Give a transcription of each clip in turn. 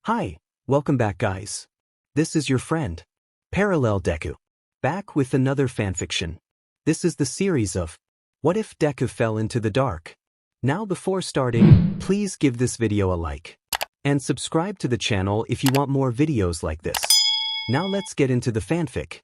Hi, welcome back guys. This is your friend, Parallel Deku, back with another fanfiction. This is the series of What If Deku Fell into the Dark? Now before starting, please give this video a like. And subscribe to the channel if you want more videos like this. Now let's get into the fanfic.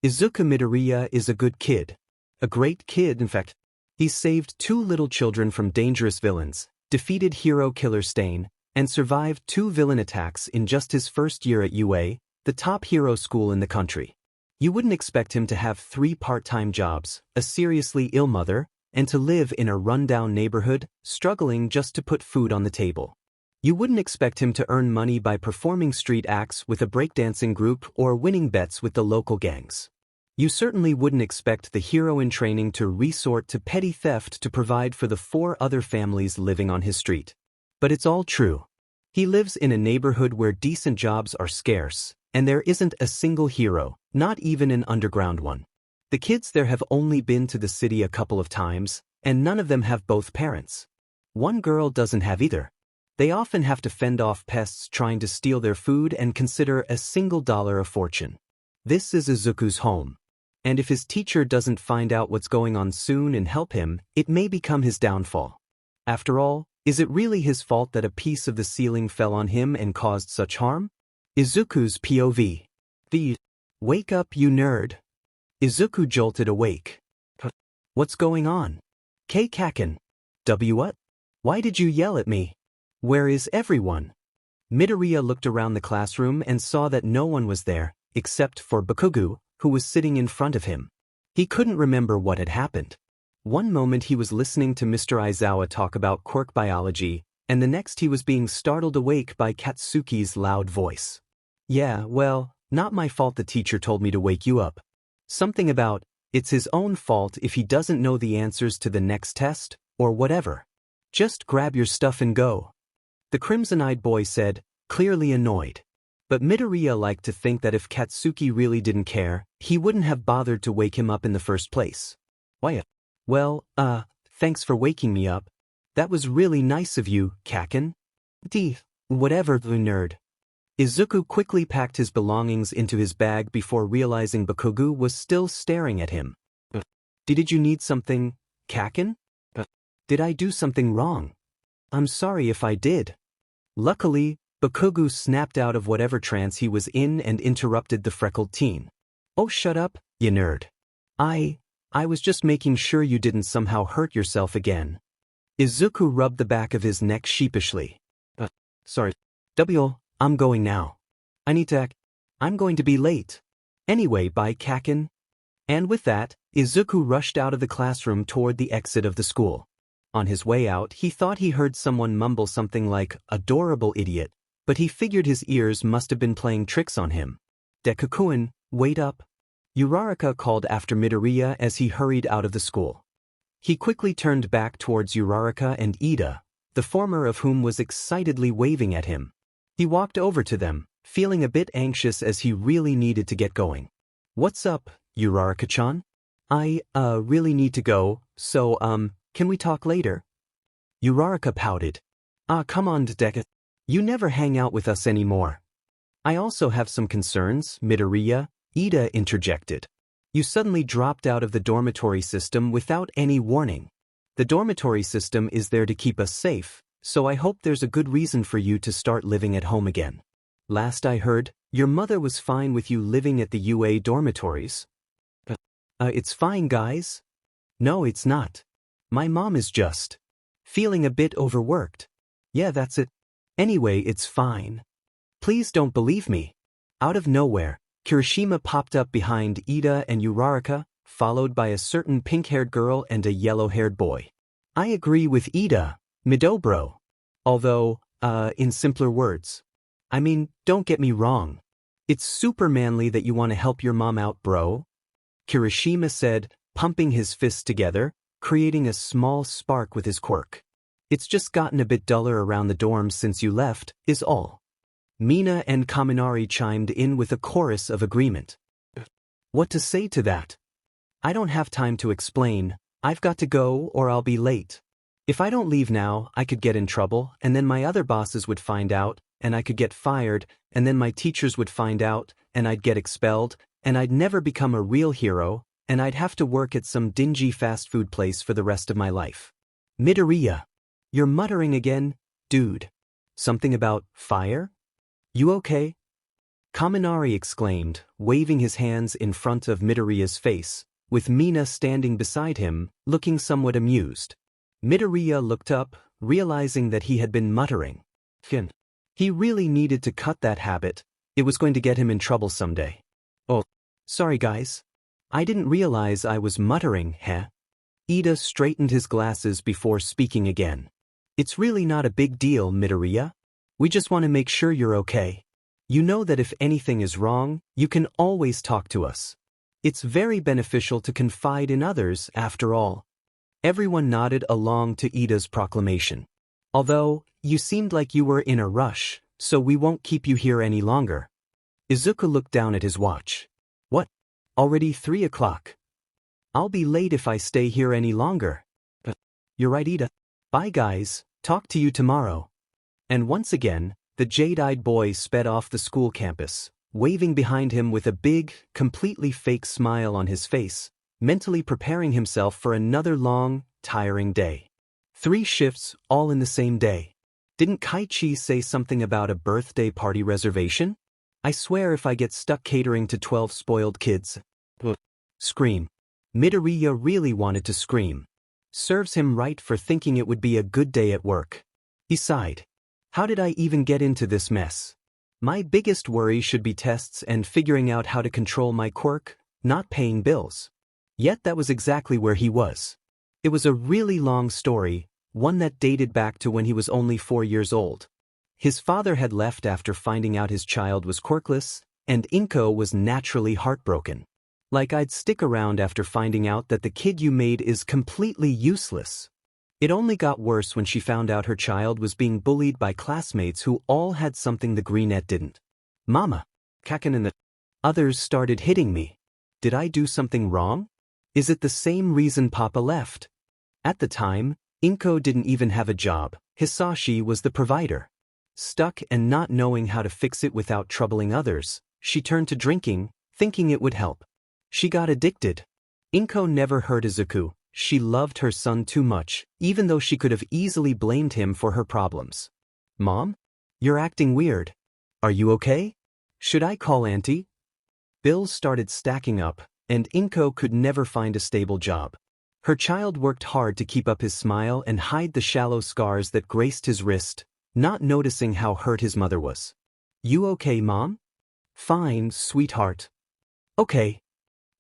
Izuku Midoriya is a good kid. A great kid, in fact. He saved 2 little children from dangerous villains, defeated hero Killer Stain, and survived 2 villain attacks in just his first year at UA, the top hero school in the country. You wouldn't expect him to have 3 part-time jobs, a seriously ill mother, and to live in a run-down neighborhood, struggling just to put food on the table. You wouldn't expect him to earn money by performing street acts with a breakdancing group or winning bets with the local gangs. You certainly wouldn't expect the hero in training to resort to petty theft to provide for the 4 other families living on his street. But it's all true. He lives in a neighborhood where decent jobs are scarce, and there isn't a single hero, not even an underground one. The kids there have only been to the city a couple of times, and none of them have both parents. One girl doesn't have either. They often have to fend off pests trying to steal their food and consider a single dollar a fortune. This is Izuku's home. And if his teacher doesn't find out what's going on soon and help him, it may become his downfall. After all, is it really his fault that a piece of the ceiling fell on him and caused such harm? Izuku's POV. Wake up, you nerd. Izuku jolted awake. What's going on? Kaken. What? Why did you yell at me? Where is everyone? Midoriya looked around the classroom and saw that no one was there, except for Bakugo, who was sitting in front of him. He couldn't remember what had happened. One moment he was listening to Mr. Aizawa talk about quirk biology, and the next he was being startled awake by Katsuki's loud voice. Yeah, well, not my fault the teacher told me to wake you up. Something about, it's his own fault if he doesn't know the answers to the next test, or whatever. Just grab your stuff and go. The crimson-eyed boy said, clearly annoyed. But Midoriya liked to think that if Katsuki really didn't care, he wouldn't have bothered to wake him up in the first place. Why? Well, thanks for waking me up. That was really nice of you, Kaken. Whatever, the nerd. Izuku quickly packed his belongings into his bag before realizing Bakugo was still staring at him. Did you need something, Kaken? Did I do something wrong? I'm sorry if I did. Luckily, Bakugo snapped out of whatever trance he was in and interrupted the freckled teen. Oh, shut up, you nerd. I was just making sure you didn't somehow hurt yourself again. Izuku rubbed the back of his neck sheepishly. Sorry. I'm going now. I need to act. I'm going to be late. Anyway, bye, Kaken. And with that, Izuku rushed out of the classroom toward the exit of the school. On his way out, he thought he heard someone mumble something like, adorable idiot, but he figured his ears must have been playing tricks on him. Deku-kun, wait up. Uraraka called after Midoriya as he hurried out of the school. He quickly turned back towards Uraraka and Ida, the former of whom was excitedly waving at him. He walked over to them, feeling a bit anxious as he really needed to get going. What's up, Uraraka-chan? I, really need to go, so, can we talk later? Uraraka pouted. Come on, Deku. You never hang out with us anymore. I also have some concerns, Midoriya, Ida interjected. You suddenly dropped out of the dormitory system without any warning. The dormitory system is there to keep us safe, so I hope there's a good reason for you to start living at home again. Last I heard, your mother was fine with you living at the UA dormitories. It's fine, guys. No, it's not. My mom is just feeling a bit overworked. Yeah, that's it. Anyway, it's fine. Please don't believe me. Out of nowhere, Kirishima popped up behind Ida and Uraraka, followed by a certain pink-haired girl and a yellow-haired boy. I agree with Ida, Midobro. Although, in simpler words. I mean, don't get me wrong. It's super manly that you want to help your mom out, bro. Kirishima said, pumping his fists together, creating a small spark with his quirk. It's just gotten a bit duller around the dorms since you left, is all. Mina and Kaminari chimed in with a chorus of agreement. What to say to that? I don't have time to explain. I've got to go or I'll be late. If I don't leave now, I could get in trouble and then my other bosses would find out and I could get fired, and then my teachers would find out, and I'd get expelled, and I'd never become a real hero, and I'd have to work at some dingy fast food place for the rest of my life. Midoriya. You're muttering again, dude. Something about fire? You okay? Kaminari exclaimed, waving his hands in front of Midoriya's face, with Mina standing beside him, looking somewhat amused. Midoriya looked up, realizing that he had been muttering. He really needed to cut that habit. It was going to get him in trouble someday. Oh, sorry guys. I didn't realize I was muttering, heh? Ida straightened his glasses before speaking again. It's really not a big deal, Midoriya. We just want to make sure you're okay. You know that if anything is wrong, you can always talk to us. It's very beneficial to confide in others, after all. Everyone nodded along to Ida's proclamation. Although, you seemed like you were in a rush, so we won't keep you here any longer. Izuku looked down at his watch. What? Already 3 o'clock. I'll be late if I stay here any longer. You're right, Ida. Bye guys, talk to you tomorrow. And once again, the jade-eyed boy sped off the school campus, waving behind him with a big, completely fake smile on his face, mentally preparing himself for another long, tiring day. 3 shifts, all in the same day. Didn't Kaichi say something about a birthday party reservation? I swear if I get stuck catering to 12 spoiled kids. Scream. Midoriya really wanted to scream. Serves him right for thinking it would be a good day at work. He sighed. How did I even get into this mess? My biggest worry should be tests and figuring out how to control my quirk, not paying bills. Yet that was exactly where he was. It was a really long story, one that dated back to when he was only 4 years old. His father had left after finding out his child was quirkless, and Inko was naturally heartbroken. Like I'd stick around after finding out that the kid you made is completely useless. It only got worse when she found out her child was being bullied by classmates who all had something the greenette didn't. Mama, Kaken and the others started hitting me. Did I do something wrong? Is it the same reason Papa left? At the time, Inko didn't even have a job. Hisashi was the provider. Stuck and not knowing how to fix it without troubling others, she turned to drinking, thinking it would help. She got addicted. Inko never hurt Izuku. She loved her son too much, even though she could have easily blamed him for her problems. Mom? You're acting weird. Are you okay? Should I call Auntie? Bills started stacking up, and Inko could never find a stable job. Her child worked hard to keep up his smile and hide the shallow scars that graced his wrist, not noticing how hurt his mother was. You okay, Mom? Fine, sweetheart. Okay.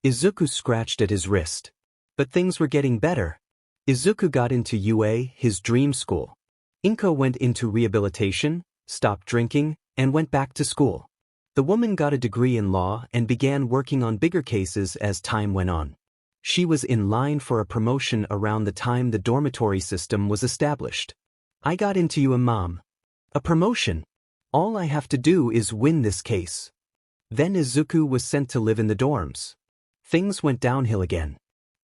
Izuku scratched at his wrist. But things were getting better. Izuku got into UA, his dream school. Inko went into rehabilitation, stopped drinking, and went back to school. The woman got a degree in law and began working on bigger cases as time went on. She was in line for a promotion around the time the dormitory system was established. I got into UA, Mom. A promotion. All I have to do is win this case. Then Izuku was sent to live in the dorms. Things went downhill again.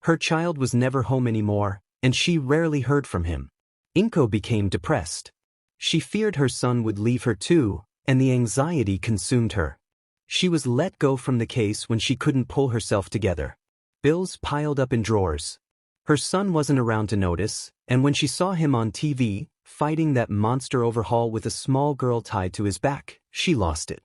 Her child was never home anymore, and she rarely heard from him. Inko became depressed. She feared her son would leave her too, and the anxiety consumed her. She was let go from the case when she couldn't pull herself together. Bills piled up in drawers. Her son wasn't around to notice, and when she saw him on TV, fighting that monster overhaul with a small girl tied to his back, she lost it.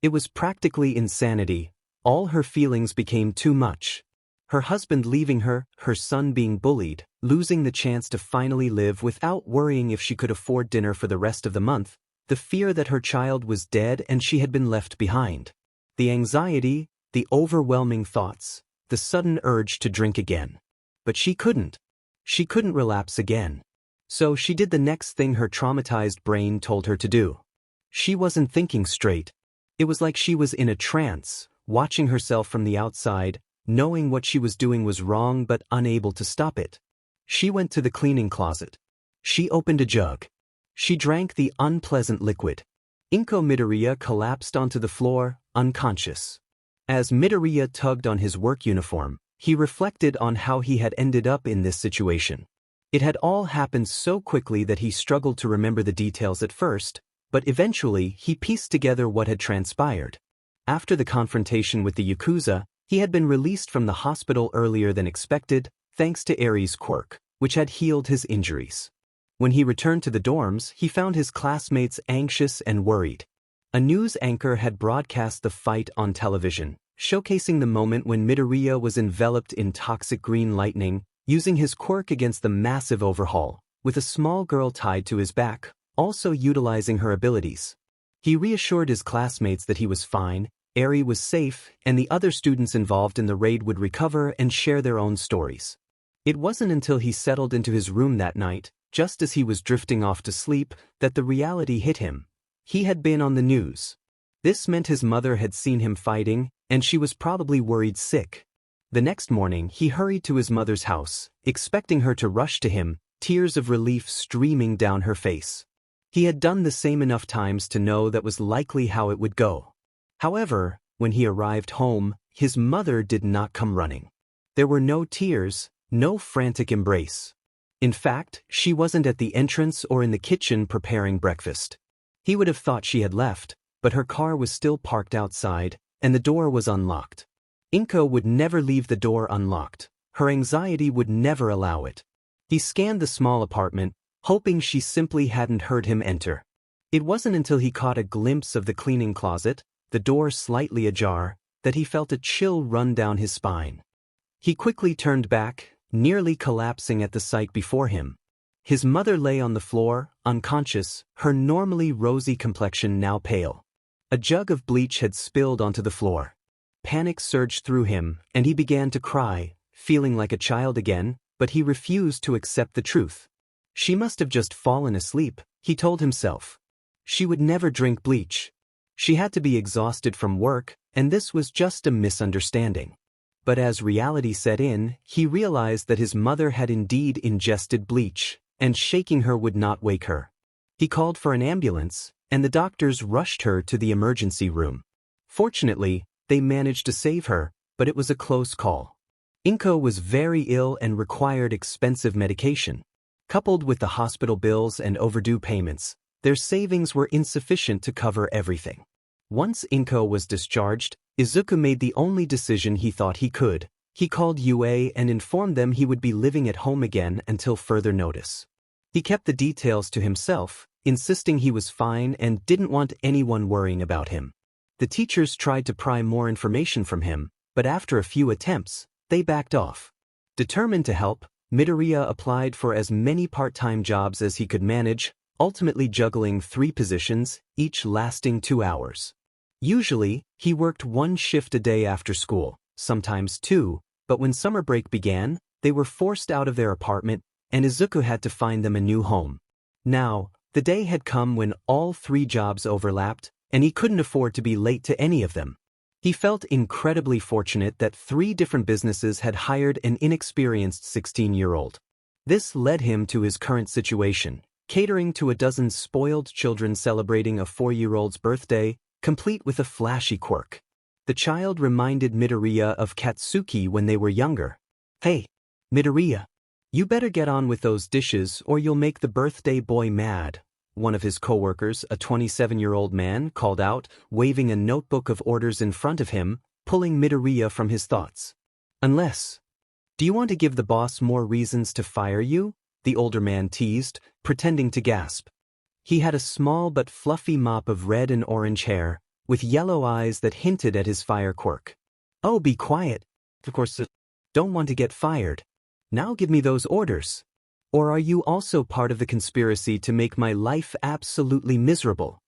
It was practically insanity. All her feelings became too much. Her husband leaving her, her son being bullied, losing the chance to finally live without worrying if she could afford dinner for the rest of the month, the fear that her child was dead and she had been left behind. The anxiety, the overwhelming thoughts, the sudden urge to drink again. But she couldn't. She couldn't relapse again. So she did the next thing her traumatized brain told her to do. She wasn't thinking straight. It was like she was in a trance, watching herself from the outside, knowing what she was doing was wrong but unable to stop it. She went to the cleaning closet. She opened a jug. She drank the unpleasant liquid. Inko Midoriya collapsed onto the floor, unconscious. As Midoriya tugged on his work uniform, he reflected on how he had ended up in this situation. It had all happened so quickly that he struggled to remember the details at first, but eventually he pieced together what had transpired. After the confrontation with the Yakuza, he had been released from the hospital earlier than expected, thanks to Eri's quirk, which had healed his injuries. When he returned to the dorms, he found his classmates anxious and worried. A news anchor had broadcast the fight on television, showcasing the moment when Midoriya was enveloped in toxic green lightning, using his quirk against the massive overhaul, with a small girl tied to his back, also utilizing her abilities. He reassured his classmates that he was fine, Eri was safe, and the other students involved in the raid would recover and share their own stories. It wasn't until he settled into his room that night, just as he was drifting off to sleep, that the reality hit him. He had been on the news. This meant his mother had seen him fighting, and she was probably worried sick. The next morning, he hurried to his mother's house, expecting her to rush to him, tears of relief streaming down her face. He had done the same enough times to know that was likely how it would go. However, when he arrived home, his mother did not come running. There were no tears, no frantic embrace. In fact, she wasn't at the entrance or in the kitchen preparing breakfast. He would have thought she had left, but her car was still parked outside, and the door was unlocked. Inko would never leave the door unlocked. Her anxiety would never allow it. He scanned the small apartment, hoping she simply hadn't heard him enter. It wasn't until he caught a glimpse of the cleaning closet, the door slightly ajar, that he felt a chill run down his spine. He quickly turned back, nearly collapsing at the sight before him. His mother lay on the floor, unconscious, her normally rosy complexion now pale. A jug of bleach had spilled onto the floor. Panic surged through him, and he began to cry, feeling like a child again, but he refused to accept the truth. She must have just fallen asleep, he told himself. She would never drink bleach. She had to be exhausted from work, and this was just a misunderstanding. But as reality set in, he realized that his mother had indeed ingested bleach, and shaking her would not wake her. He called for an ambulance, and the doctors rushed her to the emergency room. Fortunately, they managed to save her, but it was a close call. Inko was very ill and required expensive medication. Coupled with the hospital bills and overdue payments, their savings were insufficient to cover everything. Once Inko was discharged, Izuku made the only decision he thought he could. He called UA and informed them he would be living at home again until further notice. He kept the details to himself, insisting he was fine and didn't want anyone worrying about him. The teachers tried to pry more information from him, but after a few attempts, they backed off. Determined to help, Midoriya applied for as many part-time jobs as he could manage, ultimately juggling 3 positions, each lasting 2 hours. Usually, he worked 1 shift a day after school, sometimes 2, but when summer break began, they were forced out of their apartment, and Izuku had to find them a new home. Now, the day had come when all 3 jobs overlapped, and he couldn't afford to be late to any of them. He felt incredibly fortunate that 3 different businesses had hired an inexperienced 16-year-old. This led him to his current situation, catering to a dozen spoiled children celebrating a 4-year-old's birthday, complete with a flashy quirk. The child reminded Midoriya of Katsuki when they were younger. "Hey, Midoriya, you better get on with those dishes or you'll make the birthday boy mad," one of his coworkers, a 27-year-old man, called out, waving a notebook of orders in front of him, pulling Midoriya from his thoughts. "Unless, do you want to give the boss more reasons to fire you?" the older man teased, pretending to gasp. He had a small but fluffy mop of red and orange hair, with yellow eyes that hinted at his fire quirk. "Oh, be quiet. Of course, don't want to get fired. Now give me those orders. Or are you also part of the conspiracy to make my life absolutely miserable?"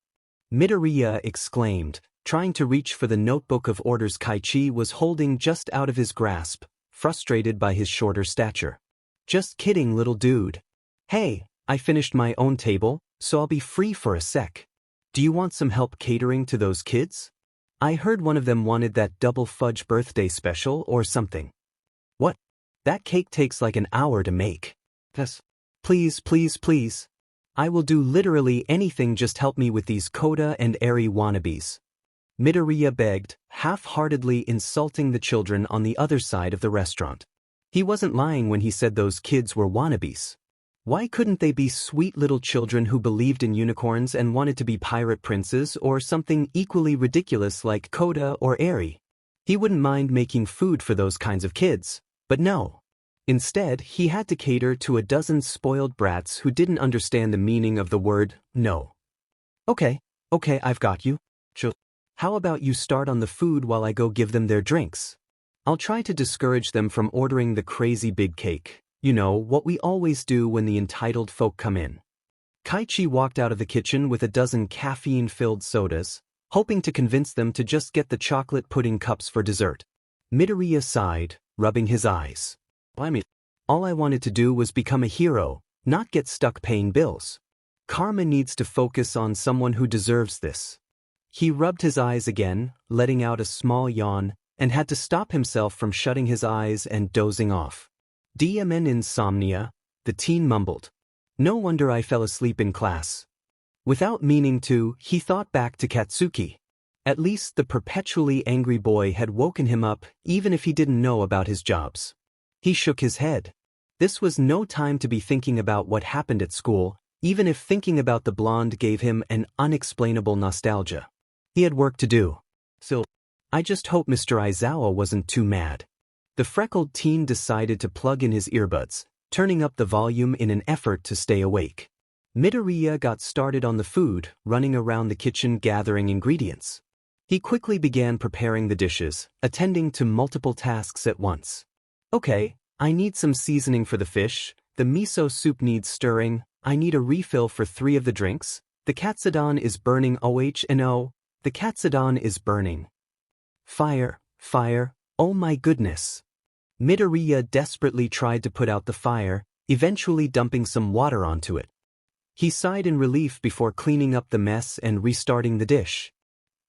Midoriya exclaimed, trying to reach for the notebook of orders Kaichi was holding just out of his grasp, frustrated by his shorter stature. "Just kidding, little dude. Hey, I finished my own table, so I'll be free for a sec. Do you want some help catering to those kids? I heard one of them wanted that double fudge birthday special or something." "What? That cake takes like an hour to make." "Yes. Please, please, please. I will do literally anything, just help me with these Koda and Eri wannabes." Midoriya begged, half-heartedly insulting the children on the other side of the restaurant. He wasn't lying when he said those kids were wannabes. Why couldn't they be sweet little children who believed in unicorns and wanted to be pirate princes or something equally ridiculous like Koda or Eri? He wouldn't mind making food for those kinds of kids, but no. Instead, he had to cater to a dozen spoiled brats who didn't understand the meaning of the word no. Okay, I've got you. Sure. How about you start on the food while I go give them their drinks? I'll try to discourage them from ordering the crazy big cake. You know, what we always do when the entitled folk come in. Kaichi walked out of the kitchen with a dozen caffeine-filled sodas, hoping to convince them to just get the chocolate pudding cups for dessert. Midoriya sighed, rubbing his eyes. All I wanted to do was become a hero, not get stuck paying bills. Karma needs to focus on someone who deserves this. He rubbed his eyes again, letting out a small yawn, and had to stop himself from shutting his eyes and dozing off. DMN insomnia, the teen mumbled. No wonder I fell asleep in class. Without meaning to, he thought back to Katsuki. At least the perpetually angry boy had woken him up, even if he didn't know about his jobs. He shook his head. This was no time to be thinking about what happened at school, even if thinking about the blonde gave him an unexplainable nostalgia. He had work to do. So, I just hope Mr. Aizawa wasn't too mad. The freckled teen decided to plug in his earbuds, turning up the volume in an effort to stay awake. Midoriya got started on the food, running around the kitchen gathering ingredients. He quickly began preparing the dishes, attending to multiple tasks at once. Okay, I need some seasoning for the fish, the miso soup needs stirring, I need a refill for 3 of the drinks, the katsudon is burning oh, the katsudon is burning. Fire, oh my goodness. Midoriya desperately tried to put out the fire, eventually dumping some water onto it. He sighed in relief before cleaning up the mess and restarting the dish.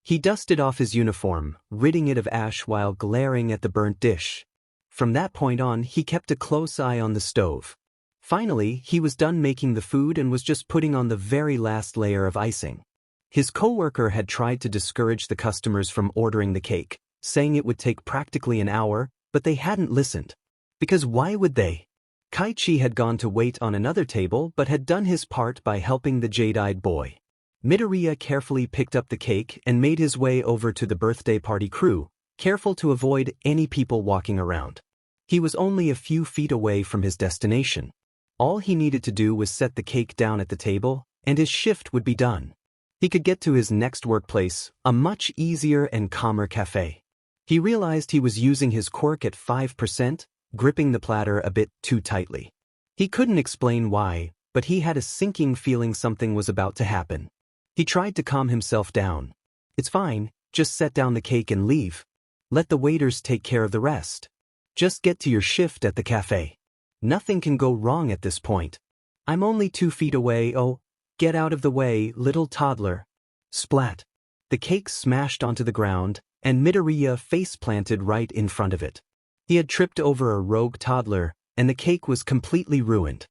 He dusted off his uniform, ridding it of ash while glaring at the burnt dish. From that point on, he kept a close eye on the stove. Finally, he was done making the food and was just putting on the very last layer of icing. His coworker had tried to discourage the customers from ordering the cake, saying it would take practically an hour, but they hadn't listened. Because why would they? Kaichi had gone to wait on another table but had done his part by helping the jade-eyed boy. Midoriya carefully picked up the cake and made his way over to the birthday party crew, careful to avoid any people walking around. He was only a few feet away from his destination. All he needed to do was set the cake down at the table, and his shift would be done. He could get to his next workplace, a much easier and calmer cafe. He realized he was using his quirk at 5%, gripping the platter a bit too tightly. He couldn't explain why, but he had a sinking feeling something was about to happen. He tried to calm himself down. It's fine, just set down the cake and leave. Let the waiters take care of the rest. Just get to your shift at the cafe. Nothing can go wrong at this point. I'm only 2 feet away, oh, get out of the way, little toddler. Splat. The cake smashed onto the ground, and Midoriya face-planted right in front of it. He had tripped over a rogue toddler, and the cake was completely ruined.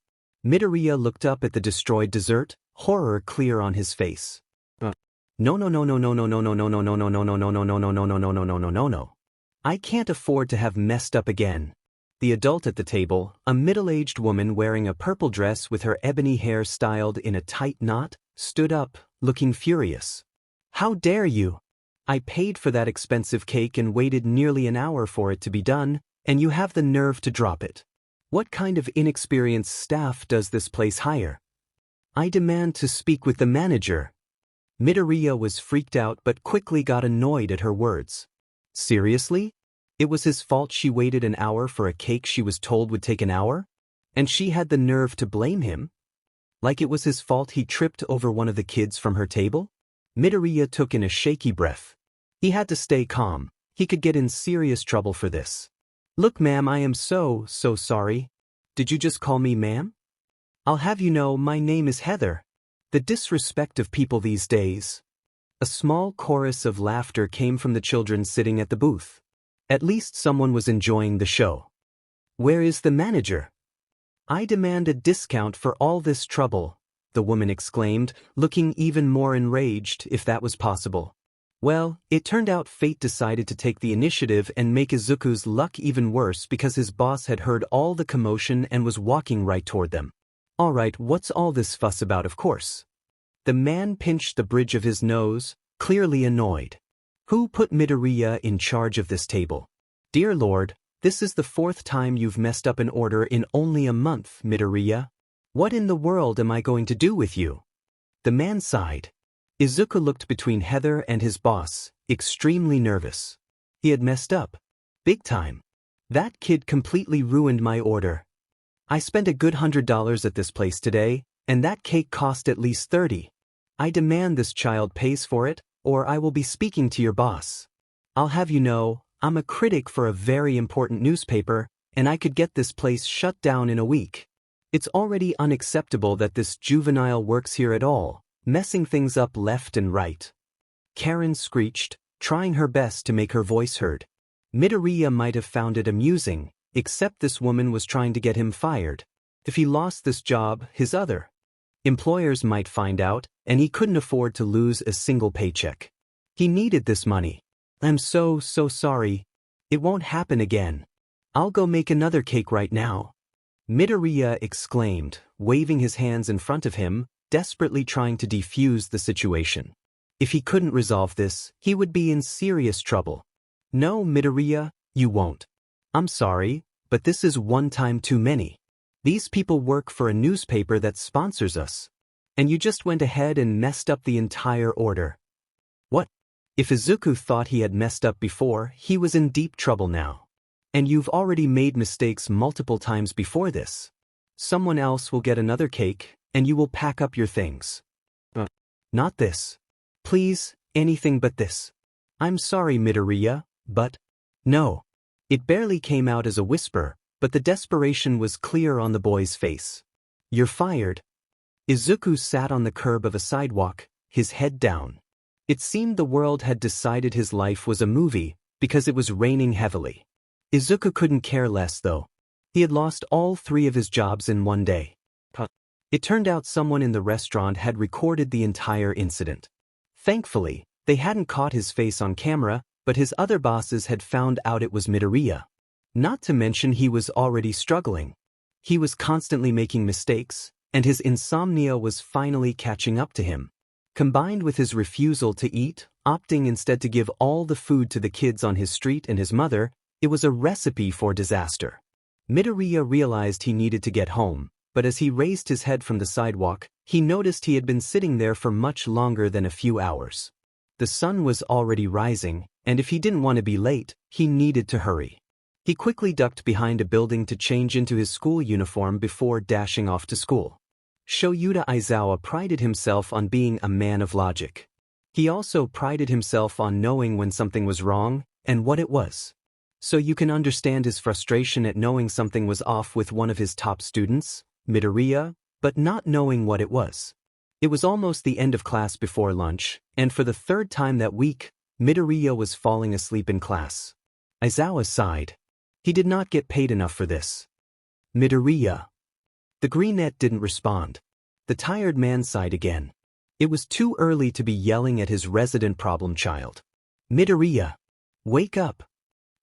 Midoriya looked up at the destroyed dessert, horror clear on his face. No. I can't afford to have messed up again. The adult at the table, a middle-aged woman wearing a purple dress with her ebony hair styled in a tight knot, stood up, looking furious. How dare you? I paid for that expensive cake and waited nearly an hour for it to be done, and you have the nerve to drop it. What kind of inexperienced staff does this place hire? I demand to speak with the manager. Midoriya was freaked out but quickly got annoyed at her words. Seriously? It was his fault she waited an hour for a cake she was told would take an hour? And she had the nerve to blame him? Like it was his fault he tripped over one of the kids from her table? Midoriya took in a shaky breath. He had to stay calm. He could get in serious trouble for this. Look, ma'am, I am so sorry. Did you just call me ma'am? I'll have you know my name is Heather. The disrespect of people these days. A small chorus of laughter came from the children sitting at the booth. At least someone was enjoying the show. Where is the manager? I demand a discount for all this trouble, the woman exclaimed, looking even more enraged if that was possible. Well, it turned out fate decided to take the initiative and make Izuku's luck even worse because his boss had heard all the commotion and was walking right toward them. Alright, what's all this fuss about, of course? The man pinched the bridge of his nose, clearly annoyed. Who put Midoriya in charge of this table? Dear Lord, this is the 4th time you've messed up an order in only a month, Midoriya. What in the world am I going to do with you? The man sighed. Izuku looked between Heather and his boss, extremely nervous. He had messed up. Big time. That kid completely ruined my order. I spent a good $100 at this place today, and that cake cost at least $30. I demand this child pays for it, or I will be speaking to your boss. I'll have you know, I'm a critic for a very important newspaper, and I could get this place shut down in a week. It's already unacceptable that this juvenile works here at all, messing things up left and right. Karen screeched, trying her best to make her voice heard. Midoriya might have found it amusing, except this woman was trying to get him fired. If he lost this job, his other employers might find out, and he couldn't afford to lose a single paycheck. He needed this money. I'm so sorry. It won't happen again. I'll go make another cake right now. Midoriya exclaimed, waving his hands in front of him, desperately trying to defuse the situation. If he couldn't resolve this, he would be in serious trouble. No, Midoriya, you won't. I'm sorry, but this is one time too many. These people work for a newspaper that sponsors us. And you just went ahead and messed up the entire order. What? If Izuku thought he had messed up before, he was in deep trouble now. And you've already made mistakes multiple times before this. Someone else will get another cake, and you will pack up your things. Not this. Please, anything but this. I'm sorry, Midoriya, but... No. It barely came out as a whisper, but the desperation was clear on the boy's face. You're fired. Izuku sat on the curb of a sidewalk, his head down. It seemed the world had decided his life was a movie, because it was raining heavily. Izuku couldn't care less though. He had lost all 3 of his jobs in one day. It turned out someone in the restaurant had recorded the entire incident. Thankfully, they hadn't caught his face on camera, but his other bosses had found out it was Midoriya. Not to mention he was already struggling. He was constantly making mistakes, and his insomnia was finally catching up to him. Combined with his refusal to eat, opting instead to give all the food to the kids on his street and his mother, it was a recipe for disaster. Midoriya realized he needed to get home, but as he raised his head from the sidewalk, he noticed he had been sitting there for much longer than a few hours. The sun was already rising, and if he didn't want to be late, he needed to hurry. He quickly ducked behind a building to change into his school uniform before dashing off to school. Shoyuta Aizawa prided himself on being a man of logic. He also prided himself on knowing when something was wrong, and what it was. So you can understand his frustration at knowing something was off with one of his top students, Midoriya, but not knowing what it was. It was almost the end of class before lunch, and for the 3rd time that week, Midoriya was falling asleep in class. Aizawa sighed. He did not get paid enough for this. Midoriya. The greenette didn't respond. The tired man sighed again. It was too early to be yelling at his resident problem child. Midoriya. Wake up.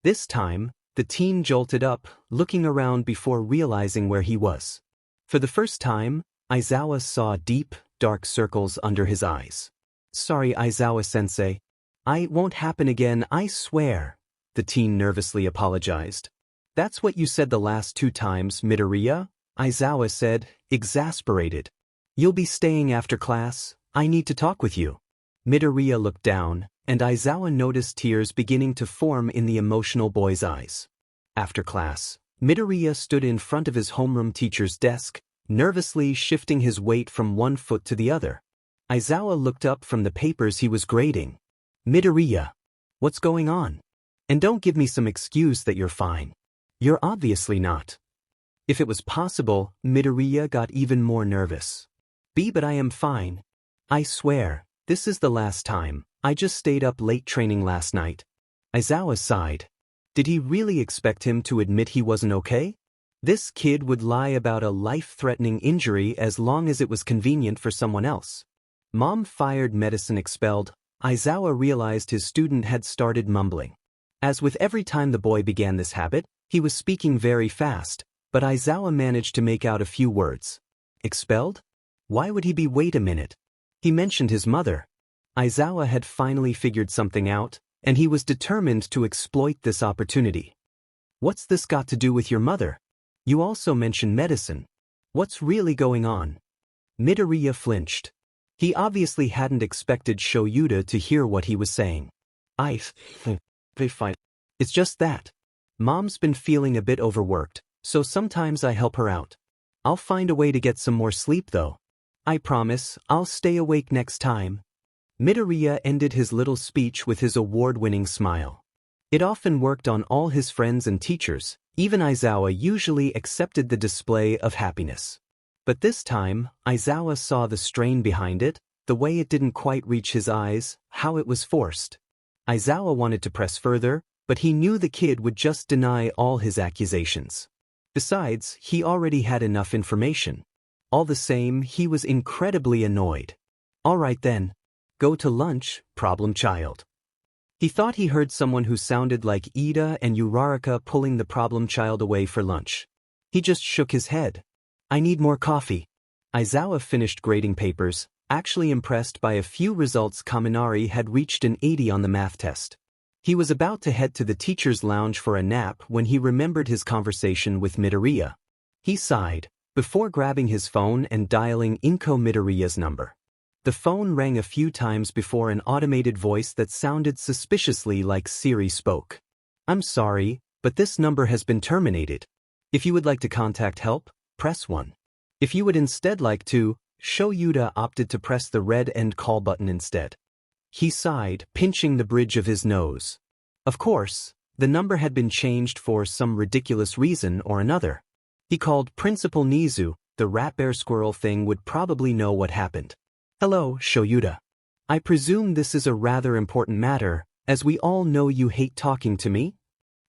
This time, the teen jolted up, looking around before realizing where he was. For the first time, Aizawa saw deep, dark circles under his eyes. Sorry, Aizawa-sensei. It won't happen again, I swear. The teen nervously apologized. That's what you said the last 2 times, Midoriya, Aizawa said, exasperated. You'll be staying after class, I need to talk with you. Midoriya looked down, and Aizawa noticed tears beginning to form in the emotional boy's eyes. After class, Midoriya stood in front of his homeroom teacher's desk, nervously shifting his weight from one foot to the other. Aizawa looked up from the papers he was grading. Midoriya. What's going on? And don't give me some excuse that you're fine. You're obviously not. If it was possible, Midoriya got even more nervous. But I am fine. I swear, this is the last time. I just stayed up late training last night. Aizawa sighed. Did he really expect him to admit he wasn't okay? This kid would lie about a life-threatening injury as long as it was convenient for someone else. Mom fired, medicine expelled. Aizawa realized his student had started mumbling. As with every time the boy began this habit, he was speaking very fast, but Aizawa managed to make out a few words. Expelled? Why would he be? Wait a minute. He mentioned his mother. Aizawa had finally figured something out, and he was determined to exploit this opportunity. What's this got to do with your mother? You also mentioned medicine. What's really going on? Midoriya flinched. He obviously hadn't expected Shoyuta to hear what he was saying. It's just that. Mom's been feeling a bit overworked, so sometimes I help her out. I'll find a way to get some more sleep though. I promise, I'll stay awake next time. Midoriya ended his little speech with his award-winning smile. It often worked on all his friends and teachers, even Aizawa usually accepted the display of happiness. But this time, Aizawa saw the strain behind it, the way it didn't quite reach his eyes, how it was forced. Aizawa wanted to press further, but he knew the kid would just deny all his accusations. Besides, he already had enough information. All the same, he was incredibly annoyed. All right then. Go to lunch, problem child. He thought he heard someone who sounded like Ida and Uraraka pulling the problem child away for lunch. He just shook his head. I need more coffee. Aizawa finished grading papers, actually impressed by a few results. Kaminari had reached an 80 on the math test. He was about to head to the teacher's lounge for a nap when he remembered his conversation with Midoriya. He sighed, before grabbing his phone and dialing Inko Midoriya's number. The phone rang a few times before an automated voice that sounded suspiciously like Siri spoke. I'm sorry, but this number has been terminated. If you would like to contact help, press 1. If you would instead like to, Shoyuta opted to press the red end call button instead. He sighed, pinching the bridge of his nose. Of course, the number had been changed for some ridiculous reason or another. He called Principal Nizu. The rat bear squirrel thing would probably know what happened. Hello, Shoyuta. I presume this is a rather important matter, as we all know you hate talking to me?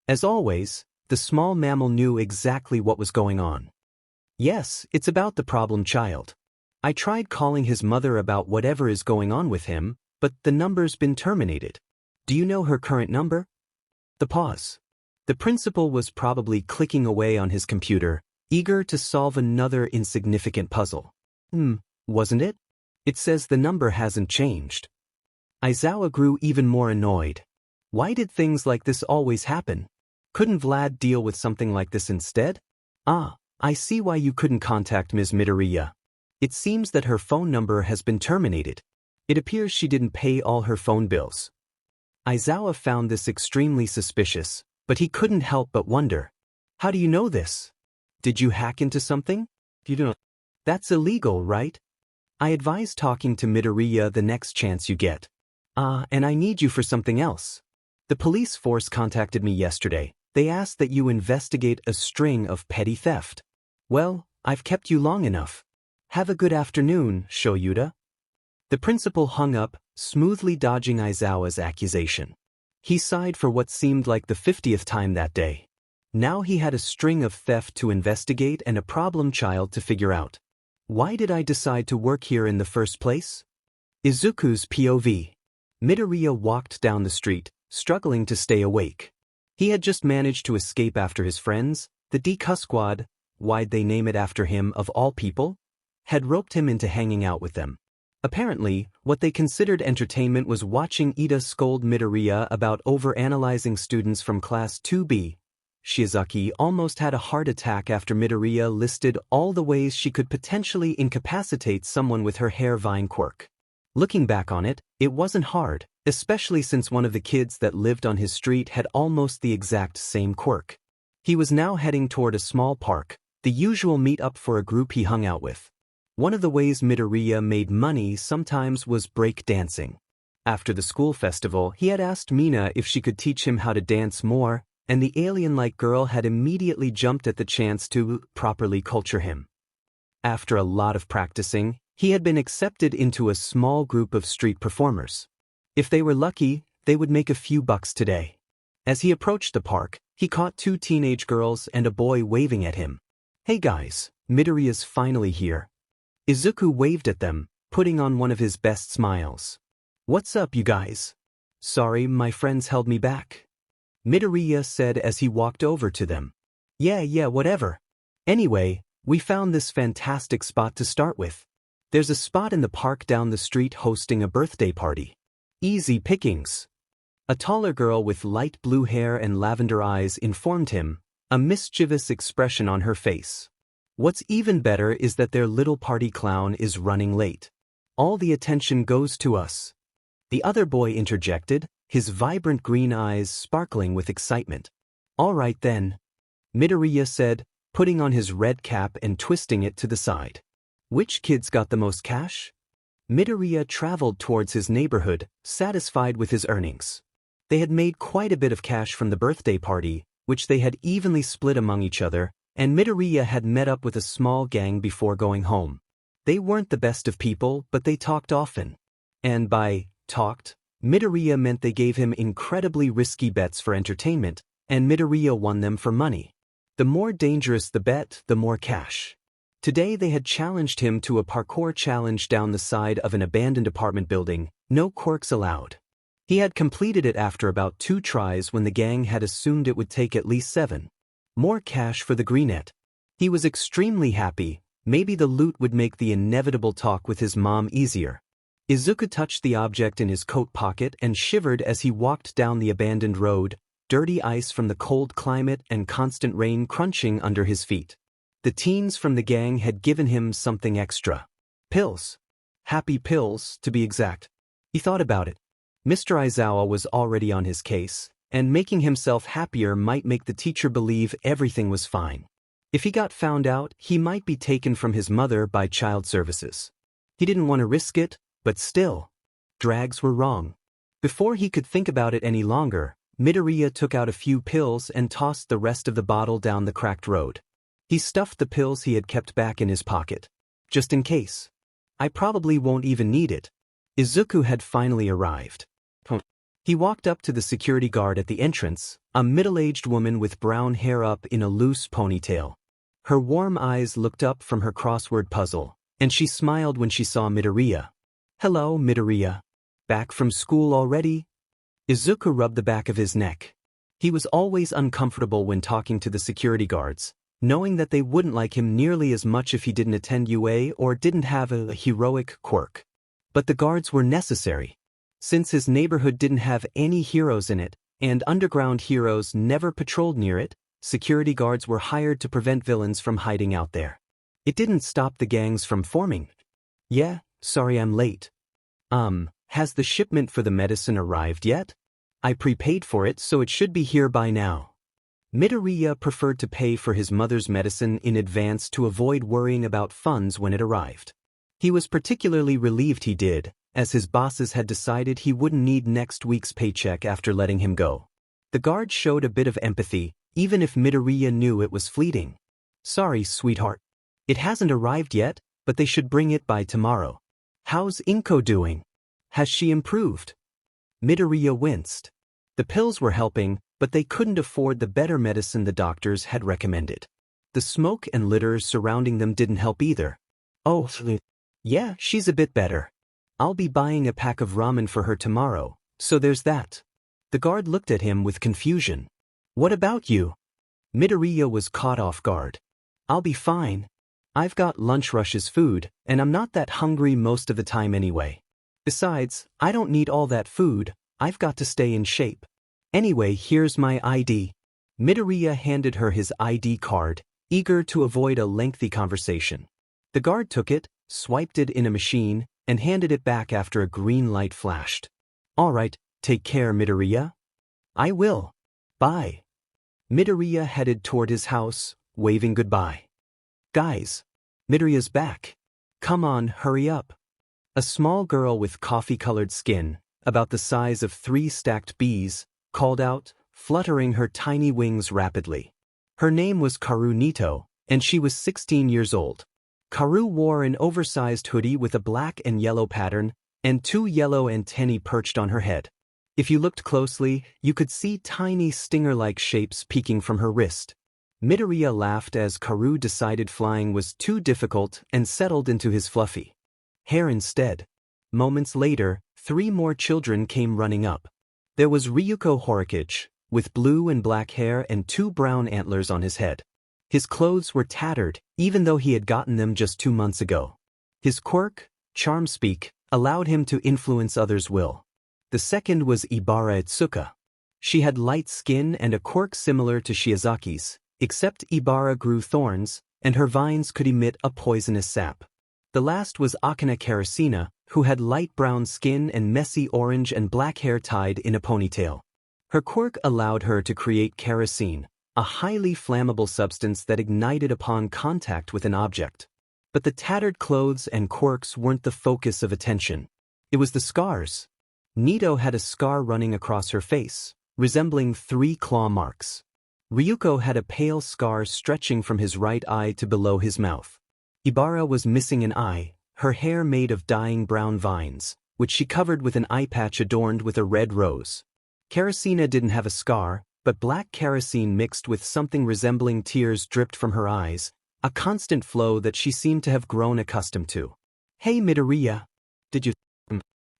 As always, the small mammal knew exactly what was going on. Yes, it's about the problem child. I tried calling his mother about whatever is going on with him, but the number's been terminated. Do you know her current number? The pause. The principal was probably clicking away on his computer, eager to solve another insignificant puzzle. Wasn't it? It says the number hasn't changed. Aizawa grew even more annoyed. Why did things like this always happen? Couldn't Vlad deal with something like this instead? Ah, I see why you couldn't contact Ms. Midoriya. It seems that her phone number has been terminated. It appears she didn't pay all her phone bills. Aizawa found this extremely suspicious, but he couldn't help but wonder. How do you know this? Did you hack into something? You don't. That's illegal, right? I advise talking to Midoriya the next chance you get. And I need you for something else. The police force contacted me yesterday. They asked that you investigate a string of petty theft. Well, I've kept you long enough. Have a good afternoon, Shoyuta. The principal hung up, smoothly dodging Aizawa's accusation. He sighed for what seemed like the 50th time that day. Now he had a string of theft to investigate and a problem child to figure out. Why did I decide to work here in the first place? Izuku's POV. Midoriya walked down the street, struggling to stay awake. He had just managed to escape after his friends, the Deku squad, why'd they name it after him of all people? Had roped him into hanging out with them. Apparently, what they considered entertainment was watching Ida scold Midoriya about overanalyzing students from Class 2B. Shiozaki almost had a heart attack after Midoriya listed all the ways she could potentially incapacitate someone with her hair vine quirk. Looking back on it, it wasn't hard, especially since one of the kids that lived on his street had almost the exact same quirk. He was now heading toward a small park, the usual meet-up for a group he hung out with. One of the ways Midoriya made money sometimes was break dancing. After the school festival, he had asked Mina if she could teach him how to dance more, and the alien-like girl had immediately jumped at the chance to properly culture him. After a lot of practicing, he had been accepted into a small group of street performers. If they were lucky, they would make a few bucks today. As he approached the park, he caught 2 teenage girls and a boy waving at him. Hey guys, Midoriya's finally here. Izuku waved at them, putting on one of his best smiles. What's up, you guys? Sorry, my friends held me back. Midoriya said as he walked over to them. Yeah, whatever. Anyway, We found this fantastic spot to start with. There's a spot in the park down the street hosting a birthday party. Easy pickings. A taller girl with light blue hair and lavender eyes informed him, a mischievous expression on her face. What's even better is that their little party clown is running late. All the attention goes to us. The other boy interjected, his vibrant green eyes sparkling with excitement. All right then, Midoriya said, putting on his red cap and twisting it to the side. Which kids got the most cash? Midoriya traveled towards his neighborhood, satisfied with his earnings. They had made quite a bit of cash from the birthday party, which they had evenly split among each other, and Midoriya had met up with a small gang before going home. They weren't the best of people, but they talked often. And by talked, Midoriya meant they gave him incredibly risky bets for entertainment, and Midoriya won them for money. The more dangerous the bet, the more cash. Today they had challenged him to a parkour challenge down the side of an abandoned apartment building, no quirks allowed. He had completed it after about 2 tries when the gang had assumed it would take at least 7. More cash for the greenette. He was extremely happy, maybe the loot would make the inevitable talk with his mom easier. Izuku touched the object in his coat pocket and shivered as he walked down the abandoned road, dirty ice from the cold climate and constant rain crunching under his feet. The teens from the gang had given him something extra. Pills. Happy pills, to be exact. He thought about it. Mr. Aizawa was already on his case, and making himself happier might make the teacher believe everything was fine. If he got found out, he might be taken from his mother by child services. He didn't want to risk it, but still. Drags were wrong. Before he could think about it any longer, Midoriya took out a few pills and tossed the rest of the bottle down the cracked road. He stuffed the pills he had kept back in his pocket. Just in case. I probably won't even need it. Izuku had finally arrived. He walked up to the security guard at the entrance, a middle-aged woman with brown hair up in a loose ponytail. Her warm eyes looked up from her crossword puzzle, and she smiled when she saw Midoriya. Hello, Midoriya. Back from school already? Izuku rubbed the back of his neck. He was always uncomfortable when talking to the security guards, knowing that they wouldn't like him nearly as much if he didn't attend UA or didn't have a heroic quirk. But the guards were necessary. Since his neighborhood didn't have any heroes in it, and underground heroes never patrolled near it, security guards were hired to prevent villains from hiding out there. It didn't stop the gangs from forming. Yeah, sorry I'm late. Has the shipment for the medicine arrived yet? I prepaid for it, so it should be here by now. Midoriya preferred to pay for his mother's medicine in advance to avoid worrying about funds when it arrived. He was particularly relieved he did, as his bosses had decided he wouldn't need next week's paycheck after letting him go. The guard showed a bit of empathy, even if Midoriya knew it was fleeting. Sorry, sweetheart. It hasn't arrived yet, but they should bring it by tomorrow. How's Inko doing? Has she improved? Midoriya winced. The pills were helping, but they couldn't afford the better medicine the doctors had recommended. The smoke and litter surrounding them didn't help either. Oh, yeah, she's a bit better. I'll be buying a pack of ramen for her tomorrow, so there's that. The guard looked at him with confusion. What about you? Midoriya was caught off guard. I'll be fine. I've got lunch rush's food, and I'm not that hungry most of the time anyway. Besides, I don't need all that food, I've got to stay in shape. Anyway, here's my ID. Midoriya handed her his ID card, eager to avoid a lengthy conversation. The guard took it, swiped it in a machine, and handed it back after a green light flashed. All right, take care, Midoriya. I will. Bye. Midoriya headed toward his house, waving goodbye. Guys, Midoriya's back. Come on, hurry up. A small girl with coffee-colored skin, about the size of 3 stacked bees, called out, fluttering her tiny wings rapidly. Her name was Karu Nito, and she was 16 years old. Karu wore an oversized hoodie with a black and yellow pattern, and 2 yellow antennae perched on her head. If you looked closely, you could see tiny stinger-like shapes peeking from her wrist. Midoriya laughed as Karu decided flying was too difficult and settled into his fluffy hair instead. Moments later, 3 more children came running up. There was Ryuko Horikoshi, with blue and black hair and 2 brown antlers on his head. His clothes were tattered, even though he had gotten them just 2 months ago. His quirk, charm speak, allowed him to influence others' will. The second was Ibara Itsuka. She had light skin and a quirk similar to Shiozaki's, except Ibara grew thorns, and her vines could emit a poisonous sap. The last was Akane Karasina, who had light brown skin and messy orange and black hair tied in a ponytail. Her quirk allowed her to create kerosene, a highly flammable substance that ignited upon contact with an object. But the tattered clothes and quirks weren't the focus of attention. It was the scars. Nito had a scar running across her face, resembling 3 claw marks. Ryuko had a pale scar stretching from his right eye to below his mouth. Ibara was missing an eye, her hair made of dying brown vines, which she covered with an eye patch adorned with a red rose. Karasina didn't have a scar, but black kerosene mixed with something resembling tears dripped from her eyes, a constant flow that she seemed to have grown accustomed to. "Hey Midoriya, did you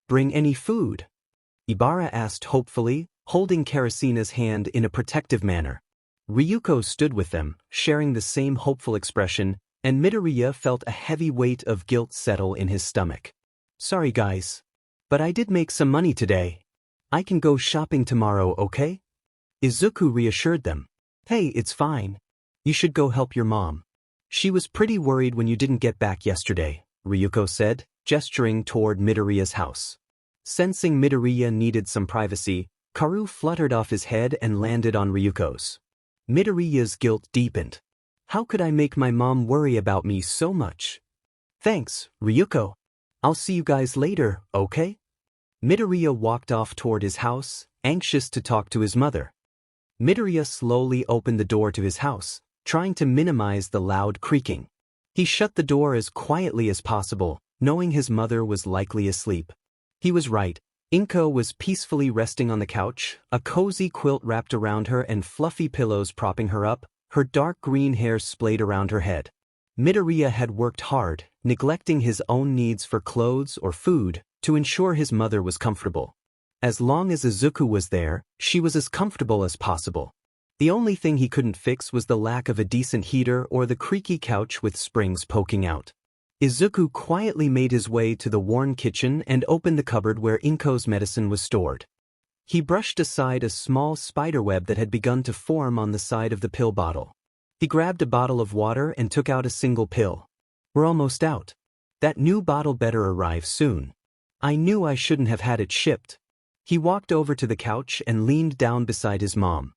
bring any food?" Ibara asked hopefully, holding Karasina's hand in a protective manner. Ryuko stood with them, sharing the same hopeful expression, and Midoriya felt a heavy weight of guilt settle in his stomach. "Sorry guys, but I did make some money today. I can go shopping tomorrow, okay?" Izuku reassured them. "Hey, it's fine. You should go help your mom. She was pretty worried when you didn't get back yesterday," Ryuko said, gesturing toward Midoriya's house. Sensing Midoriya needed some privacy, Karu fluttered off his head and landed on Ryuko's. Midoriya's guilt deepened. "How could I make my mom worry about me so much?" "Thanks, Ryuko. I'll see you guys later, okay?" Midoriya walked off toward his house, anxious to talk to his mother. Midoriya slowly opened the door to his house, trying to minimize the loud creaking. He shut the door as quietly as possible, knowing his mother was likely asleep. He was right. Inko was peacefully resting on the couch, a cozy quilt wrapped around her and fluffy pillows propping her up, her dark green hair splayed around her head. Midoriya had worked hard, neglecting his own needs for clothes or food, to ensure his mother was comfortable. As long as Izuku was there, she was as comfortable as possible. The only thing he couldn't fix was the lack of a decent heater or the creaky couch with springs poking out. Izuku quietly made his way to the worn kitchen and opened the cupboard where Inko's medicine was stored. He brushed aside a small spiderweb that had begun to form on the side of the pill bottle. He grabbed a bottle of water and took out a single pill. "We're almost out. That new bottle better arrive soon. I knew I shouldn't have had it shipped." He walked over to the couch and leaned down beside his mom.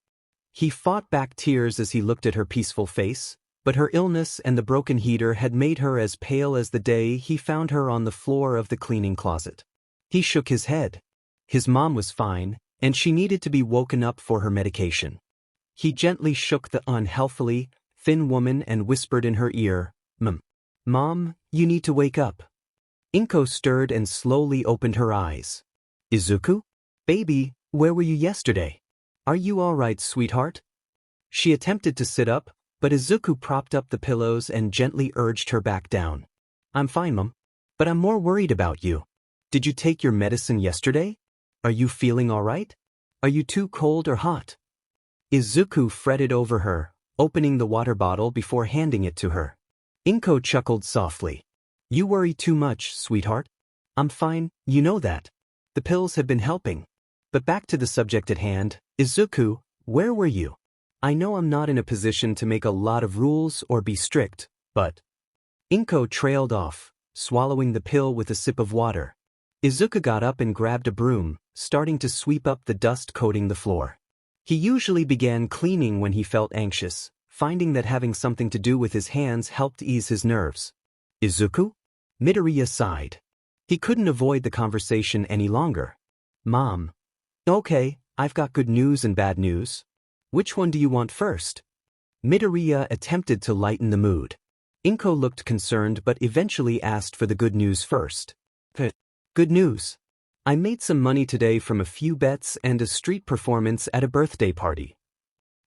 He fought back tears as he looked at her peaceful face, but her illness and the broken heater had made her as pale as the day he found her on the floor of the cleaning closet. He shook his head. His mom was fine, and she needed to be woken up for her medication. He gently shook the unhealthily thin woman and whispered in her ear, Mom, you need to wake up." Inko stirred and slowly opened her eyes. "Izuku? Baby, where were you yesterday? Are you all right, sweetheart?" She attempted to sit up, but Izuku propped up the pillows and gently urged her back down. "I'm fine, Mom. But I'm more worried about you. Did you take your medicine yesterday? Are you feeling all right? Are you too cold or hot?" Izuku fretted over her, opening the water bottle before handing it to her. Inko chuckled softly. "You worry too much, sweetheart. I'm fine, you know that. The pills have been helping. But back to the subject at hand, Izuku, where were you? I know I'm not in a position to make a lot of rules or be strict, but..." Inko trailed off, swallowing the pill with a sip of water. Izuku got up and grabbed a broom, starting to sweep up the dust coating the floor. He usually began cleaning when he felt anxious, finding that having something to do with his hands helped ease his nerves. "Izuku?" Midoriya sighed. He couldn't avoid the conversation any longer. "Mom." "Okay, I've got good news and bad news. Which one do you want first?" Midoriya attempted to lighten the mood. Inko looked concerned but eventually asked for the good news first. "Good news. I made some money today from a few bets and a street performance at a birthday party."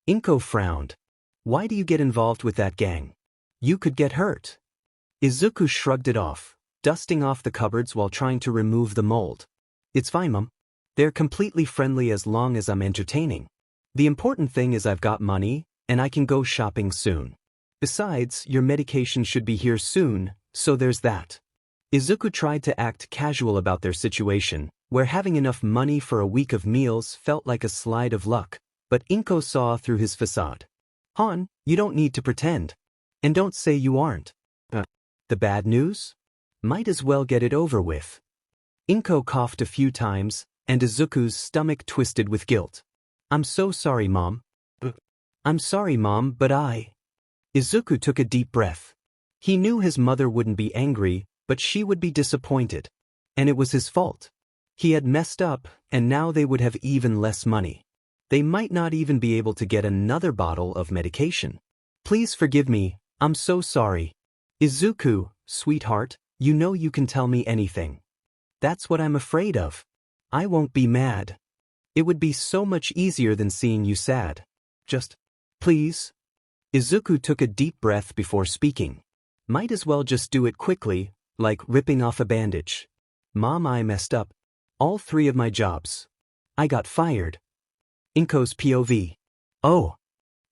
Inko frowned. "Why do you get involved with that gang? You could get hurt." Izuku shrugged it off, dusting off the cupboards while trying to remove the mold. "It's fine, Mom. They're completely friendly as long as I'm entertaining. The important thing is I've got money, and I can go shopping soon." Besides, your medication should be here soon, so there's that. Izuku tried to act casual about their situation, where having enough money for a week of meals felt like a slide of luck, but Inko saw through his facade. "Han, you don't need to pretend. And don't say you aren't." The bad news? Might as well get it over with. Inko coughed a few times, and Izuku's stomach twisted with guilt. "I'm so sorry, Mom." "I'm sorry, Mom, but Izuku took a deep breath. He knew his mother wouldn't be angry, but she would be disappointed. And it was his fault. He had messed up, and now they would have even less money. They might not even be able to get another bottle of medication. "Please forgive me, I'm so sorry." "Izuku, sweetheart, you know you can tell me anything." "That's what I'm afraid of. I won't be mad. It would be so much easier than seeing you sad. Just, please." Izuku took a deep breath before speaking. Might as well just do it quickly, like ripping off a bandage. "Mom, I messed up. All 3 of my jobs. I got fired." Inko's POV. Oh.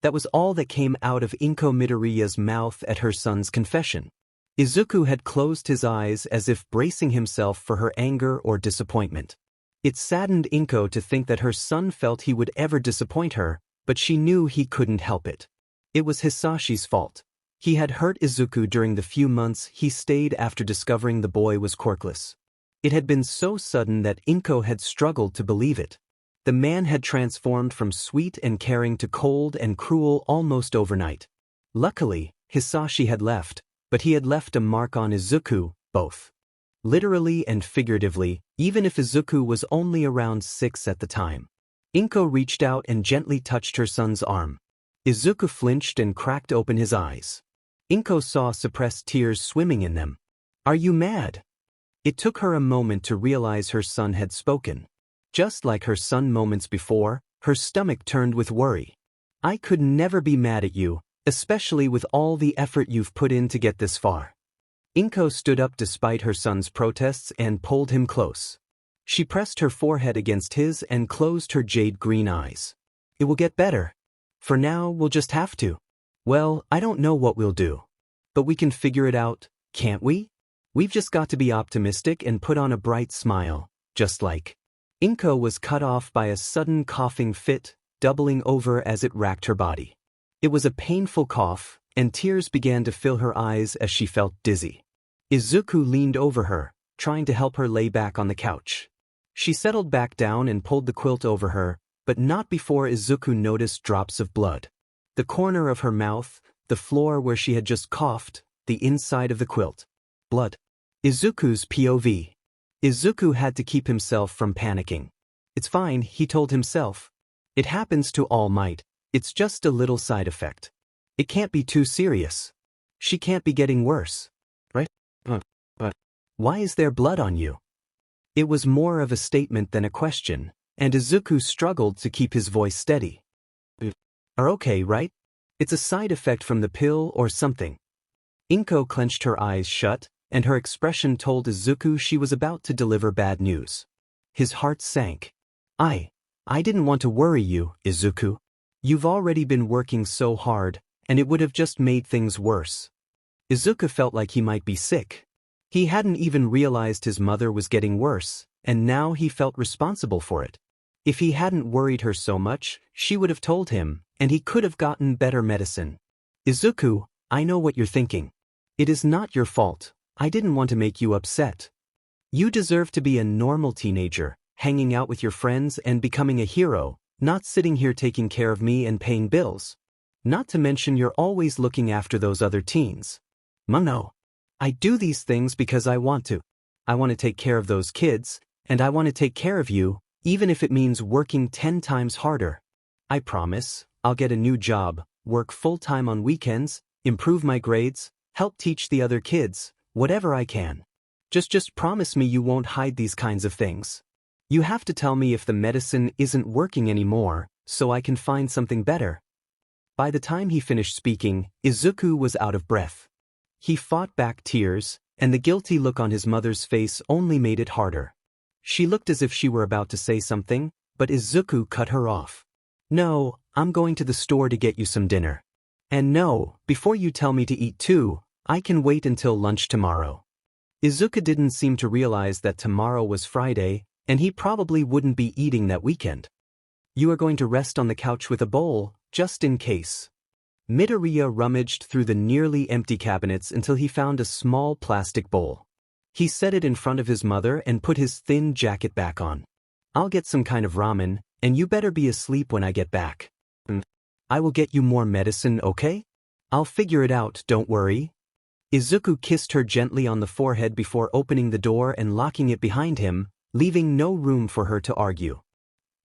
That was all that came out of Izuku Midoriya's mouth at her son's confession. Izuku had closed his eyes as if bracing himself for her anger or disappointment. It saddened Izuku to think that her son felt he would ever disappoint her, but she knew he couldn't help it. It was Hisashi's fault. He had hurt Izuku during the few months he stayed after discovering the boy was quirkless. It had been so sudden that Izuku had struggled to believe it. The man had transformed from sweet and caring to cold and cruel almost overnight. Luckily, Hisashi had left, but he had left a mark on Izuku, both literally and figuratively, even if Izuku was only around 6 at the time. Izuku reached out and gently touched her son's arm. Izuku flinched and cracked open his eyes. Izuku saw suppressed tears swimming in them. "Are you mad?" It took her a moment to realize her son had spoken. Just like her son moments before, her stomach turned with worry. "I could never be mad at you, especially with all the effort you've put in to get this far." Izuku stood up despite her son's protests and pulled him close. She pressed her forehead against his and closed her jade-green eyes. "It will get better. For now, we'll just have to. Well, I don't know what we'll do. But we can figure it out, can't we? We've just got to be optimistic and put on a bright smile, just like." Izuku was cut off by a sudden coughing fit, doubling over as it racked her body. It was a painful cough, and tears began to fill her eyes as she felt dizzy. Izuku leaned over her, trying to help her lay back on the couch. She settled back down and pulled the quilt over her, but not before Izuku noticed drops of blood. The corner of her mouth, the floor where she had just coughed, the inside of the quilt. Blood. Izuku's POV. Izuku had to keep himself from panicking. "It's fine," he told himself. "It happens to all might. It's just a little side effect. It can't be too serious. She can't be getting worse. Right? But why is there blood on you?" It was more of a statement than a question, and Izuku struggled to keep his voice steady. "Are okay, right? It's a side effect from the pill or something." Izuku clenched her eyes shut, and her expression told Izuku she was about to deliver bad news. His heart sank. I didn't want to worry you, Izuku. You've already been working so hard, and it would have just made things worse." Izuku felt like he might be sick. He hadn't even realized his mother was getting worse, and now he felt responsible for it. If he hadn't worried her so much, she would have told him, and he could have gotten better medicine. "Izuku, I know what you're thinking. It is not your fault. I didn't want to make you upset. You deserve to be a normal teenager, hanging out with your friends and becoming a hero, not sitting here taking care of me and paying bills. Not to mention you're always looking after those other teens." "No. I do these things because I want to. I want to take care of those kids, and I want to take care of you, even if it means working 10 times harder. I promise, I'll get a new job, work full-time on weekends, improve my grades, help teach the other kids, whatever I can. Just promise me you won't hide these kinds of things. You have to tell me if the medicine isn't working anymore, so I can find something better." By the time he finished speaking, Izuku was out of breath. He fought back tears, and the guilty look on his mother's face only made it harder. She looked as if she were about to say something, but Izuku cut her off. "No, I'm going to the store to get you some dinner." And no, before you tell me to eat too, I can wait until lunch tomorrow. Izuku didn't seem to realize that tomorrow was Friday, and he probably wouldn't be eating that weekend. You are going to rest on the couch with a bowl, just in case. Midoriya rummaged through the nearly empty cabinets until he found a small plastic bowl. He set it in front of his mother and put his thin jacket back on. I'll get some kind of ramen, and you better be asleep when I get back. I will get you more medicine, okay? I'll figure it out, don't worry. Izuku kissed her gently on the forehead before opening the door and locking it behind him, leaving no room for her to argue.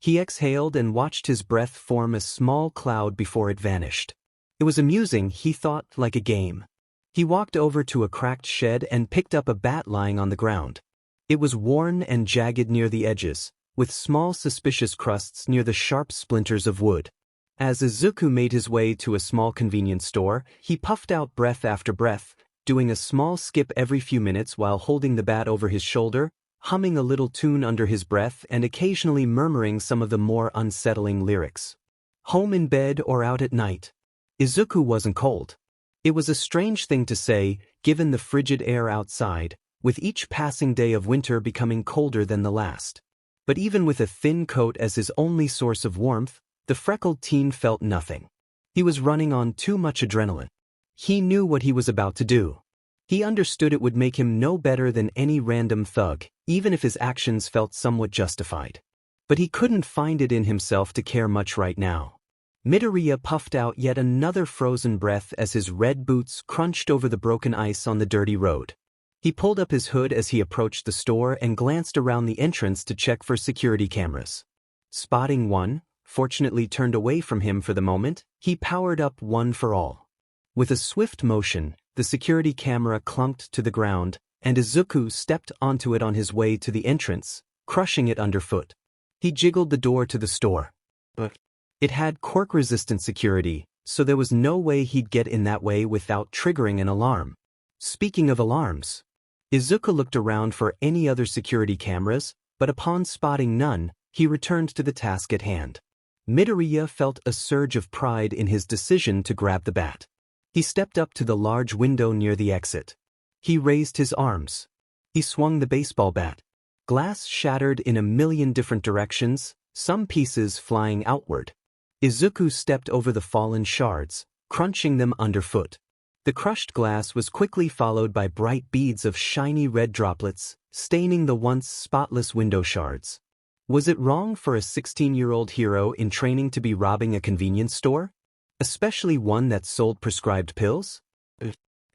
He exhaled and watched his breath form a small cloud before it vanished. It was amusing, he thought, like a game. He walked over to a cracked shed and picked up a bat lying on the ground. It was worn and jagged near the edges, with small suspicious crusts near the sharp splinters of wood. As Izuku made his way to a small convenience store, he puffed out breath after breath, doing a small skip every few minutes while holding the bat over his shoulder, humming a little tune under his breath and occasionally murmuring some of the more unsettling lyrics. Home in bed or out at night. Izuku wasn't cold. It was a strange thing to say, given the frigid air outside, with each passing day of winter becoming colder than the last. But even with a thin coat as his only source of warmth, the freckled teen felt nothing. He was running on too much adrenaline. He knew what he was about to do. He understood it would make him no better than any random thug, even if his actions felt somewhat justified. But he couldn't find it in himself to care much right now. Midoriya puffed out yet another frozen breath as his red boots crunched over the broken ice on the dirty road. He pulled up his hood as he approached the store and glanced around the entrance to check for security cameras. Spotting one, fortunately turned away from him for the moment, he powered up One for All. With a swift motion, the security camera clunked to the ground, and Izuku stepped onto it on his way to the entrance, crushing it underfoot. He jiggled the door to the store. But it had cork-resistant security, so there was no way he'd get in that way without triggering an alarm. Speaking of alarms, Izuku looked around for any other security cameras, but upon spotting none, he returned to the task at hand. Midoriya felt a surge of pride in his decision to grab the bat. He stepped up to the large window near the exit. He raised his arms. He swung the baseball bat. Glass shattered in a million different directions, some pieces flying outward. Izuku stepped over the fallen shards, crunching them underfoot. The crushed glass was quickly followed by bright beads of shiny red droplets, staining the once spotless window shards. Was it wrong for a 16-year-old hero in training to be robbing a convenience store? Especially one that sold prescribed pills?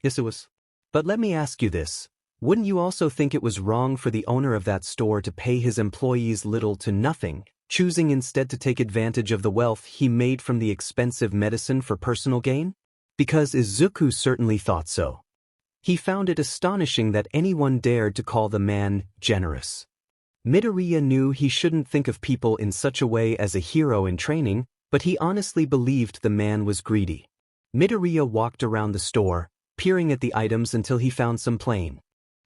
Yes, it was. But let me ask you this. Wouldn't you also think it was wrong for the owner of that store to pay his employees little to nothing, choosing instead to take advantage of the wealth he made from the expensive medicine for personal gain? Because Izuku certainly thought so. He found it astonishing that anyone dared to call the man generous. Midoriya knew he shouldn't think of people in such a way as a hero in training, but he honestly believed the man was greedy. Midoriya walked around the store, peering at the items until he found some plain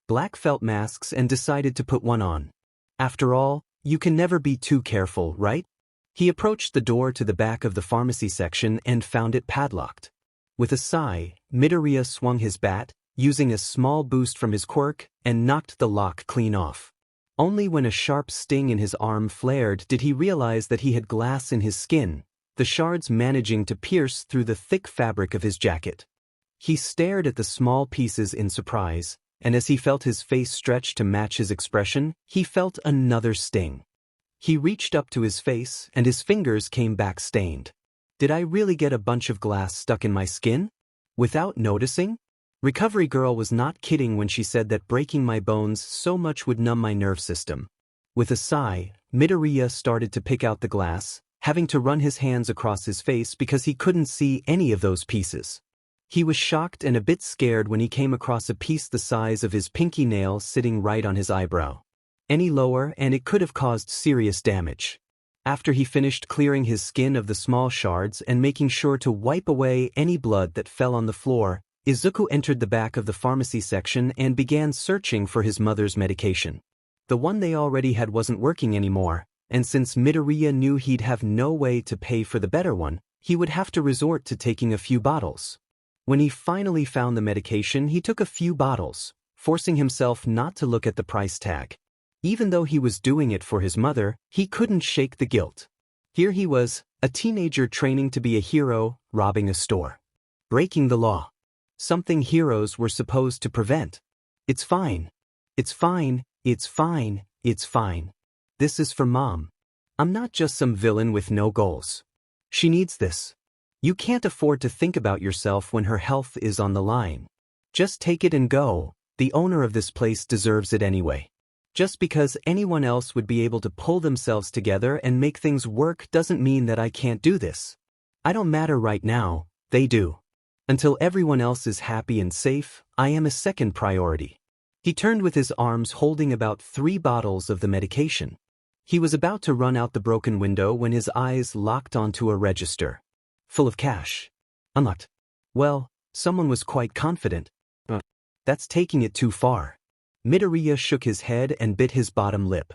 black felt masks and decided to put one on. After all, you can never be too careful, right? He approached the door to the back of the pharmacy section and found it padlocked. With a sigh, Midoriya swung his bat, using a small boost from his quirk, and knocked the lock clean off. Only when a sharp sting in his arm flared did he realize that he had glass in his skin, the shards managing to pierce through the thick fabric of his jacket. He stared at the small pieces in surprise, and as he felt his face stretch to match his expression, he felt another sting. He reached up to his face, and his fingers came back stained. Did I really get a bunch of glass stuck in my skin? Without noticing? Recovery Girl was not kidding when she said that breaking my bones so much would numb my nerve system. With a sigh, Midoriya started to pick out the glass, having to run his hands across his face because he couldn't see any of those pieces. He was shocked and a bit scared when he came across a piece the size of his pinky nail sitting right on his eyebrow. Any lower and it could have caused serious damage. After he finished clearing his skin of the small shards and making sure to wipe away any blood that fell on the floor, Izuku entered the back of the pharmacy section and began searching for his mother's medication. The one they already had wasn't working anymore, and since Midoriya knew he'd have no way to pay for the better one, he would have to resort to taking a few bottles. When he finally found the medication, he took a few bottles, forcing himself not to look at the price tag. Even though he was doing it for his mother, he couldn't shake the guilt. Here he was, a teenager training to be a hero, robbing a store. Breaking the law. Something heroes were supposed to prevent. It's fine. It's fine, it's fine, it's fine. This is for Mom. I'm not just some villain with no goals. She needs this. You can't afford to think about yourself when her health is on the line. Just take it and go. The owner of this place deserves it anyway. Just because anyone else would be able to pull themselves together and make things work doesn't mean that I can't do this. I don't matter right now, they do. Until everyone else is happy and safe, I am a second priority. He turned with his arms holding about 3 bottles of the medication. He was about to run out the broken window when his eyes locked onto a register. Full of cash. Unlocked. Well, someone was quite confident. That's taking it too far. Midoriya shook his head and bit his bottom lip.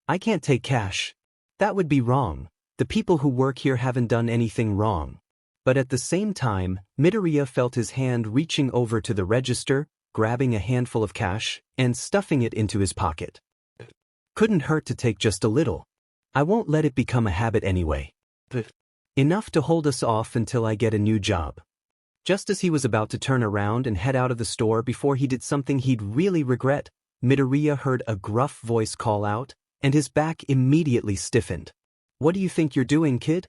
I can't take cash. That would be wrong. The people who work here haven't done anything wrong. But at the same time, Midoriya felt his hand reaching over to the register, grabbing a handful of cash, and stuffing it into his pocket. Couldn't hurt to take just a little. I won't let it become a habit anyway. Enough to hold us off until I get a new job. Just as he was about to turn around and head out of the store before he did something he'd really regret, Midoriya heard a gruff voice call out, and his back immediately stiffened. What do you think you're doing, kid?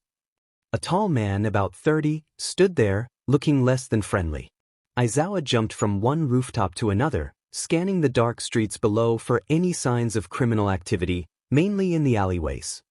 A tall man, about 30, stood there, looking less than friendly. Izawa jumped from one rooftop to another, scanning the dark streets below for any signs of criminal activity, mainly in the alleyways.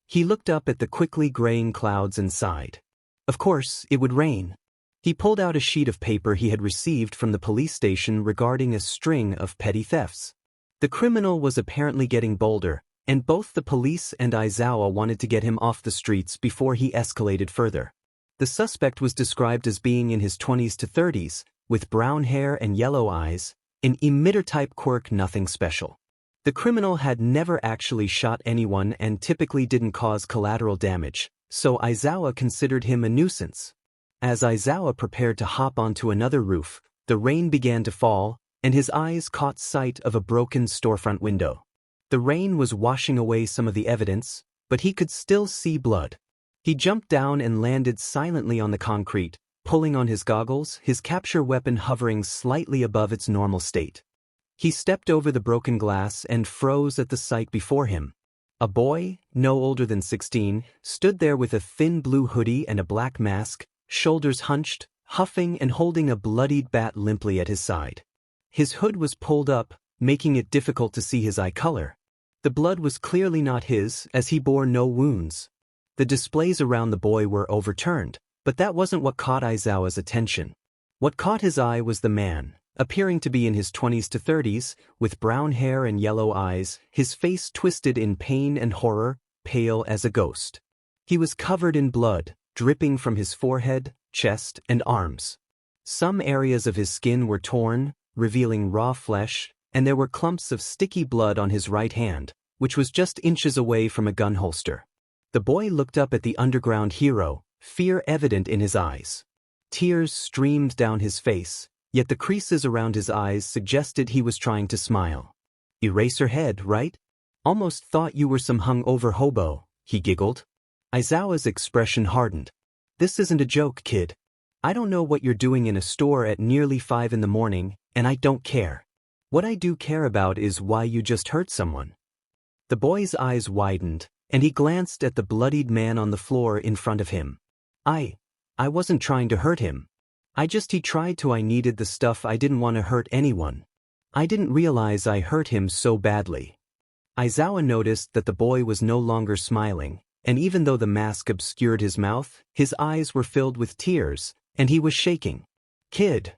He looked up at the quickly graying clouds and sighed. Of course, it would rain. He pulled out a sheet of paper he had received from the police station regarding a string of petty thefts. The criminal was apparently getting bolder, and both the police and Izawa wanted to get him off the streets before he escalated further. The suspect was described as being in his 20s to 30s, with brown hair and yellow eyes, an emitter-type quirk, nothing special. The criminal had never actually shot anyone and typically didn't cause collateral damage, so Izawa considered him a nuisance. As Izawa prepared to hop onto another roof, the rain began to fall, and his eyes caught sight of a broken storefront window. The rain was washing away some of the evidence, but he could still see blood. He jumped down and landed silently on the concrete, pulling on his goggles, his capture weapon hovering slightly above its normal state. He stepped over the broken glass and froze at the sight before him. A boy, no older than 16, stood there with a thin blue hoodie and a black mask, shoulders hunched, huffing and holding a bloodied bat limply at his side. His hood was pulled up, making it difficult to see his eye color. The blood was clearly not his, as he bore no wounds. The displays around the boy were overturned, but that wasn't what caught Izawa's attention. What caught his eye was the man, appearing to be in his 20s to 30s, with brown hair and yellow eyes, his face twisted in pain and horror, pale as a ghost. He was covered in blood, dripping from his forehead, chest, and arms. Some areas of his skin were torn, revealing raw flesh, and there were clumps of sticky blood on his right hand, which was just inches away from a gun holster. The boy looked up at the underground hero, fear evident in his eyes. Tears streamed down his face, yet the creases around his eyes suggested he was trying to smile. Eraserhead, right? Almost thought you were some hung-over hobo, he giggled. Izawa's expression hardened. This isn't a joke, kid. I don't know what you're doing in a store at nearly 5 in the morning, and I don't care. What I do care about is why you just hurt someone. The boy's eyes widened, and he glanced at the bloodied man on the floor in front of him. I wasn't trying to hurt him. He tried to. I needed the stuff. I didn't want to hurt anyone. I didn't realize I hurt him so badly. Izawa noticed that the boy was no longer smiling, and even though the mask obscured his mouth, his eyes were filled with tears, and he was shaking. Kid.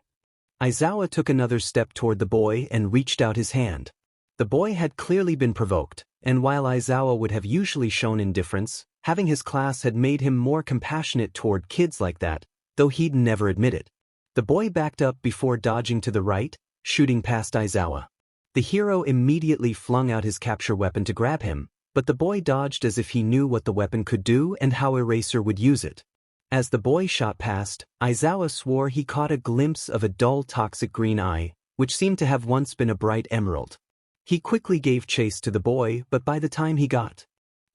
Izawa took another step toward the boy and reached out his hand. The boy had clearly been provoked, and while Izawa would have usually shown indifference, having his class had made him more compassionate toward kids like that, though he'd never admit it. The boy backed up before dodging to the right, shooting past Izawa. The hero immediately flung out his capture weapon to grab him, but the boy dodged as if he knew what the weapon could do and how Eraser would use it. As the boy shot past, Aizawa swore he caught a glimpse of a dull toxic green eye, which seemed to have once been a bright emerald. He quickly gave chase to the boy, but by the time he got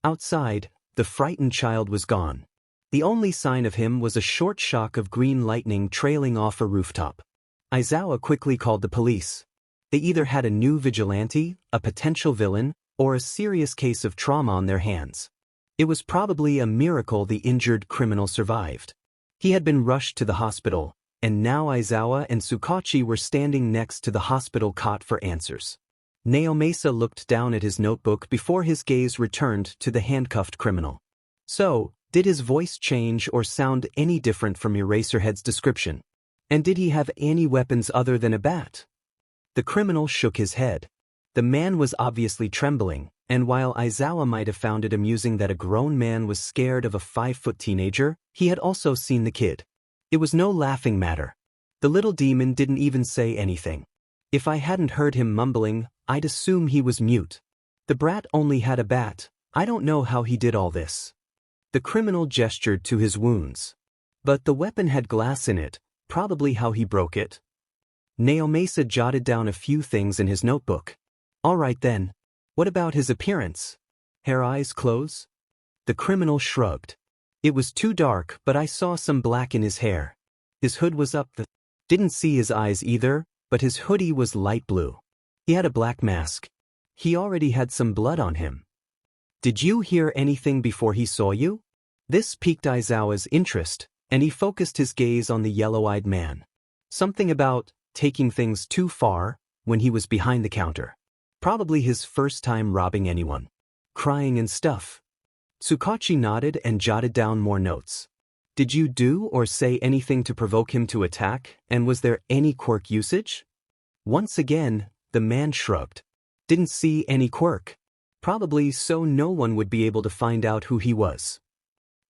outside, the frightened child was gone. The only sign of him was a short shock of green lightning trailing off a rooftop. Aizawa quickly called the police. They either had a new vigilante, a potential villain, or a serious case of trauma on their hands. It was probably a miracle the injured criminal survived. He had been rushed to the hospital, and now Aizawa and Tsukachi were standing next to the hospital cot for answers. Naomasa looked down at his notebook before his gaze returned to the handcuffed criminal. So, did his voice change or sound any different from Eraserhead's description? And did he have any weapons other than a bat? The criminal shook his head. The man was obviously trembling, and while Aizawa might have found it amusing that a grown man was scared of a 5-foot teenager, he had also seen the kid. It was no laughing matter. The little demon didn't even say anything. If I hadn't heard him mumbling, I'd assume he was mute. The brat only had a bat. I don't know how he did all this. The criminal gestured to his wounds. But the weapon had glass in it, probably how he broke it. Naomasa jotted down a few things in his notebook. All right then. What about his appearance? Hair, eyes, clothes? The criminal shrugged. It was too dark, but I saw some black in his hair. His hood was up the... Didn't see his eyes either, but his hoodie was light blue. He had a black mask. He already had some blood on him. Did you hear anything before he saw you? This piqued Aizawa's interest, and he focused his gaze on the yellow-eyed man. Something about taking things too far when he was behind the counter. Probably his first time robbing anyone. Crying and stuff. Tsukachi nodded and jotted down more notes. Did you do or say anything to provoke him to attack, and was there any quirk usage? Once again, the man shrugged. Didn't see any quirk. Probably so no one would be able to find out who he was.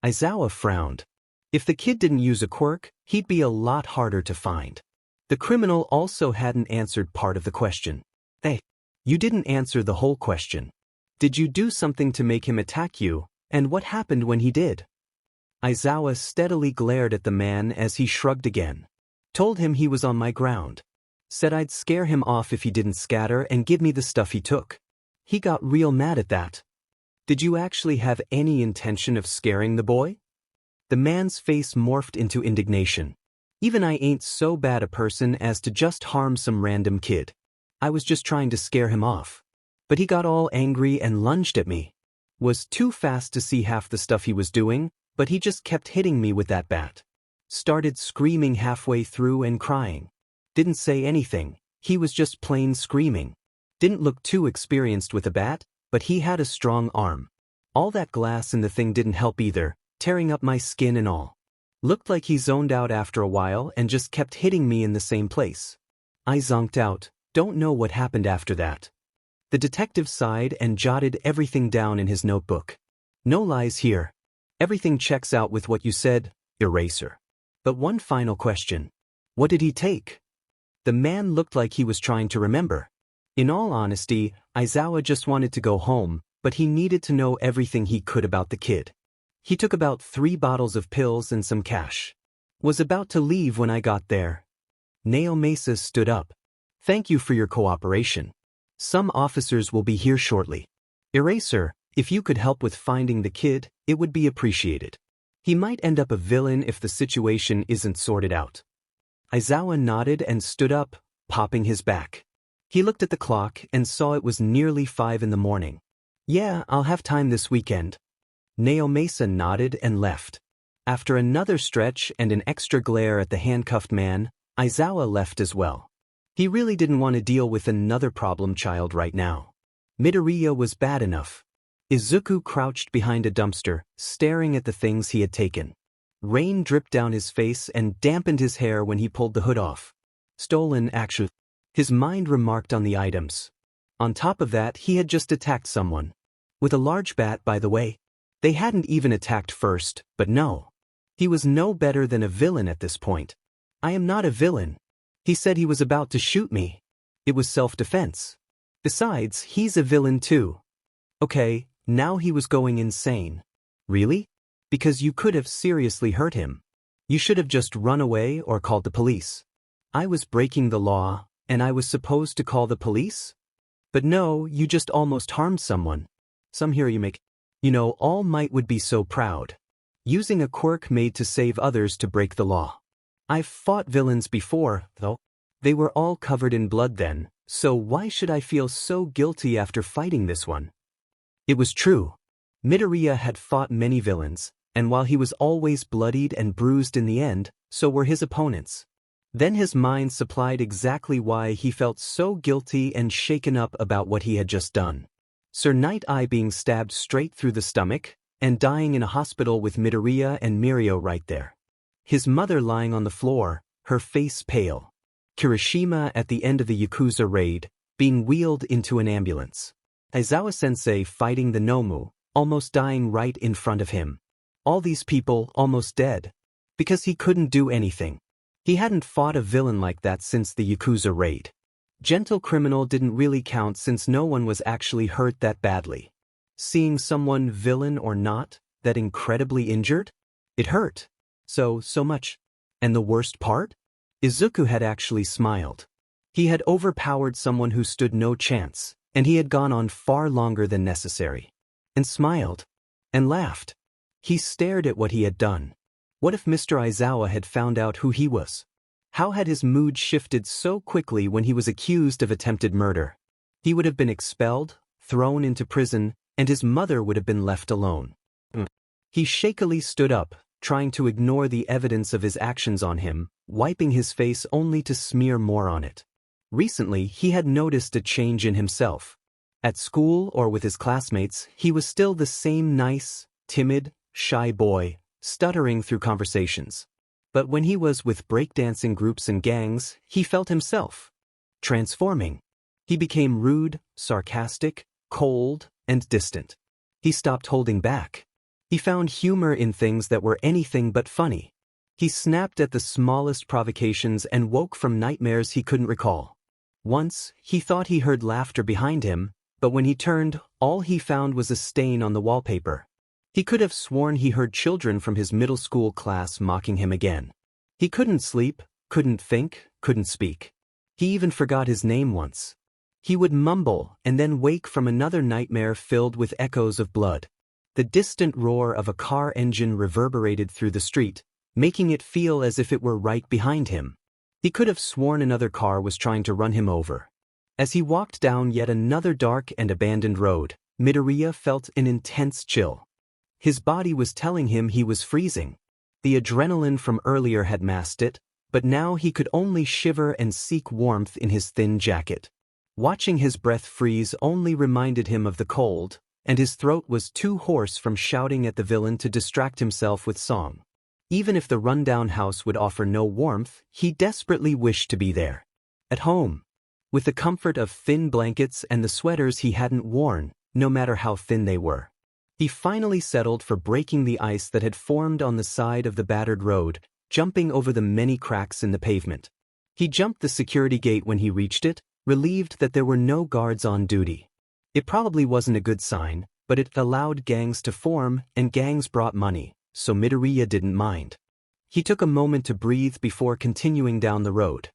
Aizawa frowned. If the kid didn't use a quirk, he'd be a lot harder to find. The criminal also hadn't answered part of the question. Hey, you didn't answer the whole question. Did you do something to make him attack you, and what happened when he did? Aizawa steadily glared at the man as he shrugged again. Told him he was on my ground. Said I'd scare him off if he didn't scatter and give me the stuff he took. He got real mad at that. Did you actually have any intention of scaring the boy? The man's face morphed into indignation. Even I ain't so bad a person as to just harm some random kid. I was just trying to scare him off. But he got all angry and lunged at me. Was too fast to see half the stuff he was doing, but he just kept hitting me with that bat. Started screaming halfway through and crying. Didn't say anything, he was just plain screaming. Didn't look too experienced with a bat, but he had a strong arm. All that glass in the thing didn't help either, tearing up my skin and all. Looked like he zoned out after a while and just kept hitting me in the same place. I zonked out, don't know what happened after that. The detective sighed and jotted everything down in his notebook. No lies here. Everything checks out with what you said, Eraser. But one final question. What did he take? The man looked like he was trying to remember. In all honesty, Aizawa just wanted to go home, but he needed to know everything he could about the kid. He took about 3 bottles of pills and some cash. Was about to leave when I got there. Naomasa stood up. Thank you for your cooperation. Some officers will be here shortly. Eraser, if you could help with finding the kid, it would be appreciated. He might end up a villain if the situation isn't sorted out. Aizawa nodded and stood up, popping his back. He looked at the clock and saw it was nearly 5 in the morning. Yeah, I'll have time this weekend. Naomasa nodded and left. After another stretch and an extra glare at the handcuffed man, Aizawa left as well. He really didn't want to deal with another problem child right now. Midoriya was bad enough. Izuku crouched behind a dumpster, staring at the things he had taken. Rain dripped down his face and dampened his hair when he pulled the hood off. Stolen actually. His mind remarked on the items. On top of that, he had just attacked someone. With a large bat, by the way. They hadn't even attacked first, but no. He was no better than a villain at this point. I am not a villain. He said he was about to shoot me. It was self-defense. Besides, he's a villain too. Okay, now he was going insane. Really? because you could have seriously hurt him. You should have just run away or called the police. I was breaking the law, and I was supposed to call the police? But no, you just almost harmed someone. Some hero you make. All Might would be so proud. Using a quirk made to save others to break the law. I've fought villains before, though. They were all covered in blood then, so why should I feel so guilty after fighting this one? It was true. Midoriya had fought many villains, and while he was always bloodied and bruised in the end, so were his opponents. Then his mind supplied exactly why he felt so guilty and shaken up about what he had just done. Sir Night Eye being stabbed straight through the stomach, and dying in a hospital with Midoriya and Mirio right there. His mother lying on the floor, her face pale. Kirishima at the end of the Yakuza raid, being wheeled into an ambulance. Aizawa-sensei fighting the Nomu, almost dying right in front of him. All these people almost dead. Because he couldn't do anything. He hadn't fought a villain like that since the Yakuza raid. Gentle Criminal didn't really count since no one was actually hurt that badly. Seeing someone, villain or not, that incredibly injured? It hurt. So much. And the worst part? Izuku had actually smiled. He had overpowered someone who stood no chance, and he had gone on far longer than necessary. And smiled. And laughed. He stared at what he had done. What if Mr. Aizawa had found out who he was? How had his mood shifted so quickly when he was accused of attempted murder? He would have been expelled, thrown into prison, and his mother would have been left alone. He shakily stood up, trying to ignore the evidence of his actions on him, wiping his face only to smear more on it. Recently, he had noticed a change in himself. At school or with his classmates, he was still the same nice, timid, shy boy, stuttering through conversations. But when he was with breakdancing groups and gangs, he felt himself transforming. He became rude, sarcastic, cold, and distant. He stopped holding back. He found humor in things that were anything but funny. He snapped at the smallest provocations and woke from nightmares he couldn't recall. Once, he thought he heard laughter behind him, but when he turned, all he found was a stain on the wallpaper. He could have sworn he heard children from his middle school class mocking him again. He couldn't sleep, couldn't think, couldn't speak. He even forgot his name once. He would mumble and then wake from another nightmare filled with echoes of blood. The distant roar of a car engine reverberated through the street, making it feel as if it were right behind him. He could have sworn another car was trying to run him over. As he walked down yet another dark and abandoned road, Midoriya felt an intense chill. His body was telling him he was freezing. The adrenaline from earlier had masked it, but now he could only shiver and seek warmth in his thin jacket. Watching his breath freeze only reminded him of the cold, and his throat was too hoarse from shouting at the villain to distract himself with song. Even if the rundown house would offer no warmth, he desperately wished to be there. At home. With the comfort of thin blankets and the sweaters he hadn't worn, no matter how thin they were. He finally settled for breaking the ice that had formed on the side of the battered road, jumping over the many cracks in the pavement. He jumped the security gate when he reached it, relieved that there were no guards on duty. It probably wasn't a good sign, but it allowed gangs to form, and gangs brought money, so Midoriya didn't mind. He took a moment to breathe before continuing down the road.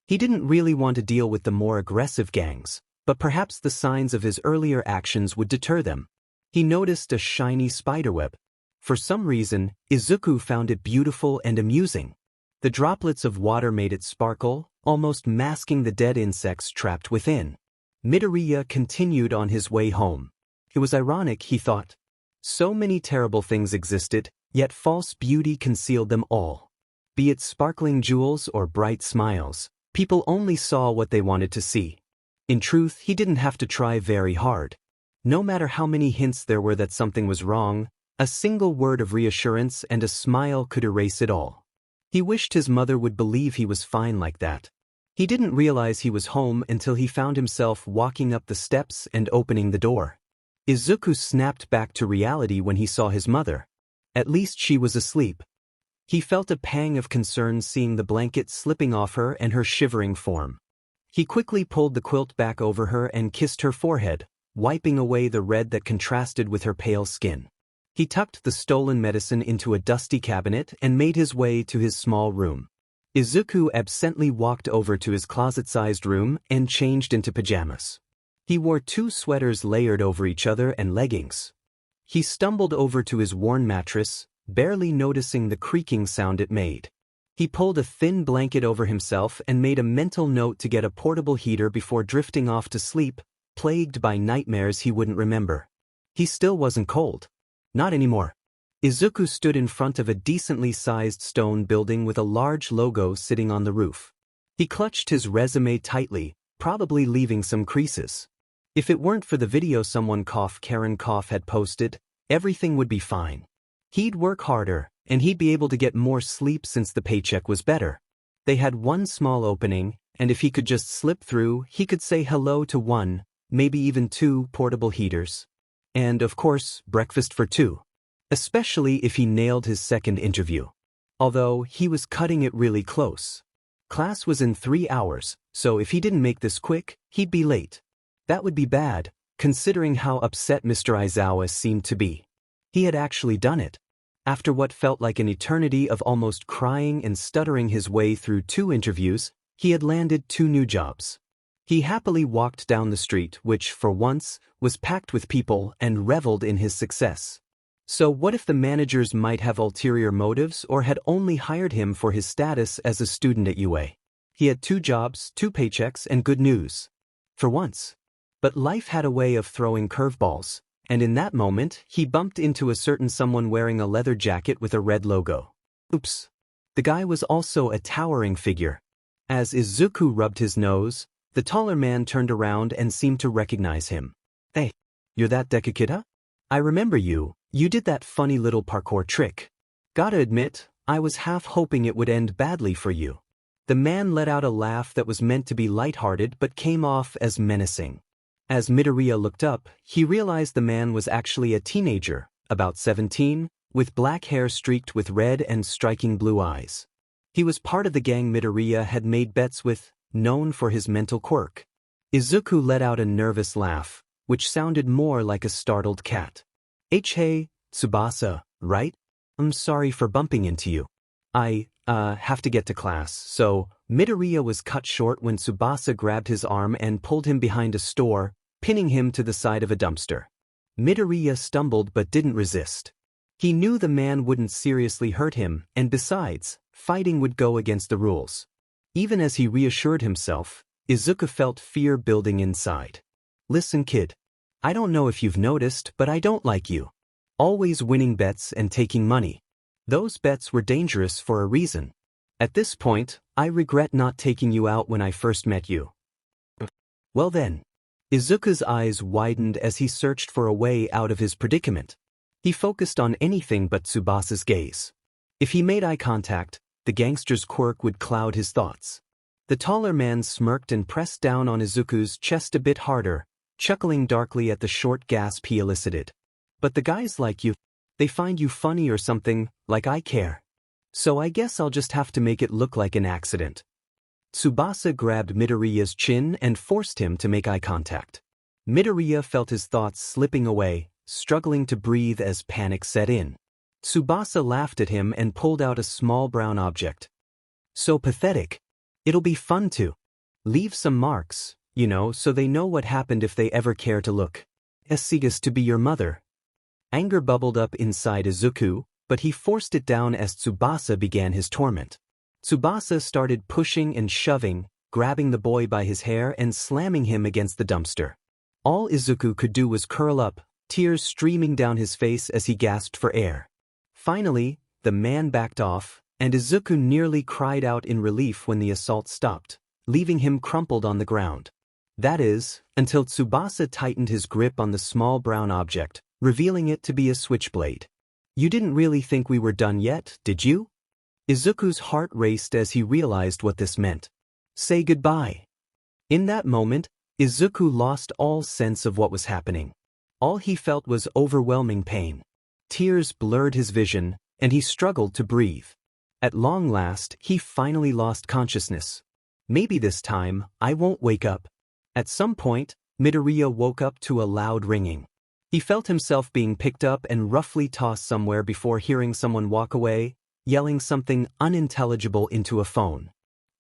He didn't really want to deal with the more aggressive gangs, but perhaps the signs of his earlier actions would deter them. He noticed a shiny spiderweb. For some reason, Izuku found it beautiful and amusing. The droplets of water made it sparkle, almost masking the dead insects trapped within. Midoriya continued on his way home. It was ironic, he thought. So many terrible things existed, yet false beauty concealed them all. Be it sparkling jewels or bright smiles, people only saw what they wanted to see. In truth, he didn't have to try very hard. No matter how many hints there were that something was wrong, a single word of reassurance and a smile could erase it all. He wished his mother would believe he was fine like that. He didn't realize he was home until he found himself walking up the steps and opening the door. Izuku snapped back to reality when he saw his mother. At least she was asleep. He felt a pang of concern seeing the blanket slipping off her and her shivering form. He quickly pulled the quilt back over her and kissed her forehead, wiping away the red that contrasted with her pale skin. He tucked the stolen medicine into a dusty cabinet and made his way to his small room. Izuku absently walked over to his closet-sized room and changed into pajamas. He wore 2 sweaters layered over each other and leggings. He stumbled over to his worn mattress, barely noticing the creaking sound it made. He pulled a thin blanket over himself and made a mental note to get a portable heater before drifting off to sleep, plagued by nightmares he wouldn't remember. He still wasn't cold. Not anymore. Izuku stood in front of a decently sized stone building with a large logo sitting on the roof. He clutched his resume tightly, probably leaving some creases. If it weren't for the video someone Karen had posted, everything would be fine. He'd work harder, and he'd be able to get more sleep since the paycheck was better. They had one small opening, and if he could just slip through, he could say hello to 1, maybe even 2 portable heaters. And, of course, breakfast for 2. Especially if he nailed his second interview. Although, he was cutting it really close. Class was in 3 hours, so if he didn't make this quick, he'd be late. That would be bad, considering how upset Mr. Aizawa seemed to be. He had actually done it. After what felt like an eternity of almost crying and stuttering his way through 2 interviews, he had landed 2 new jobs. He happily walked down the street, which, for once, was packed with people, and reveled in his success. So what if the managers might have ulterior motives or had only hired him for his status as a student at UA? He had 2 jobs, 2 paychecks, and good news. For once. But life had a way of throwing curveballs, and in that moment, he bumped into a certain someone wearing a leather jacket with a red logo. Oops. The guy was also a towering figure. As Izuku rubbed his nose, the taller man turned around and seemed to recognize him. Hey, you're that Deku kid, huh? I remember you. You did that funny little parkour trick. Gotta admit, I was half hoping it would end badly for you. The man let out a laugh that was meant to be lighthearted but came off as menacing. As Midoriya looked up, he realized the man was actually a teenager, about 17, with black hair streaked with red and striking blue eyes. He was part of the gang Midoriya had made bets with, known for his mental quirk. Izuku let out a nervous laugh, which sounded more like a startled cat. Hey, Tsubasa, right? I'm sorry for bumping into you. I have to get to class, so Midoriya was cut short when Tsubasa grabbed his arm and pulled him behind a store, pinning him to the side of a dumpster. Midoriya stumbled but didn't resist. He knew the man wouldn't seriously hurt him, and besides, fighting would go against the rules. Even as he reassured himself, Izuku felt fear building inside. Listen, kid. I don't know if you've noticed, but I don't like you. Always winning bets and taking money. Those bets were dangerous for a reason. At this point, I regret not taking you out when I first met you. Well then. Izuku's eyes widened as he searched for a way out of his predicament. He focused on anything but Tsubasa's gaze. If he made eye contact, the gangster's quirk would cloud his thoughts. The taller man smirked and pressed down on Izuku's chest a bit harder, chuckling darkly at the short gasp he elicited. But the guys like you, they find you funny or something, like I care. So I guess I'll just have to make it look like an accident. Tsubasa grabbed Midoriya's chin and forced him to make eye contact. Midoriya felt his thoughts slipping away, struggling to breathe as panic set in. Tsubasa laughed at him and pulled out a small brown object. So pathetic. It'll be fun to leave some marks, you know, so they know what happened if they ever care to look. Esigas to be your mother. Anger bubbled up inside Izuku, but he forced it down as Tsubasa began his torment. Tsubasa started pushing and shoving, grabbing the boy by his hair and slamming him against the dumpster. All Izuku could do was curl up, tears streaming down his face as he gasped for air. Finally, the man backed off, and Izuku nearly cried out in relief when the assault stopped, leaving him crumpled on the ground. That is, until Tsubasa tightened his grip on the small brown object, revealing it to be a switchblade. You didn't really think we were done yet, did you? Izuku's heart raced as he realized what this meant. Say goodbye. In that moment, Izuku lost all sense of what was happening. All he felt was overwhelming pain. Tears blurred his vision, and he struggled to breathe. At long last, he finally lost consciousness. Maybe this time, I won't wake up. At some point, Midoriya woke up to a loud ringing. He felt himself being picked up and roughly tossed somewhere before hearing someone walk away, yelling something unintelligible into a phone.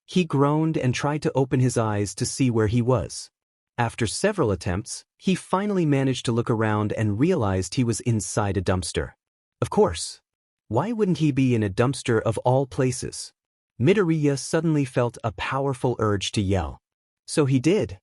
He groaned and tried to open his eyes to see where he was. After several attempts, he finally managed to look around and realized he was inside a dumpster. Of course. Why wouldn't he be in a dumpster of all places? Midoriya suddenly felt a powerful urge to yell. So he did.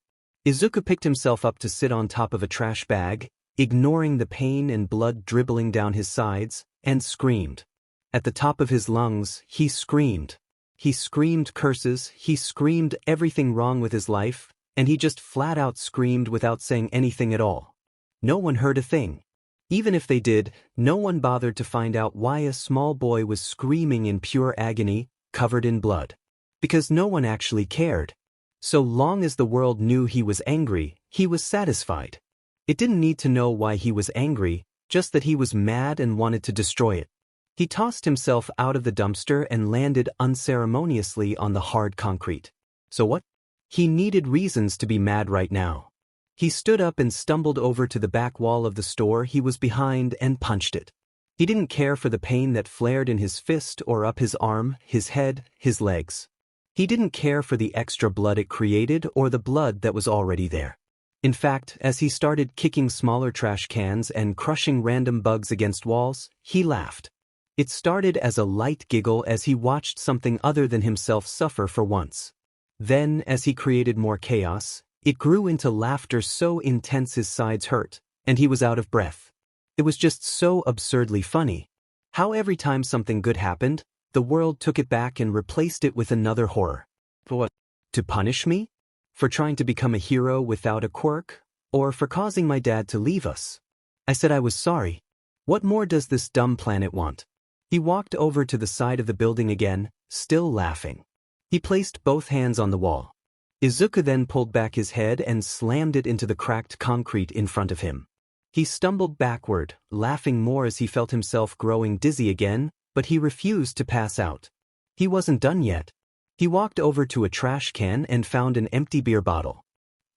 Izuku picked himself up to sit on top of a trash bag, ignoring the pain and blood dribbling down his sides, and screamed. At the top of his lungs, he screamed. He screamed curses, he screamed everything wrong with his life, and he just flat out screamed without saying anything at all. No one heard a thing. Even if they did, no one bothered to find out why a small boy was screaming in pure agony, covered in blood. Because no one actually cared. So long as the world knew he was angry, he was satisfied. It didn't need to know why he was angry, just that he was mad and wanted to destroy it. He tossed himself out of the dumpster and landed unceremoniously on the hard concrete. So what? He needed reasons to be mad right now. He stood up and stumbled over to the back wall of the store he was behind and punched it. He didn't care for the pain that flared in his fist or up his arm, his head, his legs. He didn't care for the extra blood it created or the blood that was already there. In fact, as he started kicking smaller trash cans and crushing random bugs against walls, he laughed. It started as a light giggle as he watched something other than himself suffer for once. Then, as he created more chaos, it grew into laughter so intense his sides hurt, and he was out of breath. It was just so absurdly funny. How every time something good happened, the world took it back and replaced it with another horror. For what? To punish me? For trying to become a hero without a quirk? Or for causing my dad to leave us? I said I was sorry. What more does this dumb planet want? He walked over to the side of the building again, still laughing. He placed both hands on the wall. Izuku then pulled back his head and slammed it into the cracked concrete in front of him. He stumbled backward, laughing more as he felt himself growing dizzy again, but he refused to pass out. He wasn't done yet. He walked over to a trash can and found an empty beer bottle.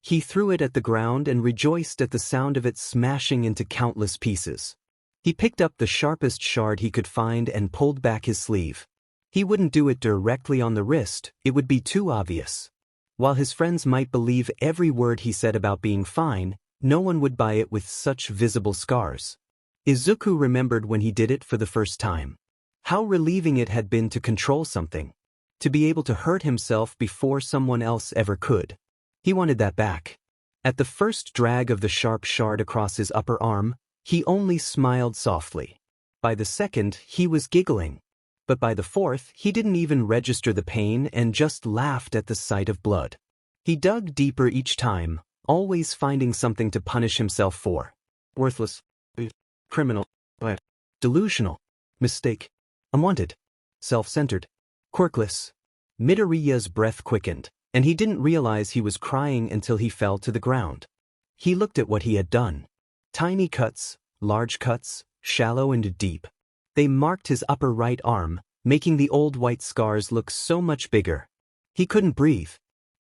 He threw it at the ground and rejoiced at the sound of it smashing into countless pieces. He picked up the sharpest shard he could find and pulled back his sleeve. He wouldn't do it directly on the wrist, it would be too obvious. While his friends might believe every word he said about being fine, no one would buy it with such visible scars. Izuku remembered when he did it for the first time. How relieving it had been to control something. To be able to hurt himself before someone else ever could. He wanted that back. At the first drag of the sharp shard across his upper arm, he only smiled softly. By the second, he was giggling. But by the fourth, he didn't even register the pain and just laughed at the sight of blood. He dug deeper each time, always finding something to punish himself for. Worthless. Criminal. Delusional. Mistake. Unwanted. Self-centered. Quirkless. Midoriya's breath quickened, and he didn't realize he was crying until he fell to the ground. He looked at what he had done. Tiny cuts, large cuts, shallow and deep. They marked his upper right arm, making the old white scars look so much bigger. He couldn't breathe.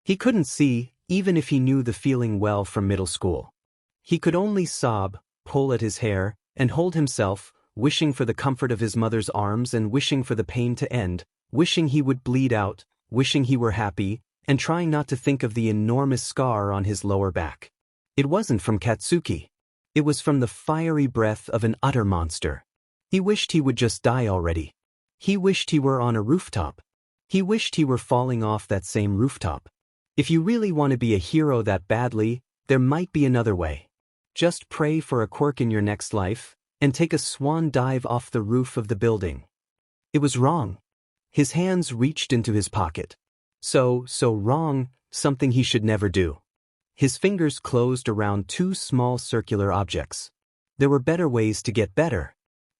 He couldn't see, even if he knew the feeling well from middle school. He could only sob, pull at his hair, and hold himself, wishing for the comfort of his mother's arms and wishing for the pain to end, wishing he would bleed out, wishing he were happy, and trying not to think of the enormous scar on his lower back. It wasn't from Katsuki. It was from the fiery breath of an utter monster. He wished he would just die already. He wished he were on a rooftop. He wished he were falling off that same rooftop. If you really want to be a hero that badly, there might be another way. Just pray for a quirk in your next life, and take a swan dive off the roof of the building. It was wrong. His hands reached into his pocket. So wrong, something he should never do. His fingers closed around two small circular objects. There were better ways to get better.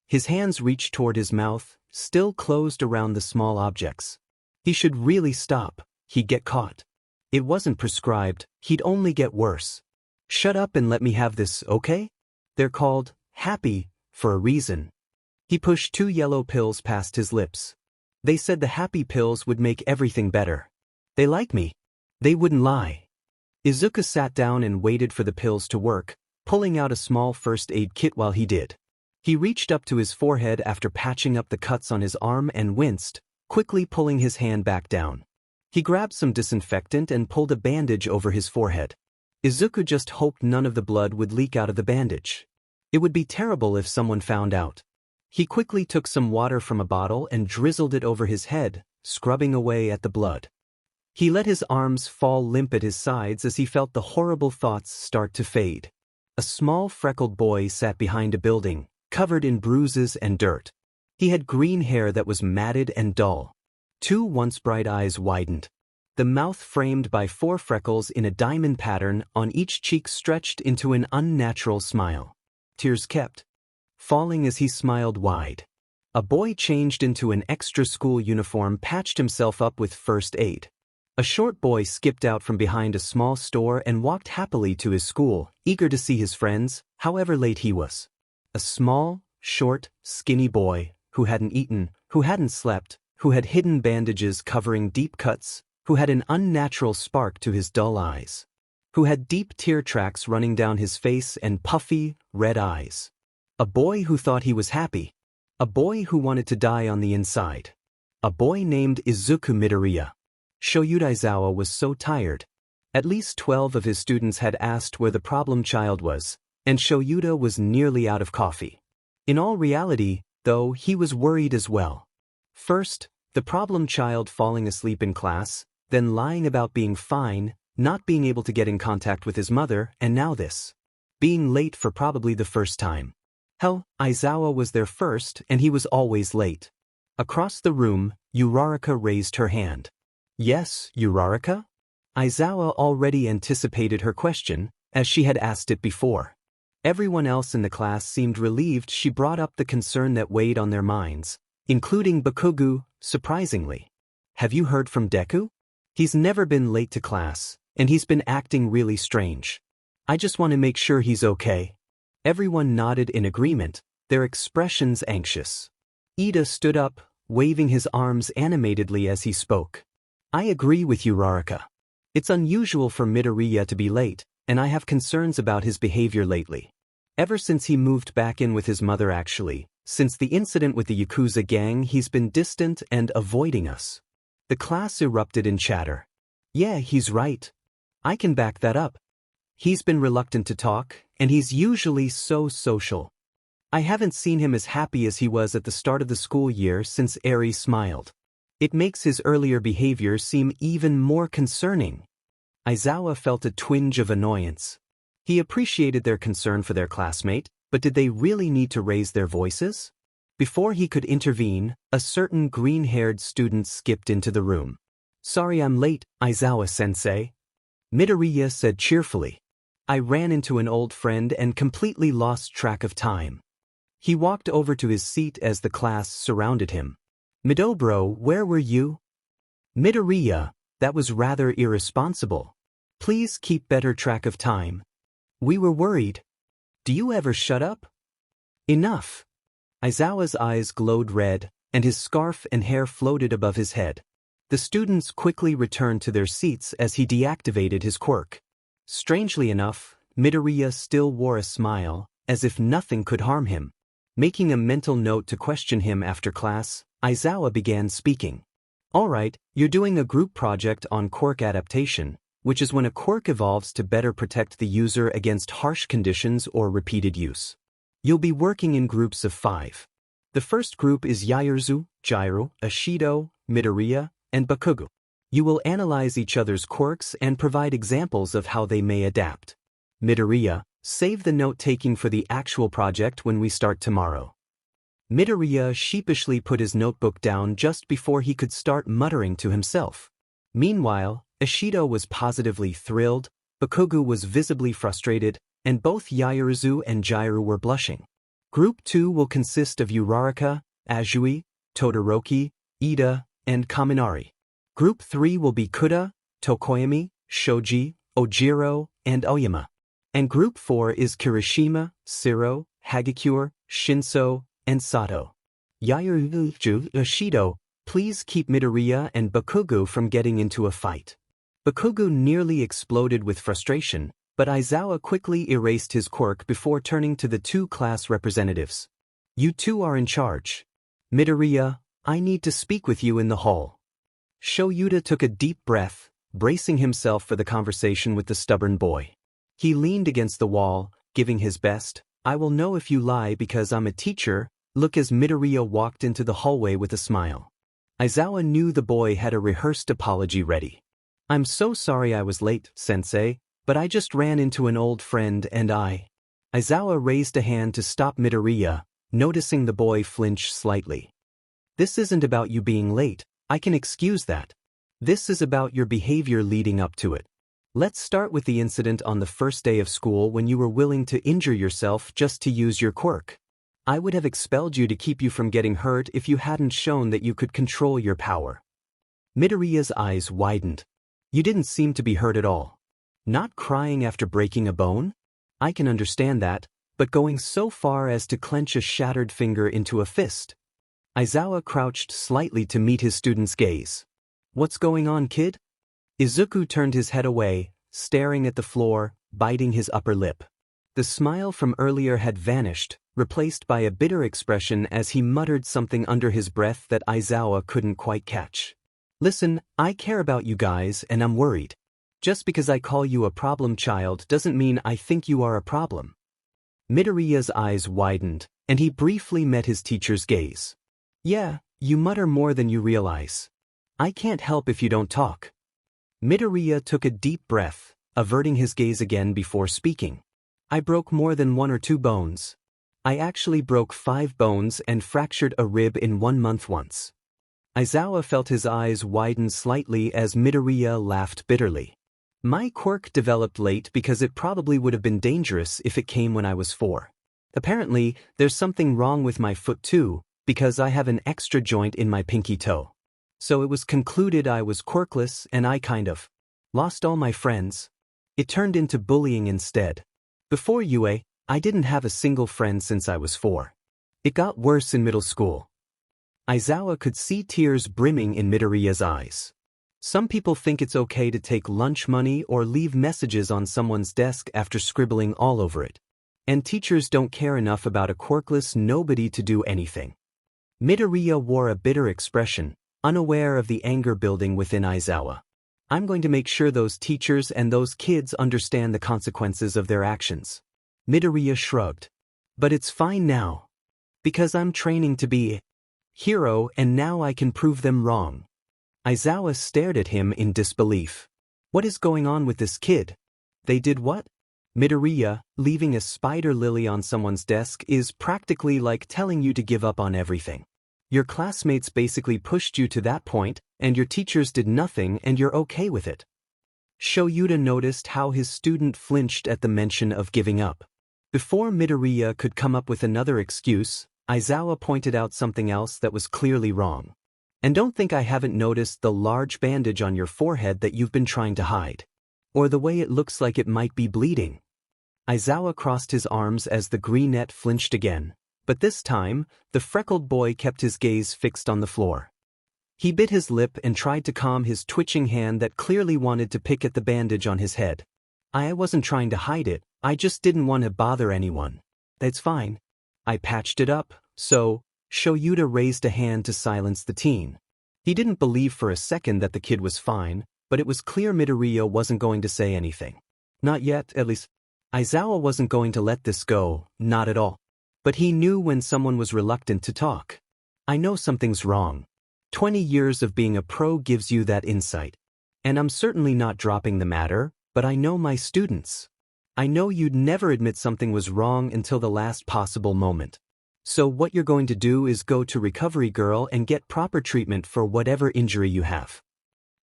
His hands reached toward his mouth, still closed around the small objects. He should really stop. He'd get caught. It wasn't prescribed, he'd only get worse. Shut up and let me have this, okay? They're called happy for a reason. He pushed two yellow pills past his lips. They said the happy pills would make everything better. They like me. They wouldn't lie. Izuku sat down and waited for the pills to work, pulling out a small first aid kit while he did. He reached up to his forehead after patching up the cuts on his arm and winced, quickly pulling his hand back down. He grabbed some disinfectant and pulled a bandage over his forehead. Izuku just hoped none of the blood would leak out of the bandage. It would be terrible if someone found out. He quickly took some water from a bottle and drizzled it over his head, scrubbing away at the blood. He let his arms fall limp at his sides as he felt the horrible thoughts start to fade. A small freckled boy sat behind a building, covered in bruises and dirt. He had green hair that was matted and dull. Two once bright eyes widened. The mouth framed by 4 freckles in a diamond pattern on each cheek stretched into an unnatural smile. Tears kept falling as he smiled wide. A boy changed into an extra school uniform patched himself up with first aid. A short boy skipped out from behind a small store and walked happily to his school, eager to see his friends, however late he was. A small, short, skinny boy, who hadn't eaten, who hadn't slept, who had hidden bandages covering deep cuts, who had an unnatural spark to his dull eyes, who had deep tear tracks running down his face and puffy, red eyes. A boy who thought he was happy. A boy who wanted to die on the inside. A boy named Izuku Midoriya. Shoyuda Aizawa was so tired. At least 12 of his students had asked where the problem child was, and Shoyuda was nearly out of coffee. In all reality, though, he was worried as well. First, the problem child falling asleep in class, then lying about being fine, not being able to get in contact with his mother, and now this. Being late for probably the first time. Hell, Aizawa was there first, and he was always late. Across the room, Uraraka raised her hand. Yes, Uraraka? Aizawa already anticipated her question, as she had asked it before. Everyone else in the class seemed relieved she brought up the concern that weighed on their minds, including Bakugu, surprisingly. Have you heard from Deku? He's never been late to class, and he's been acting really strange. I just want to make sure he's okay. Everyone nodded in agreement, their expressions anxious. Ida stood up, waving his arms animatedly as he spoke. I agree with you, Uraraka. It's unusual for Midoriya to be late, and I have concerns about his behavior lately. Ever since he moved back in with his mother actually, since the incident with the Yakuza gang, he's been distant and avoiding us. The class erupted in chatter. Yeah, he's right. I can back that up. He's been reluctant to talk, and he's usually so social. I haven't seen him as happy as he was at the start of the school year since Eri smiled. It makes his earlier behavior seem even more concerning. Aizawa felt a twinge of annoyance. He appreciated their concern for their classmate, but did they really need to raise their voices? Before he could intervene, a certain green-haired student skipped into the room. Sorry I'm late, Aizawa-sensei. Midoriya said cheerfully. I ran into an old friend and completely lost track of time. He walked over to his seat as the class surrounded him. Midobro, where were you? Midoriya, that was rather irresponsible. Please keep better track of time. We were worried. Do you ever shut up? Enough. Aizawa's eyes glowed red, and his scarf and hair floated above his head. The students quickly returned to their seats as he deactivated his quirk. Strangely enough, Midoriya still wore a smile, as if nothing could harm him. Making a mental note to question him after class, Aizawa began speaking. Alright, you're doing a group project on quirk adaptation, which is when a quirk evolves to better protect the user against harsh conditions or repeated use. You'll be working in groups of 5. The first group is Yaoyorozu, Jiraiya, Ishido, Midoriya, and Bakugo. You will analyze each other's quirks and provide examples of how they may adapt. Midoriya, save the note-taking for the actual project when we start tomorrow. Midoriya sheepishly put his notebook down just before he could start muttering to himself. Meanwhile, Ishido was positively thrilled, Bakugo was visibly frustrated, and both Yaoyorozu and Jiraiya were blushing. Group 2 will consist of Uraraka, Azui, Todoroki, Ida, and Kaminari. Group 3 will be Kuda, Tokoyami, Shoji, Ojiro, and Oyama. And Group 4 is Kirishima, Siro, Hagakure, Shinso, and Sato. Yaoyorozu, Ishido, please keep Midoriya and Bakugo from getting into a fight. Bakugo nearly exploded with frustration, But Aizawa quickly erased his quirk before turning to the two class representatives. You two are in charge. Midoriya, I need to speak with you in the hall. Shoyuta took a deep breath, bracing himself for the conversation with the stubborn boy. He leaned against the wall, giving his best. I will know if you lie because I'm a teacher. Look as Midoriya walked into the hallway with a smile. Aizawa knew the boy had a rehearsed apology ready. I'm so sorry I was late, sensei, but I just ran into an old friend and Aizawa raised a hand to stop Midoriya, noticing the boy flinch slightly. This isn't about you being late, I can excuse that. This is about your behavior leading up to it. Let's start with the incident on the first day of school when you were willing to injure yourself just to use your quirk. I would have expelled you to keep you from getting hurt if you hadn't shown that you could control your power. Midoriya's eyes widened. You didn't seem to be hurt at all. Not crying after breaking a bone? I can understand that, but going so far as to clench a shattered finger into a fist. Aizawa crouched slightly to meet his student's gaze. What's going on, kid? Izuku turned his head away, staring at the floor, biting his upper lip. The smile from earlier had vanished, replaced by a bitter expression as he muttered something under his breath that Aizawa couldn't quite catch. Listen, I care about you guys and I'm worried. Just because I call you a problem child doesn't mean I think you are a problem. Midoriya's eyes widened, and he briefly met his teacher's gaze. Yeah, you mutter more than you realize. I can't help if you don't talk. Midoriya took a deep breath, averting his gaze again before speaking. I broke more than 1 or 2 bones. I actually broke 5 bones and fractured a rib in 1 month once. Aizawa felt his eyes widen slightly as Midoriya laughed bitterly. My quirk developed late because it probably would have been dangerous if it came when I was 4. Apparently, there's something wrong with my foot too, because I have an extra joint in my pinky toe. So it was concluded I was quirkless and I kind of lost all my friends. It turned into bullying instead. Before UA, I didn't have a single friend since I was 4. It got worse in middle school. Aizawa could see tears brimming in Midoriya's eyes. Some people think it's okay to take lunch money or leave messages on someone's desk after scribbling all over it. And teachers don't care enough about a quirkless nobody to do anything. Midoriya wore a bitter expression, unaware of the anger building within Aizawa. I'm going to make sure those teachers and those kids understand the consequences of their actions. Midoriya shrugged. But it's fine now. Because I'm training to be a hero and now I can prove them wrong. Aizawa stared at him in disbelief. What is going on with this kid? They did what? Midoriya, leaving a spider lily on someone's desk is practically like telling you to give up on everything. Your classmates basically pushed you to that point, and your teachers did nothing and you're okay with it. Shoyuta noticed how his student flinched at the mention of giving up. Before Midoriya could come up with another excuse, Aizawa pointed out something else that was clearly wrong. And don't think I haven't noticed the large bandage on your forehead that you've been trying to hide. Or the way it looks like it might be bleeding. Aizawa crossed his arms as the greenette flinched again, but this time, the freckled boy kept his gaze fixed on the floor. He bit his lip and tried to calm his twitching hand that clearly wanted to pick at the bandage on his head. I wasn't trying to hide it, I just didn't want to bother anyone. That's fine. I patched it up, so... Shoyuta raised a hand to silence the teen. He didn't believe for a second that the kid was fine, but it was clear Midoriya wasn't going to say anything. Not yet, at least. Aizawa wasn't going to let this go, not at all. But he knew when someone was reluctant to talk. I know something's wrong. 20 years of being a pro gives you that insight. And I'm certainly not dropping the matter, but I know my students. I know you'd never admit something was wrong until the last possible moment. So what you're going to do is go to Recovery Girl and get proper treatment for whatever injury you have.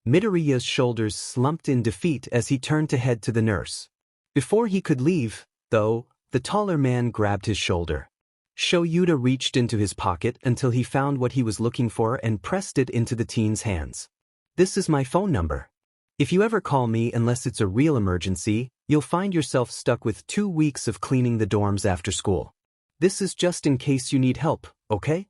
Midoriya's shoulders slumped in defeat as he turned to head to the nurse. Before he could leave, though, the taller man grabbed his shoulder. Shoyuta reached into his pocket until he found what he was looking for and pressed it into the teen's hands. This is my phone number. If you ever call me unless it's a real emergency, you'll find yourself stuck with 2 weeks of cleaning the dorms after school. This is just in case you need help, okay?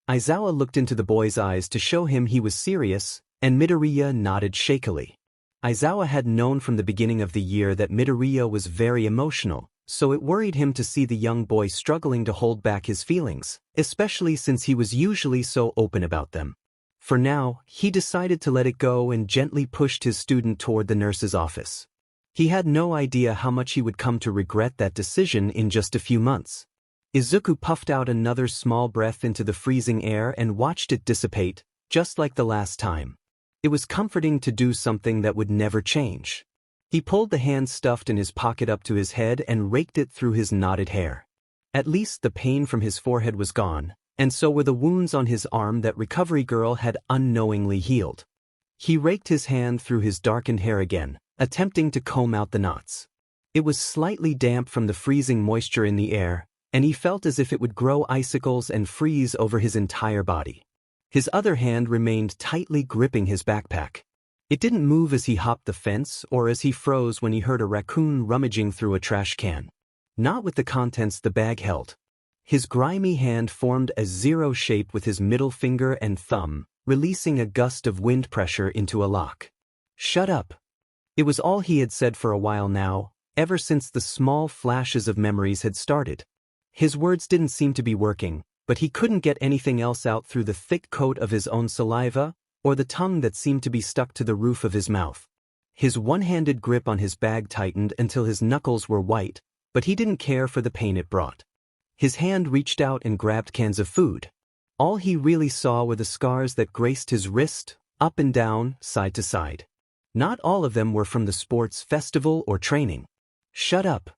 Aizawa looked into the boy's eyes to show him he was serious, and Midoriya nodded shakily. Aizawa had known from the beginning of the year that Midoriya was very emotional, so it worried him to see the young boy struggling to hold back his feelings, especially since he was usually so open about them. For now, he decided to let it go and gently pushed his student toward the nurse's office. He had no idea how much he would come to regret that decision in just a few months. Izuku puffed out another small breath into the freezing air and watched it dissipate, just like the last time. It was comforting to do something that would never change. He pulled the hand stuffed in his pocket up to his head and raked it through his knotted hair. At least the pain from his forehead was gone, and so were the wounds on his arm that Recovery Girl had unknowingly healed. He raked his hand through his darkened hair again, attempting to comb out the knots. It was slightly damp from the freezing moisture in the air, and he felt as if it would grow icicles and freeze over his entire body. His other hand remained tightly gripping his backpack. It didn't move as he hopped the fence or as he froze when he heard a raccoon rummaging through a trash can. Not with the contents the bag held. His grimy hand formed a zero shape with his middle finger and thumb, releasing a gust of wind pressure into a lock. "Shut up." It was all he had said for a while now, ever since the small flashes of memories had started. His words didn't seem to be working, but he couldn't get anything else out through the thick coat of his own saliva, or the tongue that seemed to be stuck to the roof of his mouth. His one-handed grip on his bag tightened until his knuckles were white, but he didn't care for the pain it brought. His hand reached out and grabbed cans of food. All he really saw were the scars that graced his wrist, up and down, side to side. Not all of them were from the sports festival or training. "Shut up."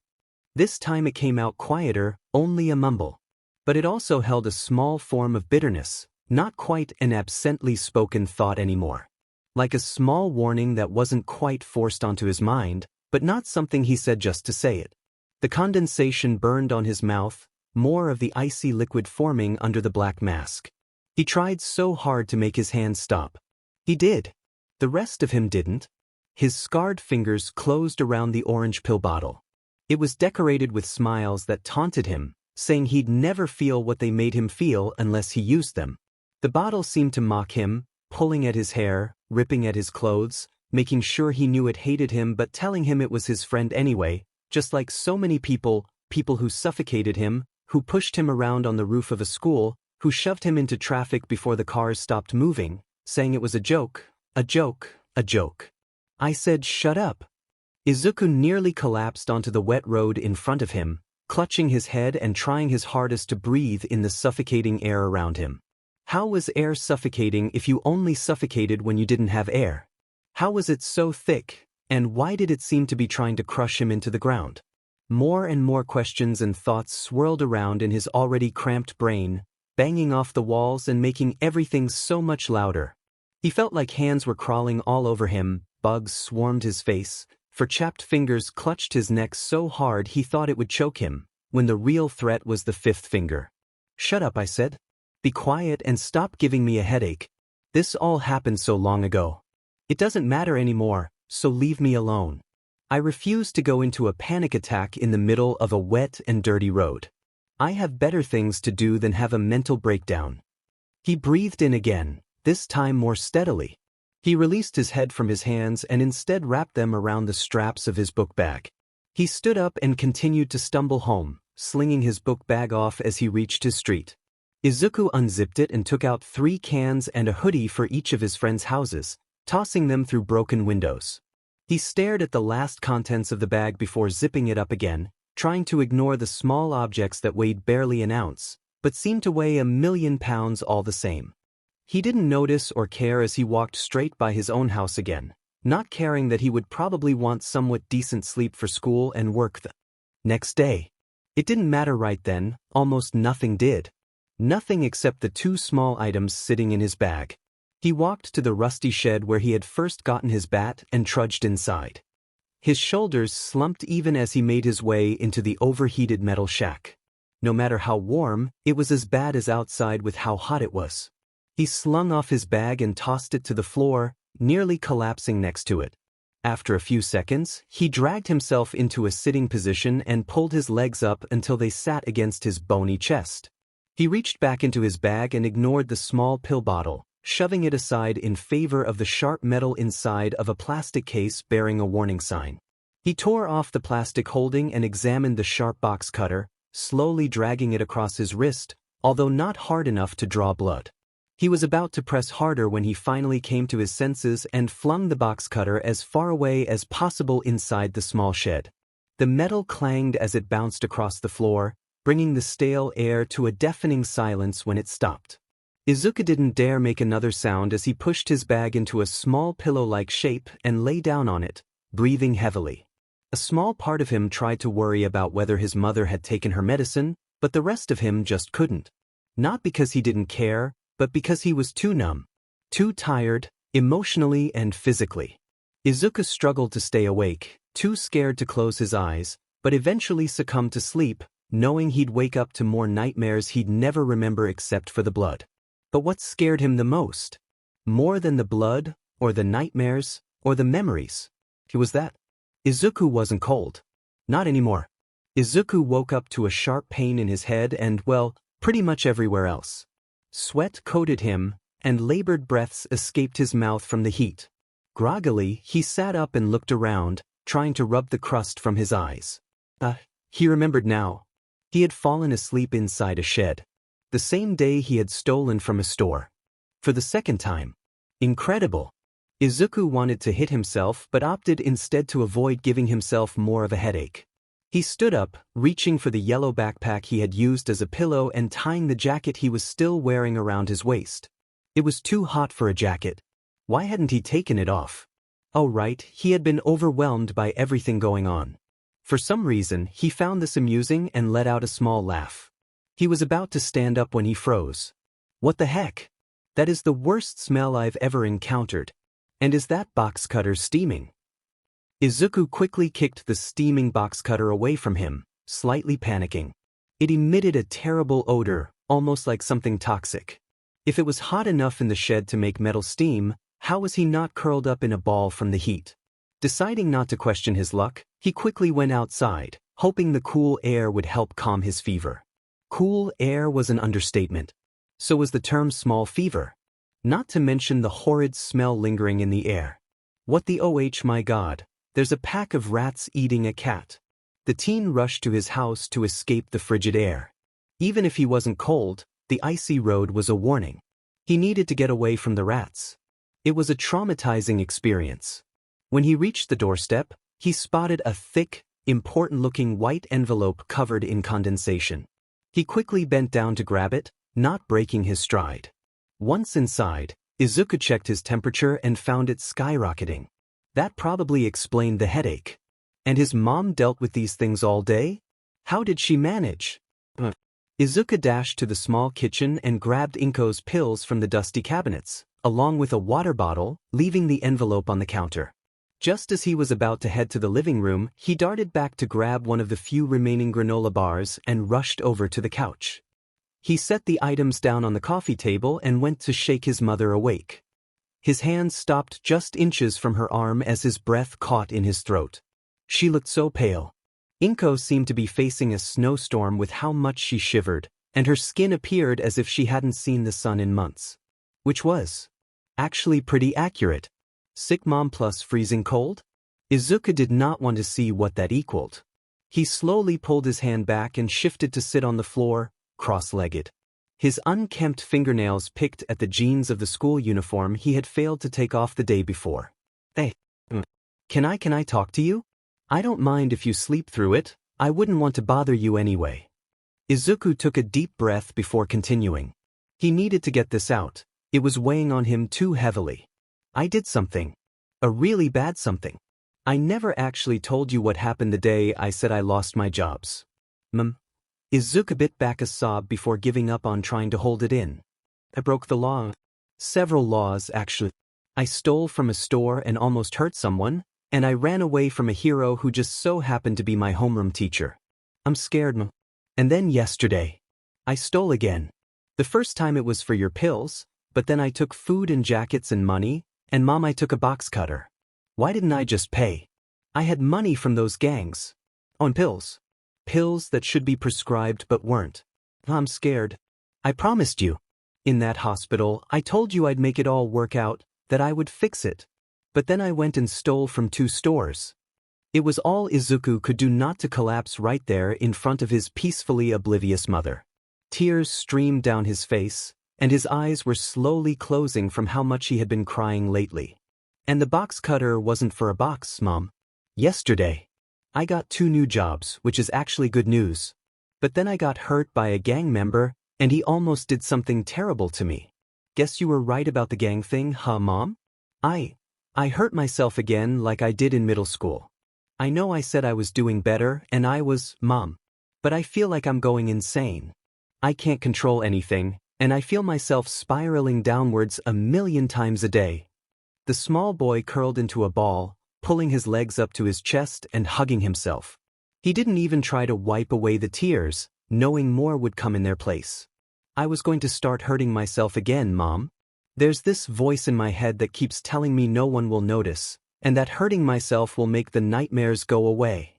This time it came out quieter, only a mumble. But it also held a small form of bitterness, not quite an absently spoken thought anymore. Like a small warning that wasn't quite forced onto his mind, but not something he said just to say it. The condensation burned on his mouth, more of the icy liquid forming under the black mask. He tried so hard to make his hand stop. He did. The rest of him didn't. His scarred fingers closed around the orange pill bottle. It was decorated with smiles that taunted him, saying he'd never feel what they made him feel unless he used them. The bottle seemed to mock him, pulling at his hair, ripping at his clothes, making sure he knew it hated him but telling him it was his friend anyway, just like so many people who suffocated him, who pushed him around on the roof of a school, who shoved him into traffic before the cars stopped moving, saying it was a joke, a joke, a joke. I said, "Shut up." Izuku nearly collapsed onto the wet road in front of him, clutching his head and trying his hardest to breathe in the suffocating air around him. How was air suffocating if you only suffocated when you didn't have air? How was it so thick, and why did it seem to be trying to crush him into the ground? More and more questions and thoughts swirled around in his already cramped brain, banging off the walls and making everything so much louder. He felt like hands were crawling all over him, bugs swarmed his face, chapped fingers clutched his neck so hard he thought it would choke him, when the real threat was the fifth finger. "Shut up," I said. "Be quiet and stop giving me a headache. This all happened so long ago. It doesn't matter anymore, so leave me alone." I refused to go into a panic attack in the middle of a wet and dirty road. I have better things to do than have a mental breakdown. He breathed in again, this time more steadily. He released his head from his hands and instead wrapped them around the straps of his book bag. He stood up and continued to stumble home, slinging his book bag off as he reached his street. Izuku unzipped it and took out 3 cans and a hoodie for each of his friends' houses, tossing them through broken windows. He stared at the last contents of the bag before zipping it up again, trying to ignore the small objects that weighed barely an ounce, but seemed to weigh 1,000,000 pounds all the same. He didn't notice or care as he walked straight by his own house again, not caring that he would probably want somewhat decent sleep for school and work the next day. It didn't matter right then, almost nothing did. Nothing except the 2 small items sitting in his bag. He walked to the rusty shed where he had first gotten his bat and trudged inside. His shoulders slumped even as he made his way into the overheated metal shack. No matter how warm, it was as bad as outside with how hot it was. He slung off his bag and tossed it to the floor, nearly collapsing next to it. After a few seconds, he dragged himself into a sitting position and pulled his legs up until they sat against his bony chest. He reached back into his bag and ignored the small pill bottle, shoving it aside in favor of the sharp metal inside of a plastic case bearing a warning sign. He tore off the plastic holding and examined the sharp box cutter, slowly dragging it across his wrist, although not hard enough to draw blood. He was about to press harder when he finally came to his senses and flung the box cutter as far away as possible inside the small shed. The metal clanged as it bounced across the floor, bringing the stale air to a deafening silence when it stopped. Izuku didn't dare make another sound as he pushed his bag into a small pillow-like shape and lay down on it, breathing heavily. A small part of him tried to worry about whether his mother had taken her medicine, but the rest of him just couldn't. Not because he didn't care, but because he was too numb, too tired, emotionally and physically. Izuku struggled to stay awake, too scared to close his eyes, but eventually succumbed to sleep, knowing he'd wake up to more nightmares he'd never remember except for the blood. But what scared him the most? More than the blood, or the nightmares, or the memories? It was that Izuku wasn't cold. Not anymore. Izuku woke up to a sharp pain in his head and, well, pretty much everywhere else. Sweat coated him, and labored breaths escaped his mouth from the heat. Groggily, he sat up and looked around, trying to rub the crust from his eyes. He remembered now. He had fallen asleep inside a shed. The same day he had stolen from a store. For the second time. Incredible. Izuku wanted to hit himself but opted instead to avoid giving himself more of a headache. He stood up, reaching for the yellow backpack he had used as a pillow and tying the jacket he was still wearing around his waist. It was too hot for a jacket. Why hadn't he taken it off? Oh right, he had been overwhelmed by everything going on. For some reason, he found this amusing and let out a small laugh. He was about to stand up when he froze. What the heck? That is the worst smell I've ever encountered. And is that box cutter steaming? Izuku quickly kicked the steaming box cutter away from him, slightly panicking. It emitted a terrible odor, almost like something toxic. If it was hot enough in the shed to make metal steam, how was he not curled up in a ball from the heat? Deciding not to question his luck, he quickly went outside, hoping the cool air would help calm his fever. Cool air was an understatement. So was the term small fever. Not to mention the horrid smell lingering in the air. What the my god. There's a pack of rats eating a cat. The teen rushed to his house to escape the frigid air. Even if he wasn't cold, the icy road was a warning. He needed to get away from the rats. It was a traumatizing experience. When he reached the doorstep, he spotted a thick, important-looking white envelope covered in condensation. He quickly bent down to grab it, not breaking his stride. Once inside, Izuku checked his temperature and found it skyrocketing. That probably explained the headache. And his mom dealt with these things all day? How did she manage? Izuku dashed to the small kitchen and grabbed Inko's pills from the dusty cabinets, along with a water bottle, leaving the envelope on the counter. Just as he was about to head to the living room, he darted back to grab one of the few remaining granola bars and rushed over to the couch. He set the items down on the coffee table and went to shake his mother awake. His hand stopped just inches from her arm as his breath caught in his throat. She looked so pale. Inko seemed to be facing a snowstorm with how much she shivered, and her skin appeared as if she hadn't seen the sun in months. Which was actually pretty accurate. Sick mom plus freezing cold? Izuku did not want to see what that equaled. He slowly pulled his hand back and shifted to sit on the floor, cross-legged. His unkempt fingernails picked at the jeans of the school uniform he had failed to take off the day before. Hey, can I talk to you? I don't mind if you sleep through it, I wouldn't want to bother you anyway. Izuku took a deep breath before continuing. He needed to get this out, it was weighing on him too heavily. I did something. A really bad something. I never actually told you what happened the day I said I lost my jobs. Izuku bit back a sob before giving up on trying to hold it in. I broke the law. Several laws, actually. I stole from a store and almost hurt someone, and I ran away from a hero who just so happened to be my homeroom teacher. I'm scared, And then yesterday, I stole again. The first time it was for your pills, but then I took food and jackets and money, and Mom, I took a box cutter. Why didn't I just pay? I had money from those gangs. On pills. Pills that should be prescribed but weren't. I'm scared. I promised you. In that hospital, I told you I'd make it all work out, that I would fix it. But then I went and stole from 2 stores. It was all Izuku could do not to collapse right there in front of his peacefully oblivious mother. Tears streamed down his face, and his eyes were slowly closing from how much he had been crying lately. And the box cutter wasn't for a box, Mom. Yesterday, I got 2 new jobs, which is actually good news. But then I got hurt by a gang member, and he almost did something terrible to me. Guess you were right about the gang thing, huh, Mom? I hurt myself again like I did in middle school. I know I said I was doing better, and I was, Mom. But I feel like I'm going insane. I can't control anything, and I feel myself spiraling downwards a million times a day. The small boy curled into a ball, pulling his legs up to his chest and hugging himself. He didn't even try to wipe away the tears, knowing more would come in their place. I was going to start hurting myself again, Mom. There's this voice in my head that keeps telling me no one will notice, and that hurting myself will make the nightmares go away.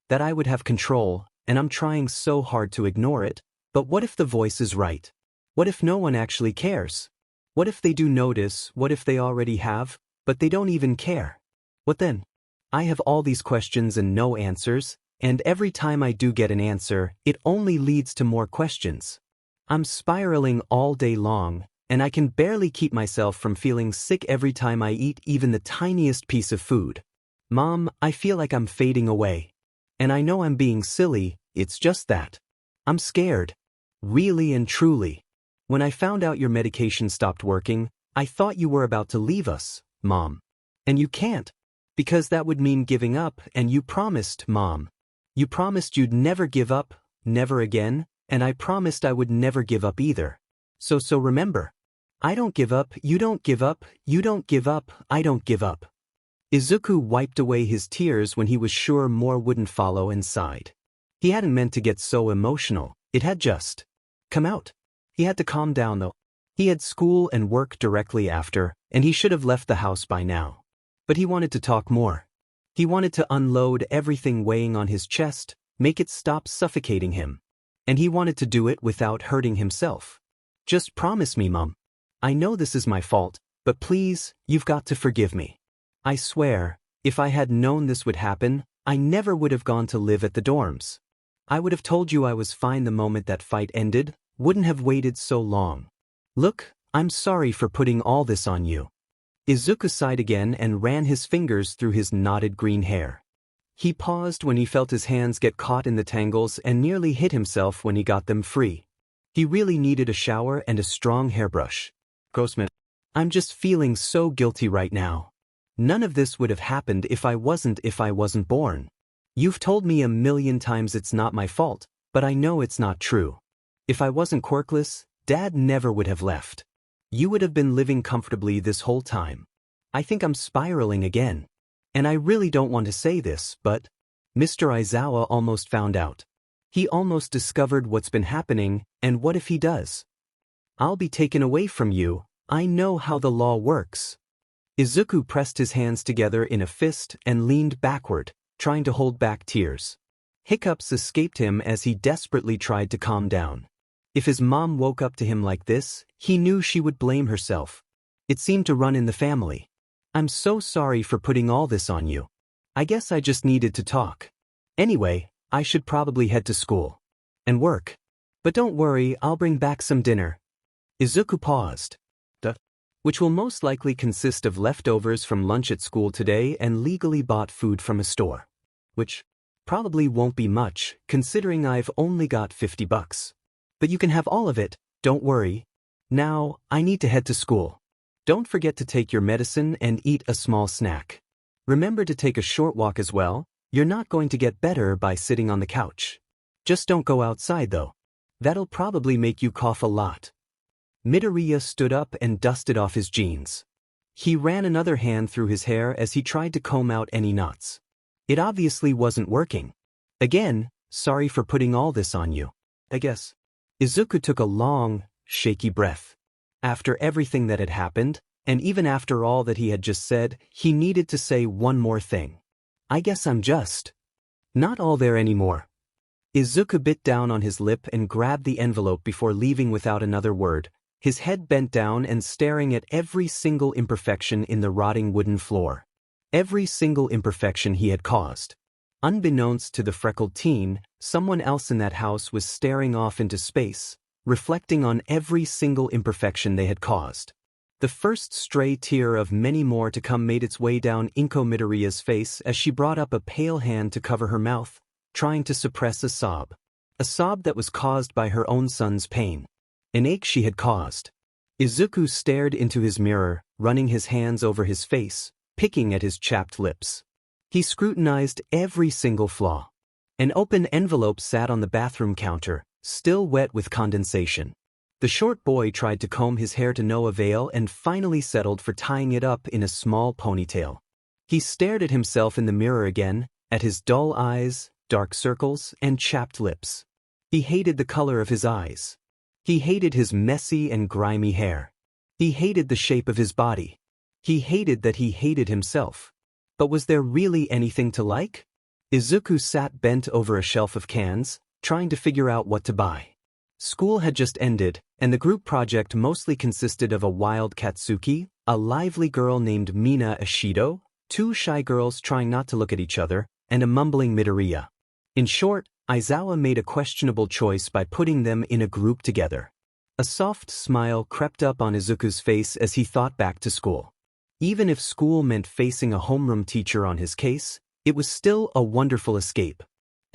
That I would have control, and I'm trying so hard to ignore it. But what if the voice is right? What if no one actually cares? What if they do notice? What if they already have, but they don't even care? What then? I have all these questions and no answers, and every time I do get an answer, it only leads to more questions. I'm spiraling all day long, and I can barely keep myself from feeling sick every time I eat even the tiniest piece of food. Mom, I feel like I'm fading away. And I know I'm being silly, it's just that. I'm scared. Really and truly. When I found out your medication stopped working, I thought you were about to leave us, Mom. And you can't. Because that would mean giving up, and you promised, Mom. You promised you'd never give up, never again, and I promised I would never give up either. So remember. I don't give up, you don't give up, you don't give up, I don't give up. Izuku wiped away his tears when he was sure more wouldn't follow and sighed. He hadn't meant to get so emotional, it had just come out. He had to calm down though. He had school and work directly after, and he should have left the house by now. But he wanted to talk more. He wanted to unload everything weighing on his chest, make it stop suffocating him. And he wanted to do it without hurting himself. Just promise me, Mom. I know this is my fault, but please, you've got to forgive me. I swear, if I had known this would happen, I never would have gone to live at the dorms. I would have told you I was fine the moment that fight ended, wouldn't have waited so long. Look, I'm sorry for putting all this on you. Izuku sighed again and ran his fingers through his knotted green hair. He paused when he felt his hands get caught in the tangles and nearly hit himself when he got them free. He really needed a shower and a strong hairbrush. Grossman, I'm just feeling so guilty right now. None of this would have happened if I wasn't born. You've told me a million times it's not my fault, but I know it's not true. If I wasn't quirkless, Dad never would have left. You would have been living comfortably this whole time. I think I'm spiraling again. And I really don't want to say this, but Mr. Aizawa almost found out. He almost discovered what's been happening, and what if he does? I'll be taken away from you. I know how the law works. Izuku pressed his hands together in a fist and leaned backward, trying to hold back tears. Hiccups escaped him as he desperately tried to calm down. If his mom woke up to him like this, he knew she would blame herself. It seemed to run in the family. I'm so sorry for putting all this on you. I guess I just needed to talk. Anyway, I should probably head to school. And work. But don't worry, I'll bring back some dinner. Izuku paused. Which will most likely consist of leftovers from lunch at school today and legally bought food from a store. Which probably won't be much, considering I've only got $50. But you can have all of it, don't worry. Now, I need to head to school. Don't forget to take your medicine and eat a small snack. Remember to take a short walk as well. You're not going to get better by sitting on the couch. Just don't go outside though. That'll probably make you cough a lot. Midoriya stood up and dusted off his jeans. He ran another hand through his hair as he tried to comb out any knots. It obviously wasn't working. Again, sorry for putting all this on you. I guess. Izuku took a long, shaky breath. After everything that had happened, and even after all that he had just said, he needed to say one more thing. I guess I'm just not all there anymore. Izuku bit down on his lip and grabbed the envelope before leaving without another word, his head bent down and staring at every single imperfection in the rotting wooden floor. Every single imperfection he had caused. Unbeknownst to the freckled teen, someone else in that house was staring off into space, reflecting on every single imperfection they had caused. The first stray tear of many more to come made its way down Izuku Midoriya's face as she brought up a pale hand to cover her mouth, trying to suppress a sob. A sob that was caused by her own son's pain. An ache she had caused. Izuku stared into his mirror, running his hands over his face, picking at his chapped lips. He scrutinized every single flaw. An open envelope sat on the bathroom counter, still wet with condensation. The short boy tried to comb his hair to no avail and finally settled for tying it up in a small ponytail. He stared at himself in the mirror again, at his dull eyes, dark circles, and chapped lips. He hated the color of his eyes. He hated his messy and grimy hair. He hated the shape of his body. He hated that he hated himself. But was there really anything to like? Izuku sat bent over a shelf of cans, trying to figure out what to buy. School had just ended, and the group project mostly consisted of a wild Katsuki, a lively girl named Mina Ishido, two shy girls trying not to look at each other, and a mumbling Midoriya. In short, Aizawa made a questionable choice by putting them in a group together. A soft smile crept up on Izuku's face as he thought back to school. Even if school meant facing a homeroom teacher on his case, it was still a wonderful escape.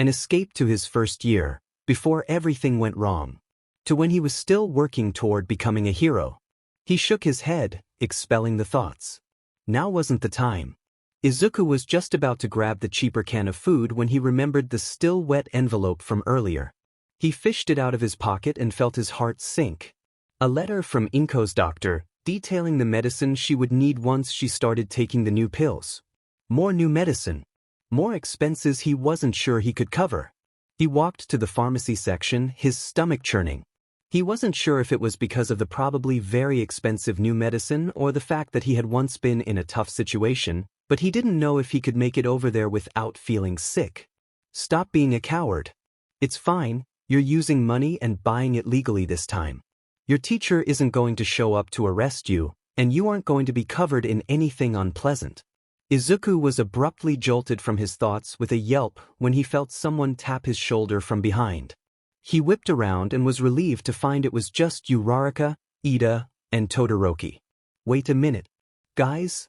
An escape to his first year, before everything went wrong. To when he was still working toward becoming a hero. He shook his head, expelling the thoughts. Now wasn't the time. Izuku was just about to grab the cheaper can of food when he remembered the still wet envelope from earlier. He fished it out of his pocket and felt his heart sink. A letter from Inko's doctor, detailing the medicine she would need once she started taking the new pills. More new medicine. More expenses he wasn't sure he could cover. He walked to the pharmacy section, his stomach churning. He wasn't sure if it was because of the probably very expensive new medicine or the fact that he had once been in a tough situation, but he didn't know if he could make it over there without feeling sick. Stop being a coward. It's fine, you're using money and buying it legally this time. Your teacher isn't going to show up to arrest you, and you aren't going to be covered in anything unpleasant. Izuku was abruptly jolted from his thoughts with a yelp when he felt someone tap his shoulder from behind. He whipped around and was relieved to find it was just Uraraka, Ida, and Todoroki. Wait a minute. Guys?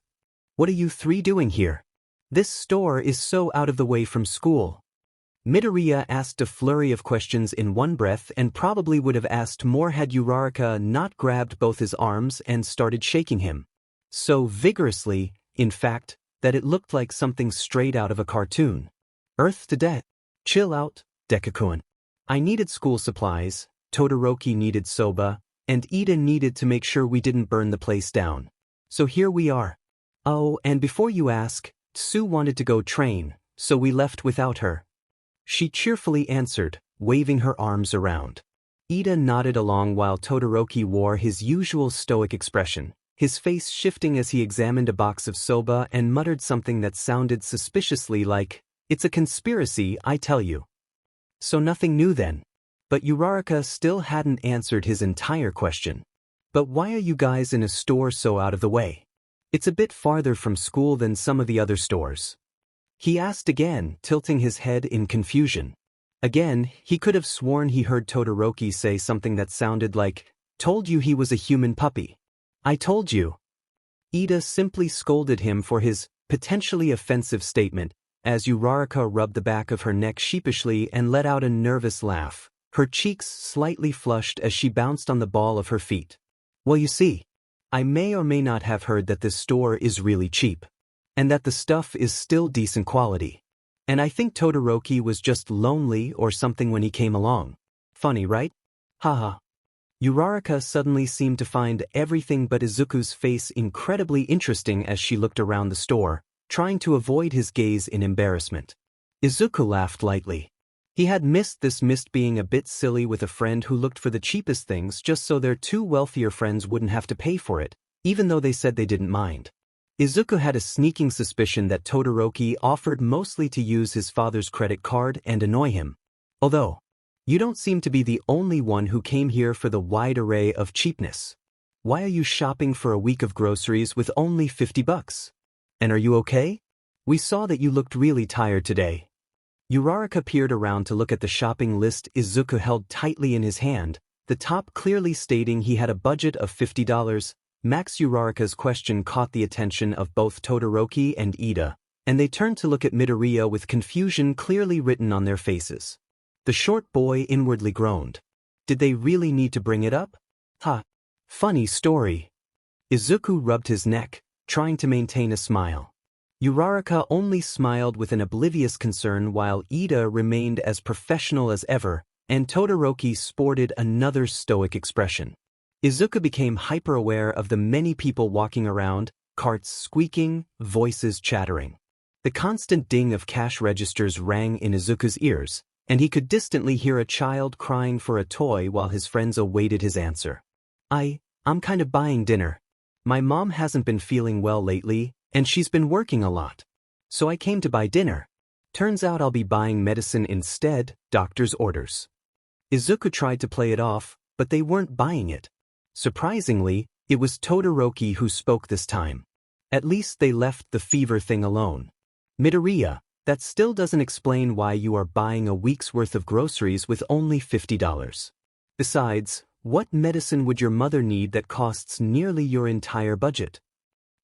What are you three doing here? This store is so out of the way from school. Midoriya asked a flurry of questions in one breath and probably would have asked more had Uraraka not grabbed both his arms and started shaking him. So vigorously, in fact, that it looked like something straight out of a cartoon. Earth to death. Chill out, Deku-kun. I needed school supplies, Todoroki needed soba, and Ida needed to make sure we didn't burn the place down. So here we are. Oh, and before you ask, Tsu wanted to go train, so we left without her. She cheerfully answered, waving her arms around. Ida nodded along while Todoroki wore his usual stoic expression, his face shifting as he examined a box of soba and muttered something that sounded suspiciously like, "It's a conspiracy, I tell you." So nothing new then. But Uraraka still hadn't answered his entire question. But why are you guys in a store so out of the way? It's a bit farther from school than some of the other stores. He asked again, tilting his head in confusion. Again, he could have sworn he heard Todoroki say something that sounded like, "Told you he was a human puppy. I told you." Ida simply scolded him for his potentially offensive statement, as Uraraka rubbed the back of her neck sheepishly and let out a nervous laugh, her cheeks slightly flushed as she bounced on the ball of her feet. Well, you see, I may or may not have heard that this store is really cheap. And that the stuff is still decent quality. And I think Todoroki was just lonely or something when he came along. Funny, right? Haha. Uraraka suddenly seemed to find everything but Izuku's face incredibly interesting as she looked around the store, trying to avoid his gaze in embarrassment. Izuku laughed lightly. He had missed being a bit silly with a friend who looked for the cheapest things just so their two wealthier friends wouldn't have to pay for it, even though they said they didn't mind. Izuku had a sneaking suspicion that Todoroki offered mostly to use his father's credit card and annoy him. Although, You don't seem to be the only one who came here for the wide array of cheapness. Why are you shopping for a week of groceries with only 50 bucks? And are you okay? We saw that you looked really tired today. Uraraka peered around to look at the shopping list Izuku held tightly in his hand, the top clearly stating he had a budget of $50. Max Uraraka's question caught the attention of both Todoroki and Ida, and they turned to look at Midoriya with confusion clearly written on their faces. The short boy inwardly groaned. Did they really need to bring it up? Ha! Funny story. Izuku rubbed his neck, trying to maintain a smile. Uraraka only smiled with an oblivious concern while Ida remained as professional as ever, and Todoroki sported another stoic expression. Izuku became hyper-aware of the many people walking around, carts squeaking, voices chattering. The constant ding of cash registers rang in Izuku's ears, and he could distantly hear a child crying for a toy while his friends awaited his answer. I'm kind of buying dinner. My mom hasn't been feeling well lately, and she's been working a lot. So I came to buy dinner. Turns out I'll be buying medicine instead, doctor's orders. Izuku tried to play it off, but they weren't buying it. Surprisingly, it was Todoroki who spoke this time. At least they left the fever thing alone. Midoriya, that still doesn't explain why you are buying a week's worth of groceries with only $50. Besides, what medicine would your mother need that costs nearly your entire budget?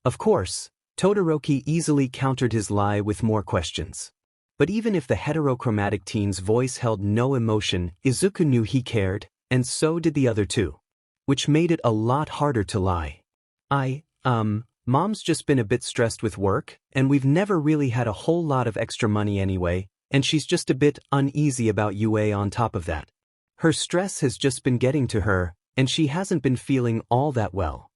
Of course, Todoroki easily countered his lie with more questions. But even if the heterochromatic teen's voice held no emotion, Izuku knew he cared, and so did the other two. Which made it a lot harder to lie. Mom's just been a bit stressed with work, and we've never really had a whole lot of extra money anyway, and she's just a bit uneasy about UA on top of that. Her stress has just been getting to her, and she hasn't been feeling all that well.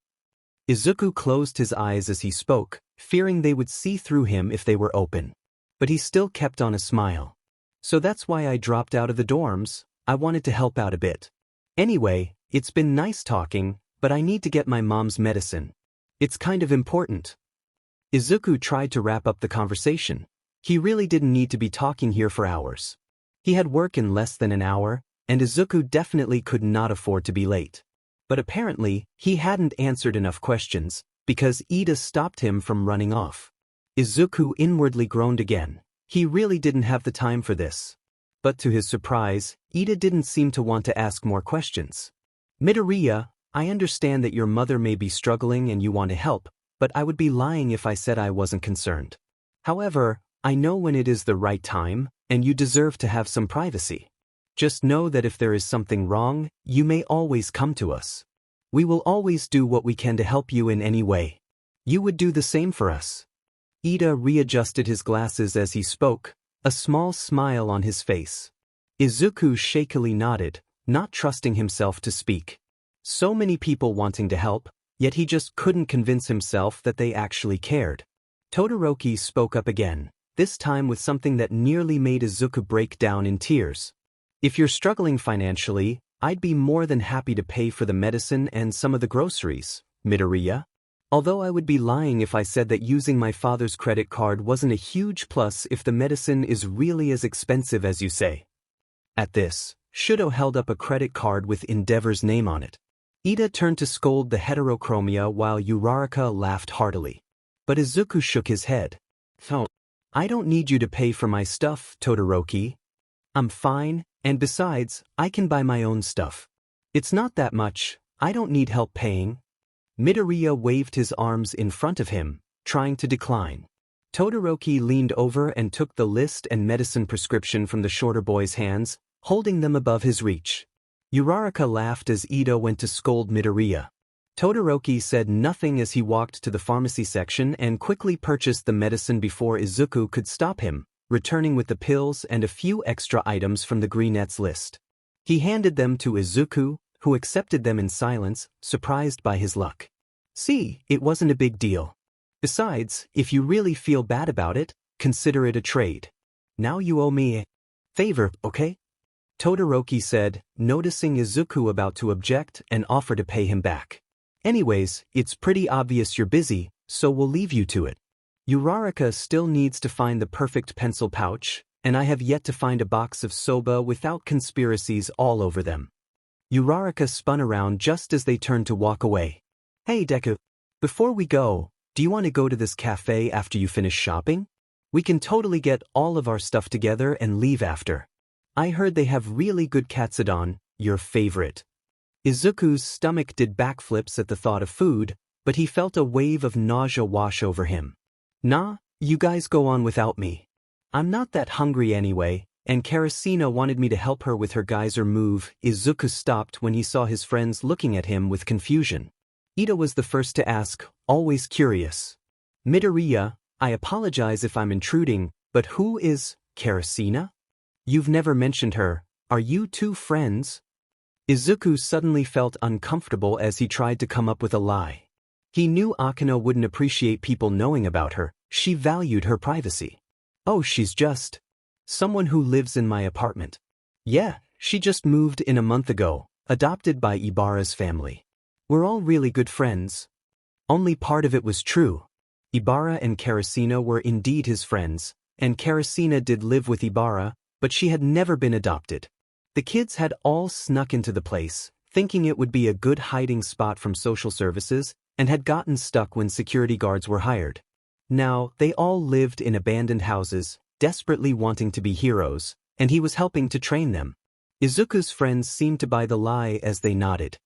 Izuku closed his eyes as he spoke, fearing they would see through him if they were open. But he still kept on a smile. So that's why I dropped out of the dorms. I wanted to help out a bit. Anyway, it's been nice talking, but I need to get my mom's medicine. It's kind of important. Izuku tried to wrap up the conversation. He really didn't need to be talking here for hours. He had work in less than an hour, and Izuku definitely could not afford to be late. But apparently, he hadn't answered enough questions, because Ida stopped him from running off. Izuku inwardly groaned again. He really didn't have the time for this. But to his surprise, Ida didn't seem to want to ask more questions. Midoriya, I understand that your mother may be struggling and you want to help, but I would be lying if I said I wasn't concerned. However, I know when it is the right time, and you deserve to have some privacy. Just know that if there is something wrong, you may always come to us. We will always do what we can to help you in any way. You would do the same for us. Ida readjusted his glasses as he spoke, a small smile on his face. Izuku shakily nodded, not trusting himself to speak. So many people wanting to help, yet he just couldn't convince himself that they actually cared. Todoroki spoke up again, this time with something that nearly made Izuku break down in tears. If you're struggling financially, I'd be more than happy to pay for the medicine and some of the groceries, Midoriya. Although I would be lying if I said that using my father's credit card wasn't a huge plus if the medicine is really as expensive as you say. At this, Shudo held up a credit card with Endeavor's name on it. Ida turned to scold the heterochromia while Uraraka laughed heartily. But Izuku shook his head. "Oh, I don't need you to pay for my stuff, Todoroki. I'm fine, and besides, I can buy my own stuff. It's not that much, I don't need help paying." Midoriya waved his arms in front of him, trying to decline. Todoroki leaned over and took the list and medicine prescription from the shorter boy's hands, holding them above his reach. Uraraka laughed as Ida went to scold Midoriya. Todoroki said nothing as he walked to the pharmacy section and quickly purchased the medicine before Izuku could stop him, returning with the pills and a few extra items from the Greenette's list. He handed them to Izuku, who accepted them in silence, surprised by his luck. "See, it wasn't a big deal. Besides, if you really feel bad about it, consider it a trade. Now you owe me a favor, okay?" Todoroki said, noticing Izuku about to object and offer to pay him back. "Anyways, it's pretty obvious you're busy, so we'll leave you to it. Uraraka still needs to find the perfect pencil pouch, and I have yet to find a box of soba without conspiracies all over them. Uraraka spun around just as they turned to walk away. Hey Deku, before we go, do you want to go to this cafe after you finish shopping? We can totally get all of our stuff together and leave after. I heard they have really good katsudon, your favorite. Izuku's stomach did backflips at the thought of food, but he felt a wave of nausea wash over him. Nah, you guys go on without me. I'm not that hungry anyway, and Karasina wanted me to help her with her geyser move. Izuku stopped when he saw his friends looking at him with confusion. Ida was the first to ask, always curious. Midoriya, I apologize if I'm intruding, but who is Karasina? You've never mentioned her. Are you two friends? Izuku suddenly felt uncomfortable as he tried to come up with a lie. He knew Akano wouldn't appreciate people knowing about her. She valued her privacy. Oh, she's just someone who lives in my apartment. Yeah, she just moved in a month ago, adopted by Ibara's family. We're all really good friends. Only part of it was true. Ibara and Karasina were indeed his friends, and Karasina did live with Ibara, but she had never been adopted. The kids had all snuck into the place, thinking it would be a good hiding spot from social services, and had gotten stuck when security guards were hired. Now, they all lived in abandoned houses, desperately wanting to be heroes, and he was helping to train them. Izuku's friends seemed to buy the lie as they nodded.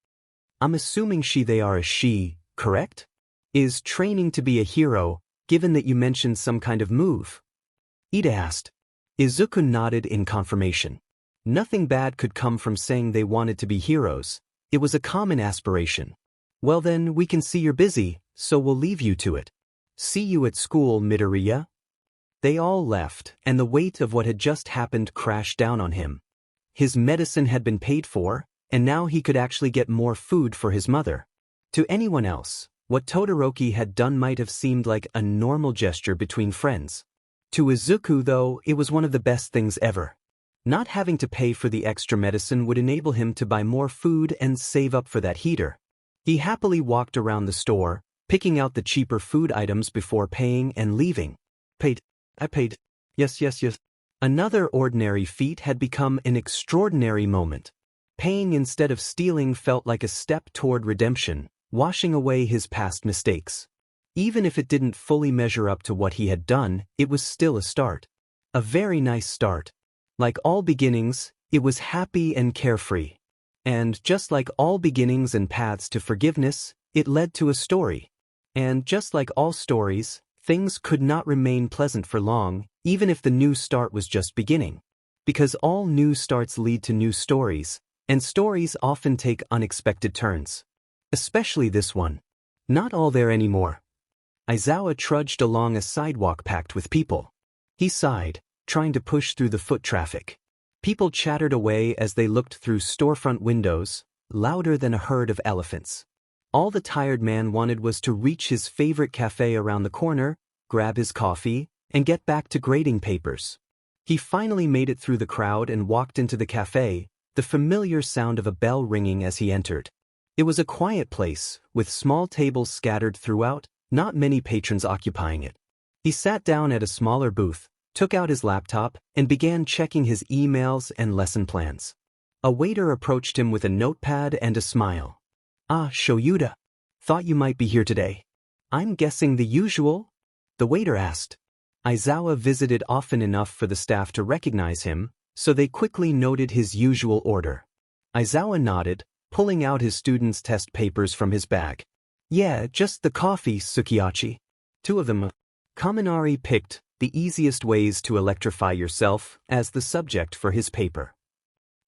I'm assuming they are a she, correct? Is training to be a hero, given that you mentioned some kind of move? Ida asked. Izuku nodded in confirmation. Nothing bad could come from saying they wanted to be heroes. It was a common aspiration. Well then, we can see you're busy, so we'll leave you to it. See you at school, Midoriya. They all left, and the weight of what had just happened crashed down on him. His medicine had been paid for, and now he could actually get more food for his mother. To anyone else, what Todoroki had done might have seemed like a normal gesture between friends. To Izuku, though, it was one of the best things ever. Not having to pay for the extra medicine would enable him to buy more food and save up for that heater. He happily walked around the store, picking out the cheaper food items before paying and leaving. Paid. I paid. Yes. Another ordinary feat had become an extraordinary moment. Paying instead of stealing felt like a step toward redemption, washing away his past mistakes. Even if it didn't fully measure up to what he had done, it was still a start. A very nice start. Like all beginnings, it was happy and carefree. And just like all beginnings and paths to forgiveness, it led to a story. And just like all stories, things could not remain pleasant for long, even if the new start was just beginning. Because all new starts lead to new stories, and stories often take unexpected turns. Especially this one. Not all there anymore. Aizawa trudged along a sidewalk packed with people. He sighed, trying to push through the foot traffic. People chattered away as they looked through storefront windows, louder than a herd of elephants. All the tired man wanted was to reach his favorite cafe around the corner, grab his coffee, and get back to grading papers. He finally made it through the crowd and walked into the cafe, the familiar sound of a bell ringing as he entered. It was a quiet place, with small tables scattered throughout, not many patrons occupying it. He sat down at a smaller booth, took out his laptop, and began checking his emails and lesson plans. A waiter approached him with a notepad and a smile. Ah, Shoyuda. Thought you might be here today. I'm guessing the usual? The waiter asked. Aizawa visited often enough for the staff to recognize him, so they quickly noted his usual order. Aizawa nodded, pulling out his student's test papers from his bag. Yeah, just the coffee, Sukiyachi. Two of them. Kaminari picked the easiest ways to electrify yourself as the subject for his paper.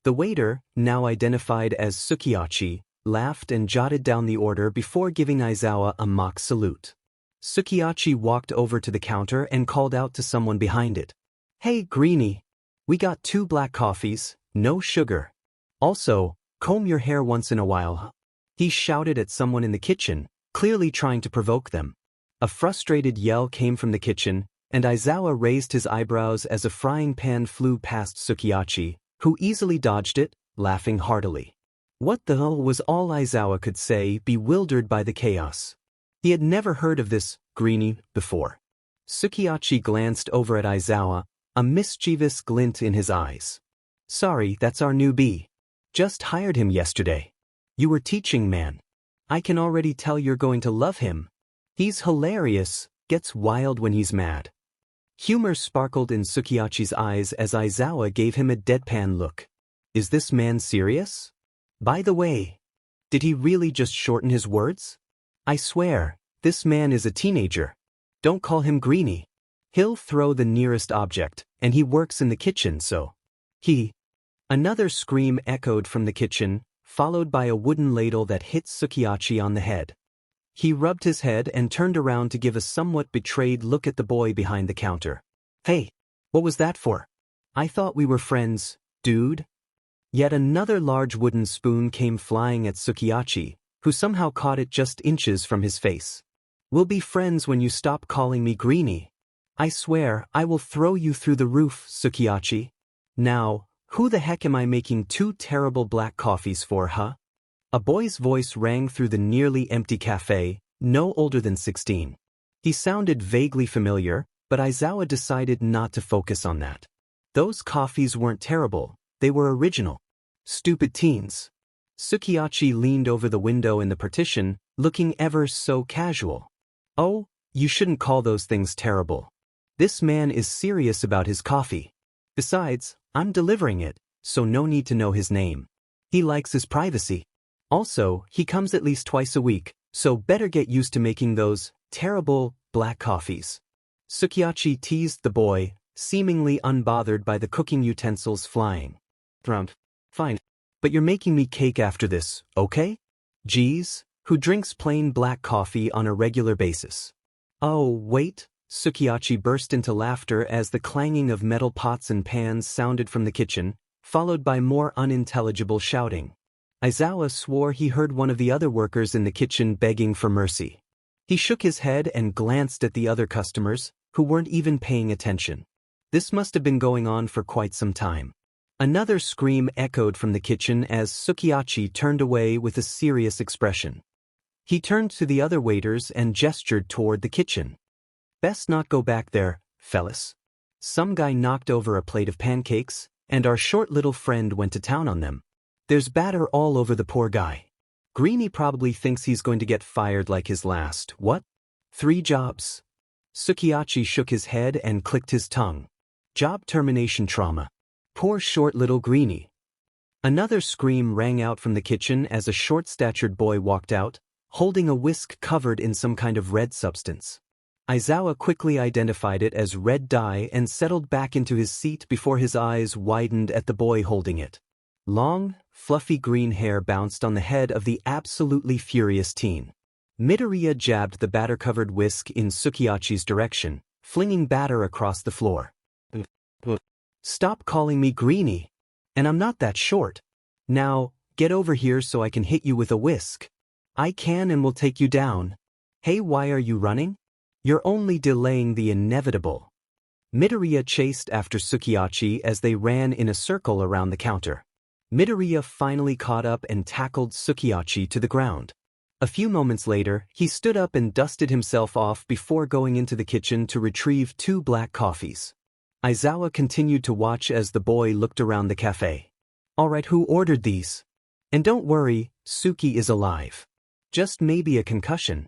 The waiter, now identified as Sukiyachi, laughed and jotted down the order before giving Aizawa a mock salute. Sukiyachi walked over to the counter and called out to someone behind it. Hey, Greenie. We got 2 black coffees, no sugar. Also, comb your hair once in a while, huh? He shouted at someone in the kitchen, clearly trying to provoke them. A frustrated yell came from the kitchen, and Aizawa raised his eyebrows as a frying pan flew past Sukiyachi, who easily dodged it, laughing heartily. What the hell was all Aizawa could say, bewildered by the chaos. He had never heard of this Greenie before. Sukiyachi glanced over at Aizawa, a mischievous glint in his eyes. Sorry, that's our newbie. Just hired him yesterday. You were teaching, man. I can already tell you're going to love him. He's hilarious, gets wild when he's mad. Humor sparkled in Sukiyachi's eyes as Aizawa gave him a deadpan look. Is this man serious? By the way, did he really just shorten his words? I swear, this man is a teenager. Don't call him Greenie. He'll throw the nearest object, and he works in the kitchen, so. Another scream echoed from the kitchen, followed by a wooden ladle that hit Sukiyachi on the head. He rubbed his head and turned around to give a somewhat betrayed look at the boy behind the counter. Hey, what was that for? I thought we were friends, dude. Yet another large wooden spoon came flying at Sukiyachi, who somehow caught it just inches from his face. We'll be friends when you stop calling me Greenie. I swear, I will throw you through the roof, Sukiyachi. Now, who the heck am I making 2 terrible black coffees for, huh? A boy's voice rang through the nearly empty cafe, no older than 16. He sounded vaguely familiar, but Aizawa decided not to focus on that. Those coffees weren't terrible, they were original. Stupid teens. Sukiyachi leaned over the window in the partition, looking ever so casual. Oh, you shouldn't call those things terrible. This man is serious about his coffee. Besides, I'm delivering it, so no need to know his name. He likes his privacy. Also, he comes at least twice a week, so better get used to making those terrible black coffees. Sukiyachi teased the boy, seemingly unbothered by the cooking utensils flying. Fine. But you're making me cake after this, okay? Geez, who drinks plain black coffee on a regular basis? Oh, wait. Sukiyachi burst into laughter as the clanging of metal pots and pans sounded from the kitchen, followed by more unintelligible shouting. Aizawa swore he heard one of the other workers in the kitchen begging for mercy. He shook his head and glanced at the other customers, who weren't even paying attention. This must have been going on for quite some time. Another scream echoed from the kitchen as Sukiyachi turned away with a serious expression. He turned to the other waiters and gestured toward the kitchen. Best not go back there, fellas. Some guy knocked over a plate of pancakes, and our short little friend went to town on them. There's batter all over the poor guy. Greenie probably thinks he's going to get fired like his last, 3 jobs? Sukiyachi shook his head and clicked his tongue. Job termination trauma. Poor short little Greenie. Another scream rang out from the kitchen as a short-statured boy walked out, holding a whisk covered in some kind of red substance. Aizawa quickly identified it as red dye and settled back into his seat before his eyes widened at the boy holding it. Long, fluffy green hair bounced on the head of the absolutely furious teen. Midoriya jabbed the batter-covered whisk in Sukiyachi's direction, flinging batter across the floor. Stop calling me Greenie. And I'm not that short. Now, get over here so I can hit you with a whisk. I can and will take you down. Hey, why are you running? You're only delaying the inevitable. Midoriya chased after Sukiyachi as they ran in a circle around the counter. Midoriya finally caught up and tackled Sukiyachi to the ground. A few moments later, he stood up and dusted himself off before going into the kitchen to retrieve 2 black coffees. Aizawa continued to watch as the boy looked around the cafe. Alright, who ordered these? And don't worry, Suki is alive. Just maybe a concussion.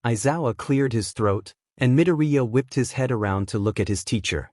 Aizawa cleared his throat, and Midoriya whipped his head around to look at his teacher.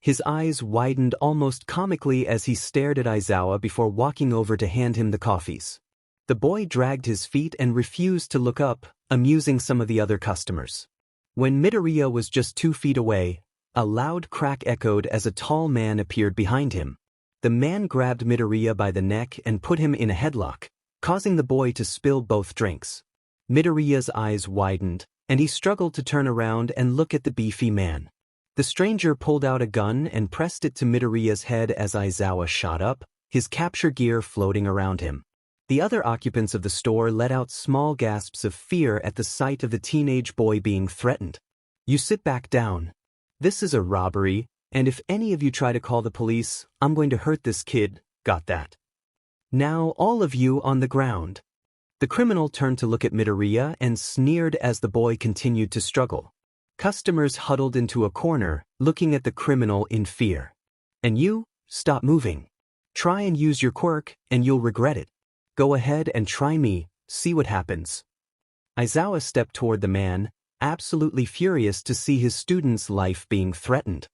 His eyes widened almost comically as he stared at Aizawa before walking over to hand him the coffees. The boy dragged his feet and refused to look up, amusing some of the other customers. When Midoriya was just 2 feet away, a loud crack echoed as a tall man appeared behind him. The man grabbed Midoriya by the neck and put him in a headlock, causing the boy to spill both drinks. Midoriya's eyes widened, and he struggled to turn around and look at the beefy man. The stranger pulled out a gun and pressed it to Midoriya's head as Aizawa shot up, his capture gear floating around him. The other occupants of the store let out small gasps of fear at the sight of the teenage boy being threatened. You sit back down. This is a robbery, and if any of you try to call the police, I'm going to hurt this kid, got that? Now all of you on the ground. The criminal turned to look at Midoriya and sneered as the boy continued to struggle. Customers huddled into a corner, looking at the criminal in fear. And you, stop moving. Try and use your quirk, and you'll regret it. Go ahead and try me, see what happens. Aizawa stepped toward the man, absolutely furious to see his student's life being threatened.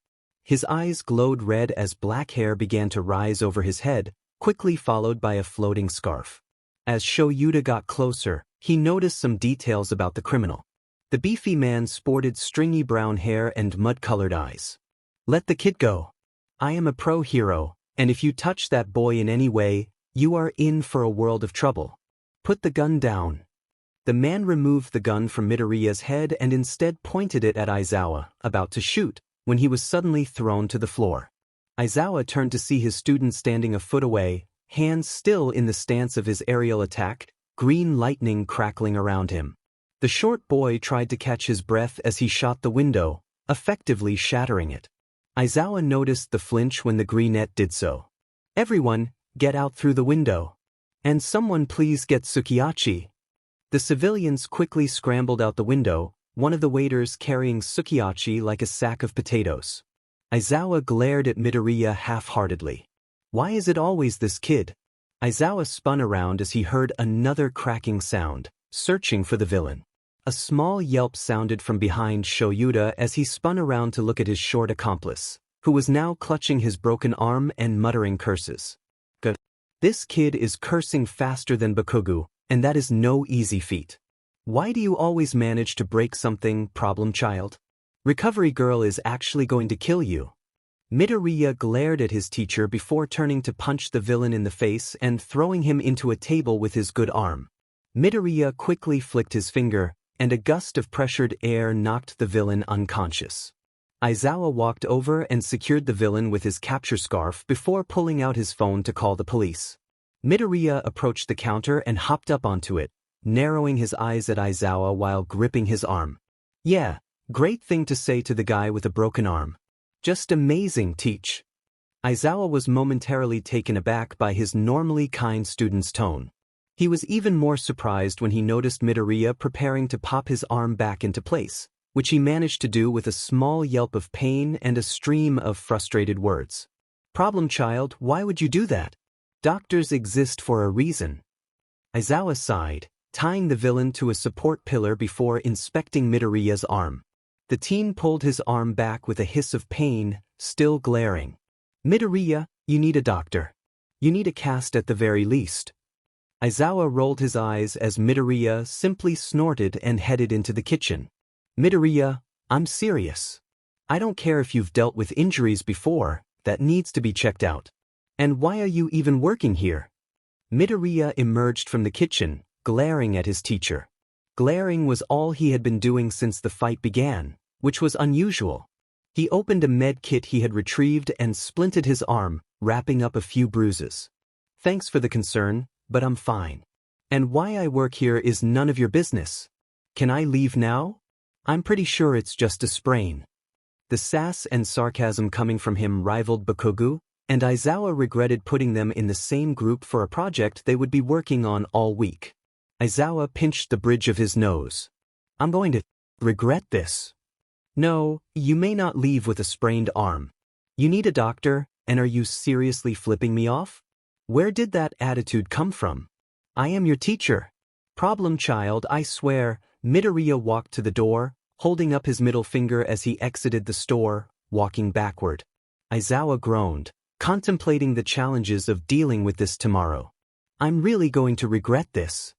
His eyes glowed red as black hair began to rise over his head, quickly followed by a floating scarf. As Shoyuta got closer, he noticed some details about the criminal. The beefy man sported stringy brown hair and mud-colored eyes. Let the kid go. I am a pro hero, and if you touch that boy in any way, you are in for a world of trouble. Put the gun down. The man removed the gun from Midoriya's head and instead pointed it at Aizawa, about to shoot, when he was suddenly thrown to the floor. Aizawa turned to see his student standing a foot away, hands still in the stance of his aerial attack, green lightning crackling around him. The short boy tried to catch his breath as he shot the window, effectively shattering it. Aizawa noticed the flinch when the greenette did so. Everyone, get out through the window. And someone please get Sukiyachi. The civilians quickly scrambled out the window, one of the waiters carrying Sukiyachi like a sack of potatoes. Aizawa glared at Midoriya half-heartedly. Why is it always this kid? Aizawa spun around as he heard another cracking sound, searching for the villain. A small yelp sounded from behind Shoyuta as he spun around to look at his short accomplice, who was now clutching his broken arm and muttering curses. Good. This kid is cursing faster than Bakugo, and that is no easy feat. Why do you always manage to break something, problem child? Recovery girl is actually going to kill you. Midoriya glared at his teacher before turning to punch the villain in the face and throwing him into a table with his good arm. Midoriya quickly flicked his finger, and a gust of pressured air knocked the villain unconscious. Aizawa walked over and secured the villain with his capture scarf before pulling out his phone to call the police. Midoriya approached the counter and hopped up onto it, narrowing his eyes at Aizawa while gripping his arm. Yeah, great thing to say to the guy with a broken arm. Just amazing, teach. Aizawa was momentarily taken aback by his normally kind student's tone. He was even more surprised when he noticed Midoriya preparing to pop his arm back into place, which he managed to do with a small yelp of pain and a stream of frustrated words. Problem child, why would you do that? Doctors exist for a reason. Aizawa sighed, tying the villain to a support pillar before inspecting Midoriya's arm. The teen pulled his arm back with a hiss of pain, still glaring. Midoriya, you need a doctor. You need a cast at the very least. Aizawa rolled his eyes as Midoriya simply snorted and headed into the kitchen. Midoriya, I'm serious. I don't care if you've dealt with injuries before, that needs to be checked out. And why are you even working here? Midoriya emerged from the kitchen, glaring at his teacher. Glaring was all he had been doing since the fight began, which was unusual. He opened a med kit he had retrieved and splinted his arm, wrapping up a few bruises. Thanks for the concern, but I'm fine. And why I work here is none of your business. Can I leave now? I'm pretty sure it's just a sprain. The sass and sarcasm coming from him rivaled Bakugo, and Aizawa regretted putting them in the same group for a project they would be working on all week. Aizawa pinched the bridge of his nose. I'm going to regret this. No, you may not leave with a sprained arm. You need a doctor, and are you seriously flipping me off? Where did that attitude come from? I am your teacher. Problem child, I swear. Midoriya walked to the door, holding up his middle finger as he exited the store, walking backward. Aizawa groaned, contemplating the challenges of dealing with this tomorrow. I'm really going to regret this.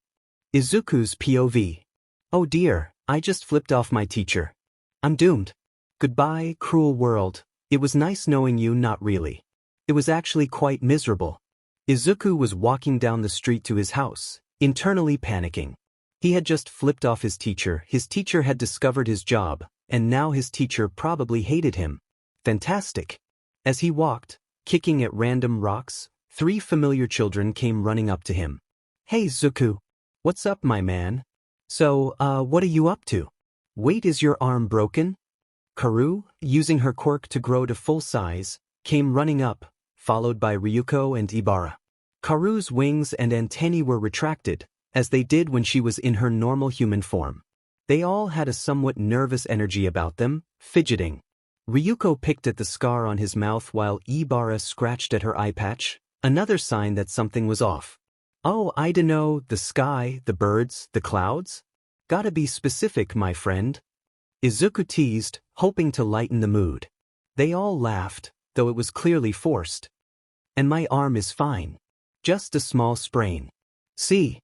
Izuku's POV. Oh dear, I just flipped off my teacher. I'm doomed. Goodbye, cruel world. It was nice knowing you, not really. It was actually quite miserable. Izuku was walking down the street to his house, internally panicking. He had just flipped off his teacher had discovered his job, and now his teacher probably hated him. Fantastic. As he walked, kicking at random rocks, 3 familiar children came running up to him. Hey Izuku. What's up, my man? So, what are you up to? Wait, is your arm broken? Karu, using her quirk to grow to full size, came running up, followed by Ryuko and Ibara. Karu's wings and antennae were retracted, as they did when she was in her normal human form. They all had a somewhat nervous energy about them, fidgeting. Ryuko picked at the scar on his mouth while Ibara scratched at her eye patch, another sign that something was off. Oh, I dunno, the sky, the birds, the clouds? Gotta be specific, my friend. Izuku teased, hoping to lighten the mood. They all laughed, though it was clearly forced. And my arm is fine. Just a small sprain. See?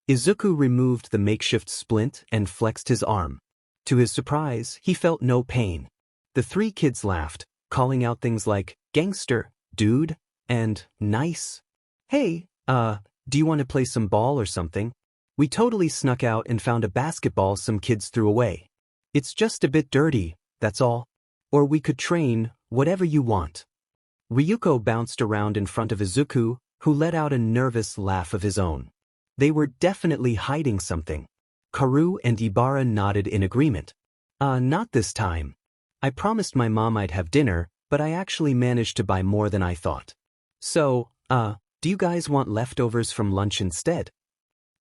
Izuku removed the makeshift splint and flexed his arm. To his surprise, he felt no pain. The three kids laughed, calling out things like, gangster, dude, and nice. Hey, do you want to play some ball or something? We totally snuck out and found a basketball some kids threw away. It's just a bit dirty, that's all. Or we could train, whatever you want. Ryuko bounced around in front of Izuku, who let out a nervous laugh of his own. They were definitely hiding something. Karu and Ibara nodded in agreement. Not this time. I promised my mom I'd have dinner, but I actually managed to buy more than I thought. So, do you guys want leftovers from lunch instead?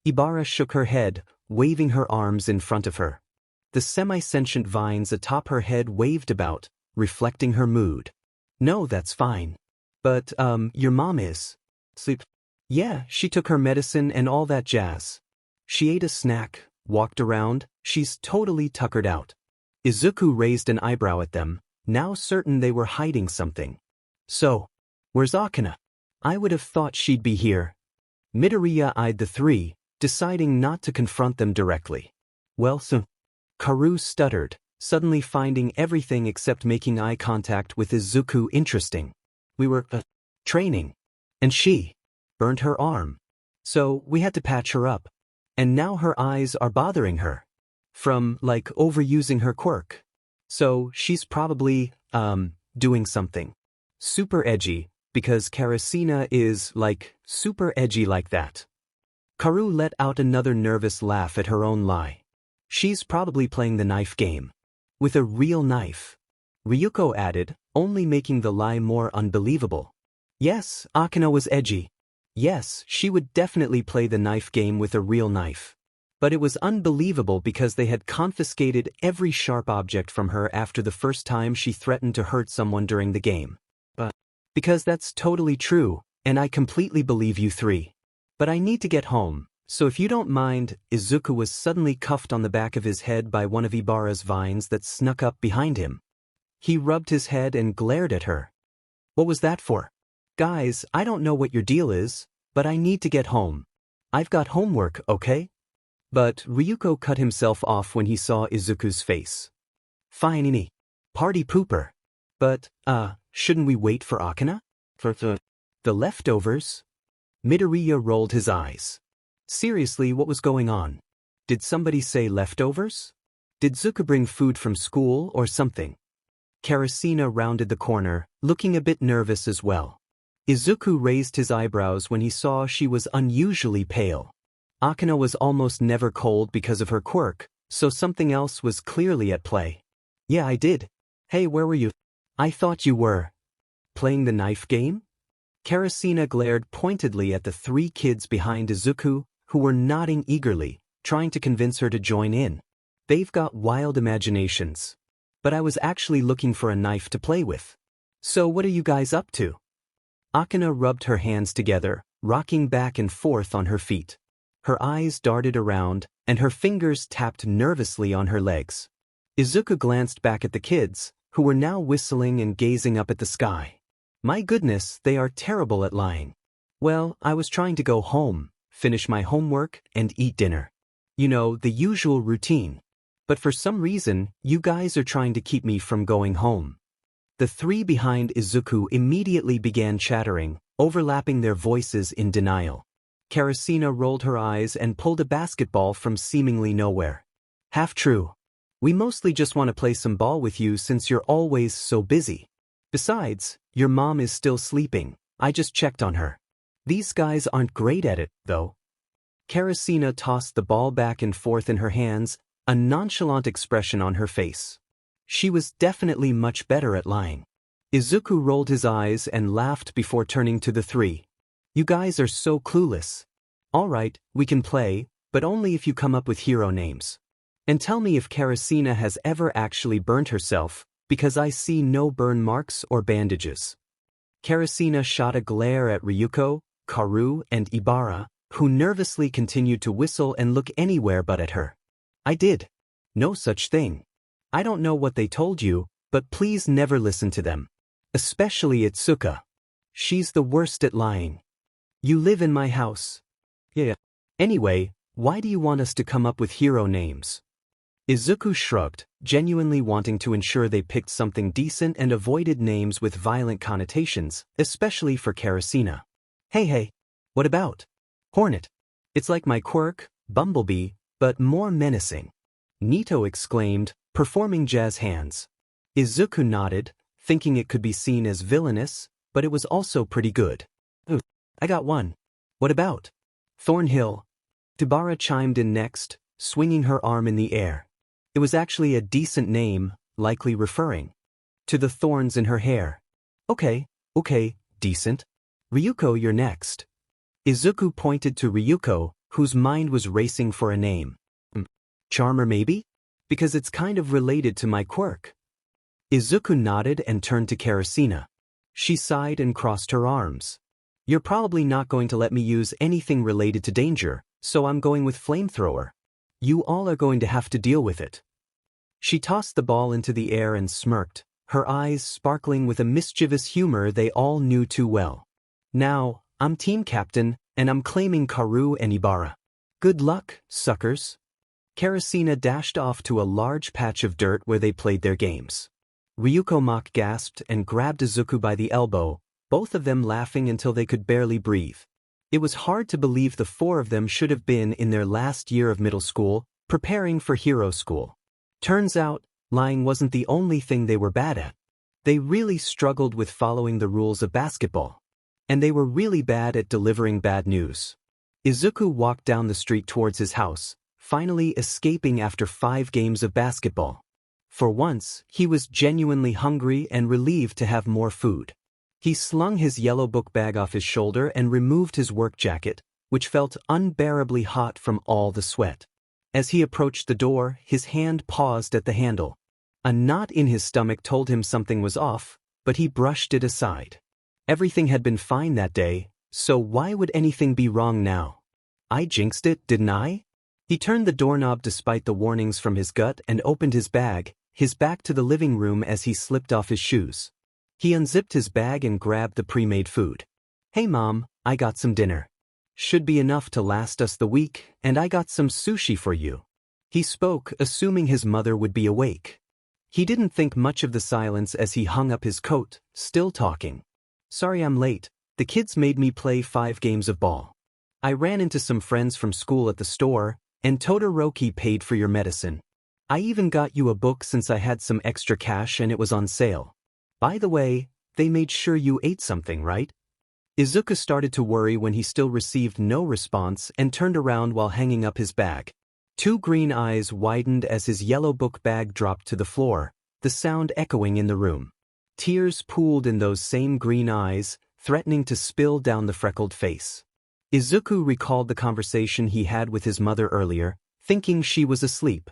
Ibara shook her head, waving her arms in front of her. The semi-sentient vines atop her head waved about, reflecting her mood. No, that's fine. But, your mom is. Sleep. Yeah, she took her medicine and all that jazz. She ate a snack, walked around, she's totally tuckered out. Izuku raised an eyebrow at them, now certain they were hiding something. So, where's Akana? I would have thought she'd be here. Midoriya eyed the three, deciding not to confront them directly. Well, so... Karu stuttered, suddenly finding everything except making eye contact with Izuku interesting. We were, training. And she burned her arm. So we had to patch her up. And now her eyes are bothering her. From, like, overusing her quirk. So she's probably, doing something. Super edgy, because Karasina is, like, super edgy like that. Karu let out another nervous laugh at her own lie. She's probably playing the knife game. With a real knife. Ryuko added, only making the lie more unbelievable. Yes, Akana was edgy. Yes, she would definitely play the knife game with a real knife. But it was unbelievable because they had confiscated every sharp object from her after the first time she threatened to hurt someone during the game. But because that's totally true, and I completely believe you three. But I need to get home. So if you don't mind, Izuku was suddenly cuffed on the back of his head by one of Ibara's vines that snuck up behind him. He rubbed his head and glared at her. What was that for? Guys, I don't know what your deal is, but I need to get home. I've got homework, okay? But Ryuko cut himself off when he saw Izuku's face. Fine, party pooper. But, shouldn't we wait for Akana? For the leftovers? Midoriya rolled his eyes. Seriously, what was going on? Did somebody say leftovers? Did Zuka bring food from school or something? Karasina rounded the corner, looking a bit nervous as well. Izuku raised his eyebrows when he saw she was unusually pale. Akana was almost never cold because of her quirk, so something else was clearly at play. Yeah, I did. Hey, where were you? I thought you were. Playing the knife game? Karasina glared pointedly at the three kids behind Izuku, who were nodding eagerly, trying to convince her to join in. They've got wild imaginations. But I was actually looking for a knife to play with. So what are you guys up to? Akana rubbed her hands together, rocking back and forth on her feet. Her eyes darted around, and her fingers tapped nervously on her legs. Izuku glanced back at the kids, who were now whistling and gazing up at the sky. My goodness, they are terrible at lying. Well, I was trying to go home, finish my homework, and eat dinner. You know, the usual routine. But for some reason, you guys are trying to keep me from going home. The three behind Izuku immediately began chattering, overlapping their voices in denial. Karasina rolled her eyes and pulled a basketball from seemingly nowhere. Half true. We mostly just want to play some ball with you since you're always so busy. Besides, your mom is still sleeping. I just checked on her. These guys aren't great at it, though. Karasina tossed the ball back and forth in her hands, a nonchalant expression on her face. She was definitely much better at lying. Izuku rolled his eyes and laughed before turning to the three. You guys are so clueless. All right, we can play, but only if you come up with hero names. And tell me if Karasina has ever actually burnt herself, Because I see no burn marks or bandages. Karasina shot a glare at Ryuko, Karu, and Ibara, who nervously continued to whistle and look anywhere but at her. I did. No such thing. I don't know what they told you, but please never listen to them. Especially Itsuka. She's the worst at lying. You live in my house. Yeah. Anyway, why do you want us to come up with hero names? Izuku shrugged, genuinely wanting to ensure they picked something decent and avoided names with violent connotations, especially for Karasina. Hey, what about? Hornet. It's like my quirk, Bumblebee, but more menacing. Nito exclaimed, performing jazz hands. Izuku nodded, thinking it could be seen as villainous, but it was also pretty good. Ooh, I got one. What about? Thornhill. Tubara chimed in next, swinging her arm in the air. It was actually a decent name, likely referring to the thorns in her hair. Okay, decent. Ryuko, you're next. Izuku pointed to Ryuko, whose mind was racing for a name. Charmer maybe? Because it's kind of related to my quirk. Izuku nodded and turned to Karasina. She sighed and crossed her arms. You're probably not going to let me use anything related to danger, so I'm going with flamethrower. You all are going to have to deal with it. She tossed the ball into the air and smirked, her eyes sparkling with a mischievous humor they all knew too well. Now, I'm team captain, and I'm claiming Karu and Ibara. Good luck, suckers. Karasina dashed off to a large patch of dirt where they played their games. Ryuko mock gasped and grabbed Izuku by the elbow, both of them laughing until they could barely breathe. It was hard to believe the four of them should have been in their last year of middle school, preparing for hero school. Turns out, lying wasn't the only thing they were bad at. They really struggled with following the rules of basketball. And they were really bad at delivering bad news. Izuku walked down the street towards his house, finally escaping after 5 games of basketball. For once, he was genuinely hungry and relieved to have more food. He slung his yellow book bag off his shoulder and removed his work jacket, which felt unbearably hot from all the sweat. As he approached the door, his hand paused at the handle. A knot in his stomach told him something was off, but he brushed it aside. Everything had been fine that day, so why would anything be wrong now? I jinxed it, didn't I? He turned the doorknob despite the warnings from his gut and opened his bag, his back to the living room as he slipped off his shoes. He unzipped his bag and grabbed the pre-made food. Hey Mom, I got some dinner. Should be enough to last us the week, and I got some sushi for you. He spoke, assuming his mother would be awake. He didn't think much of the silence as he hung up his coat, still talking. Sorry I'm late, the kids made me play 5 games of ball. I ran into some friends from school at the store, and Todoroki paid for your medicine. I even got you a book since I had some extra cash and it was on sale. By the way, they made sure you ate something, right? Izuku started to worry when he still received no response and turned around while hanging up his bag. 2 green eyes widened as his yellow book bag dropped to the floor, the sound echoing in the room. Tears pooled in those same green eyes, threatening to spill down the freckled face. Izuku recalled the conversation he had with his mother earlier, thinking she was asleep.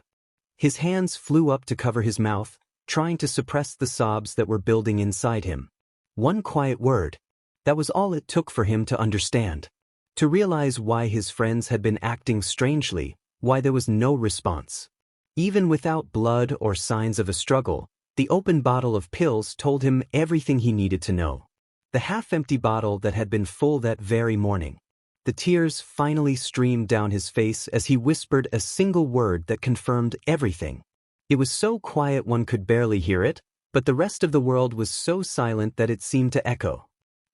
His hands flew up to cover his mouth, trying to suppress the sobs that were building inside him. One quiet word. That was all it took for him to understand. To realize why his friends had been acting strangely, why there was no response. Even without blood or signs of a struggle, the open bottle of pills told him everything he needed to know. The half-empty bottle that had been full that very morning. The tears finally streamed down his face as he whispered a single word that confirmed everything. It was so quiet one could barely hear it, but the rest of the world was so silent that it seemed to echo.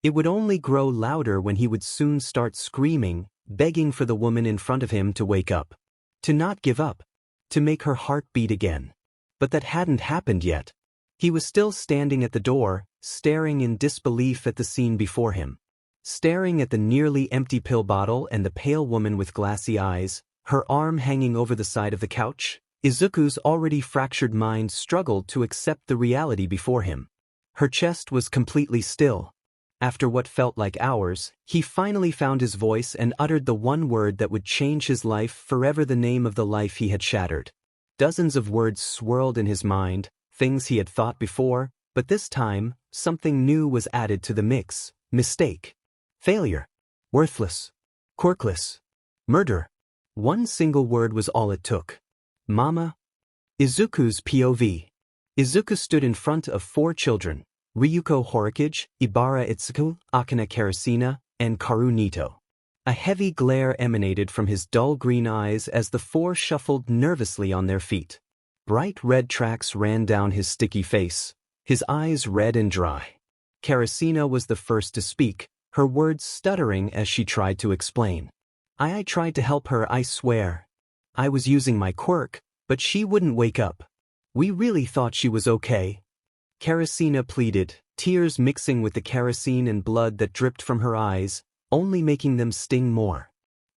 It would only grow louder when he would soon start screaming, begging for the woman in front of him to wake up. To not give up. To make her heart beat again. But that hadn't happened yet. He was still standing at the door, staring in disbelief at the scene before him. Staring at the nearly empty pill bottle and the pale woman with glassy eyes, her arm hanging over the side of the couch, Izuku's already fractured mind struggled to accept the reality before him. Her chest was completely still. After what felt like hours, he finally found his voice and uttered the one word that would change his life forever, the name of the life he had shattered. Dozens of words swirled in his mind, things he had thought before, but this time, something new was added to the mix: mistake, failure, worthless, quirkless, murder. One single word was all it took. Mama. Izuku's POV. Izuku stood in front of 4 children: Ryuko Horikage, Ibara Itsuku, Akane Karasina, and Karu Nito. A heavy glare emanated from his dull green eyes as the 4 shuffled nervously on their feet. Bright red tracks ran down his sticky face, his eyes red and dry. Karasina was the first to speak, her words stuttering as she tried to explain. I tried to help her, I swear. I was using my quirk, but she wouldn't wake up. We really thought she was okay. Karasina pleaded, tears mixing with the kerosene and blood that dripped from her eyes, only making them sting more.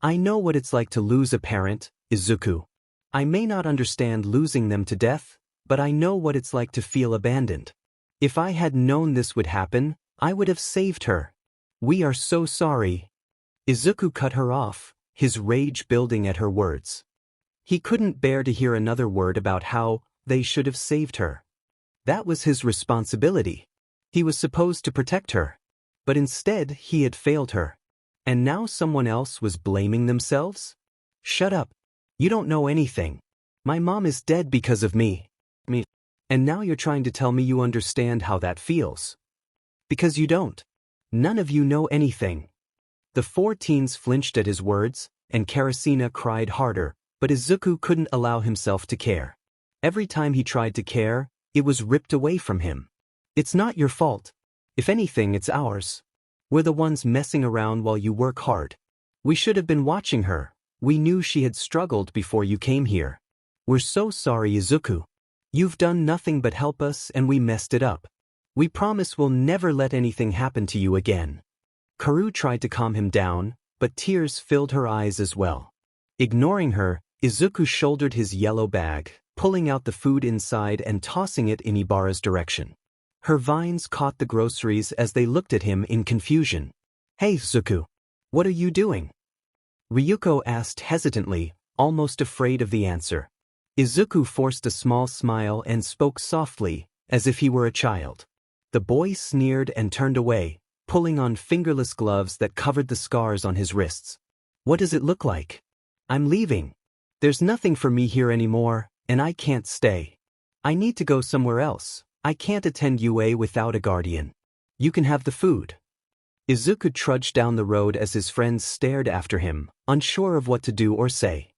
I know what it's like to lose a parent, Izuku. I may not understand losing them to death, but I know what it's like to feel abandoned. If I had known this would happen, I would have saved her. We are so sorry. Izuku cut her off, his rage building at her words. He couldn't bear to hear another word about how they should have saved her. That was his responsibility. He was supposed to protect her. But instead, he had failed her. And now someone else was blaming themselves? Shut up. You don't know anything. My mom is dead because of me. And now you're trying to tell me you understand how that feels. Because you don't. None of you know anything. The 4 teens flinched at his words, and Karasina cried harder, but Izuku couldn't allow himself to care. Every time he tried to care, it was ripped away from him. It's not your fault. If anything, it's ours. We're the ones messing around while you work hard. We should have been watching her. We knew she had struggled before you came here. We're so sorry, Izuku. You've done nothing but help us and we messed it up. We promise we'll never let anything happen to you again. Karu tried to calm him down, but tears filled her eyes as well. Ignoring her, Izuku shouldered his yellow bag, pulling out the food inside and tossing it in Ibara's direction. Her vines caught the groceries as they looked at him in confusion. Hey Izuku, what are you doing? Ryuko asked hesitantly, almost afraid of the answer. Izuku forced a small smile and spoke softly, as if he were a child. The boy sneered and turned away, pulling on fingerless gloves that covered the scars on his wrists. What does it look like? I'm leaving. There's nothing for me here anymore, and I can't stay. I need to go somewhere else. I can't attend UA without a guardian. You can have the food. Izuku trudged down the road as his friends stared after him, unsure of what to do or say.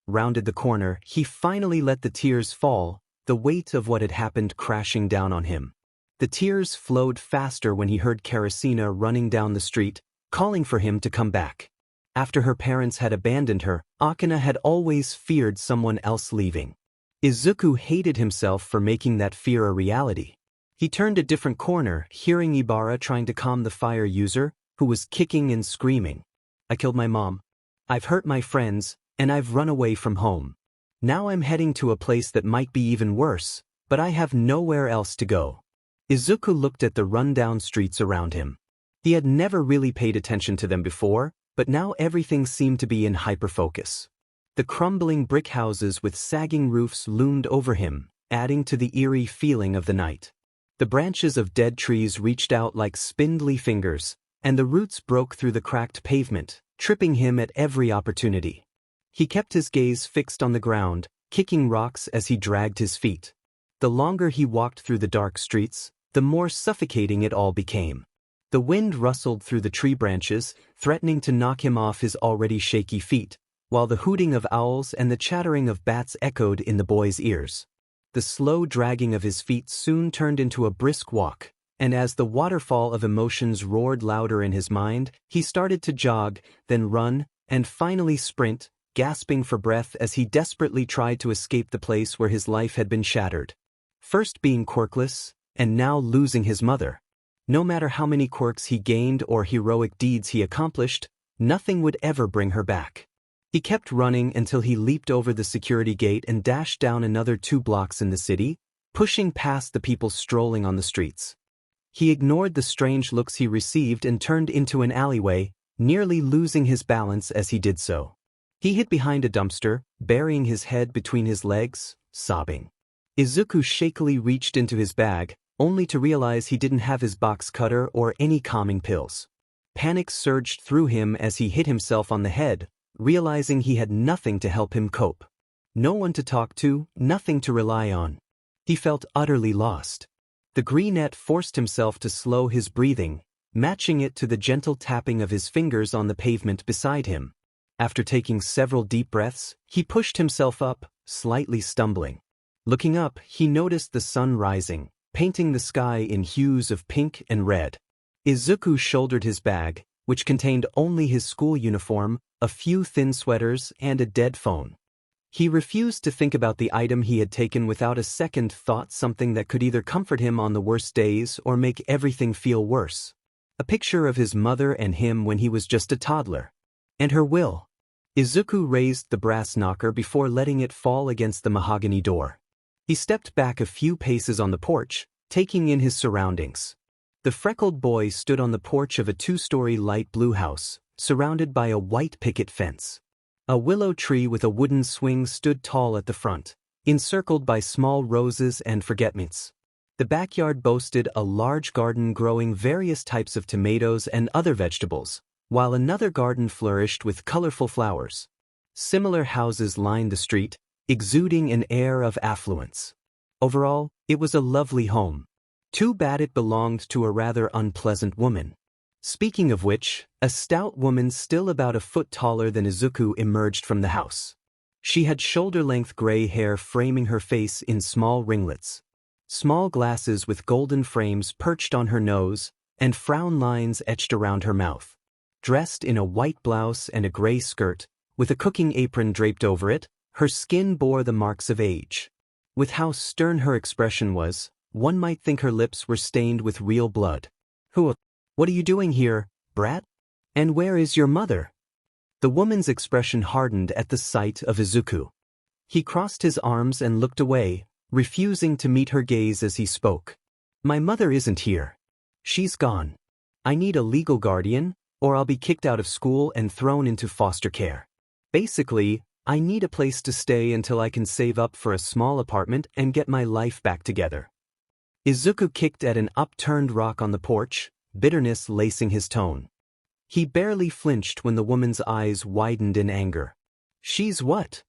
Rounded the corner, he finally let the tears fall, the weight of what had happened crashing down on him. The tears flowed faster when he heard Karasina running down the street, calling for him to come back. After her parents had abandoned her, Akane had always feared someone else leaving. Izuku hated himself for making that fear a reality. He turned a different corner, hearing Ibara trying to calm the fire user, who was kicking and screaming. I killed my mom. I've hurt my friends, and I've run away from home. Now I'm heading to a place that might be even worse, but I have nowhere else to go. Izuku looked at the run-down streets around him. He had never really paid attention to them before, but now everything seemed to be in hyperfocus. The crumbling brick houses with sagging roofs loomed over him, adding to the eerie feeling of the night. The branches of dead trees reached out like spindly fingers, and the roots broke through the cracked pavement, tripping him at every opportunity. He kept his gaze fixed on the ground, kicking rocks as he dragged his feet. The longer he walked through the dark streets, the more suffocating it all became. The wind rustled through the tree branches, threatening to knock him off his already shaky feet, while the hooting of owls and the chattering of bats echoed in the boy's ears. The slow dragging of his feet soon turned into a brisk walk, and as the waterfall of emotions roared louder in his mind, he started to jog, then run, and finally sprint, gasping for breath as he desperately tried to escape the place where his life had been shattered. First being quirkless, and now losing his mother. No matter how many quirks he gained or heroic deeds he accomplished, nothing would ever bring her back. He kept running until he leaped over the security gate and dashed down another 2 blocks in the city, pushing past the people strolling on the streets. He ignored the strange looks he received and turned into an alleyway, nearly losing his balance as he did so. He hid behind a dumpster, burying his head between his legs, sobbing. Izuku shakily reached into his bag, only to realize he didn't have his box cutter or any calming pills. Panic surged through him as he hit himself on the head, realizing he had nothing to help him cope. No one to talk to, nothing to rely on. He felt utterly lost. The greenette forced himself to slow his breathing, matching it to the gentle tapping of his fingers on the pavement beside him. After taking several deep breaths, he pushed himself up, slightly stumbling. Looking up, he noticed the sun rising, painting the sky in hues of pink and red. Izuku shouldered his bag, which contained only his school uniform, a few thin sweaters, and a dead phone. He refused to think about the item he had taken without a second thought, something that could either comfort him on the worst days or make everything feel worse. A picture of his mother and him when he was just a toddler. And her will. Izuku raised the brass knocker before letting it fall against the mahogany door. He stepped back a few paces on the porch, taking in his surroundings. The freckled boy stood on the porch of a two-story light blue house, surrounded by a white picket fence. A willow tree with a wooden swing stood tall at the front, encircled by small roses and forget-me-nots. The backyard boasted a large garden growing various types of tomatoes and other vegetables, while another garden flourished with colorful flowers. Similar houses lined the street, exuding an air of affluence. Overall, it was a lovely home. Too bad it belonged to a rather unpleasant woman. Speaking of which, a stout woman still about a foot taller than Izuku emerged from the house. She had shoulder-length gray hair framing her face in small ringlets. Small glasses with golden frames perched on her nose, and frown lines etched around her mouth. Dressed in a white blouse and a gray skirt, with a cooking apron draped over it, her skin bore the marks of age. With how stern her expression was, one might think her lips were stained with real blood. What are you doing here, brat? And where is your mother? The woman's expression hardened at the sight of Izuku. He crossed his arms and looked away, refusing to meet her gaze as he spoke. My mother isn't here. She's gone. I need a legal guardian, or I'll be kicked out of school and thrown into foster care. Basically, I need a place to stay until I can save up for a small apartment and get my life back together. Izuku kicked at an upturned rock on the porch, bitterness lacing his tone. He barely flinched when the woman's eyes widened in anger. She's what?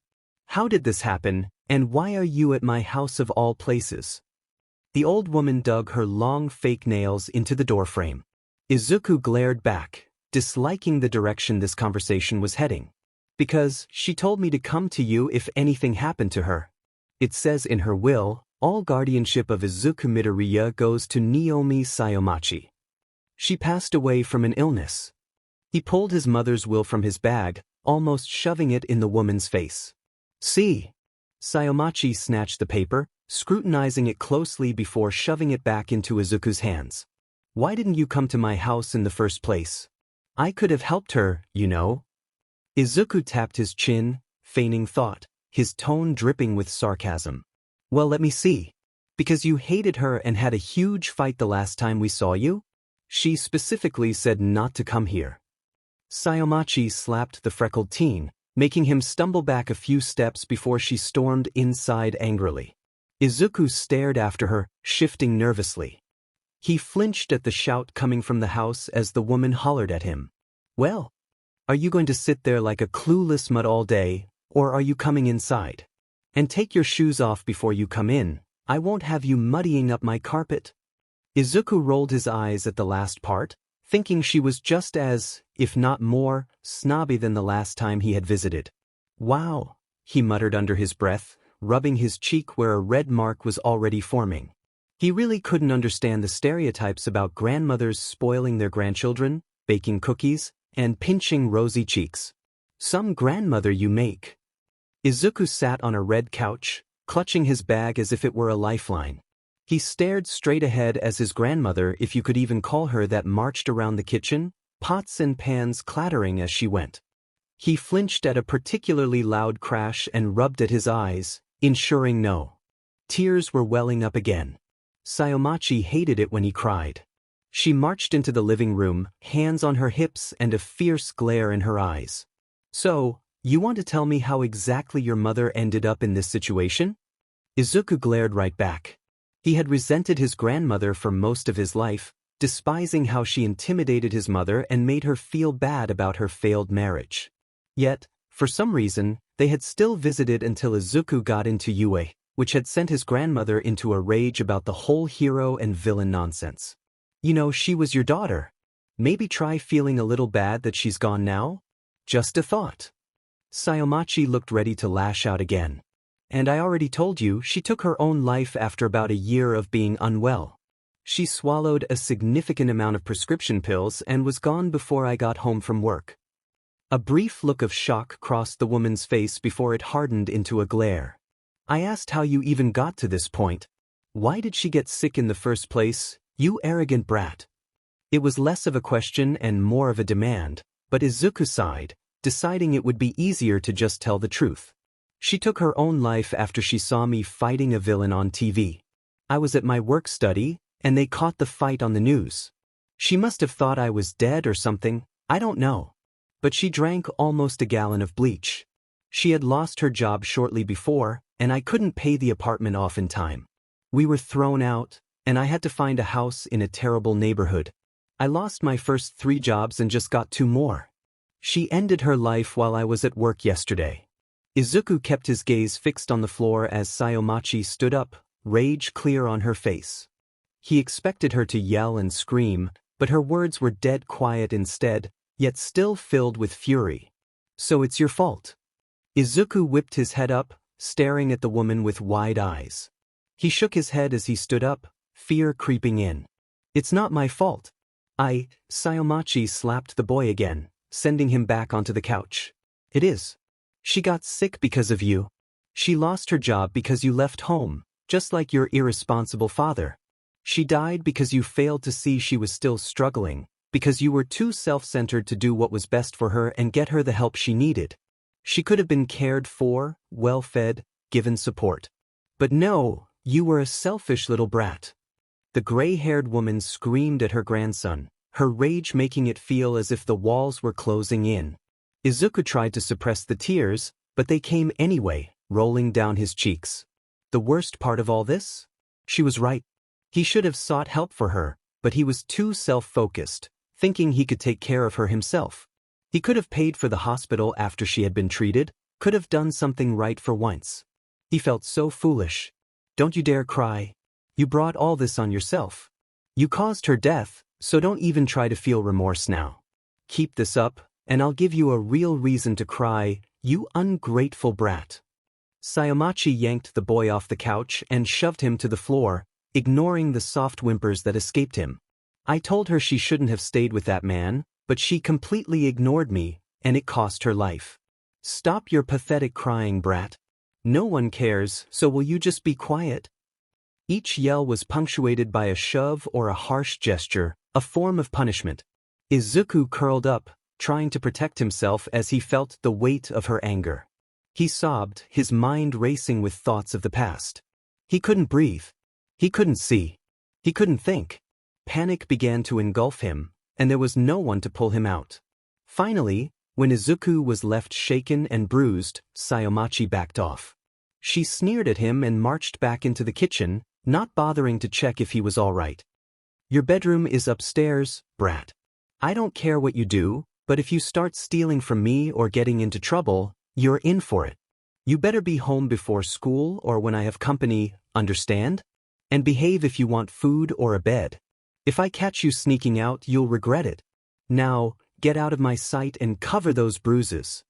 How did this happen, and why are you at my house of all places? The old woman dug her long fake nails into the doorframe. Izuku glared back, disliking the direction this conversation was heading. Because she told me to come to you if anything happened to her. It says in her will, all guardianship of Izuku Midoriya goes to Naomi Sayomachi. She passed away from an illness. He pulled his mother's will from his bag, almost shoving it in the woman's face. See? Sayomachi snatched the paper, scrutinizing it closely before shoving it back into Izuku's hands. Why didn't you come to my house in the first place? I could have helped her, you know. Izuku tapped his chin, feigning thought, his tone dripping with sarcasm. Well, let me see. Because you hated her and had a huge fight the last time we saw you? She specifically said not to come here. Sayomachi slapped the freckled teen, making him stumble back a few steps before she stormed inside angrily. Izuku stared after her, shifting nervously. He flinched at the shout coming from the house as the woman hollered at him. Well, are you going to sit there like a clueless mutt all day, or are you coming inside? And take your shoes off before you come in, I won't have you muddying up my carpet. Izuku rolled his eyes at the last part, thinking she was just as, if not more, snobby than the last time he had visited. Wow, he muttered under his breath, rubbing his cheek where a red mark was already forming. He really couldn't understand the stereotypes about grandmothers spoiling their grandchildren, baking cookies, and pinching rosy cheeks. Some grandmother you make. Izuku sat on a red couch, clutching his bag as if it were a lifeline. He stared straight ahead as his grandmother, if you could even call her that, marched around the kitchen, pots and pans clattering as she went. He flinched at a particularly loud crash and rubbed at his eyes, ensuring no. Tears were welling up again. Sayomachi hated it when he cried. She marched into the living room, hands on her hips and a fierce glare in her eyes. So, you want to tell me how exactly your mother ended up in this situation? Izuku glared right back. He had resented his grandmother for most of his life, despising how she intimidated his mother and made her feel bad about her failed marriage. Yet, for some reason, they had still visited until Izuku got into Yue, which had sent his grandmother into a rage about the whole hero and villain nonsense. You know, she was your daughter. Maybe try feeling a little bad that she's gone now? Just a thought. Sayomachi looked ready to lash out again. And I already told you, she took her own life after about a year of being unwell. She swallowed a significant amount of prescription pills and was gone before I got home from work. A brief look of shock crossed the woman's face before it hardened into a glare. I asked how you even got to this point. Why did she get sick in the first place, you arrogant brat? It was less of a question and more of a demand, but Izuku sighed, deciding it would be easier to just tell the truth. She took her own life after she saw me fighting a villain on TV. I was at my work study, and they caught the fight on the news. She must have thought I was dead or something, I don't know. But she drank almost a gallon of bleach. She had lost her job shortly before, and I couldn't pay the apartment off in time. We were thrown out, and I had to find a house in a terrible neighborhood. I lost my first 3 jobs and just got 2 more. She ended her life while I was at work yesterday. Izuku kept his gaze fixed on the floor as Sayomachi stood up, rage clear on her face. He expected her to yell and scream, but her words were dead quiet instead, yet still filled with fury. So it's your fault. Izuku whipped his head up, staring at the woman with wide eyes. He shook his head as he stood up, fear creeping in. It's not my fault. Sayomachi slapped the boy again, sending him back onto the couch. It is. She got sick because of you. She lost her job because you left home, just like your irresponsible father. She died because you failed to see she was still struggling, because you were too self-centered to do what was best for her and get her the help she needed. She could have been cared for, well-fed, given support. But no, you were a selfish little brat. The gray-haired woman screamed at her grandson, her rage making it feel as if the walls were closing in. Izuku tried to suppress the tears, but they came anyway, rolling down his cheeks. The worst part of all this? She was right. He should have sought help for her, but he was too self-focused, thinking he could take care of her himself. He could have paid for the hospital after she had been treated, could have done something right for once. He felt so foolish. Don't you dare cry. You brought all this on yourself. You caused her death, so don't even try to feel remorse now. Keep this up, and I'll give you a real reason to cry, you ungrateful brat. Sayomachi yanked the boy off the couch and shoved him to the floor, ignoring the soft whimpers that escaped him. I told her she shouldn't have stayed with that man, but she completely ignored me, and it cost her life. Stop your pathetic crying, brat. No one cares, so will you just be quiet? Each yell was punctuated by a shove or a harsh gesture, a form of punishment. Izuku curled up, trying to protect himself as he felt the weight of her anger. He sobbed, his mind racing with thoughts of the past. He couldn't breathe. He couldn't see. He couldn't think. Panic began to engulf him, and there was no one to pull him out. Finally, when Izuku was left shaken and bruised, Sayomachi backed off. She sneered at him and marched back into the kitchen, not bothering to check if he was all right. Your bedroom is upstairs, brat. I don't care what you do, but if you start stealing from me or getting into trouble, you're in for it. You better be home before school or when I have company, understand? And behave if you want food or a bed. If I catch you sneaking out, you'll regret it. Now, get out of my sight and cover those bruises.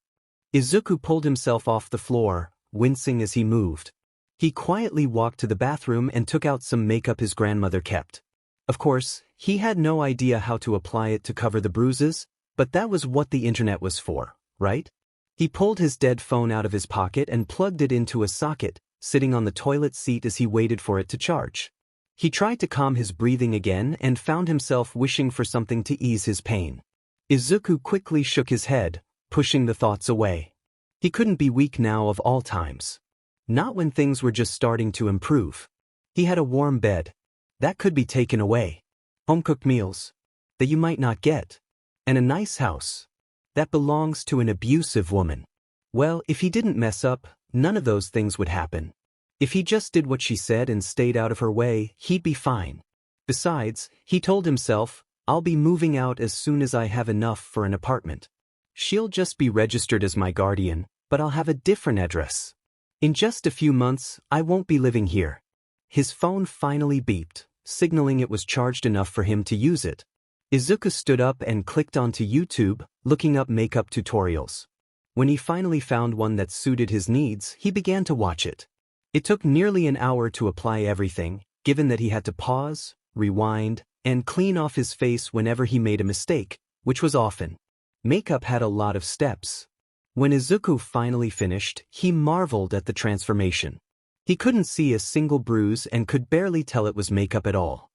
Izuku pulled himself off the floor, wincing as he moved. He quietly walked to the bathroom and took out some makeup his grandmother kept. Of course, he had no idea how to apply it to cover the bruises, but that was what the internet was for, right? He pulled his dead phone out of his pocket and plugged it into a socket, sitting on the toilet seat as he waited for it to charge. He tried to calm his breathing again and found himself wishing for something to ease his pain. Izuku quickly shook his head, pushing the thoughts away. He couldn't be weak now of all times. Not when things were just starting to improve. He had a warm bed. That could be taken away. Home-cooked meals. That you might not get. And a nice house. That belongs to an abusive woman. Well, if he didn't mess up, none of those things would happen. If he just did what she said and stayed out of her way, he'd be fine. Besides, he told himself, I'll be moving out as soon as I have enough for an apartment. She'll just be registered as my guardian, but I'll have a different address. In just a few months, I won't be living here. His phone finally beeped, signaling it was charged enough for him to use it. Izuku stood up and clicked onto YouTube, looking up makeup tutorials. When he finally found one that suited his needs, he began to watch it. It took nearly an hour to apply everything, given that he had to pause, rewind, and clean off his face whenever he made a mistake, which was often. Makeup had a lot of steps. When Izuku finally finished, he marveled at the transformation. He couldn't see a single bruise and could barely tell it was makeup at all.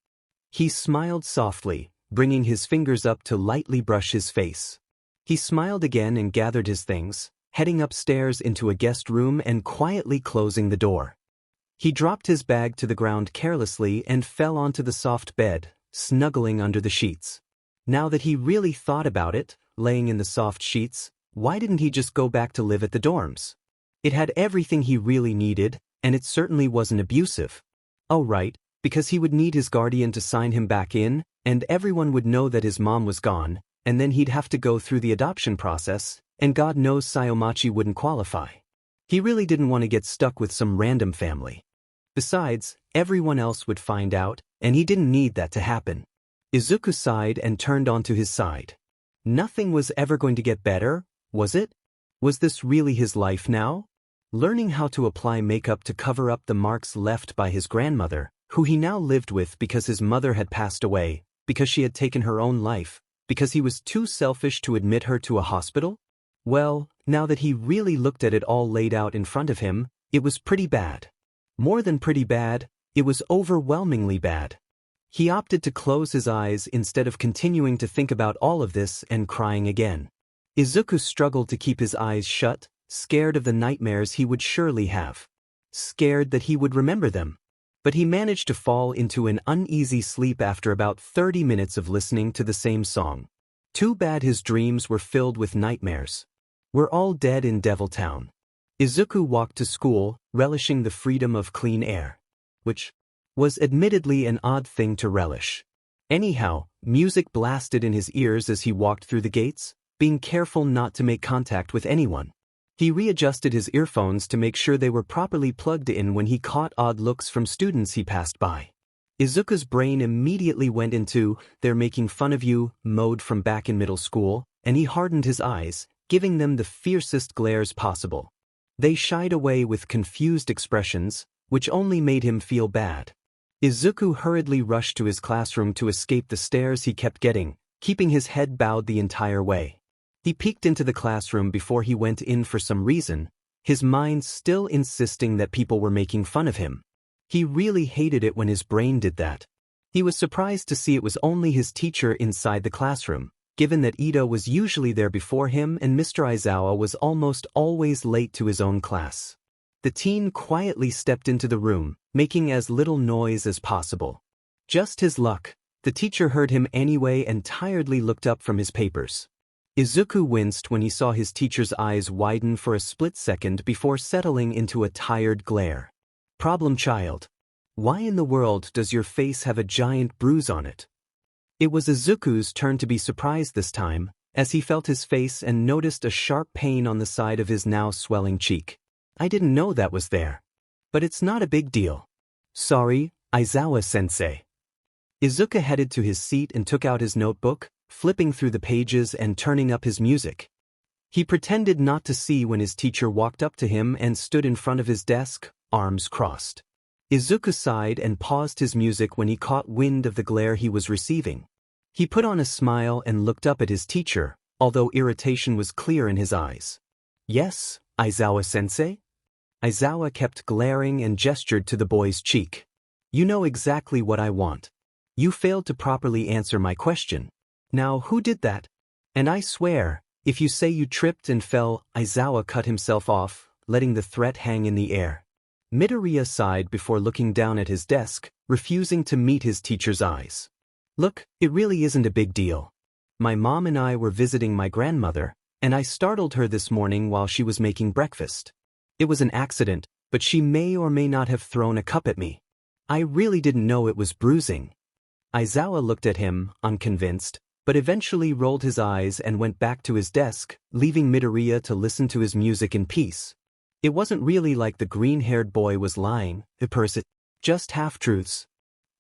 He smiled softly, bringing his fingers up to lightly brush his face. He smiled again and gathered his things, heading upstairs into a guest room and quietly closing the door. He dropped his bag to the ground carelessly and fell onto the soft bed, snuggling under the sheets. Now that he really thought about it, laying in the soft sheets, why didn't he just go back to live at the dorms? It had everything he really needed, and it certainly wasn't abusive. Oh right, because he would need his guardian to sign him back in, and everyone would know that his mom was gone, and then he'd have to go through the adoption process, and God knows Sayomachi wouldn't qualify. He really didn't want to get stuck with some random family. Besides, everyone else would find out, and he didn't need that to happen. Izuku sighed and turned onto his side. Nothing was ever going to get better, was it? Was this really his life now? Learning how to apply makeup to cover up the marks left by his grandmother, who he now lived with because his mother had passed away, because she had taken her own life, because he was too selfish to admit her to a hospital? Well, now that he really looked at it all laid out in front of him, it was pretty bad. More than pretty bad, it was overwhelmingly bad. He opted to close his eyes instead of continuing to think about all of this and crying again. Izuku struggled to keep his eyes shut, scared of the nightmares he would surely have. Scared that he would remember them. But he managed to fall into an uneasy sleep after about 30 minutes of listening to the same song. Too bad his dreams were filled with nightmares. We're all dead in Devil Town. Izuku walked to school, relishing the freedom of clean air. Which was admittedly an odd thing to relish. Anyhow, music blasted in his ears as he walked through the gates, being careful not to make contact with anyone. He readjusted his earphones to make sure they were properly plugged in when he caught odd looks from students he passed by. Izuku's brain immediately went into "they're making fun of you" mode from back in middle school, and he hardened his eyes, giving them the fiercest glares possible. They shied away with confused expressions, which only made him feel bad. Izuku hurriedly rushed to his classroom to escape the stares he kept getting, keeping his head bowed the entire way. He peeked into the classroom before he went in for some reason, his mind still insisting that people were making fun of him. He really hated it when his brain did that. He was surprised to see it was only his teacher inside the classroom, given that Ito was usually there before him and Mr. Aizawa was almost always late to his own class. The teen quietly stepped into the room, making as little noise as possible. Just his luck, the teacher heard him anyway and tiredly looked up from his papers. Izuku winced when he saw his teacher's eyes widen for a split second before settling into a tired glare. Problem child. Why in the world does your face have a giant bruise on it? It was Izuku's turn to be surprised this time, as he felt his face and noticed a sharp pain on the side of his now swelling cheek. I didn't know that was there. But it's not a big deal. Sorry, Aizawa-sensei. Izuku headed to his seat and took out his notebook, flipping through the pages and turning up his music. He pretended not to see when his teacher walked up to him and stood in front of his desk, arms crossed. Izuku sighed and paused his music when he caught wind of the glare he was receiving. He put on a smile and looked up at his teacher, although irritation was clear in his eyes. Yes, Aizawa-sensei? Aizawa kept glaring and gestured to the boy's cheek. You know exactly what I want. You failed to properly answer my question. Now who did that? And I swear, if you say you tripped and fell, Aizawa cut himself off, letting the threat hang in the air. Midoriya sighed before looking down at his desk, refusing to meet his teacher's eyes. Look, it really isn't a big deal. My mom and I were visiting my grandmother, and I startled her this morning while she was making breakfast. It was an accident, but she may or may not have thrown a cup at me. I really didn't know it was bruising. Aizawa looked at him, unconvinced, but eventually rolled his eyes and went back to his desk, leaving Midoriya to listen to his music in peace. It wasn't really like the green-haired boy was lying, just half-truths.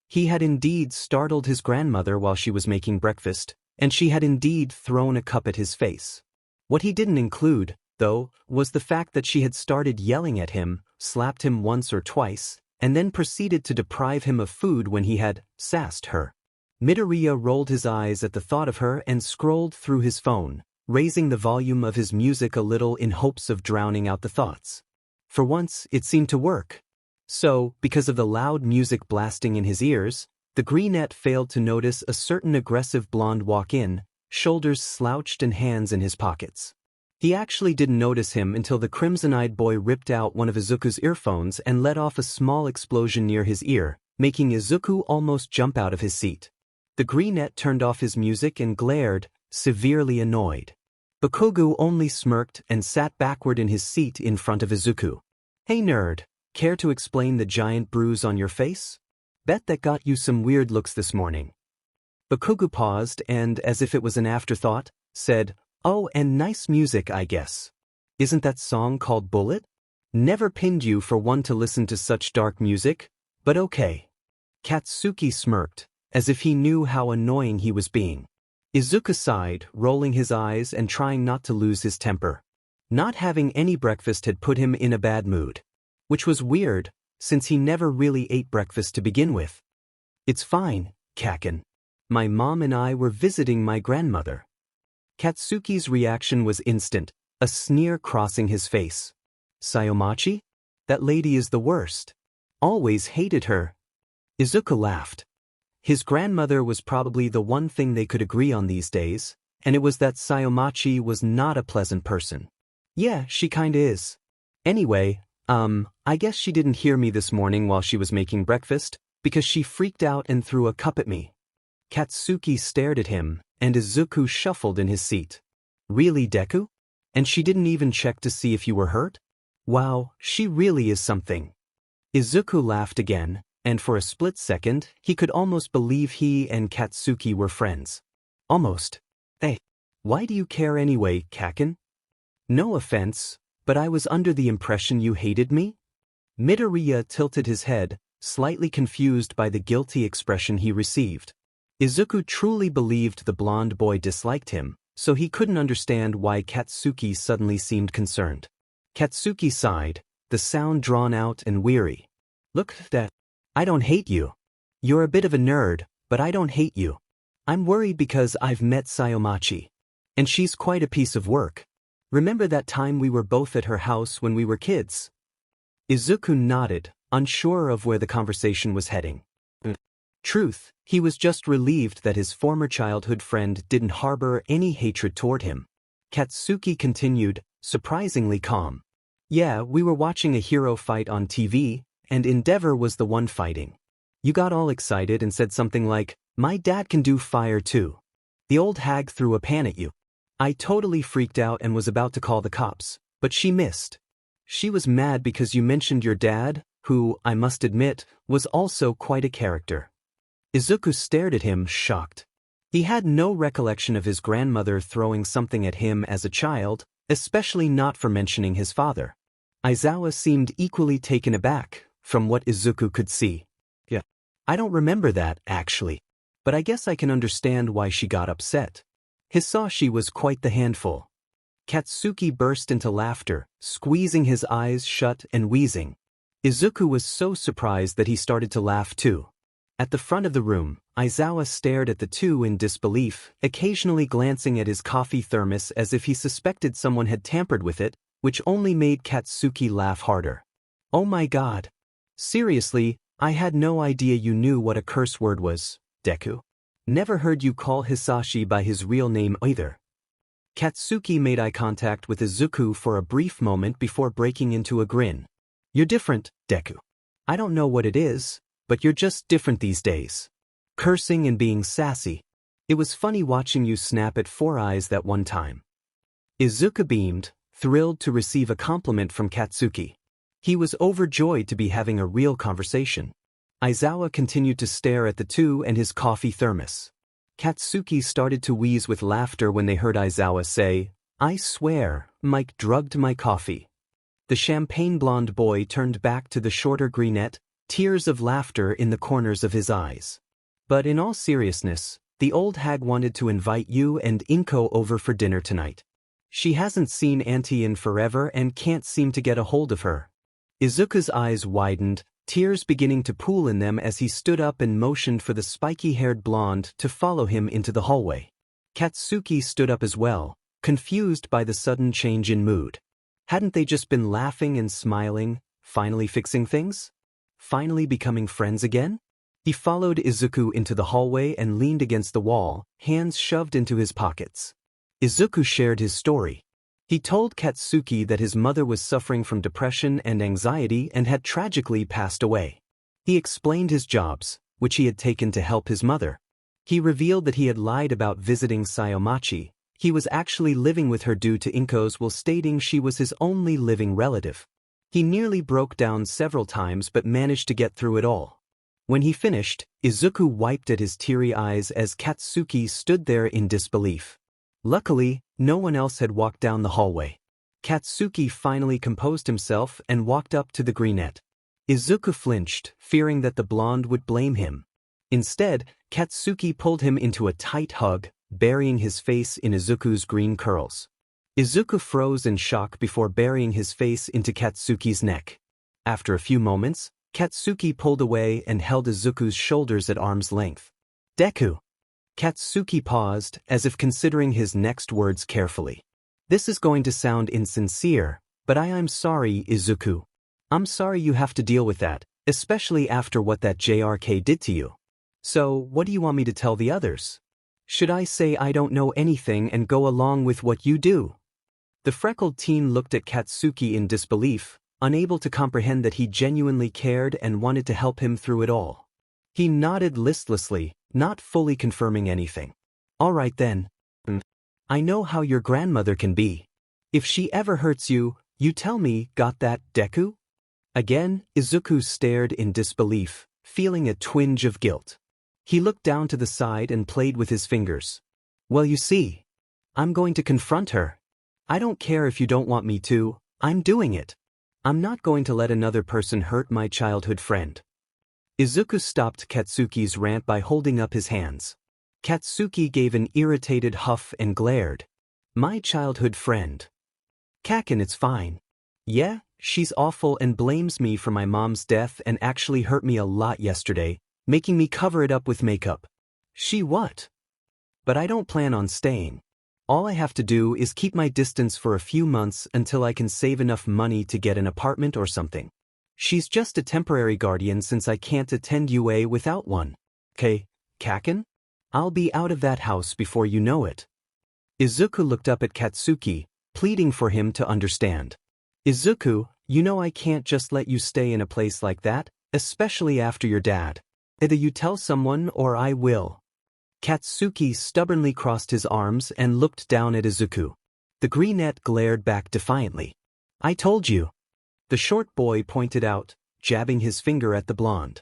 He had indeed startled his grandmother while she was making breakfast, and she had indeed thrown a cup at his face. What he didn't include, though, was the fact that she had started yelling at him, slapped him once or twice, and then proceeded to deprive him of food when he had sassed her. Midoriya rolled his eyes at the thought of her and scrolled through his phone, raising the volume of his music a little in hopes of drowning out the thoughts. For once, it seemed to work. So, because of the loud music blasting in his ears, the greenette failed to notice a certain aggressive blonde walk in, shoulders slouched and hands in his pockets. He actually didn't notice him until the crimson-eyed boy ripped out one of Izuku's earphones and let off a small explosion near his ear, making Izuku almost jump out of his seat. The greenette turned off his music and glared, severely annoyed. Bakugo only smirked and sat backward in his seat in front of Izuku. "Hey nerd, care to explain the giant bruise on your face? Bet that got you some weird looks this morning." Bakugo paused and, as if it was an afterthought, said, "Oh, and nice music, I guess. Isn't that song called Bullet? Never pinned you for one to listen to such dark music, but okay." Katsuki smirked, as if he knew how annoying he was being. Izuku sighed, rolling his eyes and trying not to lose his temper. Not having any breakfast had put him in a bad mood. Which was weird, since he never really ate breakfast to begin with. "It's fine, Kaken. My mom and I were visiting my grandmother." Katsuki's reaction was instant, a sneer crossing his face. "Sayomachi? That lady is the worst. Always hated her." Izuku laughed. His grandmother was probably the one thing they could agree on these days, and it was that Sayomachi was not a pleasant person. "Yeah, she kinda is. Anyway, I guess she didn't hear me this morning while she was making breakfast, because she freaked out and threw a cup at me." Katsuki stared at him, and Izuku shuffled in his seat. "Really, Deku? And she didn't even check to see if you were hurt? Wow, she really is something." Izuku laughed again, and for a split second, he could almost believe he and Katsuki were friends. Almost. "Hey, why do you care anyway, Kaken? No offense, but I was under the impression you hated me?" Midoriya tilted his head, slightly confused by the guilty expression he received. Izuku truly believed the blonde boy disliked him, so he couldn't understand why Katsuki suddenly seemed concerned. Katsuki sighed, the sound drawn out and weary. "Look, Dad, I don't hate you. You're a bit of a nerd, but I don't hate you. I'm worried because I've met Sayomachi. And she's quite a piece of work. Remember that time we were both at her house when we were kids?" Izuku nodded, unsure of where the conversation was heading. Truth, he was just relieved that his former childhood friend didn't harbor any hatred toward him. Katsuki continued, surprisingly calm. "Yeah, we were watching a hero fight on TV, and Endeavor was the one fighting. You got all excited and said something like, 'My dad can do fire too.' The old hag threw a pan at you. I totally freaked out and was about to call the cops, but she missed. She was mad because you mentioned your dad, who, I must admit, was also quite a character." Izuku stared at him, shocked. He had no recollection of his grandmother throwing something at him as a child, especially not for mentioning his father. Aizawa seemed equally taken aback, from what Izuku could see. "Yeah, I don't remember that, actually. But I guess I can understand why she got upset. Hisashi was quite the handful." Katsuki burst into laughter, squeezing his eyes shut and wheezing. Izuku was so surprised that he started to laugh too. At the front of the room, Aizawa stared at the two in disbelief, occasionally glancing at his coffee thermos as if he suspected someone had tampered with it, which only made Katsuki laugh harder. "Oh my god. Seriously, I had no idea you knew what a curse word was, Deku. Never heard you call Hisashi by his real name either." Katsuki made eye contact with Izuku for a brief moment before breaking into a grin. "You're different, Deku. I don't know what it is, but you're just different these days. Cursing and being sassy. It was funny watching you snap at Four Eyes that one time." Izuku beamed, thrilled to receive a compliment from Katsuki. He was overjoyed to be having a real conversation. Aizawa continued to stare at the two and his coffee thermos. Katsuki started to wheeze with laughter when they heard Aizawa say, "I swear, Mike drugged my coffee." The champagne blonde boy turned back to the shorter brunette, tears of laughter in the corners of his eyes. "But in all seriousness, the old hag wanted to invite you and Inko over for dinner tonight. She hasn't seen Auntie in forever and can't seem to get a hold of her." Izuku's eyes widened, tears beginning to pool in them as he stood up and motioned for the spiky-haired blonde to follow him into the hallway. Katsuki stood up as well, confused by the sudden change in mood. Hadn't they just been laughing and smiling, finally fixing things? Finally becoming friends again? He followed Izuku into the hallway and leaned against the wall, hands shoved into his pockets. Izuku shared his story. He told Katsuki that his mother was suffering from depression and anxiety and had tragically passed away. He explained his jobs, which he had taken to help his mother. He revealed that he had lied about visiting Sayomachi. He was actually living with her due to Inko's while stating she was his only living relative. He nearly broke down several times but managed to get through it all. When he finished, Izuku wiped at his teary eyes as Katsuki stood there in disbelief. Luckily, no one else had walked down the hallway. Katsuki finally composed himself and walked up to the brunette. Izuku flinched, fearing that the blonde would blame him. Instead, Katsuki pulled him into a tight hug, burying his face in Izuku's green curls. Izuku froze in shock before burying his face into Katsuki's neck. After a few moments, Katsuki pulled away and held Izuku's shoulders at arm's length. "Deku." Katsuki paused, as if considering his next words carefully. "This is going to sound insincere, but I'm sorry, Izuku. I'm sorry you have to deal with that, especially after what that JRK did to you. So, what do you want me to tell the others? Should I say I don't know anything and go along with what you do?" The freckled teen looked at Katsuki in disbelief, unable to comprehend that he genuinely cared and wanted to help him through it all. He nodded listlessly, not fully confirming anything. "All right then. I know how your grandmother can be. If she ever hurts you, you tell me, got that, Deku?" Again, Izuku stared in disbelief, feeling a twinge of guilt. He looked down to the side and played with his fingers. "Well, you see, I'm going to confront her. I don't care if you don't want me to, I'm doing it. I'm not going to let another person hurt my childhood friend." Izuku stopped Katsuki's rant by holding up his hands. Katsuki gave an irritated huff and glared. "My childhood friend. Kaken, it's fine. Yeah, she's awful and blames me for my mom's death and actually hurt me a lot yesterday, making me cover it up with makeup. She what? But I don't plan on staying. All I have to do is keep my distance for a few months until I can save enough money to get an apartment or something. She's just a temporary guardian since I can't attend UA without one. Okay, Kaken? I'll be out of that house before you know it." Izuku looked up at Katsuki, pleading for him to understand. "Izuku, you know I can't just let you stay in a place like that, especially after your dad. Either you tell someone or I will." Katsuki stubbornly crossed his arms and looked down at Izuku. The brunette glared back defiantly. "I told you." The short boy pointed out, jabbing his finger at the blonde.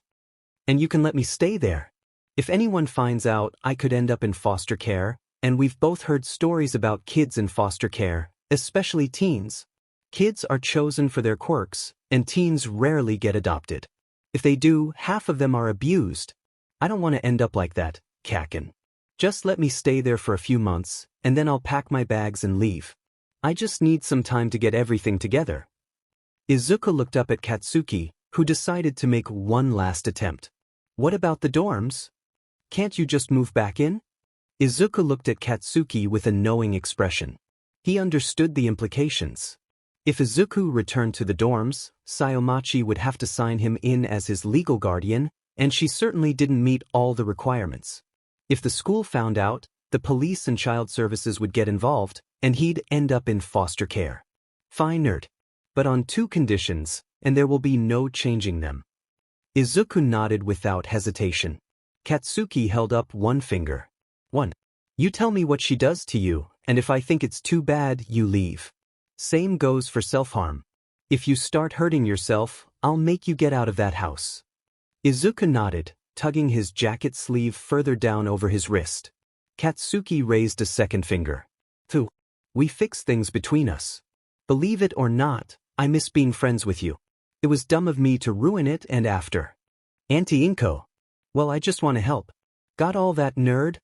"And you can let me stay there. If anyone finds out, I could end up in foster care, and we've both heard stories about kids in foster care, especially teens. Kids are chosen for their quirks, and teens rarely get adopted. If they do, half of them are abused. I don't want to end up like that, Kaken. Just let me stay there for a few months, and then I'll pack my bags and leave. I just need some time to get everything together." Izuku looked up at Katsuki, who decided to make one last attempt. "What about the dorms? Can't you just move back in?" Izuku looked at Katsuki with a knowing expression. He understood the implications. If Izuku returned to the dorms, Sayomachi would have to sign him in as his legal guardian, and she certainly didn't meet all the requirements. If the school found out, the police and child services would get involved, and he'd end up in foster care. Fine, nerd. But on two conditions, and there will be no changing them. Izuku nodded without hesitation. Katsuki held up one finger. 1. You tell me what she does to you, and if I think it's too bad, you leave. Same goes for self-harm. If you start hurting yourself, I'll make you get out of that house. Izuku nodded, tugging his jacket sleeve further down over his wrist. Katsuki raised a second finger. Phew. We fix things between us. Believe it or not, I miss being friends with you. It was dumb of me to ruin it and after. Auntie Inko. Well, I just want to help. Got all that, nerd?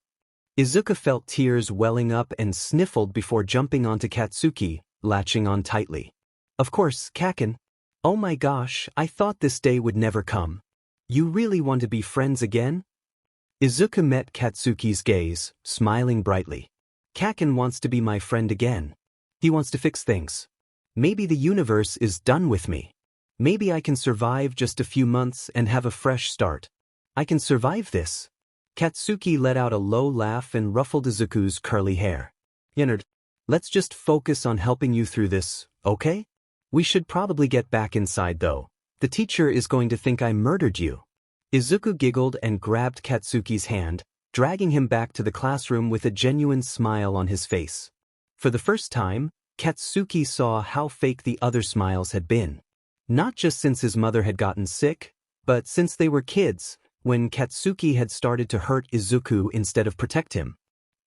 Izuku felt tears welling up and sniffled before jumping onto Katsuki, latching on tightly. Of course, Kaken. Oh my gosh, I thought this day would never come. You really want to be friends again? Izuku met Katsuki's gaze, smiling brightly. Kaken wants to be my friend again. He wants to fix things. Maybe the universe is done with me. Maybe I can survive just a few months and have a fresh start. I can survive this. Katsuki let out a low laugh and ruffled Izuku's curly hair. Yennard, let's just focus on helping you through this, okay? We should probably get back inside though. The teacher is going to think I murdered you. Izuku giggled and grabbed Katsuki's hand, dragging him back to the classroom with a genuine smile on his face. For the first time, Katsuki saw how fake the other smiles had been. Not just since his mother had gotten sick, but since they were kids, when Katsuki had started to hurt Izuku instead of protect him.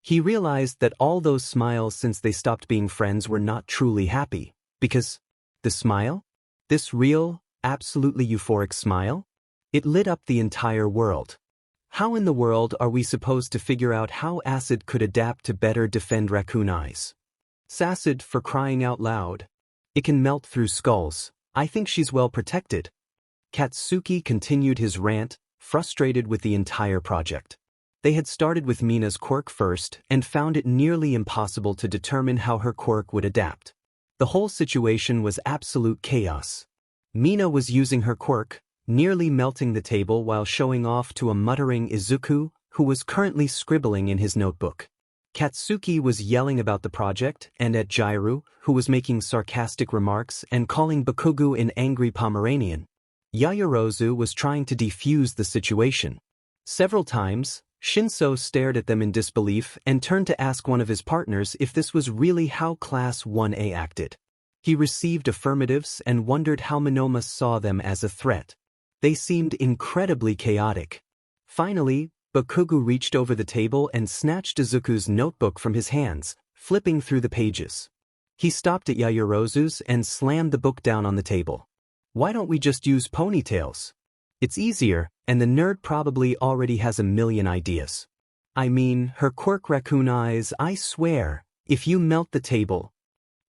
He realized that all those smiles since they stopped being friends were not truly happy, because the smile? This real, absolutely euphoric smile? It lit up the entire world. How in the world are we supposed to figure out how acid could adapt to better defend raccoon eyes? Acid, for crying out loud. It can melt through skulls. I think she's well protected. Katsuki continued his rant, frustrated with the entire project. They had started with Mina's quirk first and found it nearly impossible to determine how her quirk would adapt. The whole situation was absolute chaos. Mina was using her quirk, nearly melting the table while showing off to a muttering Izuku, who was currently scribbling in his notebook. Katsuki was yelling about the project and at Jairu, who was making sarcastic remarks and calling Bakugu an angry Pomeranian. Yaoyorozu was trying to defuse the situation. Several times, Shinso stared at them in disbelief and turned to ask one of his partners if this was really how Class 1A acted. He received affirmatives and wondered how Monoma saw them as a threat. They seemed incredibly chaotic. Finally, Bakugu reached over the table and snatched Izuku's notebook from his hands, flipping through the pages. He stopped at Yaoyorozu's and slammed the book down on the table. Why don't we just use ponytails? It's easier, and the nerd probably already has a million ideas. I mean, her quirk raccoon eyes, I swear, if you melt the table.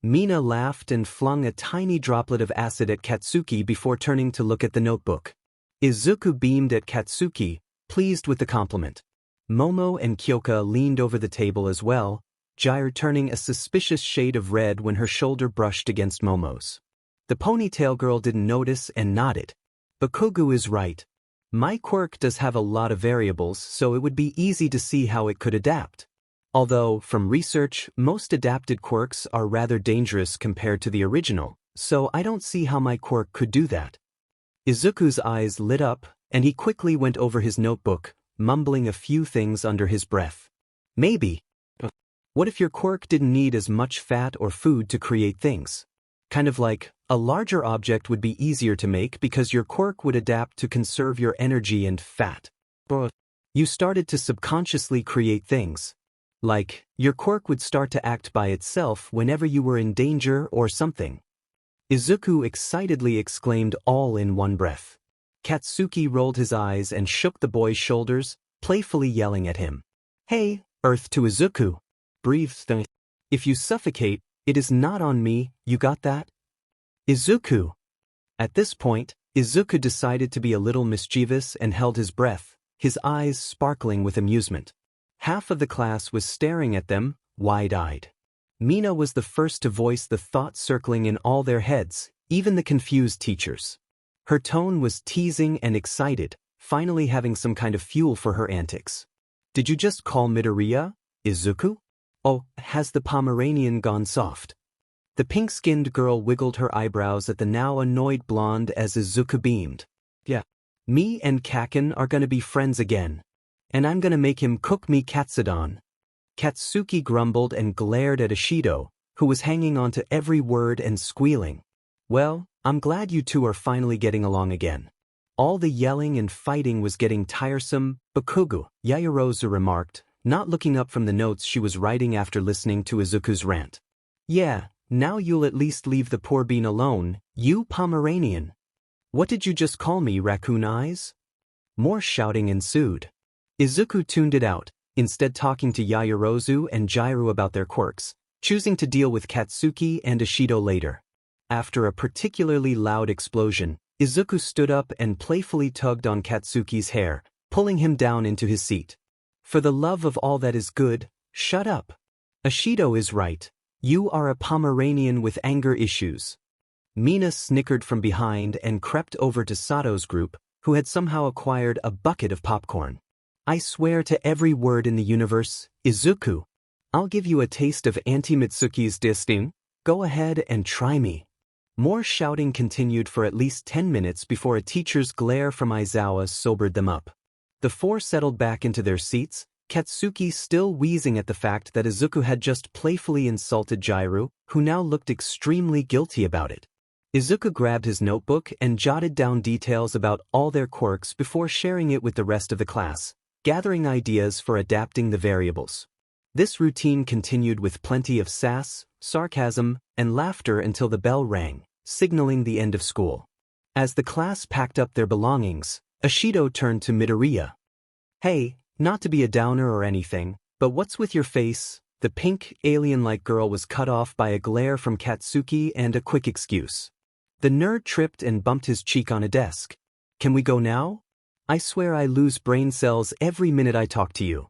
Mina laughed and flung a tiny droplet of acid at Katsuki before turning to look at the notebook. Izuku beamed at Katsuki, pleased with the compliment. Momo and Kyoka leaned over the table as well, Jairu turning a suspicious shade of red when her shoulder brushed against Momo's. The ponytail girl didn't notice and nodded. Bakugu is right. My quirk does have a lot of variables, so it would be easy to see how it could adapt. Although, from research, most adapted quirks are rather dangerous compared to the original, so I don't see how my quirk could do that. Izuku's eyes lit up, and he quickly went over his notebook, mumbling a few things under his breath. Maybe. What if your quirk didn't need as much fat or food to create things? Kind of like, a larger object would be easier to make because your quirk would adapt to conserve your energy and fat. You started to subconsciously create things. Like, your quirk would start to act by itself whenever you were in danger or something. Izuku excitedly exclaimed all in one breath. Katsuki rolled his eyes and shook the boy's shoulders, playfully yelling at him. Hey, Earth to Izuku. Breathe. If you suffocate, it is not on me, you got that? Izuku. At this point, Izuku decided to be a little mischievous and held his breath, his eyes sparkling with amusement. Half of the class was staring at them, wide-eyed. Mina was the first to voice the thought circling in all their heads, even the confused teachers. Her tone was teasing and excited, finally having some kind of fuel for her antics. Did you just call Midoriya, Izuku? Oh, has the Pomeranian gone soft? The pink-skinned girl wiggled her eyebrows at the now annoyed blonde as Izuku beamed. Yeah. Me and Kaken are gonna be friends again. And I'm gonna make him cook me katsudon. Katsuki grumbled and glared at Ishido, who was hanging on to every word and squealing. Well, I'm glad you two are finally getting along again. All the yelling and fighting was getting tiresome, Bakugo, Yaoyorozu remarked, not looking up from the notes she was writing after listening to Izuku's rant. Yeah, now you'll at least leave the poor bean alone, you Pomeranian. What did you just call me, raccoon eyes? More shouting ensued. Izuku tuned it out, instead talking to Yaoyorozu and Jiraiya about their quirks, choosing to deal with Katsuki and Ishido later. After a particularly loud explosion, Izuku stood up and playfully tugged on Katsuki's hair, pulling him down into his seat. For the love of all that is good, shut up. Ishido is right. You are a Pomeranian with anger issues. Mina snickered from behind and crept over to Sato's group, who had somehow acquired a bucket of popcorn. I swear to every word in the universe, Izuku. I'll give you a taste of Auntie Mitsuki's disdain. Go ahead and try me. More shouting continued for at least 10 minutes before a teacher's glare from Aizawa sobered them up. The four settled back into their seats, Katsuki still wheezing at the fact that Izuku had just playfully insulted Jiraiya, who now looked extremely guilty about it. Izuku grabbed his notebook and jotted down details about all their quirks before sharing it with the rest of the class, gathering ideas for adapting the variables. This routine continued with plenty of sass, sarcasm, and laughter until the bell rang, signaling the end of school. As the class packed up their belongings, Ishido turned to Midoriya. Hey, not to be a downer or anything, but what's with your face? The pink, alien-like girl was cut off by a glare from Katsuki and a quick excuse. The nerd tripped and bumped his cheek on a desk. Can we go now? I swear I lose brain cells every minute I talk to you.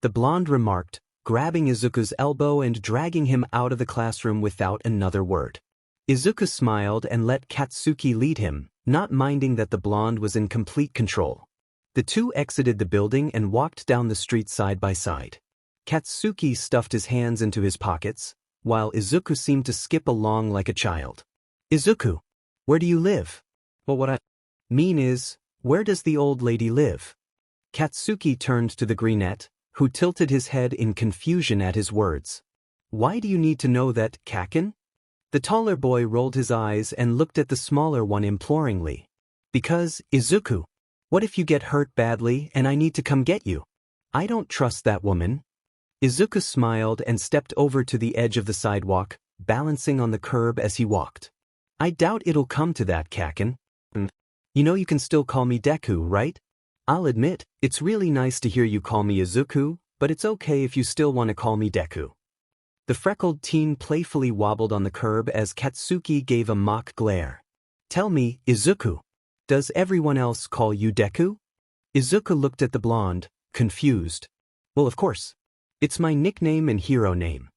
The blonde remarked, grabbing Izuku's elbow and dragging him out of the classroom without another word. Izuku smiled and let Katsuki lead him, not minding that the blonde was in complete control. The two exited the building and walked down the street side by side. Katsuki stuffed his hands into his pockets, while Izuku seemed to skip along like a child. Izuku, where do you live? Well, what I mean is, where does the old lady live? Katsuki turned to the brunette, who tilted his head in confusion at his words. Why do you need to know that, Kaken? The taller boy rolled his eyes and looked at the smaller one imploringly. Because, Izuku, what if you get hurt badly and I need to come get you? I don't trust that woman. Izuku smiled and stepped over to the edge of the sidewalk, balancing on the curb as he walked. I doubt it'll come to that, Kaken. You know you can still call me Deku, right? I'll admit, it's really nice to hear you call me Izuku, but it's okay if you still want to call me Deku. The freckled teen playfully wobbled on the curb as Katsuki gave a mock glare. Tell me, Izuku, does everyone else call you Deku? Izuku looked at the blonde, confused. Well, of course. It's my nickname and hero name.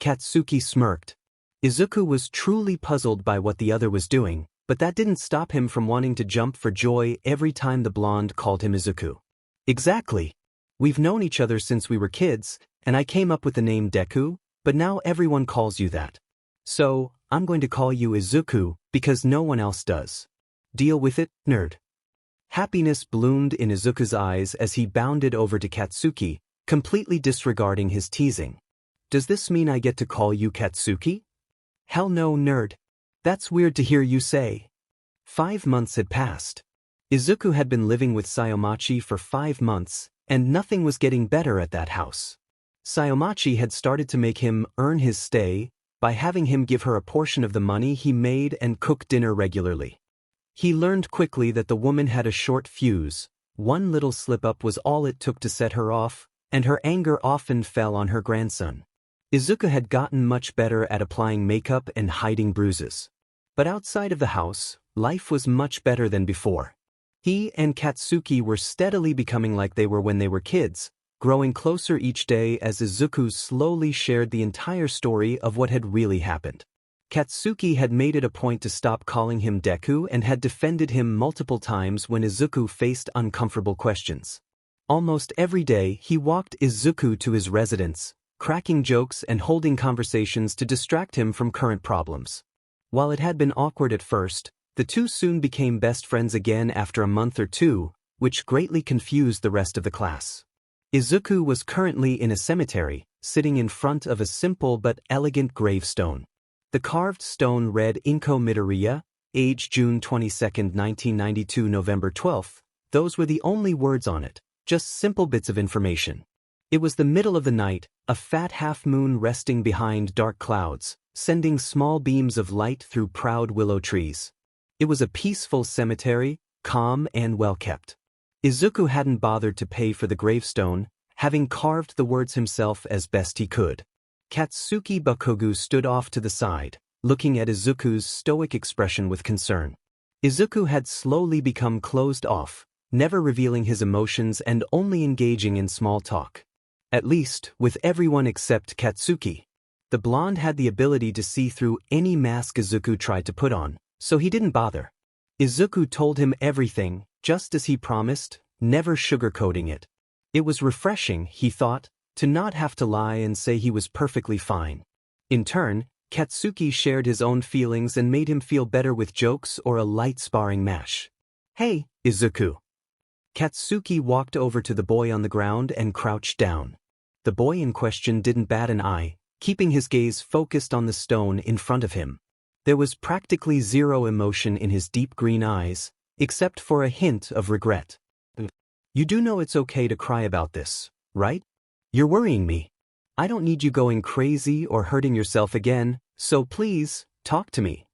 Katsuki smirked. Izuku was truly puzzled by what the other was doing, but that didn't stop him from wanting to jump for joy every time the blonde called him Izuku. Exactly. We've known each other since we were kids, and I came up with the name Deku, but now everyone calls you that. So, I'm going to call you Izuku because no one else does. Deal with it, nerd. Happiness bloomed in Izuku's eyes as he bounded over to Katsuki, completely disregarding his teasing. Does this mean I get to call you Katsuki? Hell no, nerd. That's weird to hear you say. 5 months had passed. Izuku had been living with Sayomachi for 5 months, and nothing was getting better at that house. Sayomachi had started to make him earn his stay by having him give her a portion of the money he made and cook dinner regularly. He learned quickly that the woman had a short fuse. One little slip-up was all it took to set her off, and her anger often fell on her grandson. Izuku had gotten much better at applying makeup and hiding bruises. But outside of the house, life was much better than before. He and Katsuki were steadily becoming like they were when they were kids, growing closer each day as Izuku slowly shared the entire story of what had really happened. Katsuki had made it a point to stop calling him Deku and had defended him multiple times when Izuku faced uncomfortable questions. Almost every day he walked Izuku to his residence, cracking jokes and holding conversations to distract him from current problems. While it had been awkward at first, the two soon became best friends again after a month or two, which greatly confused the rest of the class. Izuku was currently in a cemetery, sitting in front of a simple but elegant gravestone. The carved stone read Izuku Midoriya, age June 22, 1992, November 12th, those were the only words on it, just simple bits of information. It was the middle of the night, a fat half-moon resting behind dark clouds, sending small beams of light through proud willow trees. It was a peaceful cemetery, calm and well-kept. Izuku hadn't bothered to pay for the gravestone, having carved the words himself as best he could. Katsuki Bakugo stood off to the side, looking at Izuku's stoic expression with concern. Izuku had slowly become closed off, never revealing his emotions and only engaging in small talk. At least, with everyone except Katsuki. The blonde had the ability to see through any mask Izuku tried to put on, so he didn't bother. Izuku told him everything, just as he promised, never sugarcoating it. It was refreshing, he thought, to not have to lie and say he was perfectly fine. In turn, Katsuki shared his own feelings and made him feel better with jokes or a light sparring match. "Hey, Izuku." Katsuki walked over to the boy on the ground and crouched down. The boy in question didn't bat an eye, keeping his gaze focused on the stone in front of him. There was practically zero emotion in his deep green eyes, except for a hint of regret. "You do know it's okay to cry about this, right? You're worrying me. I don't need you going crazy or hurting yourself again, so please, talk to me."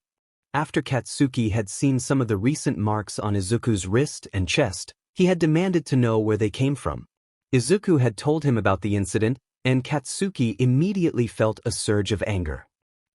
After Katsuki had seen some of the recent marks on Izuku's wrist and chest, he had demanded to know where they came from. Izuku had told him about the incident, and Katsuki immediately felt a surge of anger.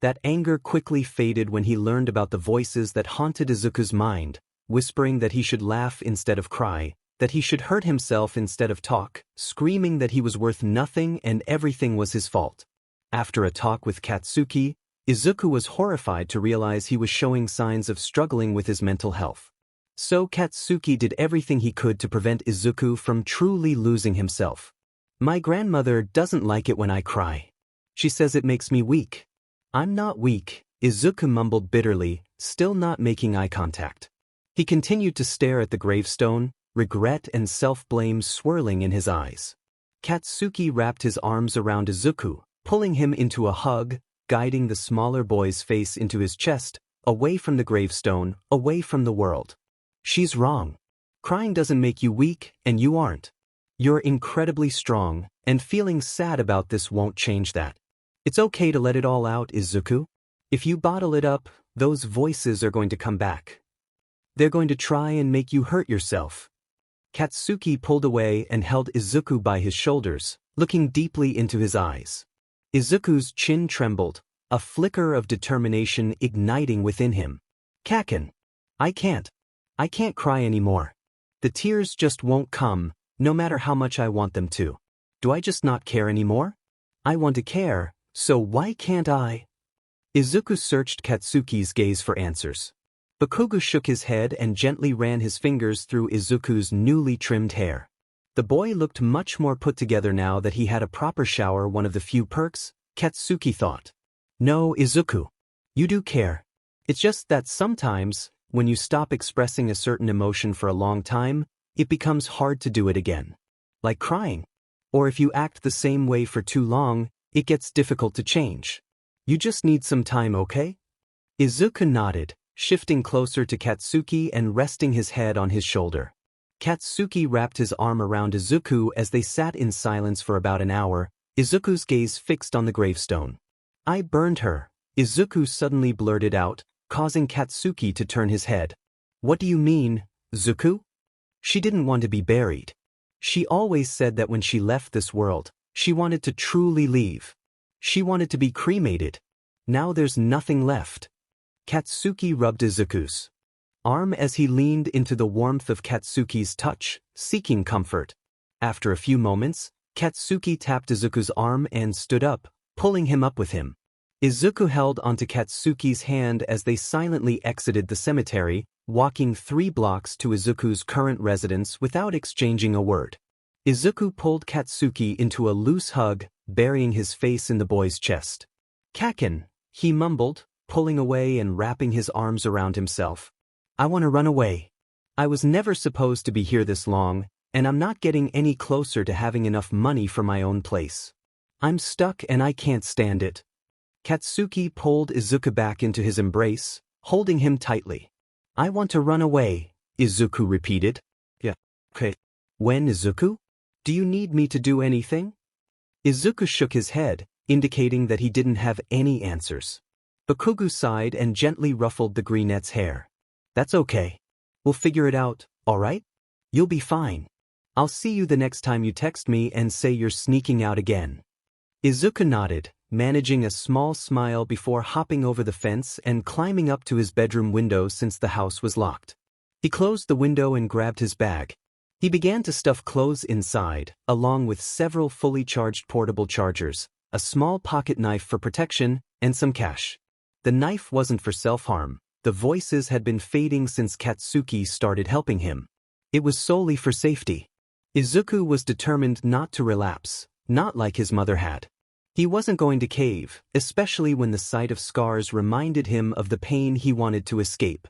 That anger quickly faded when he learned about the voices that haunted Izuku's mind, whispering that he should laugh instead of cry, that he should hurt himself instead of talk, screaming that he was worth nothing and everything was his fault. After a talk with Katsuki, Izuku was horrified to realize he was showing signs of struggling with his mental health. So Katsuki did everything he could to prevent Izuku from truly losing himself. "My grandmother doesn't like it when I cry. She says it makes me weak." "I'm not weak," Izuku mumbled bitterly, still not making eye contact. He continued to stare at the gravestone, regret and self-blame swirling in his eyes. Katsuki wrapped his arms around Izuku, pulling him into a hug, guiding the smaller boy's face into his chest, away from the gravestone, away from the world. "She's wrong. Crying doesn't make you weak, and you aren't. You're incredibly strong, and feeling sad about this won't change that. It's okay to let it all out, Izuku. If you bottle it up, those voices are going to come back. They're going to try and make you hurt yourself." Katsuki pulled away and held Izuku by his shoulders, looking deeply into his eyes. Izuku's chin trembled, a flicker of determination igniting within him. "Kaken. I can't cry anymore. The tears just won't come, no matter how much I want them to. Do I just not care anymore? I want to care, so why can't I?" Izuku searched Katsuki's gaze for answers. Bakugo shook his head and gently ran his fingers through Izuku's newly trimmed hair. The boy looked much more put together now that he had a proper shower, one of the few perks, Katsuki thought. "No, Izuku. You do care. It's just that sometimes, when you stop expressing a certain emotion for a long time, it becomes hard to do it again. Like crying. Or if you act the same way for too long, it gets difficult to change. You just need some time, okay?" Izuku nodded, shifting closer to Katsuki and resting his head on his shoulder. Katsuki wrapped his arm around Izuku as they sat in silence for about an hour, Izuku's gaze fixed on the gravestone. "I burned her," Izuku suddenly blurted out, causing Katsuki to turn his head. "What do you mean, Zuku?" "She didn't want to be buried. She always said that when she left this world, she wanted to truly leave. She wanted to be cremated. Now there's nothing left." Katsuki rubbed Izuku's arm as he leaned into the warmth of Katsuki's touch, seeking comfort. After a few moments, Katsuki tapped Izuku's arm and stood up, pulling him up with him. Izuku held onto Katsuki's hand as they silently exited the cemetery, walking 3 blocks to Izuku's current residence without exchanging a word. Izuku pulled Katsuki into a loose hug, burying his face in the boy's chest. "Kaken," he mumbled, pulling away and wrapping his arms around himself. "I want to run away. I was never supposed to be here this long, and I'm not getting any closer to having enough money for my own place. I'm stuck and I can't stand it." Katsuki pulled Izuku back into his embrace, holding him tightly. I want to run away, Izuku repeated. Yeah. Okay. When, Izuku? Do you need me to do anything? Izuku shook his head, indicating that he didn't have any answers. Bakugo sighed and gently ruffled the greenette's hair. That's okay. We'll figure it out, alright? You'll be fine. I'll see you the next time you text me and say you're sneaking out again. Izuku nodded, managing a small smile before hopping over the fence and climbing up to his bedroom window since the house was locked. He closed the window and grabbed his bag. He began to stuff clothes inside, along with several fully charged portable chargers, a small pocket knife for protection, and some cash. The knife wasn't for self-harm. The voices had been fading since Katsuki started helping him. It was solely for safety. Izuku was determined not to relapse, not like his mother had. He wasn't going to cave, especially when the sight of scars reminded him of the pain he wanted to escape.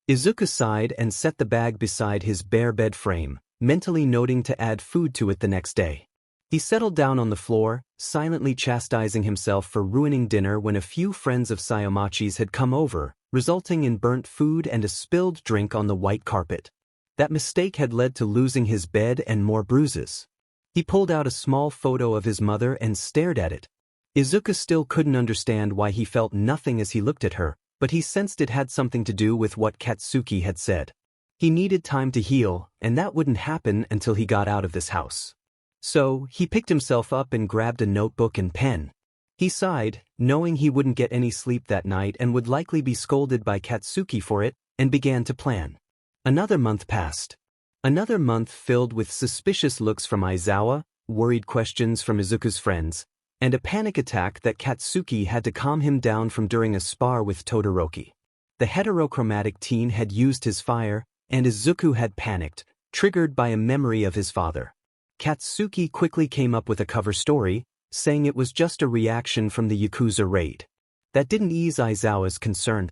Izuku sighed and set the bag beside his bare bed frame, mentally noting to add food to it the next day. He settled down on the floor, silently chastising himself for ruining dinner when a few friends of Sayomachi's had come over, resulting in burnt food and a spilled drink on the white carpet. That mistake had led to losing his bed and more bruises. He pulled out a small photo of his mother and stared at it. Izuku still couldn't understand why he felt nothing as he looked at her, but he sensed it had something to do with what Katsuki had said. He needed time to heal, and that wouldn't happen until he got out of this house. So, he picked himself up and grabbed a notebook and pen. He sighed, knowing he wouldn't get any sleep that night and would likely be scolded by Katsuki for it, and began to plan. Another month passed. Another month filled with suspicious looks from Aizawa, worried questions from Izuku's friends, and a panic attack that Katsuki had to calm him down from during a spar with Todoroki. The heterochromatic teen had used his fire, and Izuku had panicked, triggered by a memory of his father. Katsuki quickly came up with a cover story, saying it was just a reaction from the Yakuza raid. That didn't ease Aizawa's concern.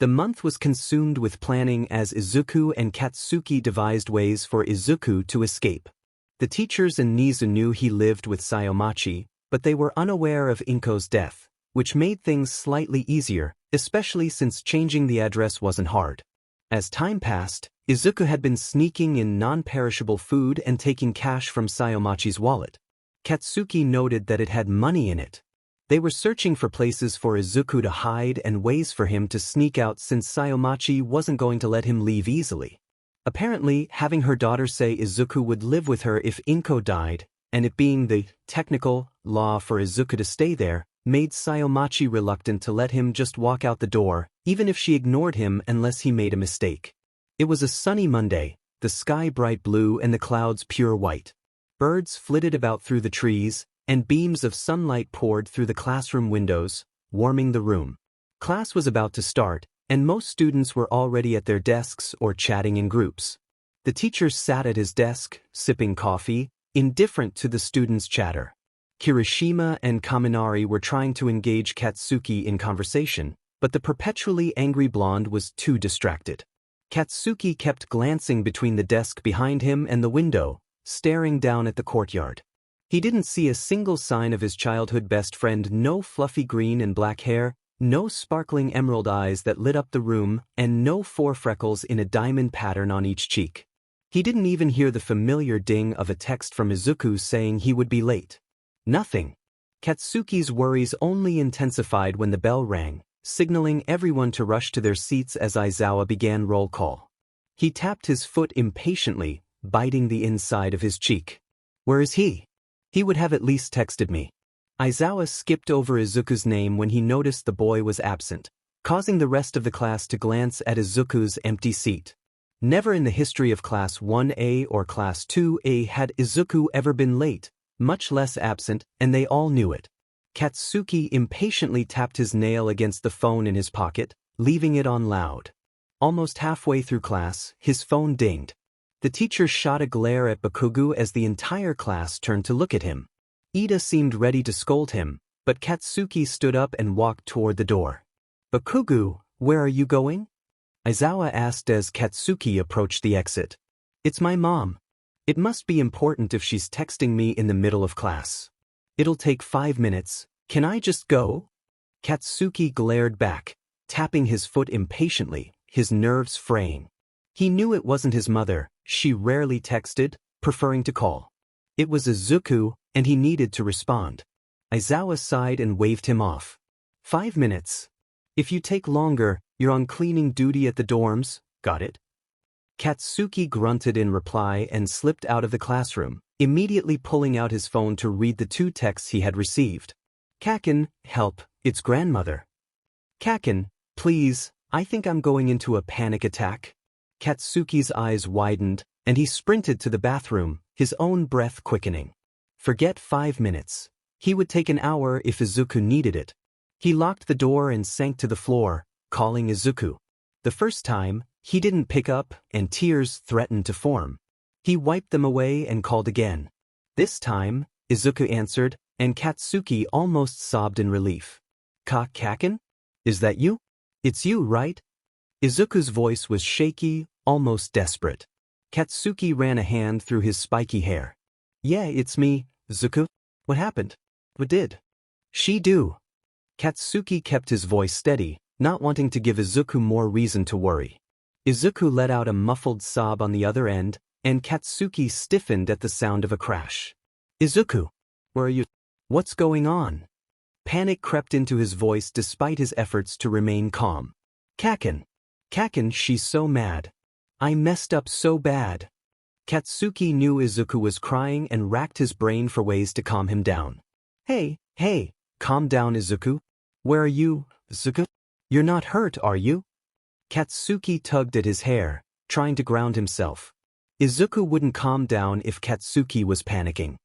The month was consumed with planning as Izuku and Katsuki devised ways for Izuku to escape. The teachers and Nizu knew he lived with Sayomachi, but they were unaware of Inko's death, which made things slightly easier, especially since changing the address wasn't hard. As time passed, Izuku had been sneaking in non-perishable food and taking cash from Sayomachi's wallet. Katsuki noted that it had money in it. They were searching for places for Izuku to hide and ways for him to sneak out since Sayomachi wasn't going to let him leave easily. Apparently, having her daughter say Izuku would live with her if Inko died, and it being the technical law for Izuku to stay there, made Sayomachi reluctant to let him just walk out the door, even if she ignored him unless he made a mistake. It was a sunny Monday, the sky bright blue and the clouds pure white. Birds flitted about through the trees, and beams of sunlight poured through the classroom windows, warming the room. Class was about to start, and most students were already at their desks or chatting in groups. The teacher sat at his desk, sipping coffee, indifferent to the students' chatter. Kirishima and Kaminari were trying to engage Katsuki in conversation, but the perpetually angry blonde was too distracted. Katsuki kept glancing between the desk behind him and the window, staring down at the courtyard. He didn't see a single sign of his childhood best friend, no fluffy green and black hair, no sparkling emerald eyes that lit up the room, and no 4 freckles in a diamond pattern on each cheek. He didn't even hear the familiar ding of a text from Izuku saying he would be late. Nothing. Katsuki's worries only intensified when the bell rang, signaling everyone to rush to their seats as Aizawa began roll call. He tapped his foot impatiently, biting the inside of his cheek. Where is he? He would have at least texted me. Aizawa skipped over Izuku's name when he noticed the boy was absent, causing the rest of the class to glance at Izuku's empty seat. Never in the history of Class 1A or Class 2A had Izuku ever been late, much less absent, and they all knew it. Katsuki impatiently tapped his nail against the phone in his pocket, leaving it on loud. Almost halfway through class, his phone dinged. The teacher shot a glare at Bakugo as the entire class turned to look at him. Ida seemed ready to scold him, but Katsuki stood up and walked toward the door. Bakugo, where are you going? Aizawa asked as Katsuki approached the exit. It's my mom. It must be important if she's texting me in the middle of class. It'll take 5 minutes. Can I just go? Katsuki glared back, tapping his foot impatiently, his nerves fraying. He knew it wasn't his mother. She rarely texted, preferring to call. It was Izuku, and he needed to respond. Aizawa sighed and waved him off. 5 minutes. If you take longer, you're on cleaning duty at the dorms, got it? Katsuki grunted in reply and slipped out of the classroom, immediately pulling out his phone to read the 2 texts he had received. Kaken, help, it's grandmother. Kaken, please, I think I'm going into a panic attack. Katsuki's eyes widened, and he sprinted to the bathroom, his own breath quickening. Forget 5 minutes. He would take an hour if Izuku needed it. He locked the door and sank to the floor, calling Izuku. The first time, he didn't pick up, and tears threatened to form. He wiped them away and called again. This time, Izuku answered, and Katsuki almost sobbed in relief. Kaken? Is that you? It's you, right? Izuku's voice was shaky, almost desperate. Katsuki ran a hand through his spiky hair. Yeah, it's me, Izuku. What happened? What did she do? Katsuki kept his voice steady, not wanting to give Izuku more reason to worry. Izuku let out a muffled sob on the other end, and Katsuki stiffened at the sound of a crash. Izuku, where are you? What's going on? Panic crept into his voice despite his efforts to remain calm. Kaken, she's so mad. I messed up so bad. Katsuki knew Izuku was crying and racked his brain for ways to calm him down. Hey, calm down, Izuku. Where are you, Izuku? You're not hurt, are you? Katsuki tugged at his hair, trying to ground himself. Izuku wouldn't calm down if Katsuki was panicking.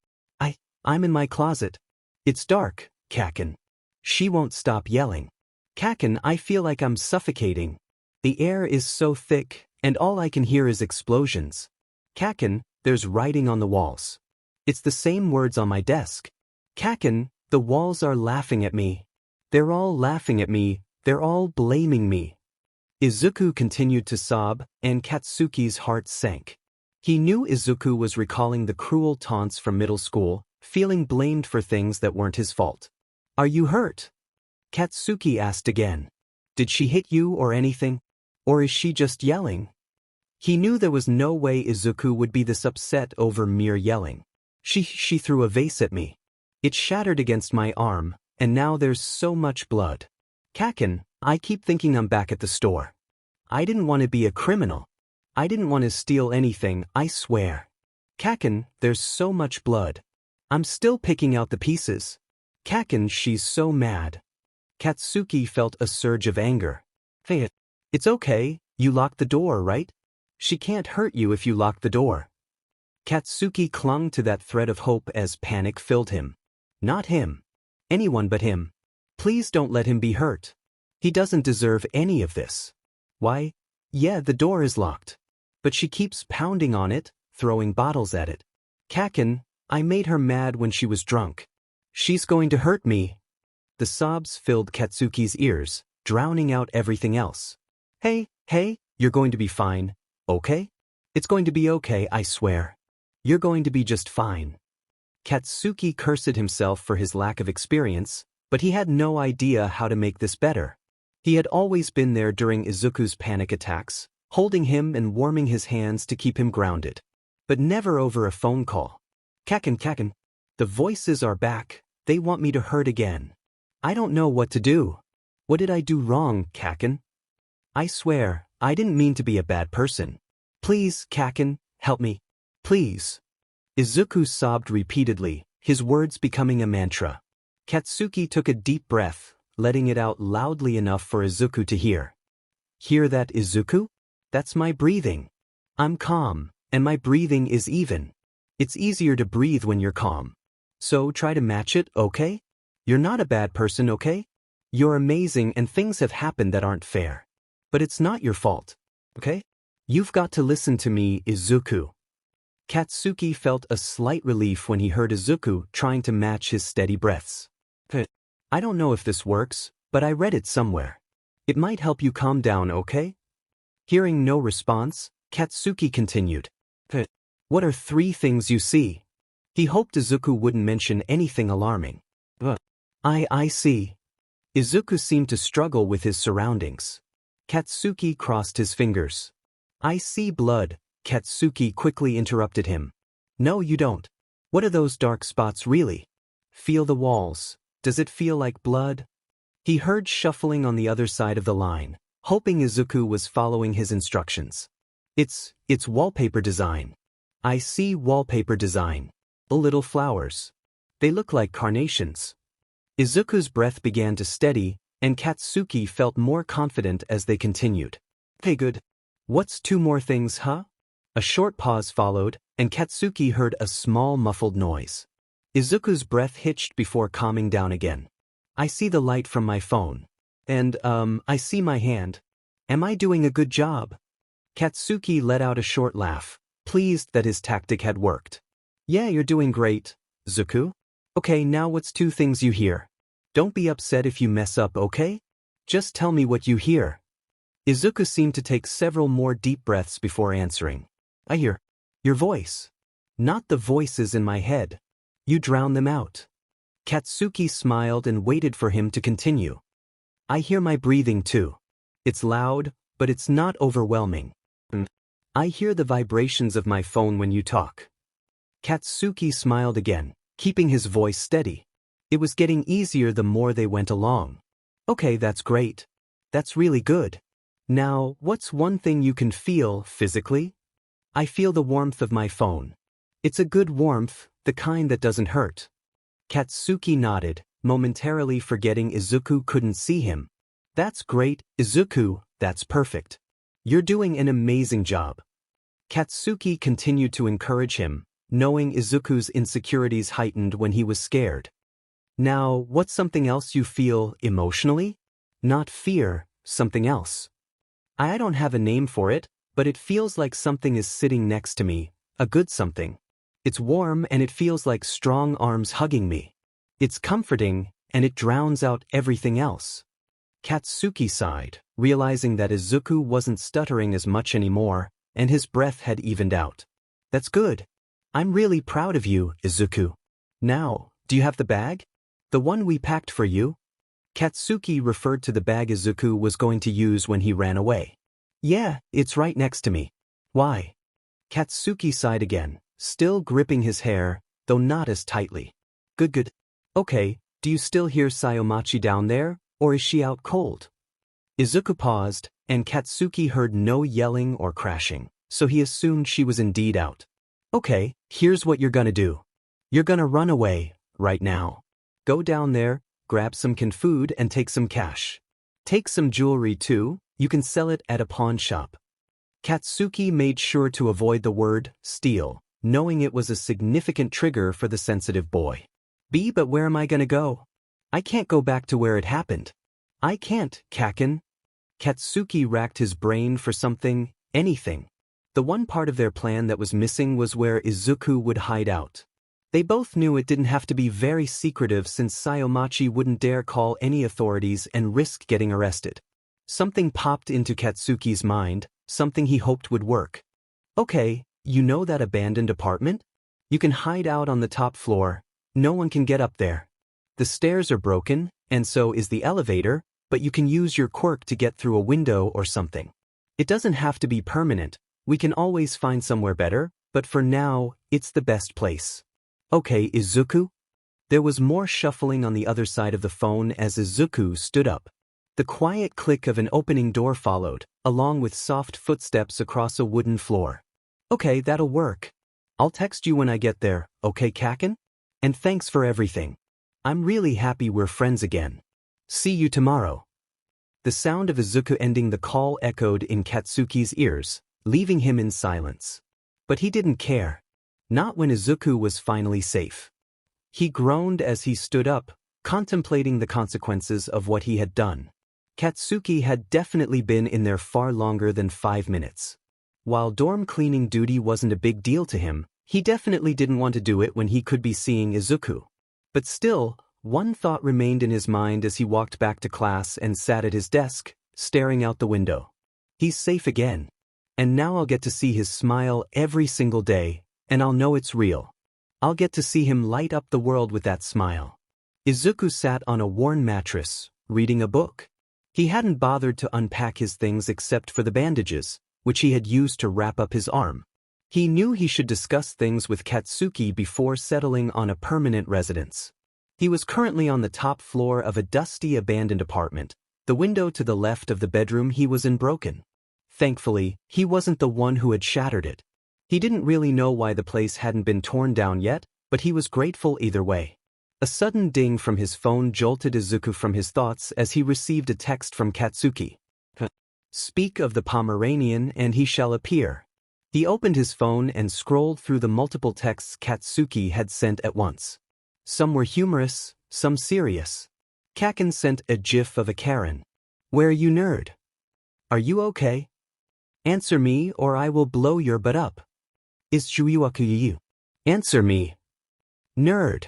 I'm in my closet. It's dark, Kaken. She won't stop yelling. Kaken, I feel like I'm suffocating. The air is so thick, and all I can hear is explosions. Kaken, there's writing on the walls. It's the same words on my desk. Kaken, the walls are laughing at me. They're all laughing at me, they're all blaming me. Izuku continued to sob, and Katsuki's heart sank. He knew Izuku was recalling the cruel taunts from middle school, feeling blamed for things that weren't his fault. Are you hurt? Katsuki asked again. Did she hit you or anything? Or is she just yelling? He knew there was no way Izuku would be this upset over mere yelling. She threw a vase at me. It shattered against my arm, and now there's so much blood. Kaken, I keep thinking I'm back at the store. I didn't want to be a criminal. I didn't want to steal anything, I swear. Kaken, there's so much blood. I'm still picking out the pieces. Kaken, she's so mad. Katsuki felt a surge of anger. Hey, it's okay, you locked the door, right? She can't hurt you if you lock the door. Katsuki clung to that thread of hope as panic filled him. Not him. Anyone but him. Please don't let him be hurt. He doesn't deserve any of this. Why? Yeah, the door is locked. But she keeps pounding on it, throwing bottles at it. Kaken, I made her mad when she was drunk. She's going to hurt me. The sobs filled Katsuki's ears, drowning out everything else. Hey, you're going to be fine, okay? It's going to be okay, I swear. You're going to be just fine. Katsuki cursed himself for his lack of experience, but he had no idea how to make this better. He had always been there during Izuku's panic attacks, holding him and warming his hands to keep him grounded. But never over a phone call. Kaken, the voices are back, they want me to hurt again. I don't know what to do. What did I do wrong, Kaken? I swear, I didn't mean to be a bad person. Please, Kaken, help me. Please. Izuku sobbed repeatedly, his words becoming a mantra. Katsuki took a deep breath, letting it out loudly enough for Izuku to hear. Hear that, Izuku? That's my breathing. I'm calm, and my breathing is even. It's easier to breathe when you're calm. So try to match it, okay? You're not a bad person, okay? You're amazing and things have happened that aren't fair. But it's not your fault, okay? You've got to listen to me, Izuku. Katsuki felt a slight relief when he heard Izuku trying to match his steady breaths. I don't know if this works, but I read it somewhere. It might help you calm down, okay? Hearing no response, Katsuki continued. What are 3 things you see? He hoped Izuku wouldn't mention anything alarming. I see. Izuku seemed to struggle with his surroundings. Katsuki crossed his fingers. I see blood, Katsuki quickly interrupted him. No, you don't. What are those dark spots really? Feel the walls. Does it feel like blood? He heard shuffling on the other side of the line, hoping Izuku was following his instructions. It's wallpaper design. I see wallpaper design. Little flowers. They look like carnations. Izuku's breath began to steady, and Katsuki felt more confident as they continued. Hey good. What's two more things, huh? A short pause followed, and Katsuki heard a small muffled noise. Izuku's breath hitched before calming down again. I see the light from my phone. And, I see my hand. Am I doing a good job? Katsuki let out a short laugh, pleased that his tactic had worked. Yeah, you're doing great, Izuku. Okay, now what's two things you hear? Don't be upset if you mess up, okay? Just tell me what you hear. Izuku seemed to take several more deep breaths before answering. I hear your voice. Not the voices in my head. You drown them out. Katsuki smiled and waited for him to continue. I hear my breathing too. It's loud, but it's not overwhelming. I hear the vibrations of my phone when you talk. Katsuki smiled again, keeping his voice steady. It was getting easier the more they went along. Okay, that's great. That's really good. Now, what's one thing you can feel physically? I feel the warmth of my phone. It's a good warmth, the kind that doesn't hurt. Katsuki nodded, momentarily forgetting Izuku couldn't see him. That's great, Izuku, that's perfect. You're doing an amazing job. Katsuki continued to encourage him, knowing Izuku's insecurities heightened when he was scared. Now, what's something else you feel emotionally? Not fear, something else. I don't have a name for it, but it feels like something is sitting next to me, a good something. It's warm and it feels like strong arms hugging me. It's comforting, and it drowns out everything else. Katsuki sighed, realizing that Izuku wasn't stuttering as much anymore, and his breath had evened out. That's good. I'm really proud of you, Izuku. Now, do you have the bag? The one we packed for you? Katsuki referred to the bag Izuku was going to use when he ran away. Yeah, it's right next to me. Why? Katsuki sighed again, still gripping his hair, though not as tightly. Good. Okay, do you still hear Sayomachi down there, or is she out cold? Izuku paused, and Katsuki heard no yelling or crashing, so he assumed she was indeed out. Okay, here's what you're gonna do. You're gonna run away, right now. Go down there, grab some canned food and take some cash. Take some jewelry too, you can sell it at a pawn shop. Katsuki made sure to avoid the word steal, knowing it was a significant trigger for the sensitive boy. But where am I gonna go? I can't go back to where it happened. I can't, Kaken. Katsuki racked his brain for something, anything. The one part of their plan that was missing was where Izuku would hide out. They both knew it didn't have to be very secretive since Sayomachi wouldn't dare call any authorities and risk getting arrested. Something popped into Katsuki's mind, something he hoped would work. Okay, you know that abandoned apartment? You can hide out on the top floor. No one can get up there. The stairs are broken, and so is the elevator, but you can use your quirk to get through a window or something. It doesn't have to be permanent. We can always find somewhere better, but for now, it's the best place. Okay, Izuku? There was more shuffling on the other side of the phone as Izuku stood up. The quiet click of an opening door followed, along with soft footsteps across a wooden floor. Okay, that'll work. I'll text you when I get there, okay, Kaken? And thanks for everything. I'm really happy we're friends again. See you tomorrow. The sound of Izuku ending the call echoed in Katsuki's ears, leaving him in silence. But he didn't care. Not when Izuku was finally safe. He groaned as he stood up, contemplating the consequences of what he had done. Katsuki had definitely been in there far longer than 5 minutes. While dorm cleaning duty wasn't a big deal to him, he definitely didn't want to do it when he could be seeing Izuku. But still, one thought remained in his mind as he walked back to class and sat at his desk, staring out the window. He's safe again. And now I'll get to see his smile every single day, and I'll know it's real. I'll get to see him light up the world with that smile. Izuku sat on a worn mattress, reading a book. He hadn't bothered to unpack his things except for the bandages, which he had used to wrap up his arm. He knew he should discuss things with Katsuki before settling on a permanent residence. He was currently on the top floor of a dusty abandoned apartment. The window to the left of the bedroom he was in broken. Thankfully, he wasn't the one who had shattered it. He didn't really know why the place hadn't been torn down yet, but he was grateful either way. A sudden ding from his phone jolted Izuku from his thoughts as he received a text from Katsuki. Speak of the Pomeranian and he shall appear. He opened his phone and scrolled through the multiple texts Katsuki had sent at once. Some were humorous, some serious. Kaken sent a gif of a Karen. Where you nerd? Are you okay? Answer me or I will blow your butt up. Is Shuiwakuyu? Answer me. Nerd.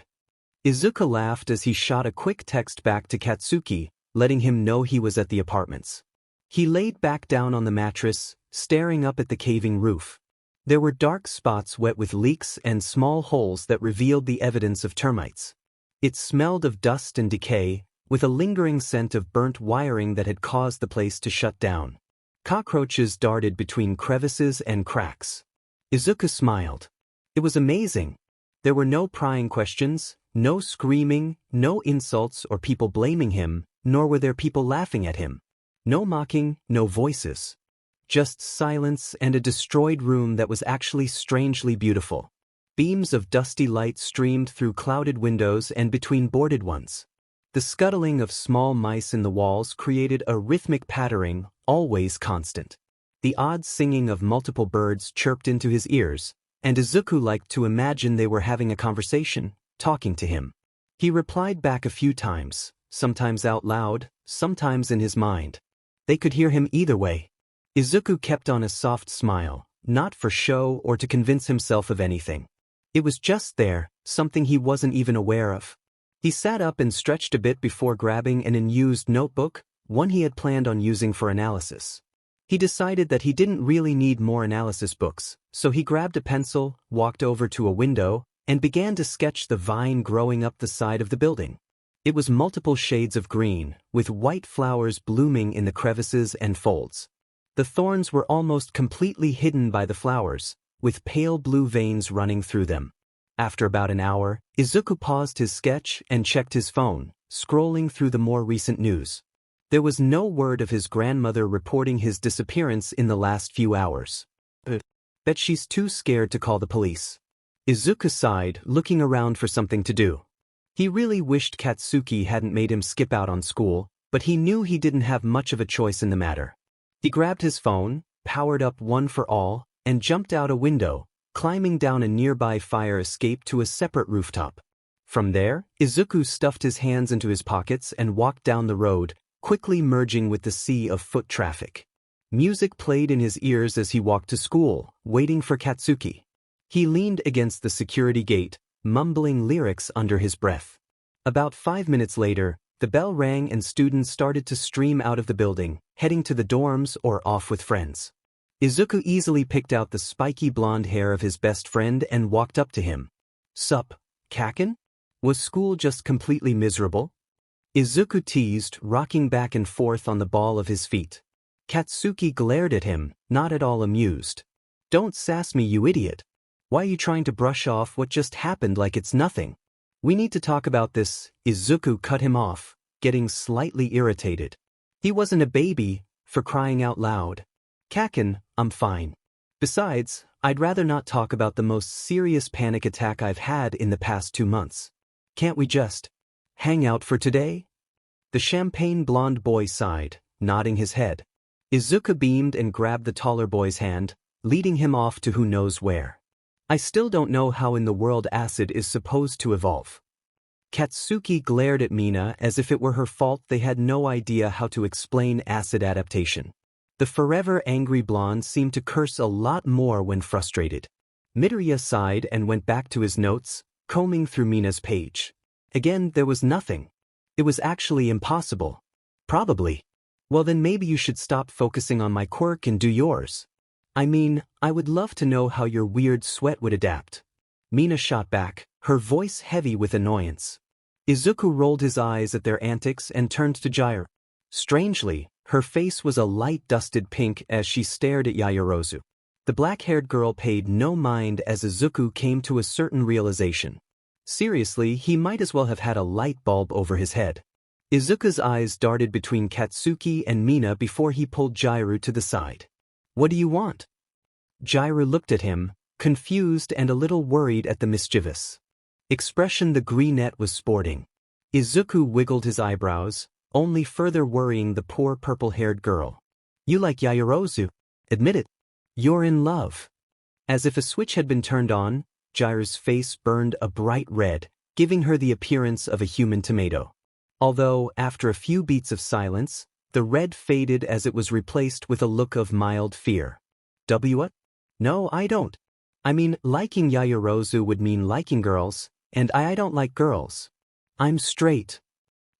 Izuku laughed as he shot a quick text back to Katsuki, letting him know he was at the apartments. He laid back down on the mattress, staring up at the caving roof. There were dark spots wet with leaks and small holes that revealed the evidence of termites. It smelled of dust and decay, with a lingering scent of burnt wiring that had caused the place to shut down. Cockroaches darted between crevices and cracks. Izuku smiled. It was amazing. There were no prying questions, no screaming, no insults or people blaming him, nor were there people laughing at him. No mocking, no voices. Just silence and a destroyed room that was actually strangely beautiful. Beams of dusty light streamed through clouded windows and between boarded ones. The scuttling of small mice in the walls created a rhythmic pattering, always constant. The odd singing of multiple birds chirped into his ears, and Izuku liked to imagine they were having a conversation, talking to him. He replied back a few times, sometimes out loud, sometimes in his mind. They could hear him either way. Izuku kept on a soft smile, not for show or to convince himself of anything. It was just there, something he wasn't even aware of. He sat up and stretched a bit before grabbing an unused notebook, one he had planned on using for analysis. He decided that he didn't really need more analysis books, so he grabbed a pencil, walked over to a window, and began to sketch the vine growing up the side of the building. It was multiple shades of green, with white flowers blooming in the crevices and folds. The thorns were almost completely hidden by the flowers, with pale blue veins running through them. After about an hour, Izuku paused his sketch and checked his phone, scrolling through the more recent news. There was no word of his grandmother reporting his disappearance in the last few hours. Bet she's too scared to call the police. Izuku sighed, looking around for something to do. He really wished Katsuki hadn't made him skip out on school, but he knew he didn't have much of a choice in the matter. He grabbed his phone, powered up One for All, and jumped out a window, climbing down a nearby fire escape to a separate rooftop. From there, Izuku stuffed his hands into his pockets and walked down the road, quickly merging with the sea of foot traffic. Music played in his ears as he walked to school, waiting for Katsuki. He leaned against the security gate, mumbling lyrics under his breath. About 5 minutes later, the bell rang and students started to stream out of the building, heading to the dorms or off with friends. Izuku easily picked out the spiky blonde hair of his best friend and walked up to him. Sup, Kaken? Was school just completely miserable? Izuku teased, rocking back and forth on the ball of his feet. Katsuki glared at him, not at all amused. Don't sass me, you idiot. Why are you trying to brush off what just happened like it's nothing? We need to talk about this. Izuku cut him off, getting slightly irritated. He wasn't a baby, for crying out loud. Kaken, I'm fine. Besides, I'd rather not talk about the most serious panic attack I've had in the past 2 months. Can't we just hang out for today? The champagne blonde boy sighed, nodding his head. Izuku beamed and grabbed the taller boy's hand, leading him off to who knows where. I still don't know how in the world acid is supposed to evolve. Katsuki glared at Mina as if it were her fault they had no idea how to explain acid adaptation. The forever angry blonde seemed to curse a lot more when frustrated. Midoriya sighed and went back to his notes, combing through Mina's page. Again, there was nothing. It was actually impossible. Probably. Well, then maybe you should stop focusing on my quirk and do yours. I mean, I would love to know how your weird sweat would adapt. Mina shot back, her voice heavy with annoyance. Izuku rolled his eyes at their antics and turned to Gyre. Strangely, her face was a light dusted pink as she stared at Yaoyorozu. The black-haired girl paid no mind as Izuku came to a certain realization. Seriously, he might as well have had a light bulb over his head. Izuku's eyes darted between Katsuki and Mina before he pulled Jiraiya to the side. "What do you want?" Jiraiya looked at him, confused and a little worried at the mischievous expression the greenette was sporting. Izuku wiggled his eyebrows, only further worrying the poor purple-haired girl. "You like Yaoyorozu. Admit it. You're in love." As if a switch had been turned on, Jiraiya's face burned a bright red, giving her the appearance of a human tomato. Although, after a few beats of silence, the red faded as it was replaced with a look of mild fear. What? No, I don't. I mean, liking Yaoyorozu would mean liking girls, and I don't like girls. I'm straight.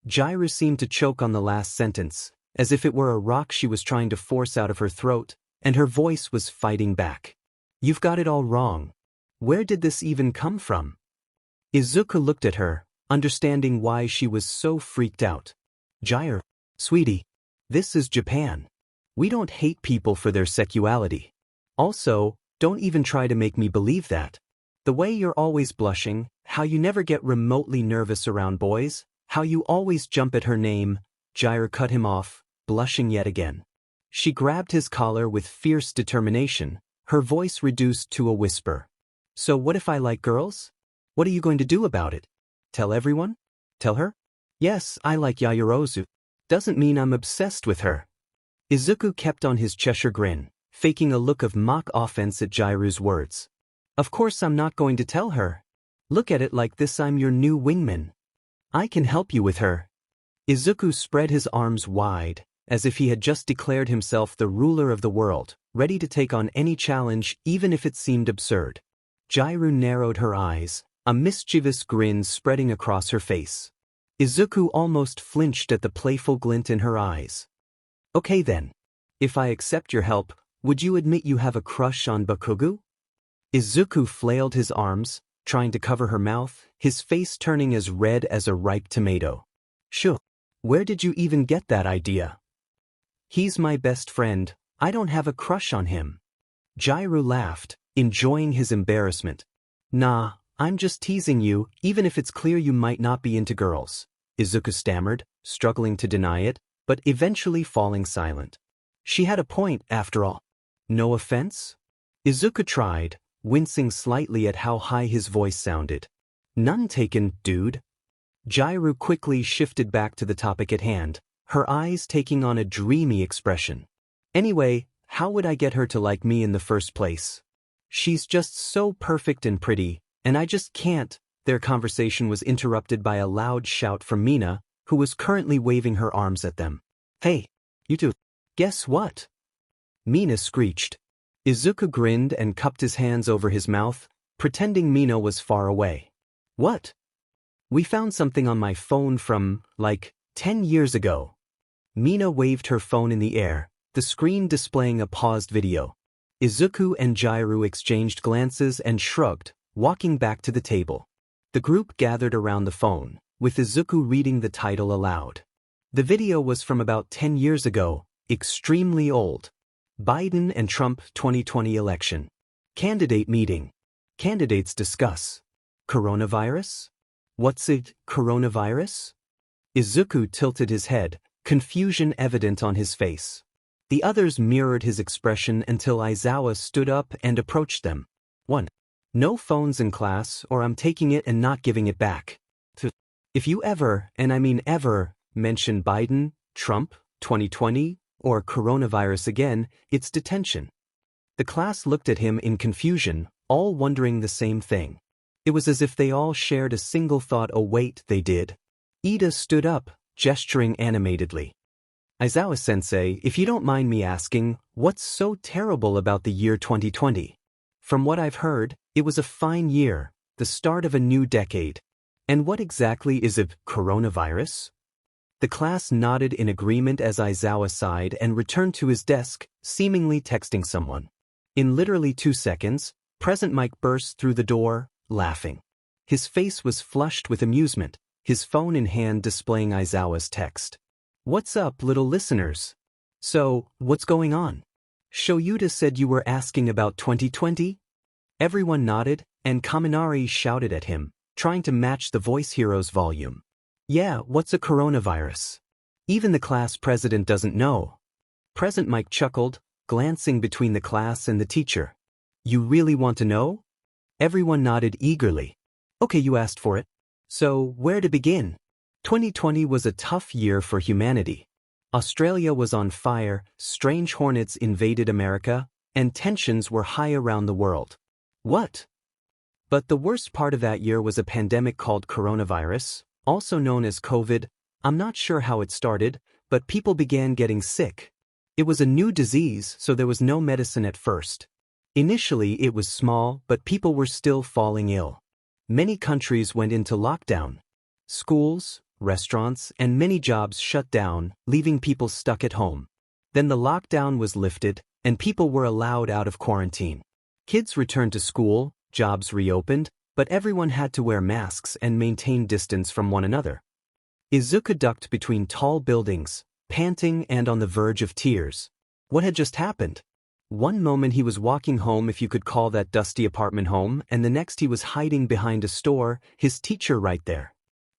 Jiraiya seemed to choke on the last sentence, as if it were a rock she was trying to force out of her throat, and her voice was fighting back. "You've got it all wrong. Where did this even come from?" Izuku looked at her, understanding why she was so freaked out. "Jiraiya, sweetie, this is Japan. We don't hate people for their sexuality. Also, don't even try to make me believe that. The way you're always blushing, how you never get remotely nervous around boys, how you always jump at her name." Jiraiya cut him off, blushing yet again. She grabbed his collar with fierce determination, her voice reduced to a whisper. "So what if I like girls? What are you going to do about it? Tell everyone? Tell her? Yes, I like Yaoyorozu. Doesn't mean I'm obsessed with her." Izuku kept on his Cheshire grin, faking a look of mock offense at Jiraiya's words. "Of course I'm not going to tell her. Look at it like this: I'm your new wingman. I can help you with her." Izuku spread his arms wide, as if he had just declared himself the ruler of the world, ready to take on any challenge even if it seemed absurd. Jiraiya narrowed her eyes, a mischievous grin spreading across her face. Izuku almost flinched at the playful glint in her eyes. "Okay then. If I accept your help, would you admit you have a crush on Bakugo?" Izuku flailed his arms, trying to cover her mouth, his face turning as red as a ripe tomato. "Sure. Where did you even get that idea?" "He's my best friend. I don't have a crush on him." Jiraiya laughed, enjoying his embarrassment. "Nah, I'm just teasing you, even if it's clear you might not be into girls," Izuku stammered, struggling to deny it, but eventually falling silent. She had a point, after all. "No offense?" Izuku tried, wincing slightly at how high his voice sounded. "None taken, dude." Jiraiya quickly shifted back to the topic at hand, her eyes taking on a dreamy expression. "Anyway, how would I get her to like me in the first place? She's just so perfect and pretty, and I just can't." Their conversation was interrupted by a loud shout from Mina, who was currently waving her arms at them. "Hey, you two. Guess what?" Mina screeched. Izuku grinned and cupped his hands over his mouth, pretending Mina was far away. "What?" "We found something on my phone from, 10 years ago." Mina waved her phone in the air, the screen displaying a paused video. Izuku and Jiraiya exchanged glances and shrugged, walking back to the table. The group gathered around the phone, with Izuku reading the title aloud. The video was from about 10 years ago, extremely old. Biden and Trump 2020 election. Candidate meeting. Candidates discuss. Coronavirus? What's it, coronavirus? Izuku tilted his head, confusion evident on his face. The others mirrored his expression until Aizawa stood up and approached them. 1. No phones in class, or I'm taking it and not giving it back. 2. If you ever, and I mean ever, mention Biden, Trump, 2020, or coronavirus again, it's detention. The class looked at him in confusion, all wondering the same thing. It was as if they all shared a single thought. "Oh wait, they did." Ida stood up, gesturing animatedly. "Aizawa-sensei, if you don't mind me asking, what's so terrible about the year 2020? From what I've heard, it was a fine year, the start of a new decade. And what exactly is a coronavirus?" The class nodded in agreement as Aizawa sighed and returned to his desk, seemingly texting someone. In literally 2 seconds, Present Mike burst through the door, laughing. His face was flushed with amusement, his phone in hand displaying Aizawa's text. What's up, little listeners? So, what's going on? Shoyuta said you were asking about 2020? Everyone nodded, and Kaminari shouted at him, trying to match the voice hero's volume. Yeah, what's a coronavirus? Even the class president doesn't know. Present Mike chuckled, glancing between the class and the teacher. You really want to know? Everyone nodded eagerly. Okay, you asked for it. So, where to begin? 2020 was a tough year for humanity. Australia was on fire, strange hornets invaded America, and tensions were high around the world. What? But the worst part of that year was a pandemic called coronavirus, also known as COVID. I'm not sure how it started, but people began getting sick. It was a new disease, so there was no medicine at first. Initially, it was small, but people were still falling ill. Many countries went into lockdown. Schools, restaurants, and many jobs shut down, leaving people stuck at home. Then the lockdown was lifted, and people were allowed out of quarantine. Kids returned to school, jobs reopened, but everyone had to wear masks and maintain distance from one another. Izuku ducked between tall buildings, panting and on the verge of tears. What had just happened? One moment he was walking home, if you could call that dusty apartment home, and the next he was hiding behind a store, his teacher right there.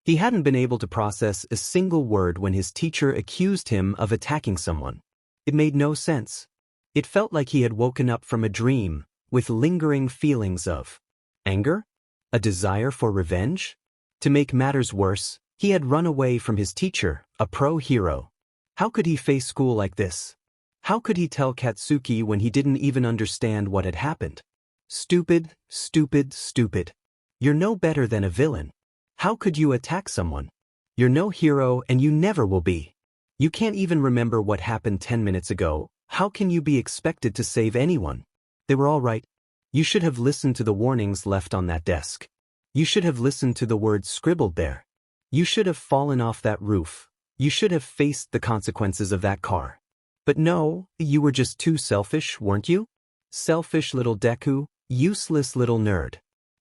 He hadn't been able to process a single word when his teacher accused him of attacking someone. It made no sense. It felt like he had woken up from a dream, with lingering feelings of anger? A desire for revenge? To make matters worse, he had run away from his teacher, a pro hero. How could he face school like this? How could he tell Katsuki when he didn't even understand what had happened? Stupid, stupid, stupid. You're no better than a villain. How could you attack someone? You're no hero and you never will be. You can't even remember what happened 10 minutes ago. How can you be expected to save anyone? They were all right. You should have listened to the warnings left on that desk. You should have listened to the words scribbled there. You should have fallen off that roof. You should have faced the consequences of that car. But no, you were just too selfish, weren't you? Selfish little Deku, useless little nerd.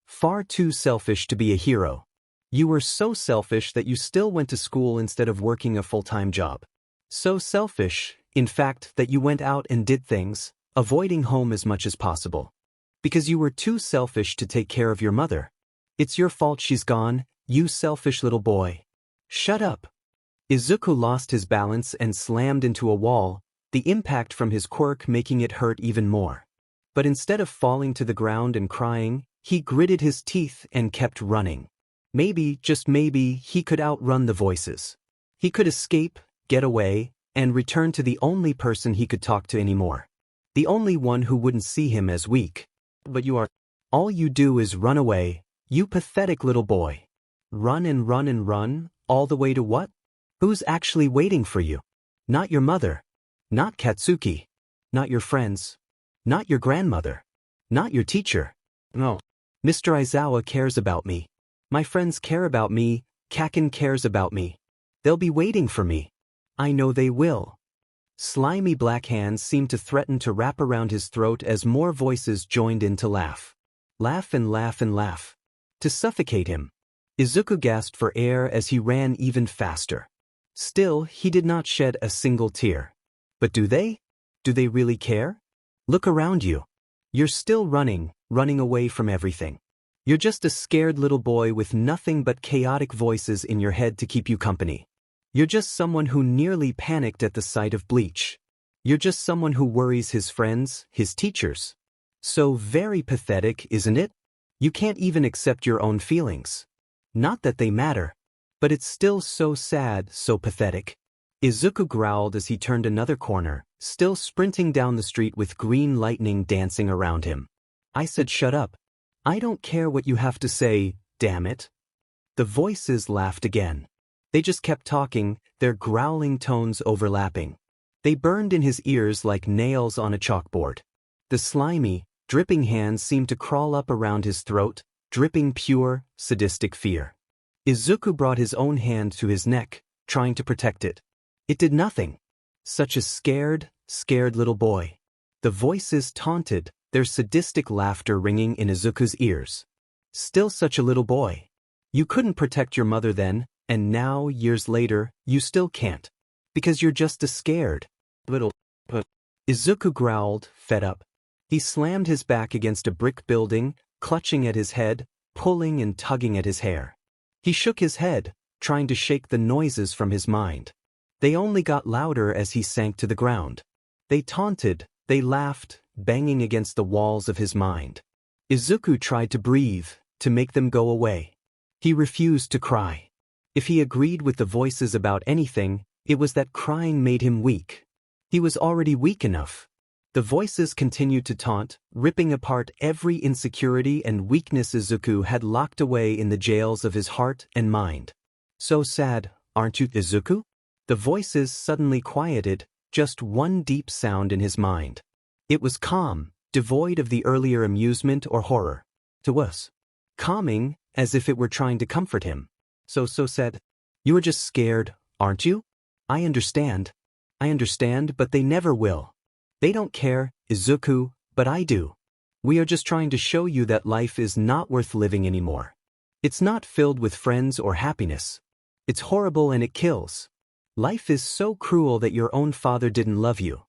Far too selfish to be a hero. You were so selfish that you still went to school instead of working a full-time job. So selfish, in fact, that you went out and did things, avoiding home as much as possible. Because you were too selfish to take care of your mother. It's your fault she's gone, you selfish little boy. Shut up. Izuku lost his balance and slammed into a wall, the impact from his quirk making it hurt even more. But instead of falling to the ground and crying, he gritted his teeth and kept running. Maybe, just maybe, he could outrun the voices. He could escape, get away, and return to the only person he could talk to anymore. The only one who wouldn't see him as weak. But you are. All you do is run away, you pathetic little boy. Run and run and run, all the way to what? Who's actually waiting for you? Not your mother. Not Katsuki. Not your friends. Not your grandmother. Not your teacher. No. Mr. Aizawa cares about me. My friends care about me, Kaken cares about me. They'll be waiting for me. I know they will. Slimy black hands seemed to threaten to wrap around his throat as more voices joined in to laugh. Laugh and laugh and laugh. To suffocate him. Izuku gasped for air as he ran even faster. Still, he did not shed a single tear. But do they? Do they really care? Look around you. You're still running away from everything. You're just a scared little boy with nothing but chaotic voices in your head to keep you company. You're just someone who nearly panicked at the sight of bleach. You're just someone who worries his friends, his teachers. So very pathetic, isn't it? You can't even accept your own feelings. Not that they matter. But it's still so sad, so pathetic. Izuku growled as he turned another corner, still sprinting down the street with green lightning dancing around him. I said shut up. I don't care what you have to say, damn it. The voices laughed again. They just kept talking, their growling tones overlapping. They burned in his ears like nails on a chalkboard. The slimy, dripping hands seemed to crawl up around his throat, dripping pure, sadistic fear. Izuku brought his own hand to his neck, trying to protect it. It did nothing. Such a scared, scared little boy. The voices taunted, their sadistic laughter ringing in Izuku's ears. Still such a little boy. You couldn't protect your mother then, and now, years later, you still can't. Because you're just a scared little p-" Izuku growled, fed up. He slammed his back against a brick building, clutching at his head, pulling and tugging at his hair. He shook his head, trying to shake the noises from his mind. They only got louder as he sank to the ground. They taunted, they laughed, banging against the walls of his mind. Izuku tried to breathe, to make them go away. He refused to cry. If he agreed with the voices about anything, it was that crying made him weak. He was already weak enough. The voices continued to taunt, ripping apart every insecurity and weakness Izuku had locked away in the jails of his heart and mind. So sad, aren't you, Izuku? The voices suddenly quieted, just one deep sound in his mind. It was calm, devoid of the earlier amusement or horror. To us. Calming, as if it were trying to comfort him. So said, "You are just scared, aren't you? I understand, but they never will. They don't care, Izuku, but I do. We are just trying to show you that life is not worth living anymore. It's not filled with friends or happiness. It's horrible and it kills. Life is so cruel that your own father didn't love you.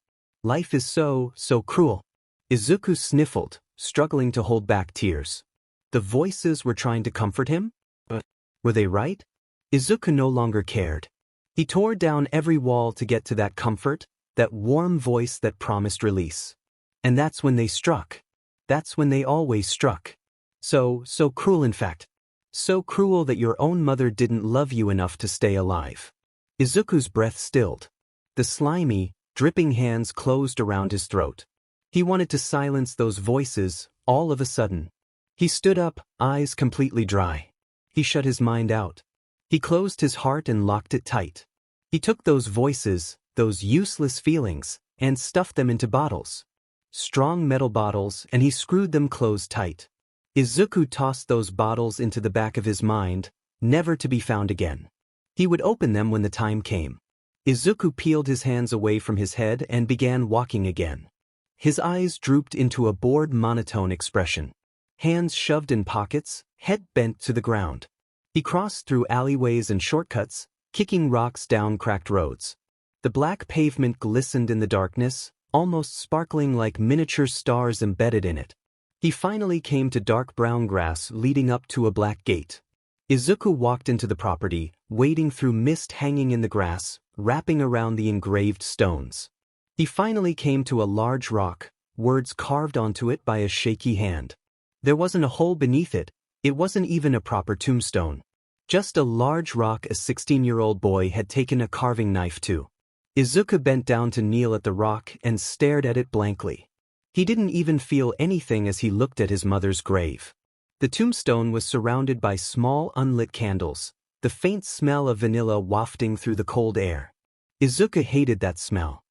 Life is so cruel." Izuku sniffled, struggling to hold back tears. The voices were trying to comfort him? But were they right? Izuku no longer cared. He tore down every wall to get to that comfort, that warm voice that promised release. And that's when they struck. That's when they always struck. So cruel, in fact. So cruel that your own mother didn't love you enough to stay alive. Izuku's breath stilled. The slimy, dripping hands closed around his throat. He wanted to silence those voices, all of a sudden. He stood up, eyes completely dry. He shut his mind out. He closed his heart and locked it tight. He took those voices, those useless feelings, and stuffed them into bottles. Strong metal bottles, and he screwed them closed tight. Izuku tossed those bottles into the back of his mind, never to be found again. He would open them when the time came. Izuku peeled his hands away from his head and began walking again. His eyes drooped into a bored monotone expression. Hands shoved in pockets, head bent to the ground. He crossed through alleyways and shortcuts, kicking rocks down cracked roads. The black pavement glistened in the darkness, almost sparkling like miniature stars embedded in it. He finally came to dark brown grass leading up to a black gate. Izuku walked into the property, wading through mist hanging in the grass, wrapping around the engraved stones. He finally came to a large rock, words carved onto it by a shaky hand. There wasn't a hole beneath it, it wasn't even a proper tombstone. Just a large rock a 16-year-old boy had taken a carving knife to. Izuku bent down to kneel at the rock and stared at it blankly. He didn't even feel anything as he looked at his mother's grave. The tombstone was surrounded by small unlit candles, the faint smell of vanilla wafting through the cold air. Izuku hated that smell.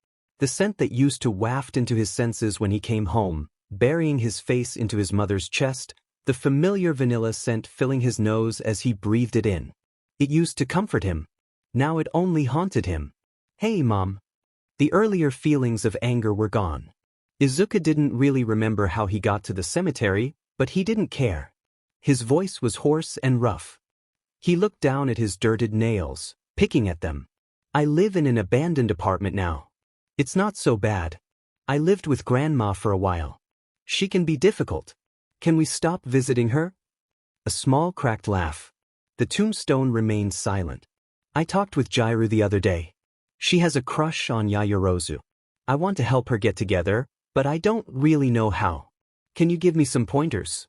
The scent that used to waft into his senses when he came home, burying his face into his mother's chest, the familiar vanilla scent filling his nose as he breathed it in. It used to comfort him. Now it only haunted him. "Hey, Mom." The earlier feelings of anger were gone. Izuku didn't really remember how he got to the cemetery, but he didn't care. His voice was hoarse and rough. He looked down at his dirted nails, picking at them. "I live in an abandoned apartment now. It's not so bad. I lived with Grandma for a while. She can be difficult. Can we stop visiting her?" A small cracked laugh. The tombstone remained silent. "I talked with Jairu the other day. She has a crush on Yaoyorozu. I want to help her get together, but I don't really know how. Can you give me some pointers?"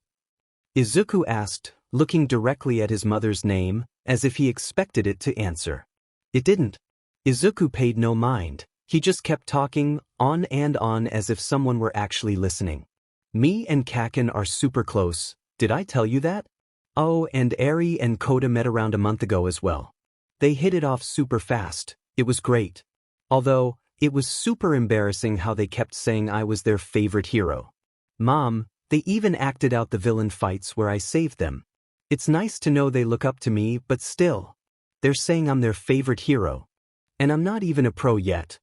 Izuku asked, looking directly at his mother's name, as if he expected it to answer. It didn't. Izuku paid no mind. He just kept talking, on and on as if someone were actually listening. "Me and Kaken are super close, did I tell you that? Oh, and Eri and Koda met around a month ago as well. They hit it off super fast, it was great. Although, it was super embarrassing how they kept saying I was their favorite hero. Mom, they even acted out the villain fights where I saved them. It's nice to know they look up to me, but still. They're saying I'm their favorite hero. And I'm not even a pro yet."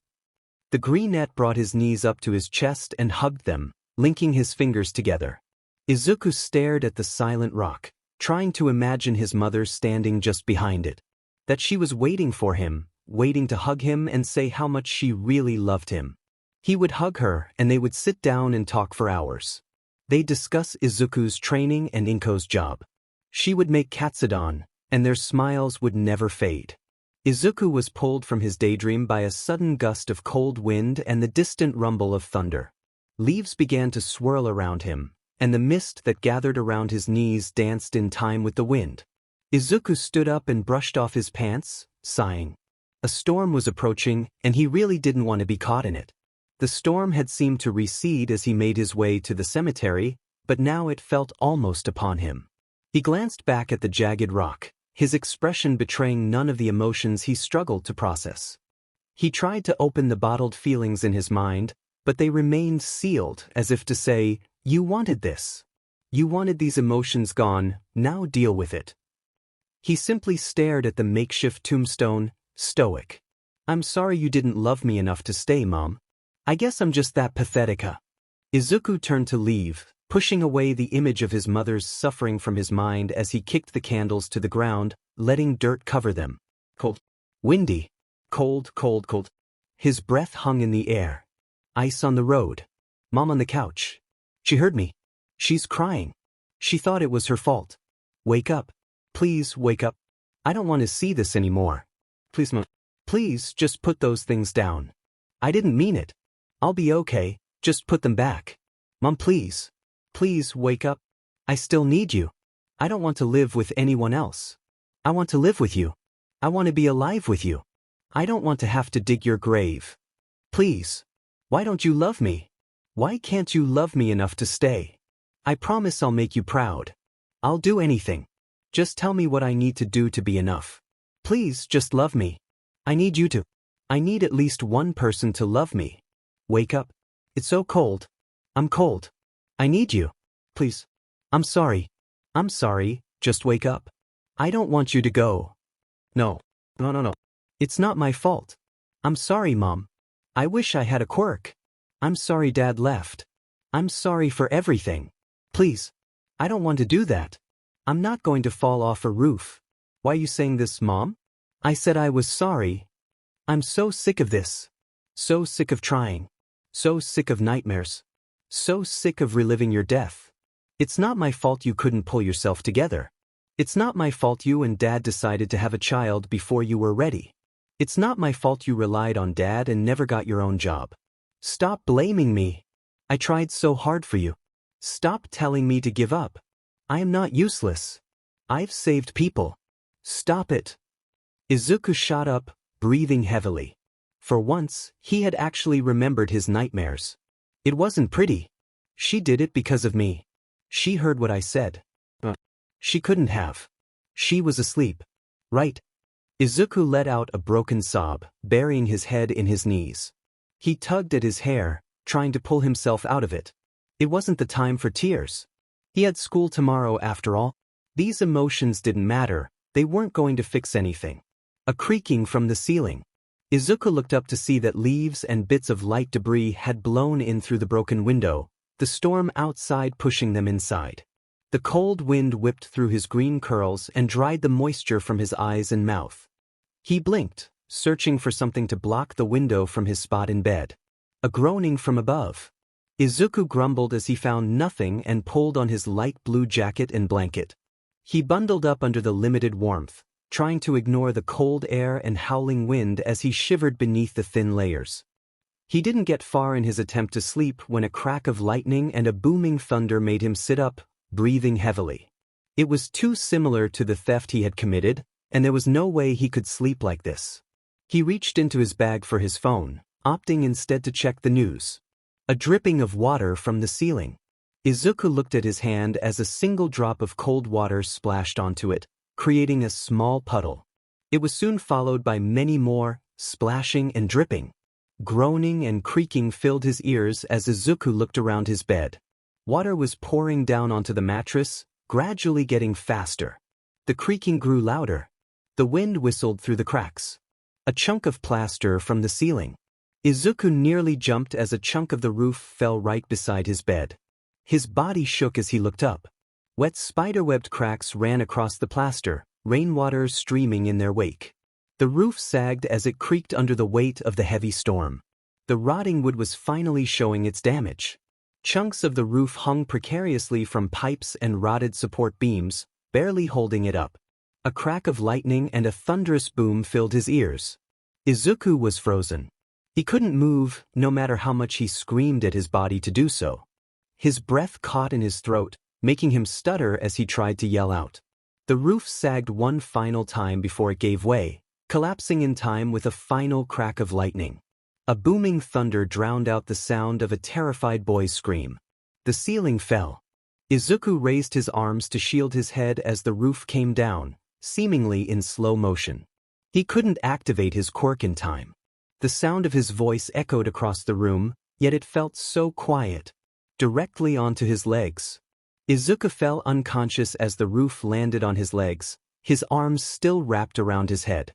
The greenette brought his knees up to his chest and hugged them, linking his fingers together. Izuku stared at the silent rock, trying to imagine his mother standing just behind it. That she was waiting for him, waiting to hug him and say how much she really loved him. He would hug her and they would sit down and talk for hours. They'd discuss Izuku's training and Inko's job. She would make katsudon, and their smiles would never fade. Izuku was pulled from his daydream by a sudden gust of cold wind and the distant rumble of thunder. Leaves began to swirl around him, and the mist that gathered around his knees danced in time with the wind. Izuku stood up and brushed off his pants, sighing. A storm was approaching, and he really didn't want to be caught in it. The storm had seemed to recede as he made his way to the cemetery, but now it felt almost upon him. He glanced back at the jagged rock, his expression betraying none of the emotions he struggled to process. He tried to open the bottled feelings in his mind, but they remained sealed, as if to say, "You wanted this. You wanted these emotions gone, now deal with it." He simply stared at the makeshift tombstone, stoic. "I'm sorry you didn't love me enough to stay, Mom. I guess I'm just that pathetic, huh?" Izuku turned to leave, pushing away the image of his mother's suffering from his mind as he kicked the candles to the ground, letting dirt cover them. Cold. Windy. Cold, cold, cold. His breath hung in the air. Ice on the road. Mom on the couch. She heard me. She's crying. She thought it was her fault. Wake up. Please wake up. I don't want to see this anymore. Please, Mom. Please just put those things down. I didn't mean it. I'll be okay, just put them back. Mom, please. Please wake up. I still need you. I don't want to live with anyone else. I want to live with you. I want to be alive with you. I don't want to have to dig your grave. Please. Why don't you love me? Why can't you love me enough to stay? I promise I'll make you proud. I'll do anything. Just tell me what I need to do to be enough. Please just love me. I need you to. I need at least one person to love me. Wake up. It's so cold. I'm cold. I need you. Please. I'm sorry. I'm sorry, just wake up. I don't want you to go. No. No. It's not my fault. I'm sorry, Mom. I wish I had a quirk. I'm sorry Dad left. I'm sorry for everything. Please. I don't want to do that. I'm not going to fall off a roof. Why are you saying this, Mom? I said I was sorry. I'm so sick of this. So sick of trying. So sick of nightmares. So sick of reliving your death. It's not my fault you couldn't pull yourself together. It's not my fault you and Dad decided to have a child before you were ready. It's not my fault you relied on Dad and never got your own job. Stop blaming me. I tried so hard for you. Stop telling me to give up. I am not useless. I've saved people. Stop it. Izuku shot up, breathing heavily. For once, he had actually remembered his nightmares. It wasn't pretty. She did it because of me. She heard what I said. She couldn't have. She was asleep. Right? Izuku let out a broken sob, burying his head in his knees. He tugged at his hair, trying to pull himself out of it. It wasn't the time for tears. He had school tomorrow after all. These emotions didn't matter, they weren't going to fix anything. A creaking from the ceiling. Izuku looked up to see that leaves and bits of light debris had blown in through the broken window, the storm outside pushing them inside. The cold wind whipped through his green curls and dried the moisture from his eyes and mouth. He blinked, searching for something to block the window from his spot in bed. A groaning from above. Izuku grumbled as he found nothing and pulled on his light blue jacket and blanket. He bundled up under the limited warmth, trying to ignore the cold air and howling wind as he shivered beneath the thin layers. He didn't get far in his attempt to sleep when a crack of lightning and a booming thunder made him sit up, breathing heavily. It was too similar to the theft he had committed, and there was no way he could sleep like this. He reached into his bag for his phone, opting instead to check the news. A dripping of water from the ceiling. Izuku looked at his hand as a single drop of cold water splashed onto it, creating a small puddle. It was soon followed by many more, splashing and dripping. Groaning and creaking filled his ears as Izuku looked around his bed. Water was pouring down onto the mattress, gradually getting faster. The creaking grew louder. The wind whistled through the cracks. A chunk of plaster from the ceiling. Izuku nearly jumped as a chunk of the roof fell right beside his bed. His body shook as he looked up. Wet spiderwebbed cracks ran across the plaster, rainwater streaming in their wake. The roof sagged as it creaked under the weight of the heavy storm. The rotting wood was finally showing its damage. Chunks of the roof hung precariously from pipes and rotted support beams, barely holding it up. A crack of lightning and a thunderous boom filled his ears. Izuku was frozen. He couldn't move, no matter how much he screamed at his body to do so. His breath caught in his throat, making him stutter as he tried to yell out. The roof sagged one final time before it gave way, collapsing in time with a final crack of lightning. A booming thunder drowned out the sound of a terrified boy's scream. The ceiling fell. Izuku raised his arms to shield his head as the roof came down, seemingly in slow motion. He couldn't activate his quirk in time. The sound of his voice echoed across the room, yet it felt so quiet. Directly onto his legs. Izuku fell unconscious as the roof landed on his legs, his arms still wrapped around his head.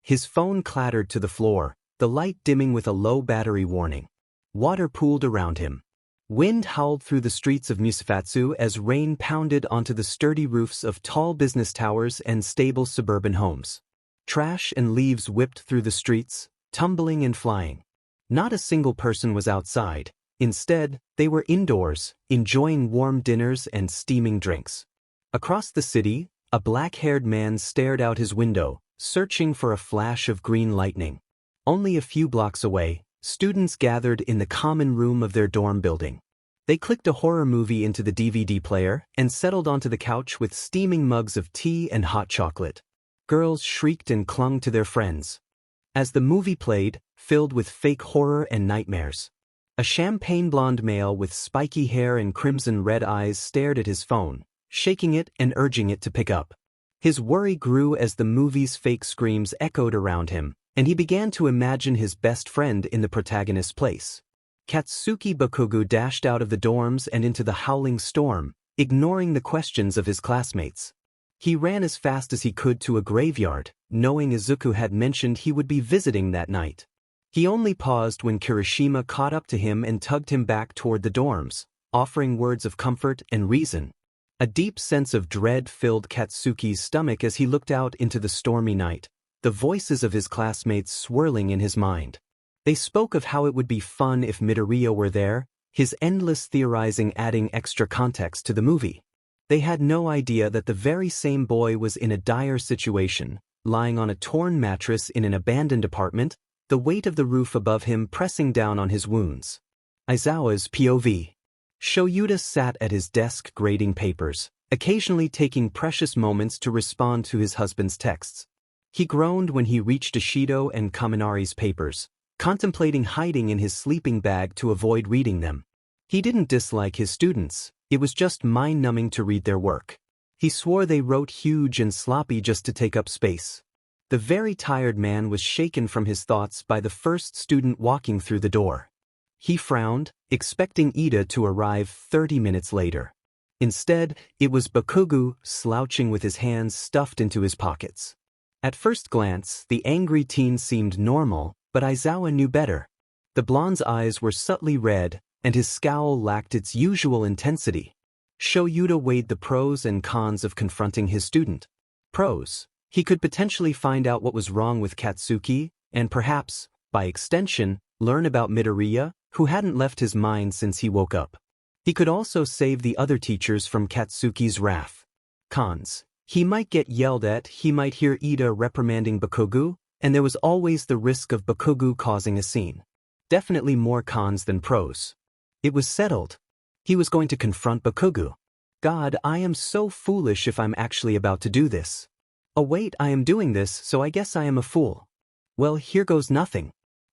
His phone clattered to the floor, the light dimming with a low battery warning. Water pooled around him. Wind howled through the streets of Musafatsu as rain pounded onto the sturdy roofs of tall business towers and stable suburban homes. Trash and leaves whipped through the streets, tumbling and flying. Not a single person was outside. Instead, they were indoors, enjoying warm dinners and steaming drinks. Across the city, a black-haired man stared out his window, searching for a flash of green lightning. Only a few blocks away, students gathered in the common room of their dorm building. They clicked a horror movie into the DVD player and settled onto the couch with steaming mugs of tea and hot chocolate. Girls shrieked and clung to their friends. As the movie played, filled with fake horror and nightmares. A champagne-blonde male with spiky hair and crimson-red eyes stared at his phone, shaking it and urging it to pick up. His worry grew as the movie's fake screams echoed around him, and he began to imagine his best friend in the protagonist's place. Katsuki Bakugo dashed out of the dorms and into the howling storm, ignoring the questions of his classmates. He ran as fast as he could to a graveyard, knowing Izuku had mentioned he would be visiting that night. He only paused when Kirishima caught up to him and tugged him back toward the dorms, offering words of comfort and reason. A deep sense of dread filled Katsuki's stomach as he looked out into the stormy night, the voices of his classmates swirling in his mind. They spoke of how it would be fun if Midoriya were there, his endless theorizing adding extra context to the movie. They had no idea that the very same boy was in a dire situation, lying on a torn mattress in an abandoned apartment, the weight of the roof above him pressing down on his wounds. Aizawa's POV. Shoyuta sat at his desk grading papers, occasionally taking precious moments to respond to his husband's texts. He groaned when he reached Ishido and Kaminari's papers, contemplating hiding in his sleeping bag to avoid reading them. He didn't dislike his students, it was just mind-numbing to read their work. He swore they wrote huge and sloppy just to take up space. The very tired man was shaken from his thoughts by the first student walking through the door. He frowned, expecting Ida to arrive 30 minutes later. Instead, it was Bakugo, slouching with his hands stuffed into his pockets. At first glance, the angry teen seemed normal, but Aizawa knew better. The blonde's eyes were subtly red, and his scowl lacked its usual intensity. Shoyuta weighed the pros and cons of confronting his student. Pros. He could potentially find out what was wrong with Katsuki, and perhaps, by extension, learn about Midoriya, who hadn't left his mind since he woke up. He could also save the other teachers from Katsuki's wrath. Cons. He might get yelled at, he might hear Ida reprimanding Bakugo, and there was always the risk of Bakugo causing a scene. Definitely more cons than pros. It was settled. He was going to confront Bakugo. God, I am so foolish if I'm actually about to do this. Oh wait, I am doing this, so I guess I am a fool. Well, here goes nothing.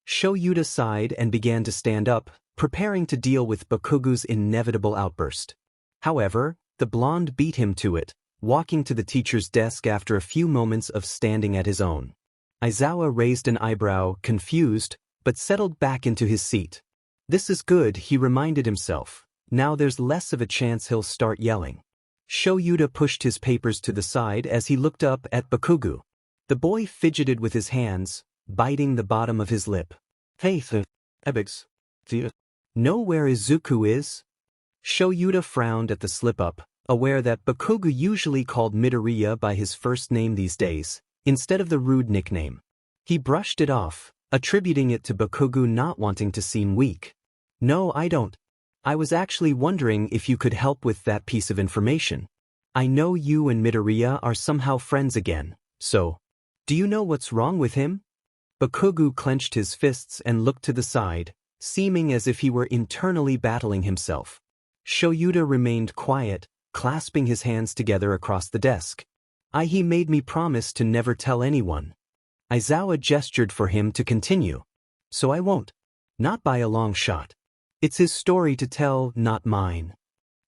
Shoyuta sighed and began to stand up, preparing to deal with Bakugo's inevitable outburst. However, the blonde beat him to it, walking to the teacher's desk after a few moments of standing at his own. Aizawa raised an eyebrow, confused, but settled back into his seat. This is good, he reminded himself. Now there's less of a chance he'll start yelling. Shoyuta pushed his papers to the side as he looked up at Bakugo. The boy fidgeted with his hands, biting the bottom of his lip. Hey, Ebigs. Know where Izuku is? Shoyuta frowned at the slip-up, aware that Bakugo usually called Midoriya by his first name these days, instead of the rude nickname. He brushed it off, attributing it to Bakugo not wanting to seem weak. No, I don't. I was actually wondering if you could help with that piece of information. I know you and Midoriya are somehow friends again, so. Do you know what's wrong with him? Bakugo clenched his fists and looked to the side, seeming as if he were internally battling himself. Shoyuta remained quiet, clasping his hands together across the desk. He made me promise to never tell anyone. Aizawa gestured for him to continue. So I won't. Not by a long shot. It's his story to tell, not mine.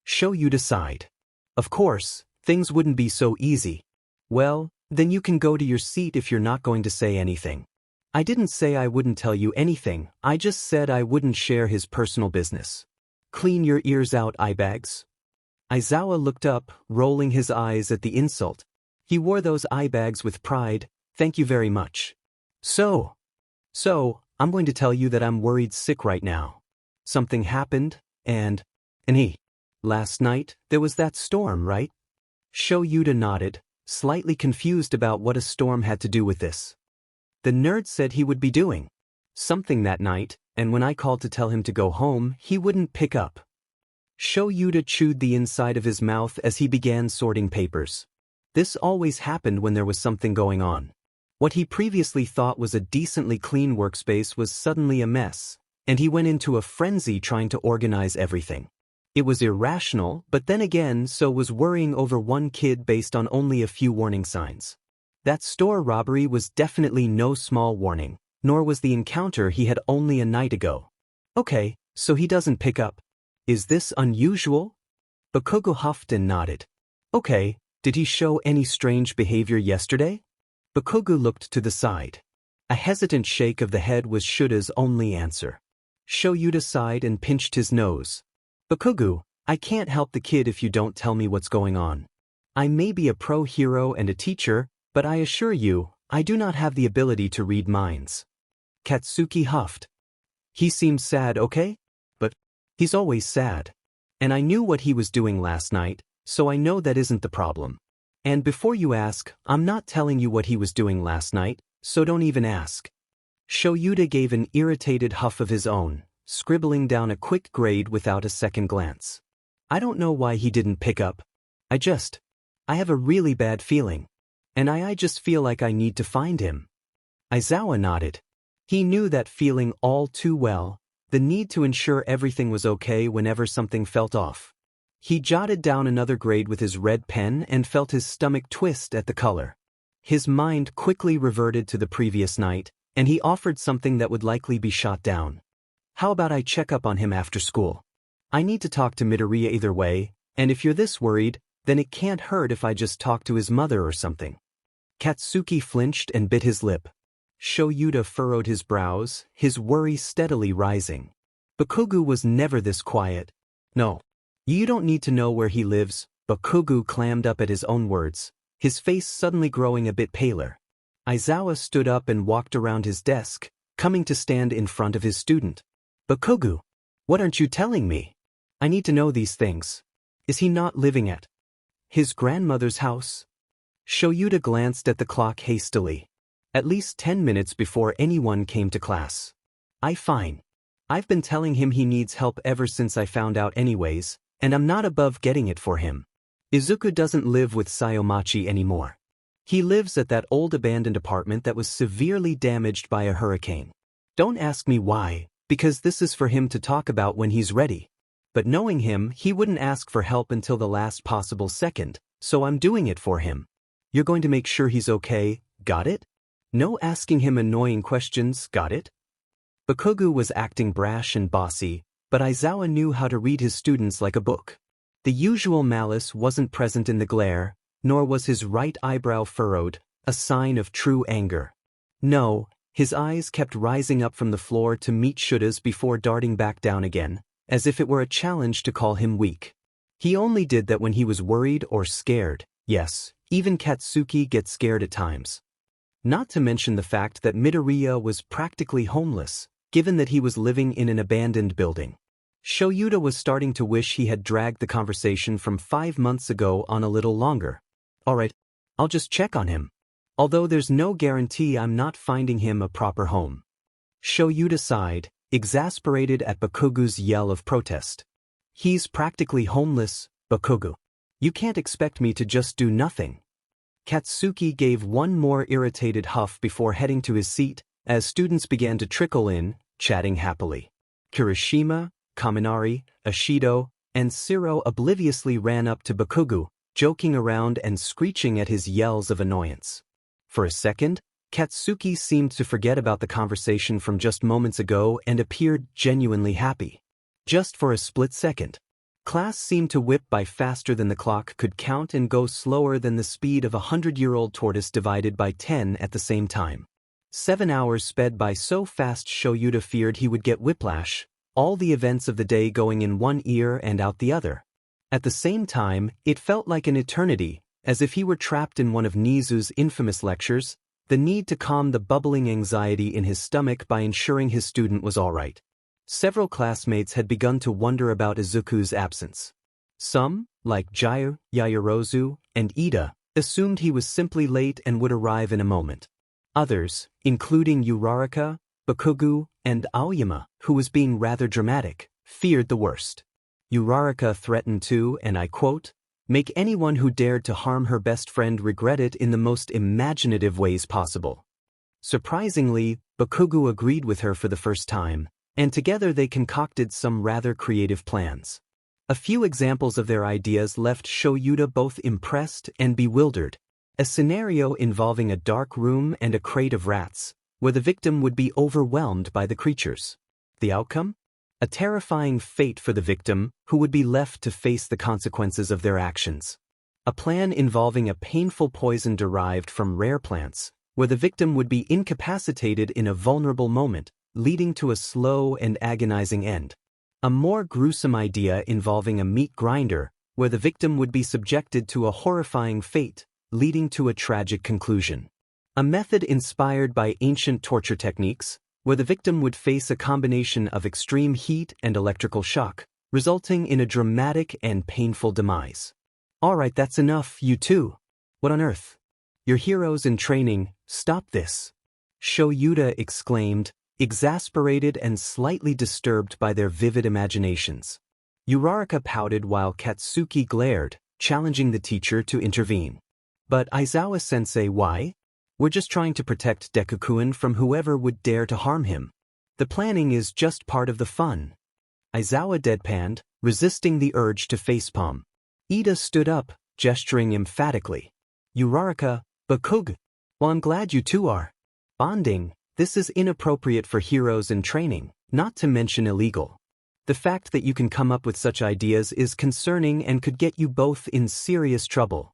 Shoyuta sighed. Of course, things wouldn't be so easy. Well, then you can go to your seat if you're not going to say anything. I didn't say I wouldn't tell you anything, I just said I wouldn't share his personal business. Clean your ears out, eyebags. Aizawa looked up, rolling his eyes at the insult. He wore those eyebags with pride, thank you very much. So, I'm going to tell you that I'm worried sick right now. Something happened, and last night, there was that storm, right? Shoyuta nodded, slightly confused about what a storm had to do with this. The nerd said he would be doing something that night, and when I called to tell him to go home, he wouldn't pick up. Shoyuta chewed the inside of his mouth as he began sorting papers. This always happened when there was something going on. What he previously thought was a decently clean workspace was suddenly a mess, and he went into a frenzy trying to organize everything. It was irrational, but then again, so was worrying over one kid based on only a few warning signs. That store robbery was definitely no small warning, nor was the encounter he had only a night ago. Okay, so he doesn't pick up. Is this unusual? Bakugo huffed and nodded. Okay, did he show any strange behavior yesterday? Bakugo looked to the side. A hesitant shake of the head was Shuta's only answer. Shoyuta sighed and pinched his nose. Bakugo, I can't help the kid if you don't tell me what's going on. I may be a pro hero and a teacher, but I assure you, I do not have the ability to read minds. Katsuki huffed. He seems sad, okay? But he's always sad. And I knew what he was doing last night, so I know that isn't the problem. And before you ask, I'm not telling you what he was doing last night, so don't even ask. Shoyuta gave an irritated huff of his own, scribbling down a quick grade without a second glance. I don't know why he didn't pick up. I have a really bad feeling. And I just feel like I need to find him. Aizawa nodded. He knew that feeling all too well, the need to ensure everything was okay whenever something felt off. He jotted down another grade with his red pen and felt his stomach twist at the color. His mind quickly reverted to the previous night, and he offered something that would likely be shot down. How about I check up on him after school? I need to talk to Midoriya either way, and if you're this worried, then it can't hurt if I just talk to his mother or something. Katsuki flinched and bit his lip. Shoyuta furrowed his brows, his worry steadily rising. Bakugo was never this quiet. No. You don't need to know where he lives, Bakugo clammed up at his own words, his face suddenly growing a bit paler. Aizawa stood up and walked around his desk, coming to stand in front of his student. Bakugo, what aren't you telling me? I need to know these things. Is he not living at his grandmother's house? Shoyuta glanced at the clock hastily. At least 10 minutes before anyone came to class. Fine. I've been telling him he needs help ever since I found out anyways, and I'm not above getting it for him. Izuku doesn't live with Sayomachi anymore. He lives at that old abandoned apartment that was severely damaged by a hurricane. Don't ask me why, because this is for him to talk about when he's ready. But knowing him, he wouldn't ask for help until the last possible second, so I'm doing it for him. You're going to make sure he's okay, got it? No asking him annoying questions, got it? Bakugo was acting brash and bossy, but Aizawa knew how to read his students like a book. The usual malice wasn't present in the glare, nor was his right eyebrow furrowed, a sign of true anger. No, his eyes kept rising up from the floor to meet Shuta's before darting back down again, as if it were a challenge to call him weak. He only did that when he was worried or scared. Yes, even Katsuki gets scared at times. Not to mention the fact that Midoriya was practically homeless, given that he was living in an abandoned building. Shoyuta was starting to wish he had dragged the conversation from 5 months ago on a little longer. Alright, I'll just check on him. Although there's no guarantee I'm not finding him a proper home. Shoyuta sighed, exasperated at Bakugu's yell of protest. He's practically homeless, Bakugu. You can't expect me to just do nothing. Katsuki gave one more irritated huff before heading to his seat, as students began to trickle in, chatting happily. Kirishima, Kaminari, Ashido, and Siro obliviously ran up to Bakugu, joking around and screeching at his yells of annoyance. For a second, Katsuki seemed to forget about the conversation from just moments ago and appeared genuinely happy. Just for a split second. Class seemed to whip by faster than the clock could count and go slower than the speed of a 100-year-old tortoise divided by 10 at the same time. 7 hours sped by so fast Shoyuta feared he would get whiplash, all the events of the day going in one ear and out the other. At the same time, it felt like an eternity, as if he were trapped in one of Nizu's infamous lectures, the need to calm the bubbling anxiety in his stomach by ensuring his student was all right. Several classmates had begun to wonder about Izuku's absence. Some, like Jiru, Yaoyorozu, and Ida, assumed he was simply late and would arrive in a moment. Others, including Uraraka, Bakugu, and Aoyama, who was being rather dramatic, feared the worst. Uraraka threatened to, and I quote, make anyone who dared to harm her best friend regret it in the most imaginative ways possible. Surprisingly, Bakugu agreed with her for the first time, and together they concocted some rather creative plans. A few examples of their ideas left Shoyuta both impressed and bewildered. A scenario involving a dark room and a crate of rats, where the victim would be overwhelmed by the creatures. The outcome? A terrifying fate for the victim, who would be left to face the consequences of their actions. A plan involving a painful poison derived from rare plants, where the victim would be incapacitated in a vulnerable moment, leading to a slow and agonizing end. A more gruesome idea involving a meat grinder, where the victim would be subjected to a horrifying fate, leading to a tragic conclusion. A method inspired by ancient torture techniques, where the victim would face a combination of extreme heat and electrical shock, resulting in a dramatic and painful demise. Alright, that's enough, you two. What on earth? Your heroes in training, stop this. Shoyuta exclaimed, exasperated and slightly disturbed by their vivid imaginations. Uraraka pouted while Katsuki glared, challenging the teacher to intervene. But Aizawa-sensei, why? We're just trying to protect Deku-kun from whoever would dare to harm him. The planning is just part of the fun. Aizawa deadpanned, resisting the urge to facepalm. Ida stood up, gesturing emphatically. Uraraka, Bakugu. Well, I'm glad you two are bonding. This is inappropriate for heroes in training, not to mention illegal. The fact that you can come up with such ideas is concerning and could get you both in serious trouble.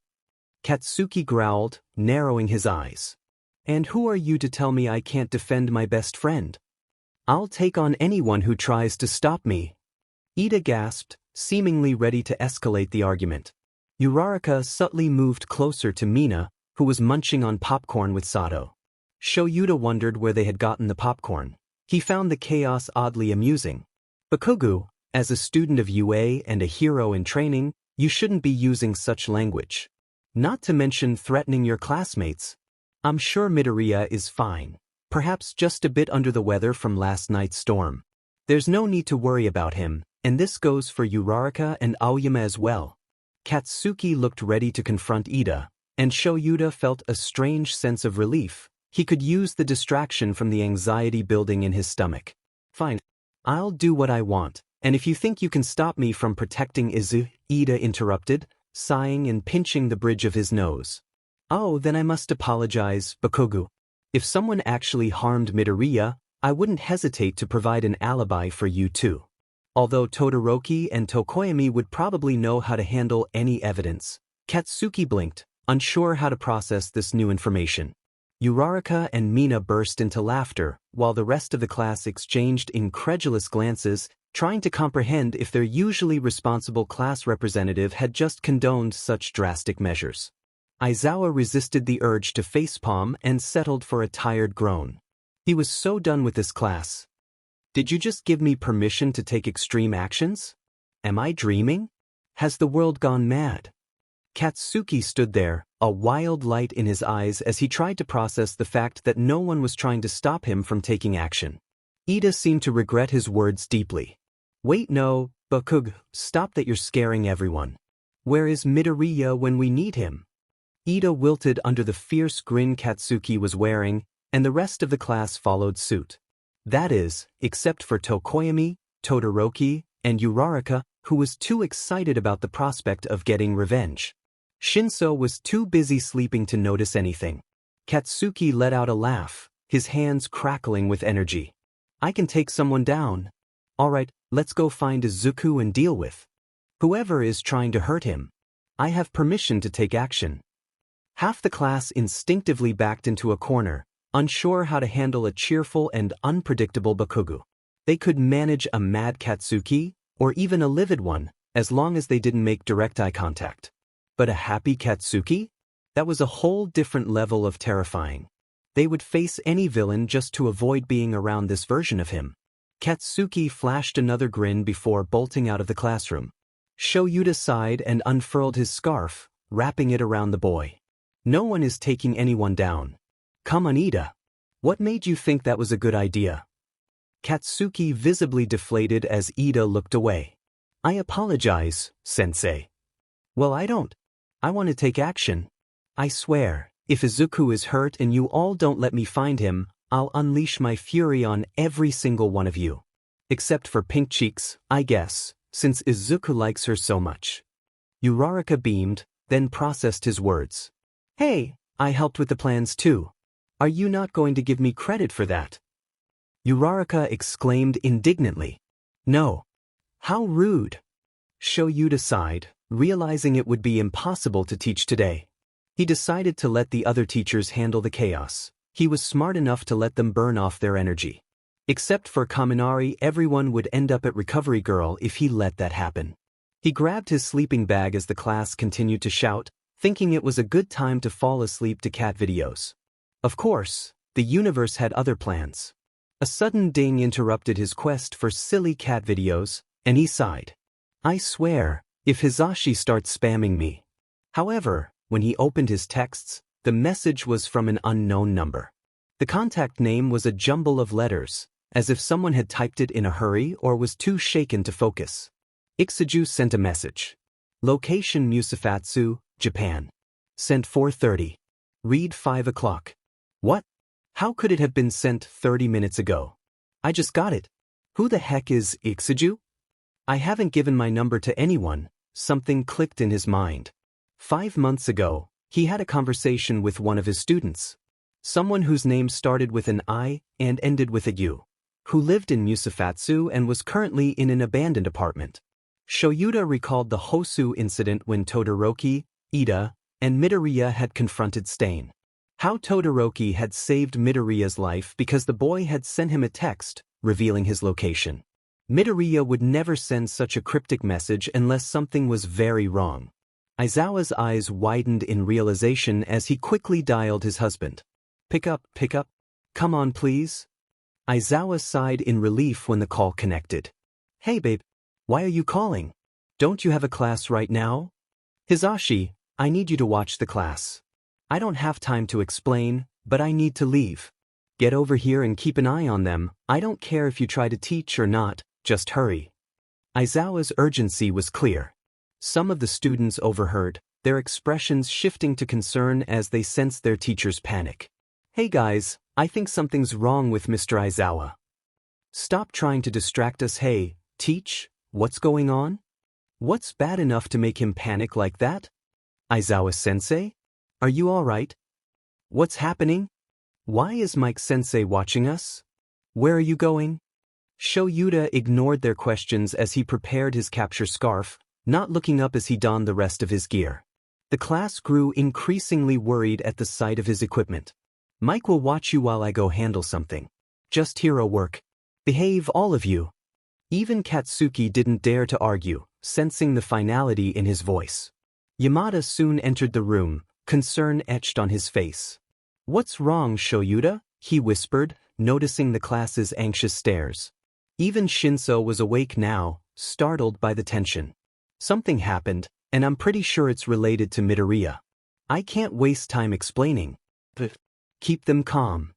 Katsuki growled, narrowing his eyes. And who are you to tell me I can't defend my best friend? I'll take on anyone who tries to stop me. Ida gasped, seemingly ready to escalate the argument. Uraraka subtly moved closer to Mina, who was munching on popcorn with Sato. Shoyuta wondered where they had gotten the popcorn. He found the chaos oddly amusing. Bakugu, as a student of UA and a hero in training, you shouldn't be using such language. Not to mention threatening your classmates. I'm sure Midoriya is fine, perhaps just a bit under the weather from last night's storm. There's no need to worry about him, and this goes for Uraraka and Aoyama as well. Katsuki looked ready to confront Ida, and Shoyuta felt a strange sense of relief. He could use the distraction from the anxiety building in his stomach. Fine. I'll do what I want, and if you think you can stop me from protecting Ida interrupted, sighing and pinching the bridge of his nose. Oh, then I must apologize, Bakugu. If someone actually harmed Midoriya, I wouldn't hesitate to provide an alibi for you too. Although Todoroki and Tokoyami would probably know how to handle any evidence, Katsuki blinked, unsure how to process this new information. Uraraka and Mina burst into laughter, while the rest of the class exchanged incredulous glances, trying to comprehend if their usually responsible class representative had just condoned such drastic measures. Aizawa resisted the urge to facepalm and settled for a tired groan. He was so done with this class. Did you just give me permission to take extreme actions? Am I dreaming? Has the world gone mad? Katsuki stood there, a wild light in his eyes as he tried to process the fact that no one was trying to stop him from taking action. Ida seemed to regret his words deeply. Wait, no, Bakugo, stop that, you're scaring everyone. Where is Midoriya when we need him? Ida wilted under the fierce grin Katsuki was wearing, and the rest of the class followed suit. That is, except for Tokoyami, Todoroki, and Uraraka, who was too excited about the prospect of getting revenge. Shinso was too busy sleeping to notice anything. Katsuki let out a laugh, his hands crackling with energy. I can take someone down. Alright, let's go find Izuku and deal with whoever is trying to hurt him. I have permission to take action. Half the class instinctively backed into a corner, unsure how to handle a cheerful and unpredictable Bakugo. They could manage a mad Katsuki, or even a livid one, as long as they didn't make direct eye contact. But a happy Katsuki? That was a whole different level of terrifying. They would face any villain just to avoid being around this version of him. Katsuki flashed another grin before bolting out of the classroom. Shoyuta sighed and unfurled his scarf, wrapping it around the boy. No one is taking anyone down. Come on, Ida. What made you think that was a good idea? Katsuki visibly deflated as Ida looked away. I apologize, sensei. Well, I don't. I want to take action. I swear, if Izuku is hurt and you all don't let me find him, I'll unleash my fury on every single one of you. Except for Pink Cheeks, I guess, since Izuku likes her so much. Uraraka beamed, then processed his words. Hey, I helped with the plans too. Are you not going to give me credit for that? Uraraka exclaimed indignantly. No. How rude. Shoyuta sighed, realizing it would be impossible to teach today. He decided to let the other teachers handle the chaos. He was smart enough to let them burn off their energy. Except for Kaminari, everyone would end up at Recovery Girl if he let that happen. He grabbed his sleeping bag as the class continued to shout, thinking it was a good time to fall asleep to cat videos. Of course, the universe had other plans. A sudden ding interrupted his quest for silly cat videos, and he sighed. I swear, if Hisashi starts spamming me. However, when he opened his texts, the message was from an unknown number. The contact name was a jumble of letters, as if someone had typed it in a hurry or was too shaken to focus. Ixiju sent a message. Location Musafatsu, Japan. Sent 4:30. Read 5 o'clock. What? How could it have been sent 30 minutes ago? I just got it. Who the heck is Ixiju? I haven't given my number to anyone. Something clicked in his mind. 5 months ago, he had a conversation with one of his students. Someone whose name started with an I and ended with a U, who lived in Musafatsu and was currently in an abandoned apartment. Shoyuta recalled the Hosu incident when Todoroki, Ida, and Midoriya had confronted Stain. How Todoroki had saved Midoriya's life because the boy had sent him a text, revealing his location. Midoriya would never send such a cryptic message unless something was very wrong. Aizawa's eyes widened in realization as he quickly dialed his husband. Pick up. Come on, please. Aizawa sighed in relief when the call connected. Hey babe, why are you calling? Don't you have a class right now? Hisashi, I need you to watch the class. I don't have time to explain, but I need to leave. Get over here and keep an eye on them. I don't care if you try to teach or not, just hurry. Aizawa's urgency was clear. Some of the students overheard, their expressions shifting to concern as they sensed their teacher's panic. Hey guys, I think something's wrong with Mr. Aizawa. Stop trying to distract us. Hey, teach, what's going on? What's bad enough to make him panic like that? Aizawa-sensei? Are you alright? What's happening? Why is Mike-sensei watching us? Where are you going? Shoyuta ignored their questions as he prepared his capture scarf, not looking up as he donned the rest of his gear. The class grew increasingly worried at the sight of his equipment. Mike will watch you while I go handle something. Just hero work. Behave, all of you. Even Katsuki didn't dare to argue, sensing the finality in his voice. Yamada soon entered the room, concern etched on his face. What's wrong, Shoyuta? He whispered, noticing the class's anxious stares. Even Shinso was awake now, startled by the tension. Something happened, and I'm pretty sure it's related to Midoriya. I can't waste time explaining. Keep them calm.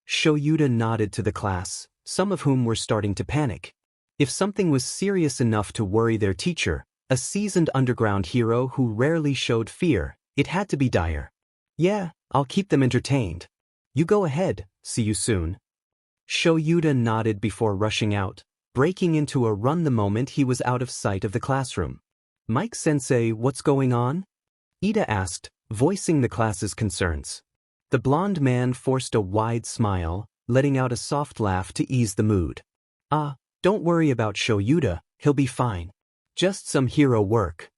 Shoyuda nodded to the class, some of whom were starting to panic. If something was serious enough to worry their teacher, a seasoned underground hero who rarely showed fear, it had to be dire. Yeah, I'll keep them entertained. You go ahead, see you soon. Shoyuda nodded before rushing out, breaking into a run the moment he was out of sight of the classroom. Mike-sensei, what's going on? Ida asked, voicing the class's concerns. The blonde man forced a wide smile, letting out a soft laugh to ease the mood. Don't worry about Shoyuda, he'll be fine. Just some hero work.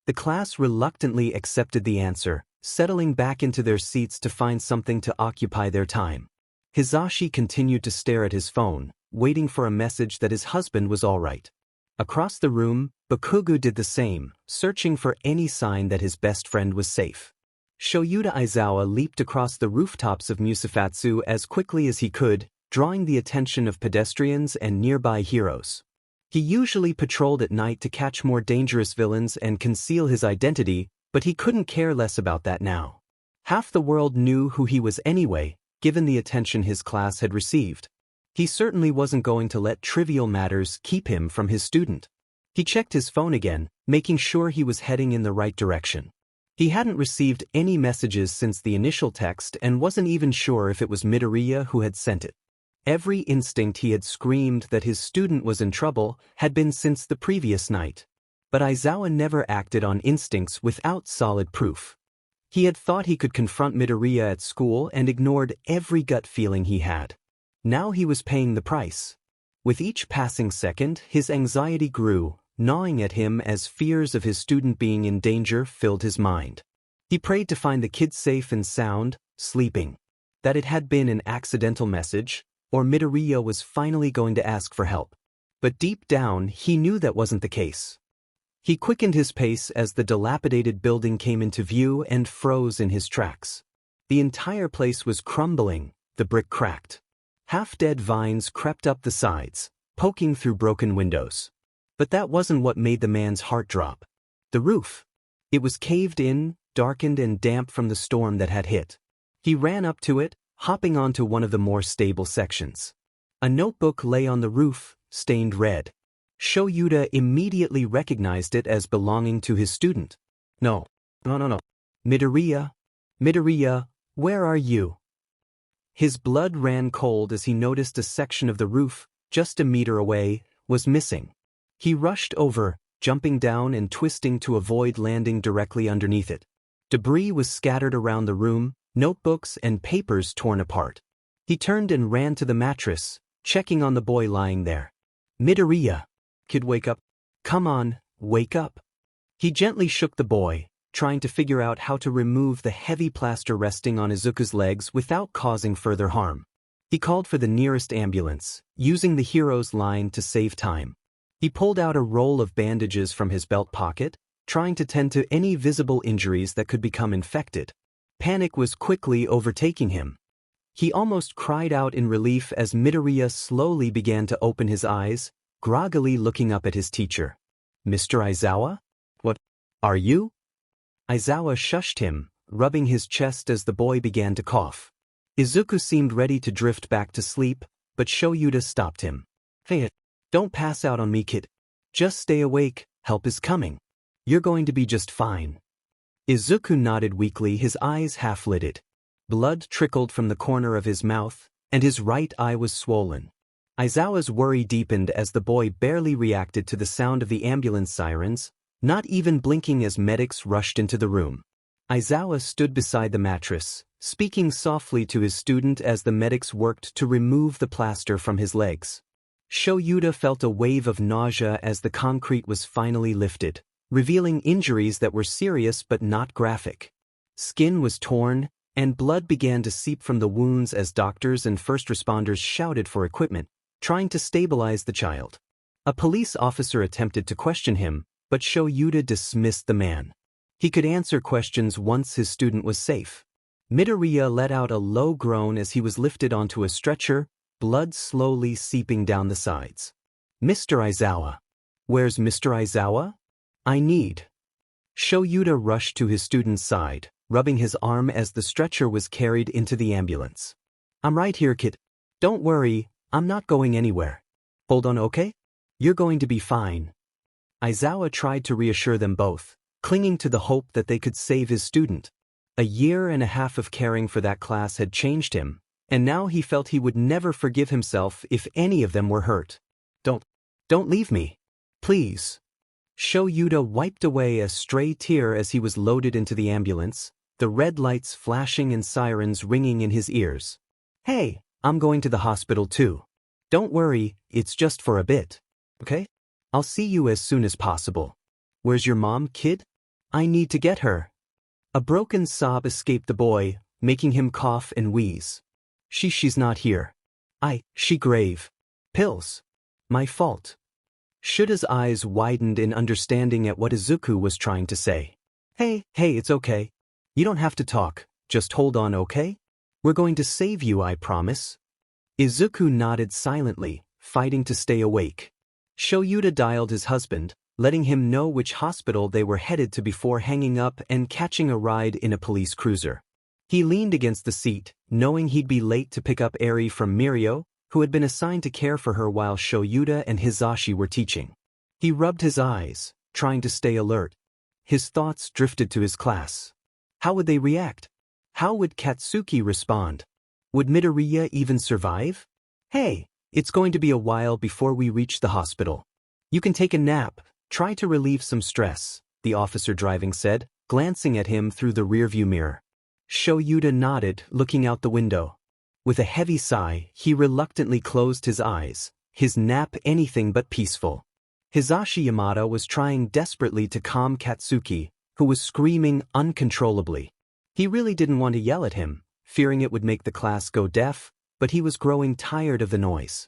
The class reluctantly accepted the answer, settling back into their seats to find something to occupy their time. Hizashi continued to stare at his phone, waiting for a message that his husband was all right. Across the room, Bakugo did the same, searching for any sign that his best friend was safe. Shoyuda Aizawa leaped across the rooftops of Musafatsu as quickly as he could, drawing the attention of pedestrians and nearby heroes. He usually patrolled at night to catch more dangerous villains and conceal his identity, but he couldn't care less about that now. Half the world knew who he was anyway, given the attention his class had received. He certainly wasn't going to let trivial matters keep him from his student. He checked his phone again, making sure he was heading in the right direction. He hadn't received any messages since the initial text and wasn't even sure if it was Midoriya who had sent it. Every instinct he had screamed that his student was in trouble had been since the previous night. But Aizawa never acted on instincts without solid proof. He had thought he could confront Midoriya at school and ignored every gut feeling he had. Now he was paying the price. With each passing second, his anxiety grew, gnawing at him as fears of his student being in danger filled his mind. He prayed to find the kid safe and sound, sleeping. That it had been an accidental message, or Midoriya was finally going to ask for help. But deep down, he knew that wasn't the case. He quickened his pace as the dilapidated building came into view and froze in his tracks. The entire place was crumbling, the brick cracked. Half-dead vines crept up the sides, poking through broken windows. But that wasn't what made the man's heart drop. The roof. It was caved in, darkened and damp from the storm that had hit. He ran up to it, hopping onto one of the more stable sections. A notebook lay on the roof, stained red. Shoyuda immediately recognized it as belonging to his student. No. Midoriya, where are you? His blood ran cold as he noticed a section of the roof, just a meter away, was missing. He rushed over, jumping down and twisting to avoid landing directly underneath it. Debris was scattered around the room, notebooks and papers torn apart. He turned and ran to the mattress, checking on the boy lying there. Midoriya. Kid, wake up. Come on, wake up. He gently shook the boy, trying to figure out how to remove the heavy plaster resting on Izuku's legs without causing further harm. He called for the nearest ambulance, using the hero's line to save time. He pulled out a roll of bandages from his belt pocket, trying to tend to any visible injuries that could become infected. Panic was quickly overtaking him. He almost cried out in relief as Midoriya slowly began to open his eyes, groggily looking up at his teacher. Mr. Aizawa? What are you? Aizawa shushed him, rubbing his chest as the boy began to cough. Izuku seemed ready to drift back to sleep, but Shoyuda stopped him. Hey, don't pass out on me, kid. Just stay awake, help is coming. You're going to be just fine. Izuku nodded weakly, his eyes half-lidded. Blood trickled from the corner of his mouth, and his right eye was swollen. Aizawa's worry deepened as the boy barely reacted to the sound of the ambulance sirens, not even blinking as medics rushed into the room. Aizawa stood beside the mattress, speaking softly to his student as the medics worked to remove the plaster from his legs. Shoyuda felt a wave of nausea as the concrete was finally lifted, revealing injuries that were serious but not graphic. Skin was torn, and blood began to seep from the wounds as doctors and first responders shouted for equipment, trying to stabilize the child. A police officer attempted to question him, but Shoyuda dismissed the man. He could answer questions once his student was safe. Midoriya let out a low groan as he was lifted onto a stretcher, blood slowly seeping down the sides. Mr. Aizawa. Where's Mr. Aizawa? I need. Shoyuda rushed to his student's side, rubbing his arm as the stretcher was carried into the ambulance. I'm right here, kid. Don't worry, I'm not going anywhere. Hold on, okay? You're going to be fine. Aizawa tried to reassure them both, clinging to the hope that they could save his student. A year and a half of caring for that class had changed him, and now he felt he would never forgive himself if any of them were hurt. Don't leave me. Please. Shoyuta wiped away a stray tear as he was loaded into the ambulance, the red lights flashing and sirens ringing in his ears. Hey, I'm going to the hospital too. Don't worry, it's just for a bit. Okay? I'll see you as soon as possible. Where's your mom, kid? I need to get her. A broken sob escaped the boy, making him cough and wheeze. She's not here. She grave. Pills. My fault. Shuda's eyes widened in understanding at what Izuku was trying to say. Hey, it's okay. You don't have to talk, just hold on, okay? We're going to save you, I promise. Izuku nodded silently, fighting to stay awake. Shoyuta dialed his husband, letting him know which hospital they were headed to before hanging up and catching a ride in a police cruiser. He leaned against the seat, knowing he'd be late to pick up Eri from Mirio, who had been assigned to care for her while Shoyuta and Hizashi were teaching. He rubbed his eyes, trying to stay alert. His thoughts drifted to his class. How would they react? How would Katsuki respond? Would Midoriya even survive? Hey, it's going to be a while before we reach the hospital. You can take a nap, try to relieve some stress, the officer driving said, glancing at him through the rearview mirror. Shoyuta nodded, looking out the window. With a heavy sigh, he reluctantly closed his eyes, his nap anything but peaceful. Hizashi Yamada was trying desperately to calm Katsuki, who was screaming uncontrollably. He really didn't want to yell at him, fearing it would make the class go deaf, but he was growing tired of the noise.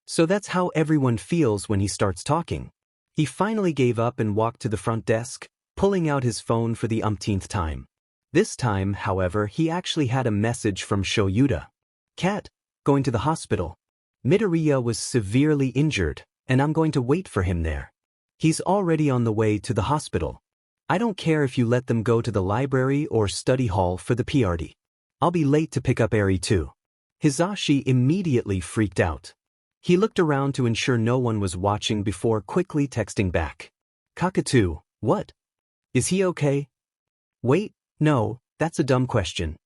So that's how everyone feels when he starts talking. He finally gave up and walked to the front desk, pulling out his phone for the umpteenth time. This time, however, he actually had a message from Shoyuta. Kat, going to the hospital. Midoriya was severely injured, and I'm going to wait for him there. He's already on the way to the hospital. I don't care if you let them go to the library or study hall for the PRD. I'll be late to pick up Eri too. Hizashi immediately freaked out. He looked around to ensure no one was watching before quickly texting back. Kakatu, what? Is he okay? Wait. No, that's a dumb question.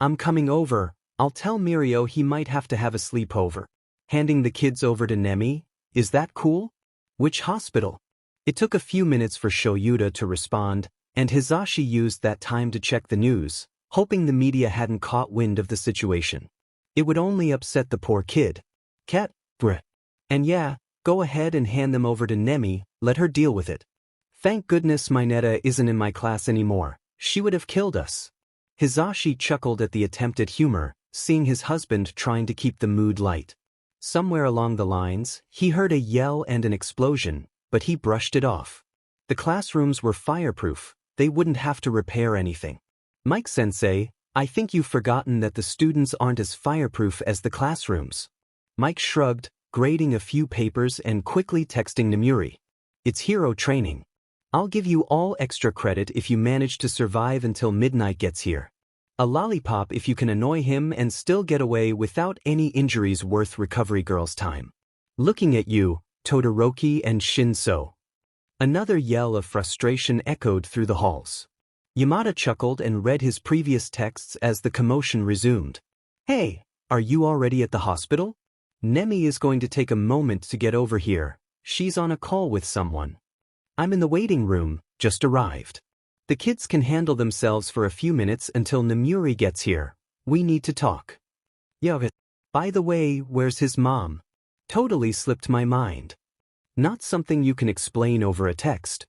I'm coming over. I'll tell Mirio he might have to have a sleepover. Handing the kids over to Nemi, is that cool? Which hospital? It took a few minutes for Shoyuta to respond, and Hizashi used that time to check the news, hoping the media hadn't caught wind of the situation. It would only upset the poor kid. Kat, bruh. And yeah, go ahead and hand them over to Nemi, let her deal with it. Thank goodness Mineta isn't in my class anymore. She would have killed us. Hizashi chuckled at the attempt at humor, seeing his husband trying to keep the mood light. Somewhere along the lines, he heard a yell and an explosion, but he brushed it off. The classrooms were fireproof, they wouldn't have to repair anything. Mike-sensei, I think you've forgotten that the students aren't as fireproof as the classrooms. Mike shrugged, grading a few papers and quickly texting Nemuri. It's hero training. I'll give you all extra credit if you manage to survive until midnight gets here. A lollipop if you can annoy him and still get away without any injuries worth recovery girl's time. Looking at you, Todoroki and Shinso. Another yell of frustration echoed through the halls. Yamada chuckled and read his previous texts as the commotion resumed. Hey, are you already at the hospital? Nemi is going to take a moment to get over here. She's on a call with someone. I'm in the waiting room, just arrived. The kids can handle themselves for a few minutes until Nemuri gets here. We need to talk. Yeah, by the way, where's his mom? Totally slipped my mind. Not something you can explain over a text.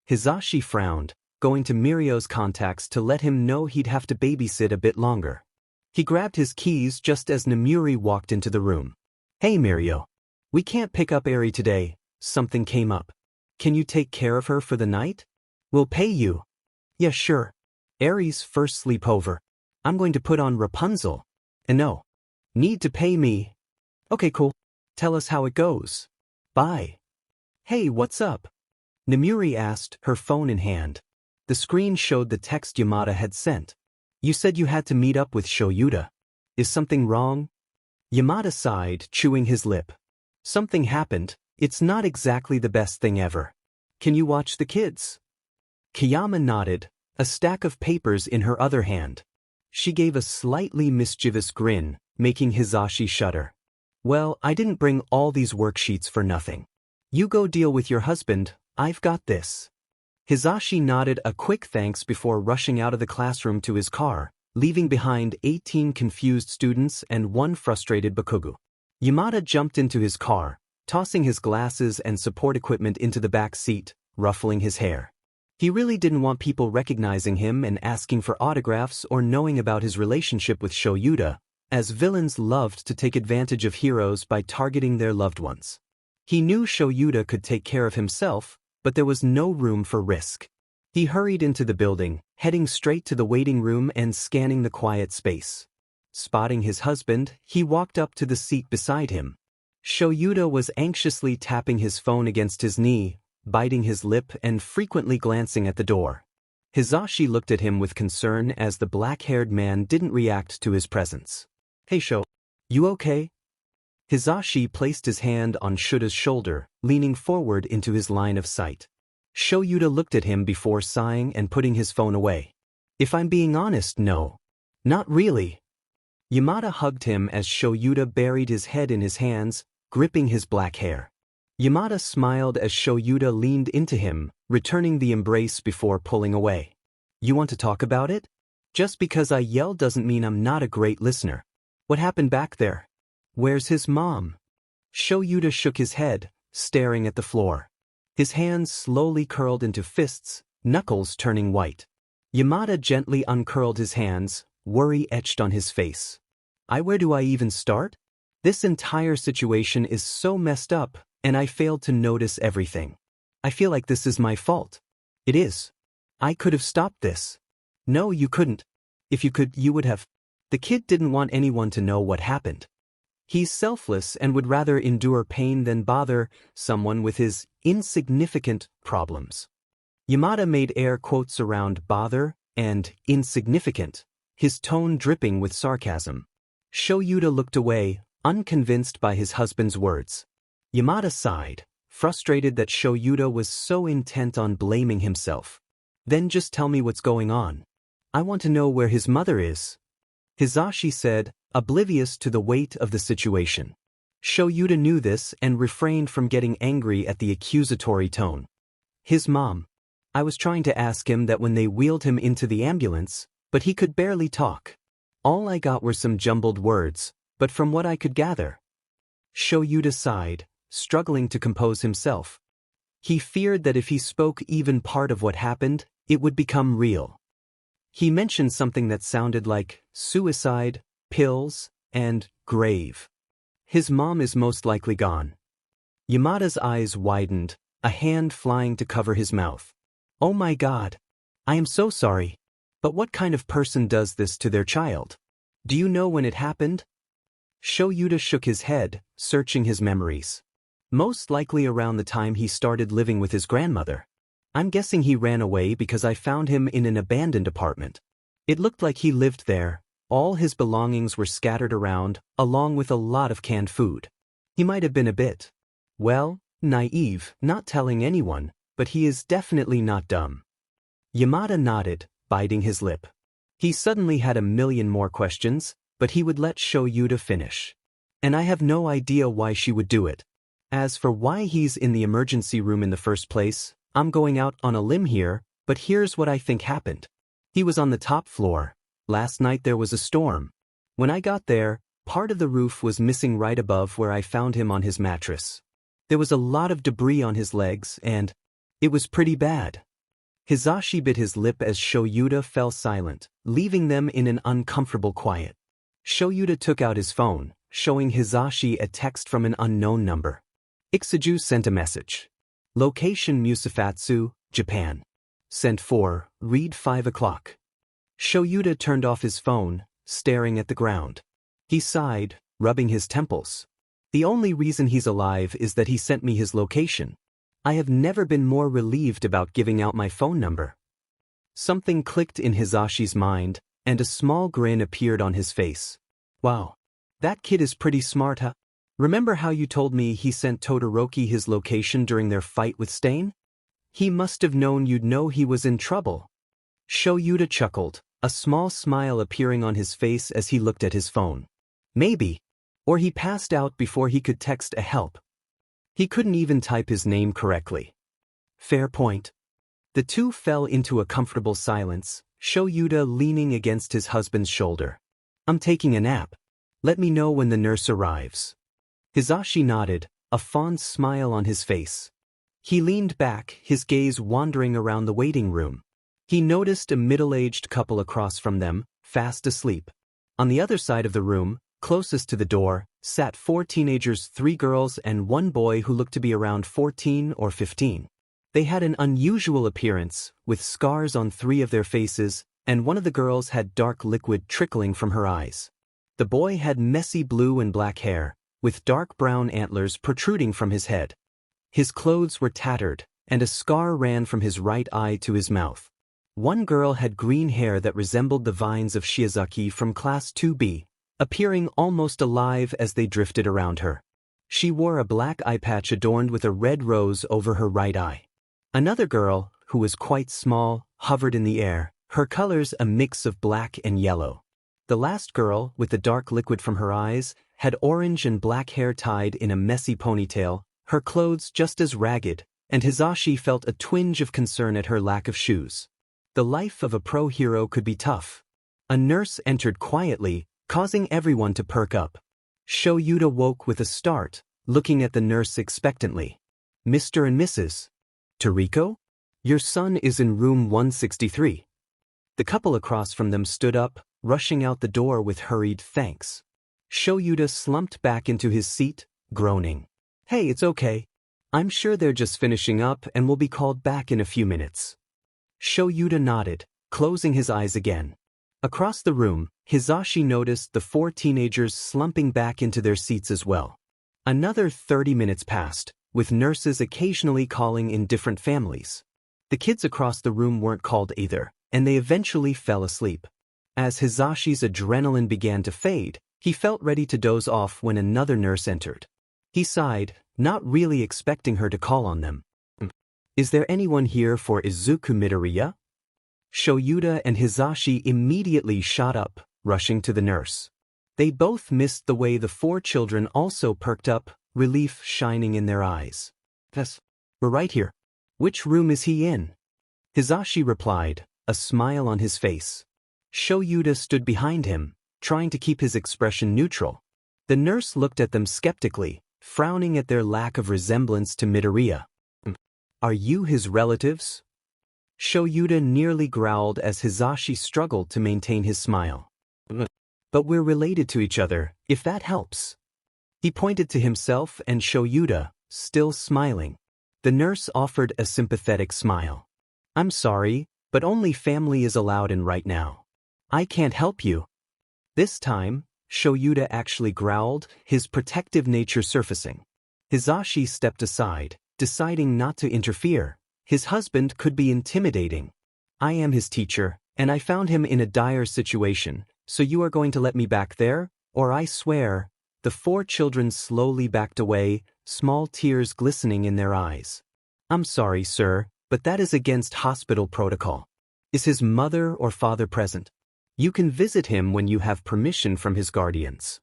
Hizashi frowned, going to Mirio's contacts to let him know he'd have to babysit a bit longer. He grabbed his keys just as Nemuri walked into the room. Hey Mirio. We can't pick up Eri today, something came up. Can you take care of her for the night? We'll pay you. Yeah, sure. Eri's first sleepover. I'm going to put on Rapunzel. And no. Need to pay me. Okay, cool. Tell us how it goes. Bye. Hey, what's up? Nemuri asked, her phone in hand. The screen showed the text Yamada had sent. You said you had to meet up with Shoyuta. Is something wrong? Yamada sighed, chewing his lip. Something happened. It's not exactly the best thing ever. Can you watch the kids? Kiyama nodded, a stack of papers in her other hand. She gave a slightly mischievous grin, making Hisashi shudder. Well, I didn't bring all these worksheets for nothing. You go deal with your husband, I've got this. Hisashi nodded a quick thanks before rushing out of the classroom to his car, leaving behind 18 confused students and one frustrated Bakugo. Yamada jumped into his car, tossing his glasses and support equipment into the back seat, ruffling his hair. He really didn't want people recognizing him and asking for autographs or knowing about his relationship with Shoyuta, as villains loved to take advantage of heroes by targeting their loved ones. He knew Shoyuta could take care of himself, but there was no room for risk. He hurried into the building, heading straight to the waiting room and scanning the quiet space. Spotting his husband, he walked up to the seat beside him. Shoyuta was anxiously tapping his phone against his knee, biting his lip and frequently glancing at the door. Hisashi looked at him with concern as the black-haired man didn't react to his presence. Hey Sho, you okay? Hisashi placed his hand on Shuta's shoulder, leaning forward into his line of sight. Shoyuta looked at him before sighing and putting his phone away. If I'm being honest, no. Not really. Yamada hugged him as Shoyuta buried his head in his hands, gripping his black hair. Yamada smiled as Shoyuta leaned into him, returning the embrace before pulling away. You want to talk about it? Just because I yell doesn't mean I'm not a great listener. What happened back there? Where's his mom? Shoyuta shook his head, staring at the floor. His hands slowly curled into fists, knuckles turning white. Yamada gently uncurled his hands, worry etched on his face. Where do I even start? This entire situation is so messed up, and I failed to notice everything. I feel like this is my fault. It is. I could have stopped this. No, you couldn't. If you could, you would have. The kid didn't want anyone to know what happened. He's selfless and would rather endure pain than bother someone with his insignificant problems. Yamada made air quotes around bother and insignificant, his tone dripping with sarcasm. Shoyuta looked away, unconvinced by his husband's words. Yamada sighed, frustrated that Shoyuta was so intent on blaming himself. Then just tell me what's going on. I want to know where his mother is. Hisashi said, oblivious to the weight of the situation. Shoyuta knew this and refrained from getting angry at the accusatory tone. His mom. I was trying to ask him that when they wheeled him into the ambulance, but he could barely talk. All I got were some jumbled words, but from what I could gather. Shoyuta sighed, struggling to compose himself. He feared that if he spoke even part of what happened, it would become real. He mentioned something that sounded like suicide, pills, and grave. His mom is most likely gone. Yamada's eyes widened, a hand flying to cover his mouth. Oh my God. I am so sorry. But what kind of person does this to their child? Do you know when it happened? Shoyuta shook his head, searching his memories. Most likely around the time he started living with his grandmother. I'm guessing he ran away because I found him in an abandoned apartment. It looked like he lived there. All his belongings were scattered around, along with a lot of canned food. He might have been a bit, well, naive, not telling anyone, but he is definitely not dumb. Yamada nodded, biting his lip. He suddenly had a million more questions, but he would let Shoyuta finish. And I have no idea why she would do it. As for why he's in the emergency room in the first place, I'm going out on a limb here, but here's what I think happened. He was on the top floor. Last night there was a storm. When I got there, part of the roof was missing right above where I found him on his mattress. There was a lot of debris on his legs and it was pretty bad. Hisashi bit his lip as Shoyuta fell silent, leaving them in an uncomfortable quiet. Shoyuta took out his phone, showing Hisashi a text from an unknown number. Ixiju sent a message. Location Musafatsu, Japan. Sent for, read 5 o'clock. Shoyuta turned off his phone, staring at the ground. He sighed, rubbing his temples. The only reason he's alive is that he sent me his location. I have never been more relieved about giving out my phone number. Something clicked in Hisashi's mind, and a small grin appeared on his face. Wow. That kid is pretty smart, huh? Remember how you told me he sent Todoroki his location during their fight with Stain? He must have known you'd know he was in trouble. Shoyuta chuckled, a small smile appearing on his face as he looked at his phone. Maybe. Or he passed out before he could text a help. He couldn't even type his name correctly. Fair point. The two fell into a comfortable silence, Shoyuta leaning against his husband's shoulder. I'm taking a nap. Let me know when the nurse arrives. Hisashi nodded, a fond smile on his face. He leaned back, his gaze wandering around the waiting room. He noticed a middle-aged couple across from them, fast asleep. On the other side of the room, closest to the door, sat 4 teenagers, 3 girls and 1 boy who looked to be around 14 or 15. They had an unusual appearance, with scars on 3 of their faces, and one of the girls had dark liquid trickling from her eyes. The boy had messy blue and black hair, with dark brown antlers protruding from his head. His clothes were tattered, and a scar ran from his right eye to his mouth. One girl had green hair that resembled the vines of Shiozaki from Class 2B, appearing almost alive as they drifted around her. She wore a black eye patch adorned with a red rose over her right eye. Another girl, who was quite small, hovered in the air, her colors a mix of black and yellow. The last girl, with the dark liquid from her eyes, had orange and black hair tied in a messy ponytail, her clothes just as ragged, and Hisashi felt a twinge of concern at her lack of shoes. The life of a pro hero could be tough. A nurse entered quietly, causing everyone to perk up. Shoyuta woke with a start, looking at the nurse expectantly. Mr. and Mrs. Toriko? Your son is in room 163. The couple across from them stood up, rushing out the door with hurried thanks. Shoyuta slumped back into his seat, groaning. Hey, it's okay. I'm sure they're just finishing up and will be called back in a few minutes. Shoyuta nodded, closing his eyes again. Across the room, Hisashi noticed the 4 teenagers slumping back into their seats as well. Another 30 minutes passed, with nurses occasionally calling in different families. The kids across the room weren't called either, and they eventually fell asleep. As Hisashi's adrenaline began to fade, he felt ready to doze off when another nurse entered. He sighed, not really expecting her to call on them. Is there anyone here for Izuku Midoriya? Shoyuta and Hisashi immediately shot up, rushing to the nurse. They both missed the way the 4 children also perked up, relief shining in their eyes. Yes, we're right here. Which room is he in? Hisashi replied, a smile on his face. Shoyuta stood behind him, trying to keep his expression neutral. The nurse looked at them skeptically, frowning at their lack of resemblance to Midoriya. Are you his relatives? Shoyuta nearly growled as Hisashi struggled to maintain his smile. But we're related to each other, if that helps. He pointed to himself and Shoyuta, still smiling. The nurse offered a sympathetic smile. I'm sorry, but only family is allowed in right now. I can't help you. This time, Shoyuta actually growled, his protective nature surfacing. Hisashi stepped aside, deciding not to interfere. His husband could be intimidating. I am his teacher, and I found him in a dire situation, so you are going to let me back there, or I swear. The 4 children slowly backed away, small tears glistening in their eyes. I'm sorry, sir, but that is against hospital protocol. Is his mother or father present? You can visit him when you have permission from his guardians.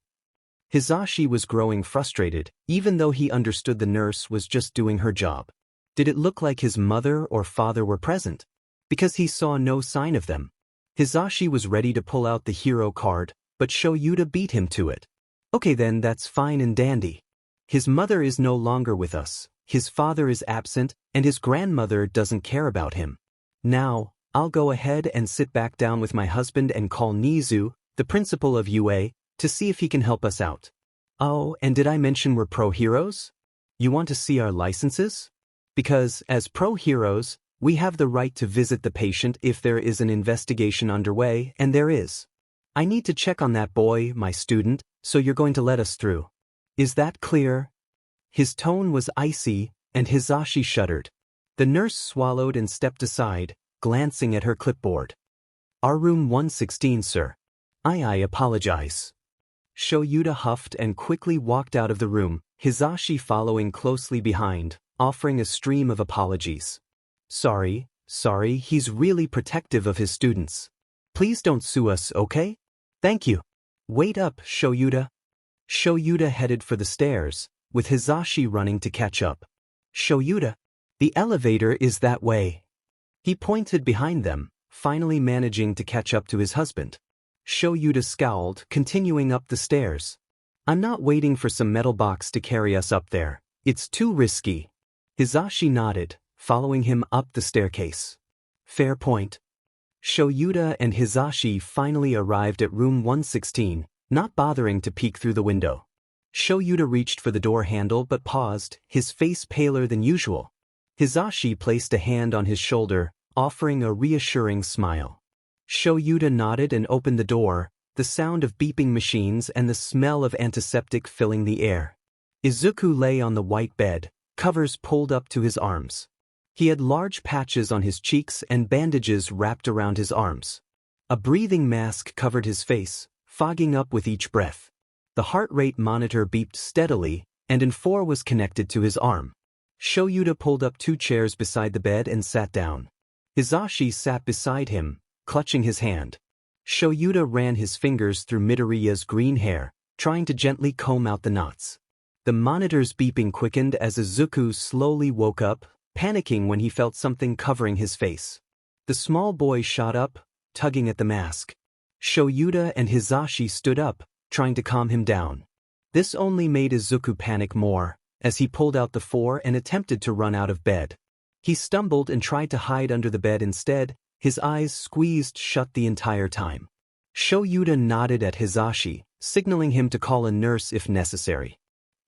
Hisashi was growing frustrated, even though he understood the nurse was just doing her job. Did it look like his mother or father were present? Because he saw no sign of them. Hisashi was ready to pull out the hero card, but Shoyuta beat him to it. Okay then, that's fine and dandy. His mother is no longer with us, his father is absent, and his grandmother doesn't care about him. Now, I'll go ahead and sit back down with my husband and call Nizu, the principal of UA, to see if he can help us out. Oh, and did I mention we're pro heroes? You want to see our licenses? Because, as pro heroes, we have the right to visit the patient if there is an investigation underway, and there is. I need to check on that boy, my student, so you're going to let us through. Is that clear? His tone was icy, and Hisashi shuddered. The nurse swallowed and stepped aside, glancing at her clipboard. Our room 116, sir. I apologize. Shoyuta huffed and quickly walked out of the room, Hisashi following closely behind, offering a stream of apologies. Sorry, he's really protective of his students. Please don't sue us, okay? Thank you. Wait up, Shoyuta. Shoyuta headed for the stairs, with Hisashi running to catch up. Shoyuta, the elevator is that way. He pointed behind them, finally managing to catch up to his husband. Shoyuta scowled, continuing up the stairs. I'm not waiting for some metal box to carry us up there. It's too risky. Hisashi nodded, following him up the staircase. Fair point. Shoyuta and Hisashi finally arrived at room 116, not bothering to peek through the window. Shoyuta reached for the door handle but paused, his face paler than usual. Hisashi placed a hand on his shoulder, offering a reassuring smile. Shoyuta nodded and opened the door, the sound of beeping machines and the smell of antiseptic filling the air. Izuku lay on the white bed, covers pulled up to his arms. He had large patches on his cheeks and bandages wrapped around his arms. A breathing mask covered his face, fogging up with each breath. The heart rate monitor beeped steadily, and an 4 was connected to his arm. Shoyuta pulled up 2 chairs beside the bed and sat down. Hisashi sat beside him, clutching his hand. Shoyuta ran his fingers through Midoriya's green hair, trying to gently comb out the knots. The monitor's beeping quickened as Izuku slowly woke up, panicking when he felt something covering his face. The small boy shot up, tugging at the mask. Shoyuta and Hisashi stood up, trying to calm him down. This only made Izuku panic more, as he pulled out the 4 and attempted to run out of bed. He stumbled and tried to hide under the bed instead, his eyes squeezed shut the entire time. Shoyuta nodded at Hisashi, signaling him to call a nurse if necessary.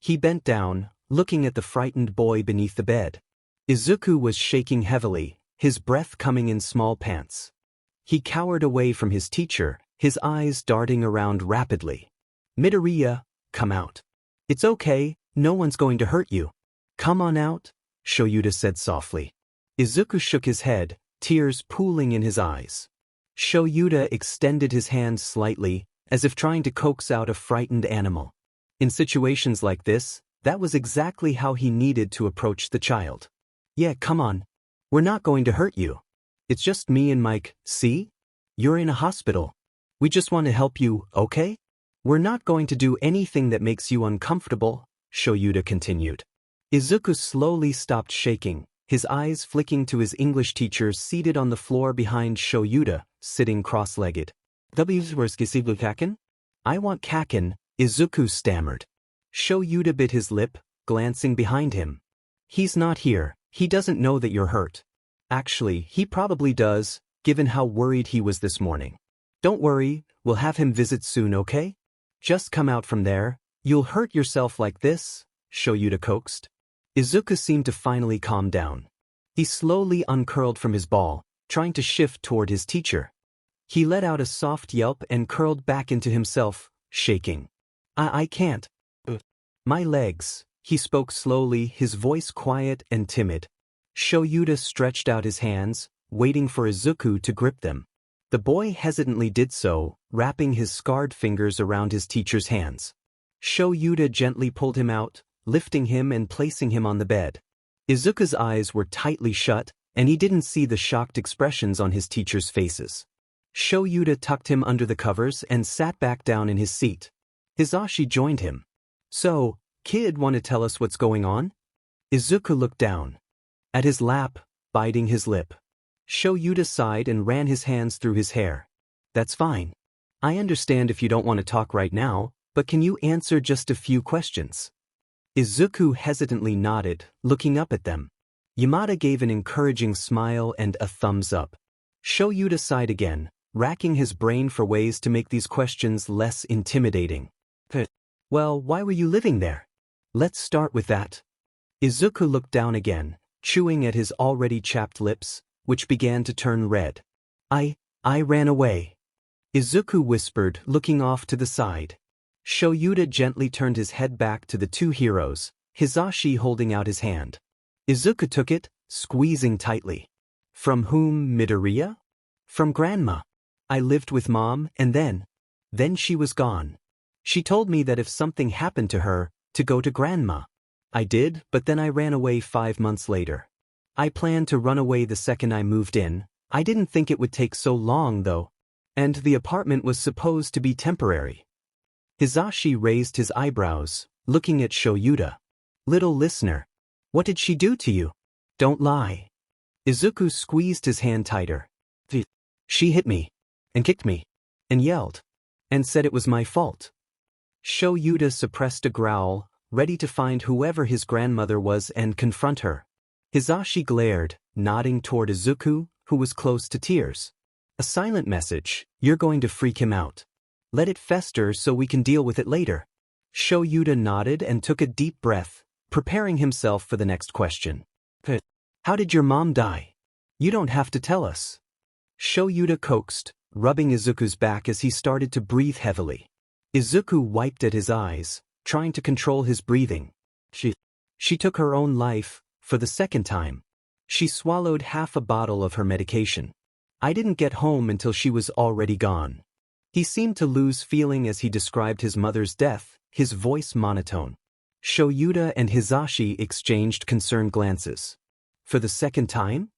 He bent down, looking at the frightened boy beneath the bed. Izuku was shaking heavily, his breath coming in small pants. He cowered away from his teacher, his eyes darting around rapidly. Midoriya, come out. It's okay, no one's going to hurt you. Come on out, Shoyuta said softly. Izuku shook his head, tears pooling in his eyes. Shoyuta extended his hand slightly, as if trying to coax out a frightened animal. In situations like this, that was exactly how he needed to approach the child. Yeah, come on. We're not going to hurt you. It's just me and Mike, see? You're in a hospital. We just want to help you, okay? We're not going to do anything that makes you uncomfortable, Shoyuta continued. Izuku slowly stopped shaking, his eyes flicking to his English teacher seated on the floor behind Shoyuta, sitting cross-legged. Where's Kaken? I want Kaken, Izuku stammered. Shoyuta bit his lip, glancing behind him. He's not here, he doesn't know that you're hurt. Actually, he probably does, given how worried he was this morning. Don't worry, we'll have him visit soon, okay? Just come out from there, you'll hurt yourself like this, Shoyuta coaxed. Izuku seemed to finally calm down. He slowly uncurled from his ball, trying to shift toward his teacher. He let out a soft yelp and curled back into himself, shaking. I can't. My legs, he spoke slowly, his voice quiet and timid. Shoyuta stretched out his hands, waiting for Izuku to grip them. The boy hesitantly did so, wrapping his scarred fingers around his teacher's hands. Shoyuta gently pulled him out, lifting him and placing him on the bed. Izuku's eyes were tightly shut, and he didn't see the shocked expressions on his teacher's faces. Shoyuta tucked him under the covers and sat back down in his seat. Hisashi joined him. So, kid, want to tell us what's going on? Izuku looked down. At his lap, biting his lip. Shoyuta sighed and ran his hands through his hair. That's fine. I understand if you don't want to talk right now, but can you answer just a few questions? Izuku hesitantly nodded, looking up at them. Yamada gave an encouraging smile and a thumbs up. Shoyuta sighed again, racking his brain for ways to make these questions less intimidating. Well, why were you living there? Let's start with that. Izuku looked down again, chewing at his already chapped lips, which began to turn red. I ran away. Izuku whispered, looking off to the side. Shoyuta gently turned his head back to the two heroes, Hisashi holding out his hand. Izuku took it, squeezing tightly. From whom, Midoriya? From Grandma. I lived with Mom, and then she was gone. She told me that if something happened to her, to go to Grandma. I did, but then I ran away 5 months later. I planned to run away the second I moved in. I didn't think it would take so long, though. And the apartment was supposed to be temporary. Hizashi raised his eyebrows, looking at Shoyuta. Little listener, what did she do to you? Don't lie. Izuku squeezed his hand tighter. She hit me, and kicked me, and yelled, and said it was my fault. Shoyuta suppressed a growl, ready to find whoever his grandmother was and confront her. Hizashi glared, nodding toward Izuku, who was close to tears. A silent message, you're going to freak him out. Let it fester so we can deal with it later. Shoyuta nodded and took a deep breath, preparing himself for the next question. How did your mom die? You don't have to tell us. Shoyuta coaxed, rubbing Izuku's back as he started to breathe heavily. Izuku wiped at his eyes, trying to control his breathing. She took her own life, for the second time. She swallowed half a bottle of her medication. I didn't get home until she was already gone. He seemed to lose feeling as he described his mother's death, his voice monotone. Shoyuta and Hizashi exchanged concerned glances. For the second time?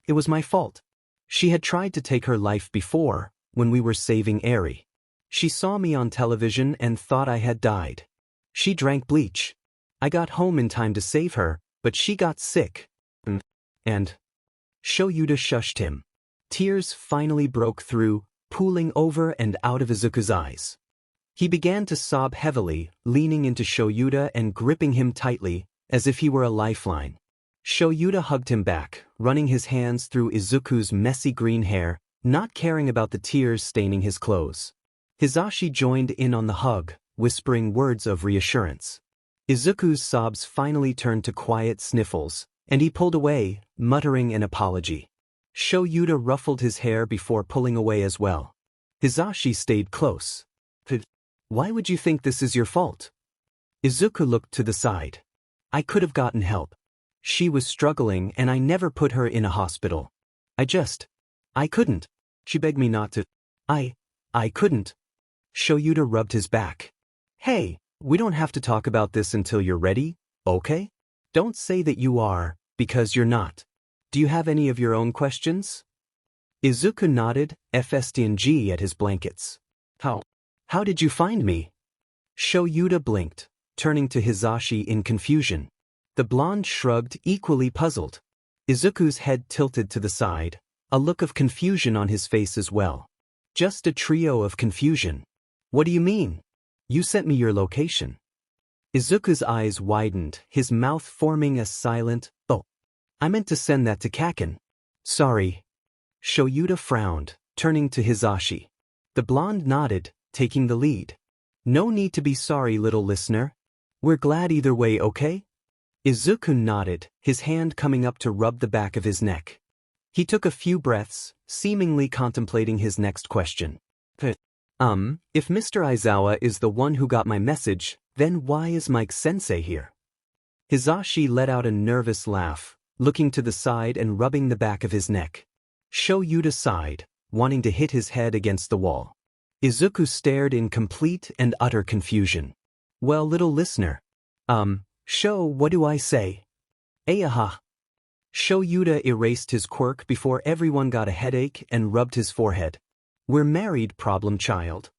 It was my fault. She had tried to take her life before, when we were saving Eri. She saw me on television and thought I had died. She drank bleach. I got home in time to save her, but she got sick. And Shoyuta shushed him. Tears finally broke through, pooling over and out of Izuku's eyes. He began to sob heavily, leaning into Shoyuta and gripping him tightly, as if he were a lifeline. Shoyuta hugged him back, running his hands through Izuku's messy green hair, not caring about the tears staining his clothes. Hizashi joined in on the hug, whispering words of reassurance. Izuku's sobs finally turned to quiet sniffles, and he pulled away, muttering an apology. Shoyuta ruffled his hair before pulling away as well. Hizashi stayed close. Why would you think this is your fault? Izuku looked to the side. I could have gotten help. She was struggling and I never put her in a hospital. I couldn't. She begged me not to. I couldn't. Shoyuta rubbed his back. Hey, we don't have to talk about this until you're ready, okay? Don't say that you are, because you're not. Do you have any of your own questions? Izuku nodded, FSTNG at his blankets. How did you find me? Shoyuta blinked, turning to Hizashi in confusion. The blonde shrugged, equally puzzled. Izuku's head tilted to the side, a look of confusion on his face as well. Just a trio of confusion. What do you mean? You sent me your location. Izuku's eyes widened, his mouth forming a silent, oh. I meant to send that to Kaken. Sorry. Shoyuta frowned, turning to Hizashi. The blonde nodded, taking the lead. No need to be sorry, little listener. We're glad either way, okay? Izuku nodded, his hand coming up to rub the back of his neck. He took a few breaths, seemingly contemplating his next question. If Mr. Aizawa is the one who got my message, then why is Mike-sensei here? Hizashi let out a nervous laugh, looking to the side and rubbing the back of his neck. Shoyuta sighed, wanting to hit his head against the wall. Izuku stared in complete and utter confusion. Well, little listener. What do I say? Ayaha. Shoyuta erased his quirk before everyone got a headache and rubbed his forehead. We're married, problem child.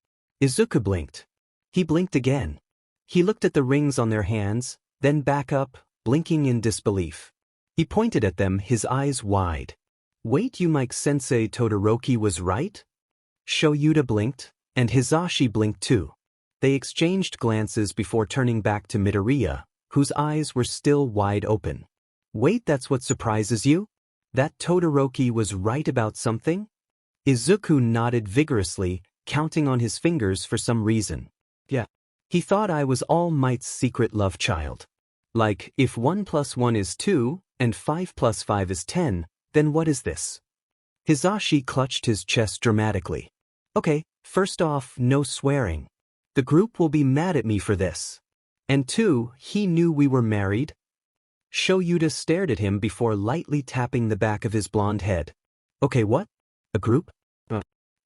Izuku blinked. He blinked again. He looked at the rings on their hands, then back up, blinking in disbelief. He pointed at them, his eyes wide. Wait, you Mike-sensei Todoroki was right? Shoyuta blinked, and Hizashi blinked too. They exchanged glances before turning back to Midoriya, whose eyes were still wide open. Wait, that's what surprises you? That Todoroki was right about something? Izuku nodded vigorously, counting on his fingers for some reason. Yeah. He thought I was All Might's secret love child. Like, if 1 + 1 is 2, and 5 + 5 is 10, then what is this? Hizashi clutched his chest dramatically. Okay, first off, no swearing. The group will be mad at me for this. And 2, he knew we were married. Shoyuta stared at him before lightly tapping the back of his blonde head. Okay, what? A group?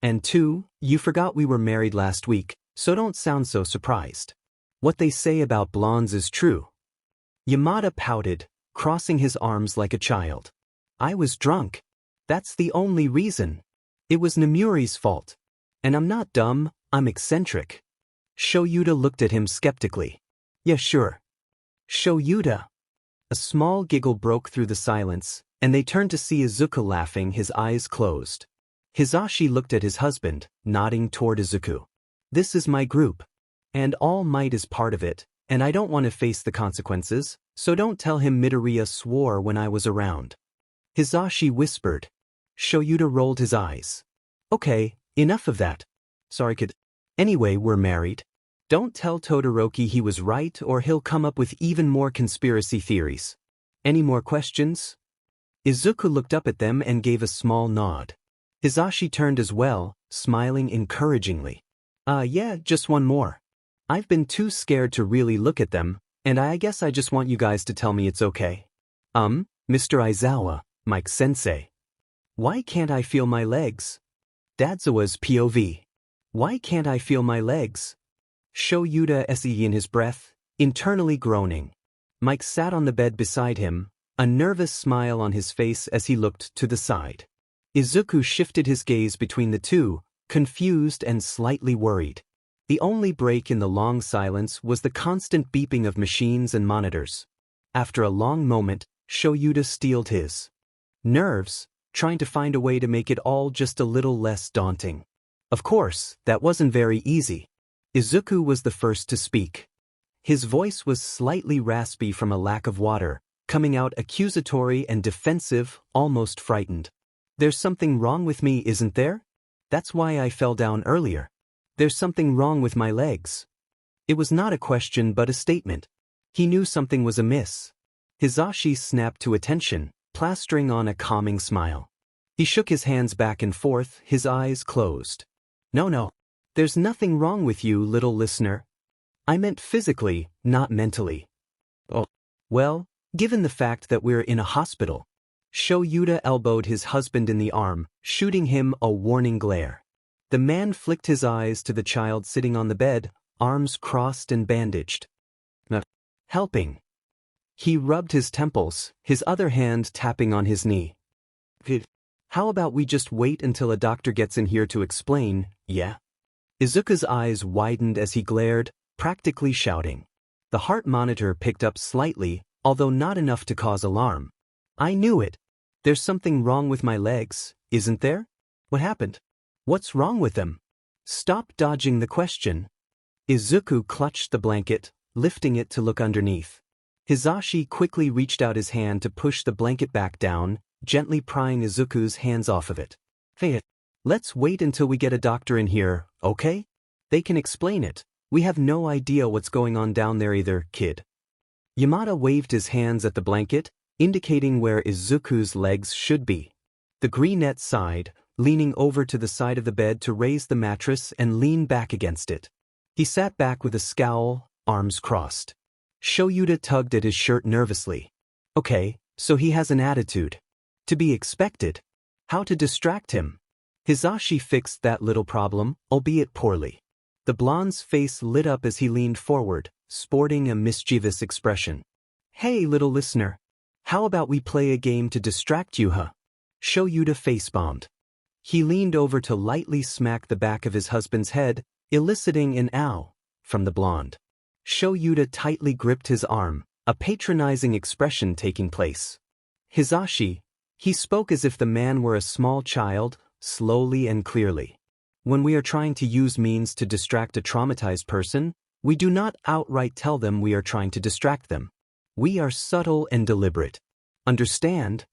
And 2, you forgot we were married last week, so don't sound so surprised. What they say about blondes is true. Yamada pouted, crossing his arms like a child. I was drunk. That's the only reason. It was Namuri's fault. And I'm not dumb, I'm eccentric. Shoyuta looked at him skeptically. Yeah, sure. Shoyuta. A small giggle broke through the silence, and they turned to see Izuku laughing, his eyes closed. Hisashi looked at his husband, nodding toward Izuku. This is my group. And All Might is part of it, and I don't want to face the consequences, so don't tell him Midoriya swore when I was around. Hisashi whispered. Shoyuta rolled his eyes. Okay, enough of that. Sorry kid. Anyway, we're married. Don't tell Todoroki he was right or he'll come up with even more conspiracy theories. Any more questions? Izuku looked up at them and gave a small nod. Hisashi turned as well, smiling encouragingly. Yeah, just one more. I've been too scared to really look at them, and I guess I just want you guys to tell me it's okay. Mr. Aizawa, Mike-sensei. Why can't I feel my legs? Dadzawa's POV. Why can't I feel my legs? Shoyuta se in his breath, internally groaning. Mike sat on the bed beside him, a nervous smile on his face as he looked to the side. Izuku shifted his gaze between the two, confused and slightly worried. The only break in the long silence was the constant beeping of machines and monitors. After a long moment, Shoyuta steeled his nerves, trying to find a way to make it all just a little less daunting. Of course, that wasn't very easy. Izuku was the first to speak. His voice was slightly raspy from a lack of water, coming out accusatory and defensive, almost frightened. There's something wrong with me, isn't there? That's why I fell down earlier. There's something wrong with my legs. It was not a question but a statement. He knew something was amiss. Hisashi snapped to attention, plastering on a calming smile. He shook his hands back and forth, his eyes closed. No. There's nothing wrong with you, little listener. I meant physically, not mentally. Oh. Well, given the fact that we're in a hospital. Shoyuta elbowed his husband in the arm, shooting him a warning glare. The man flicked his eyes to the child sitting on the bed, arms crossed and bandaged. Helping. He rubbed his temples, his other hand tapping on his knee. How about we just wait until a doctor gets in here to explain, yeah? Izuku's eyes widened as he glared, practically shouting. The heart monitor picked up slightly, although not enough to cause alarm. I knew it. There's something wrong with my legs, isn't there? What happened? What's wrong with them? Stop dodging the question. Izuku clutched the blanket, lifting it to look underneath. Hisashi quickly reached out his hand to push the blanket back down, gently prying Izuku's hands off of it. Hey, let's wait until we get a doctor in here, okay? They can explain it. We have no idea what's going on down there either, kid. Yamada waved his hands at the blanket, indicating where Izuku's legs should be. The greenette sighed, leaning over to the side of the bed to raise the mattress and lean back against it. He sat back with a scowl, arms crossed. Shoyuta tugged at his shirt nervously. Okay, so he has an attitude. To be expected. How to distract him? Hisashi fixed that little problem, albeit poorly. The blonde's face lit up as he leaned forward, sporting a mischievous expression. Hey, little listener. How about we play a game to distract you, huh? Shoyuta face-bombed. He leaned over to lightly smack the back of his husband's head, eliciting an ow from the blonde. Shoyuta tightly gripped his arm, a patronizing expression taking place. Hisashi, he spoke as if the man were a small child, slowly and clearly. When we are trying to use means to distract a traumatized person, we do not outright tell them we are trying to distract them. We are subtle and deliberate. Understand?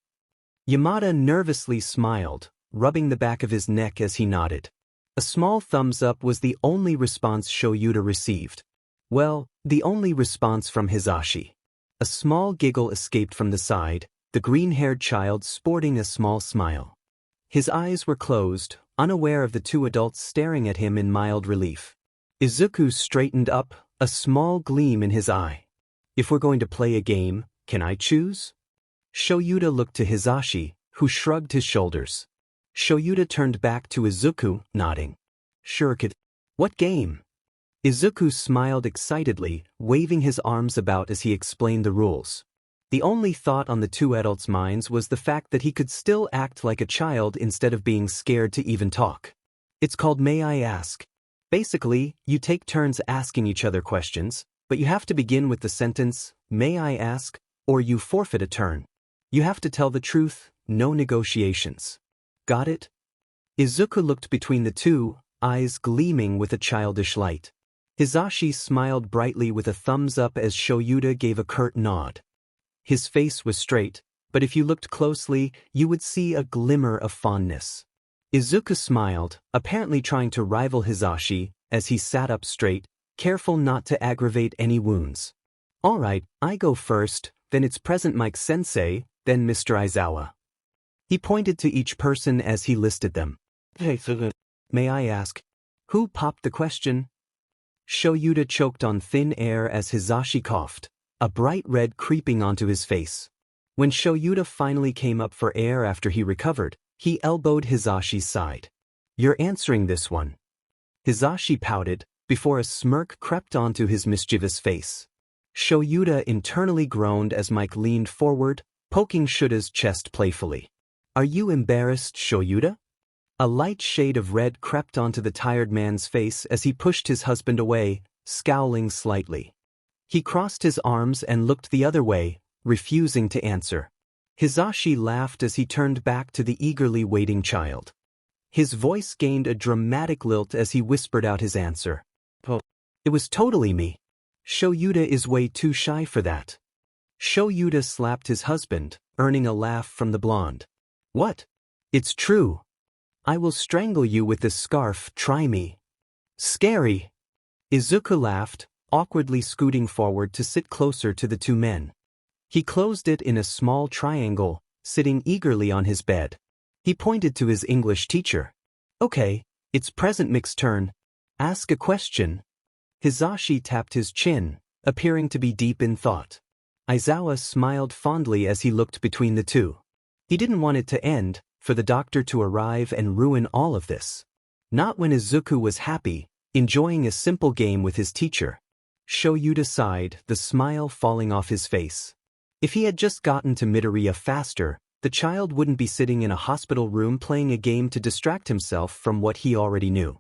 Yamada nervously smiled, rubbing the back of his neck as he nodded. A small thumbs up was the only response Shoyuta received. Well, the only response from Hisashi. A small giggle escaped from the side, the green-haired child sporting a small smile. His eyes were closed, unaware of the two adults staring at him in mild relief. Izuku straightened up, a small gleam in his eye. If we're going to play a game, Can I choose? Shoyuta looked to Hizashi, who shrugged his shoulders. Shoyuta turned back to Izuku, nodding. Sure kid. What game? Izuku smiled excitedly, waving his arms about as he explained the rules. The only thought on the two adults' minds was the fact that he could still act like a child instead of being scared to even talk. It's called May I Ask. Basically, you take turns asking each other questions, but you have to begin with the sentence, May I ask, or you forfeit a turn. You have to tell the truth, no negotiations. Got it? Izuku looked between the two, eyes gleaming with a childish light. Hizashi smiled brightly with a thumbs up as Shoyuta gave a curt nod. His face was straight, but if you looked closely, you would see a glimmer of fondness. Izuku smiled, apparently trying to rival Hizashi, as he sat up straight, careful not to aggravate any wounds. All right, I go first, then it's present Mike-sensei, then Mr. Aizawa. He pointed to each person as he listed them. May I ask, who popped the question? Shoyuta choked on thin air as Hizashi coughed, a bright red creeping onto his face. When Shoyuta finally came up for air after he recovered, he elbowed Hizashi's side. You're answering this one. Hizashi pouted, before a smirk crept onto his mischievous face. Shoyuta internally groaned as Mike leaned forward, poking Shuta's chest playfully. Are you embarrassed, Shoyuta? A light shade of red crept onto the tired man's face as he pushed his husband away, scowling slightly. He crossed his arms and looked the other way, refusing to answer. Hizashi laughed as he turned back to the eagerly waiting child. His voice gained a dramatic lilt as he whispered out his answer. Oh, it was totally me. Shoyuta is way too shy for that. Shoyuta slapped his husband, earning a laugh from the blonde. What? It's true. I will strangle you with this scarf, try me. Scary. Izuku laughed, awkwardly scooting forward to sit closer to the two men. He closed it in a small triangle, sitting eagerly on his bed. He pointed to his English teacher. Okay, it's present Mick's turn. Ask a question. Hizashi tapped his chin, appearing to be deep in thought. Aizawa smiled fondly as he looked between the two. He didn't want it to end, for the doctor to arrive and ruin all of this. Not when Izuku was happy, enjoying a simple game with his teacher. Shoyuta sighed, the smile falling off his face. If he had just gotten to Midoriya faster, the child wouldn't be sitting in a hospital room playing a game to distract himself from what he already knew.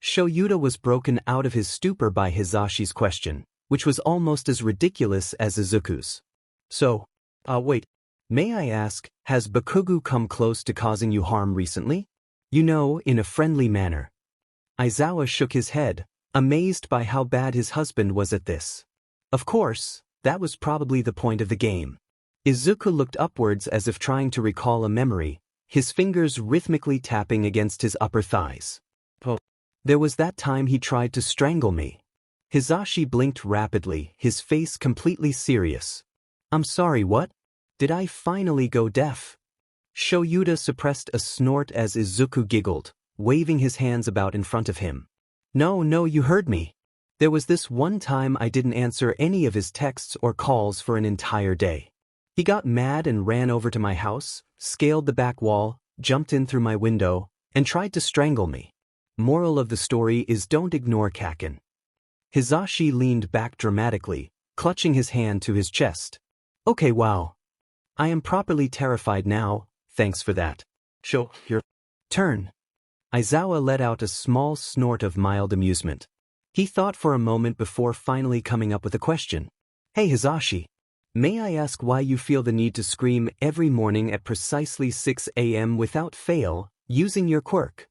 Shoyuta was broken out of his stupor by Hizashi's question, which was almost as ridiculous as Izuku's. So, wait. May I ask, has Bakugu come close to causing you harm recently? You know, in a friendly manner. Aizawa shook his head, amazed by how bad his husband was at this. Of course, that was probably the point of the game. Izuku looked upwards as if trying to recall a memory, his fingers rhythmically tapping against his upper thighs. Oh, there was that time he tried to strangle me. Hizashi blinked rapidly, his face completely serious. I'm sorry, what? Did I finally go deaf? Shoyuta suppressed a snort as Izuku giggled, waving his hands about in front of him. No, you heard me. There was this one time I didn't answer any of his texts or calls for an entire day. He got mad and ran over to my house, scaled the back wall, jumped in through my window, and tried to strangle me. Moral of the story is don't ignore Kaken. Hizashi leaned back dramatically, clutching his hand to his chest. Okay, wow. I am properly terrified now, thanks for that. Show your turn. Aizawa let out a small snort of mild amusement. He thought for a moment before finally coming up with a question. Hey Hizashi, may I ask why you feel the need to scream every morning at precisely 6 a.m. without fail, using your quirk?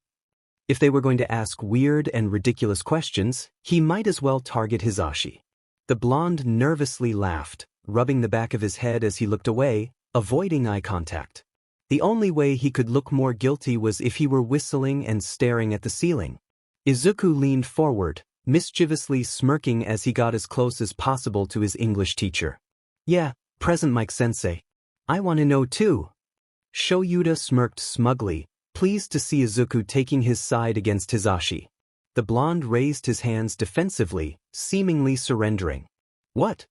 If they were going to ask weird and ridiculous questions, he might as well target Hizashi. The blonde nervously laughed, rubbing the back of his head as he looked away, avoiding eye contact. The only way he could look more guilty was if he were whistling and staring at the ceiling. Izuku leaned forward, mischievously smirking as he got as close as possible to his English teacher. Yeah, present Mike-sensei. I want to know too. Shoyuta smirked smugly, pleased to see Izuku taking his side against Hizashi. The blonde raised his hands defensively, seemingly surrendering. What?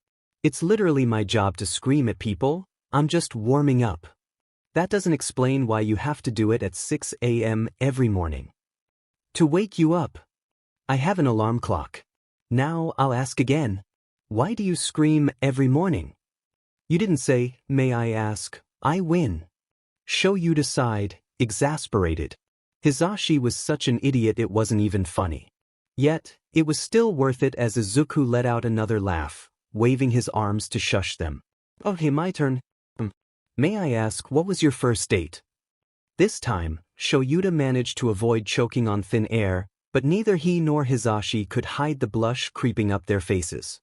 It's literally my job to scream at people, I'm just warming up. That doesn't explain why you have to do it at 6 a.m. every morning. To wake you up. I have an alarm clock. Now I'll ask again. Why do you scream every morning? You didn't say, may I ask, I win. Show you decide, exasperated. Hizashi was such an idiot it wasn't even funny. Yet, it was still worth it as Izuku let out another laugh, waving his arms to shush them. Okay, my turn. May I ask, what was your first date? This time, Shoyuta managed to avoid choking on thin air, but neither he nor Hizashi could hide the blush creeping up their faces.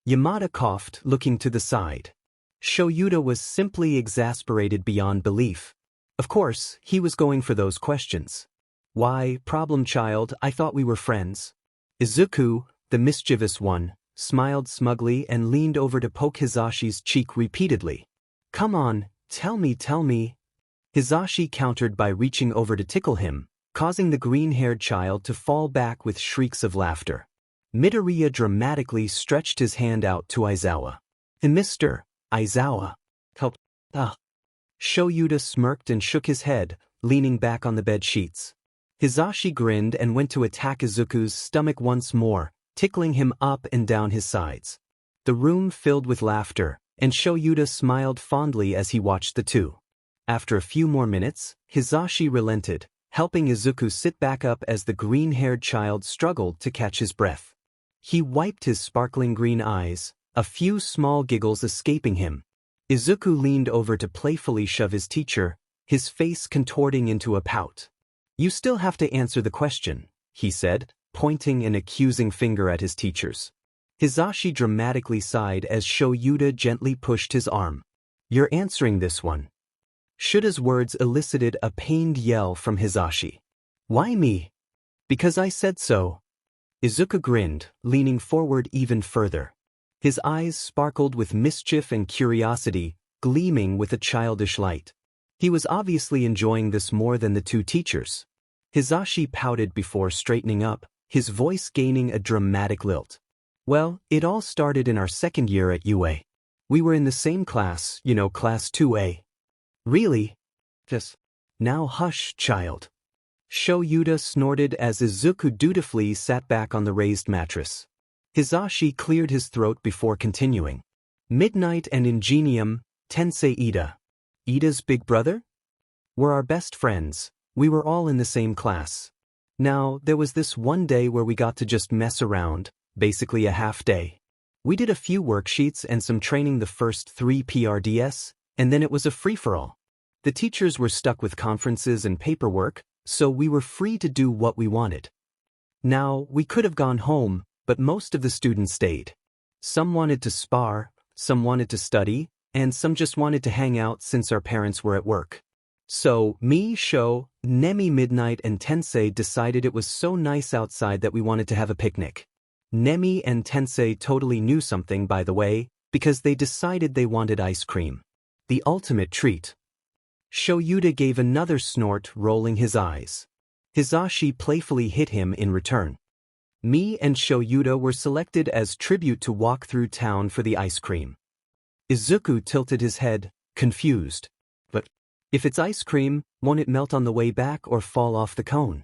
Yamada coughed, looking to the side. Shoyuta was simply exasperated beyond belief. Of course, he was going for those questions. Why, problem child, I thought we were friends. Izuku, the mischievous one, smiled smugly and leaned over to poke Hizashi's cheek repeatedly. Come on, tell me. Hizashi countered by reaching over to tickle him, causing the green-haired child to fall back with shrieks of laughter. Midoriya dramatically stretched his hand out to Aizawa. Mr. Aizawa. Help. Shoyuta smirked and shook his head, leaning back on the bed sheets. Hizashi grinned and went to attack Izuku's stomach once more, tickling him up and down his sides. The room filled with laughter, and Shoyuta smiled fondly as he watched the two. After a few more minutes, Hizashi relented, helping Izuku sit back up as the green-haired child struggled to catch his breath. He wiped his sparkling green eyes, a few small giggles escaping him. Izuku leaned over to playfully shove his teacher, his face contorting into a pout. You still have to answer the question, he said, pointing an accusing finger at his teachers. Hizashi dramatically sighed as Shoyuta gently pushed his arm. You're answering this one. Shuta's words elicited a pained yell from Hizashi. Why me? Because I said so. Izuku grinned, leaning forward even further. His eyes sparkled with mischief and curiosity, gleaming with a childish light. He was obviously enjoying this more than the two teachers. Hizashi pouted before straightening up, his voice gaining a dramatic lilt. Well, it all started in our second year at UA. We were in the same class, class 2A. Really? Yes. Now hush, child. Shoyuta snorted as Izuku dutifully sat back on the raised mattress. Hizashi cleared his throat before continuing. Midnight and Ingenium, Tensei Ida. Ida's big brother? Were our best friends. We were all in the same class. Now, there was this one day where we got to just mess around, basically a half day. We did a few worksheets and some training the first 3 PRDS, and then it was a free-for-all. The teachers were stuck with conferences and paperwork, so we were free to do what we wanted. Now, we could have gone home, but most of the students stayed. Some wanted to spar, some wanted to study, and some just wanted to hang out since our parents were at work. So, me, Sho, Nemi, Midnight, and Tensei decided it was so nice outside that we wanted to have a picnic. Nemi and Tensei totally knew something, by the way, because they decided they wanted ice cream. The ultimate treat. Shoyuta gave another snort, rolling his eyes. Hizashi playfully hit him in return. Me and Shoyuta were selected as tribute to walk through town for the ice cream. Izuku tilted his head, confused. But if it's ice cream, won't it melt on the way back or fall off the cone?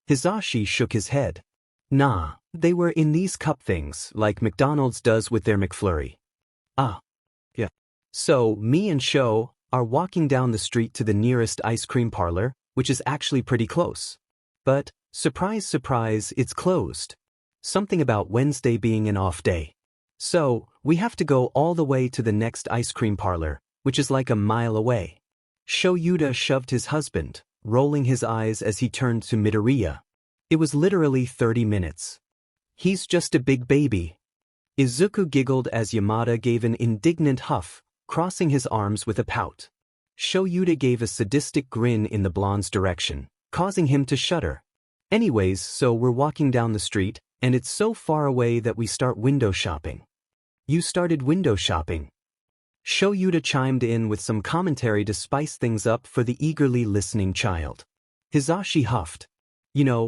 Hizashi shook his head. Nah, they were in these cup things, like McDonald's does with their McFlurry. Ah. Yeah. So, me and Sho are walking down the street to the nearest ice cream parlor, which is actually pretty close. But, surprise, surprise, it's closed. Something about Wednesday being an off day. So, we have to go all the way to the next ice cream parlor, which is like a mile away. Shoyuta shoved his husband, rolling his eyes as he turned to Midoriya. It was literally 30 minutes. He's just a big baby. Izuku giggled as Yamada gave an indignant huff, crossing his arms with a pout. Shoyuta gave a sadistic grin in the blonde's direction, causing him to shudder. Anyways, so we're walking down the street, and it's so far away that we start window shopping. You started window shopping. Shoyuta chimed in with some commentary to spice things up for the eagerly listening child. Hizashi huffed.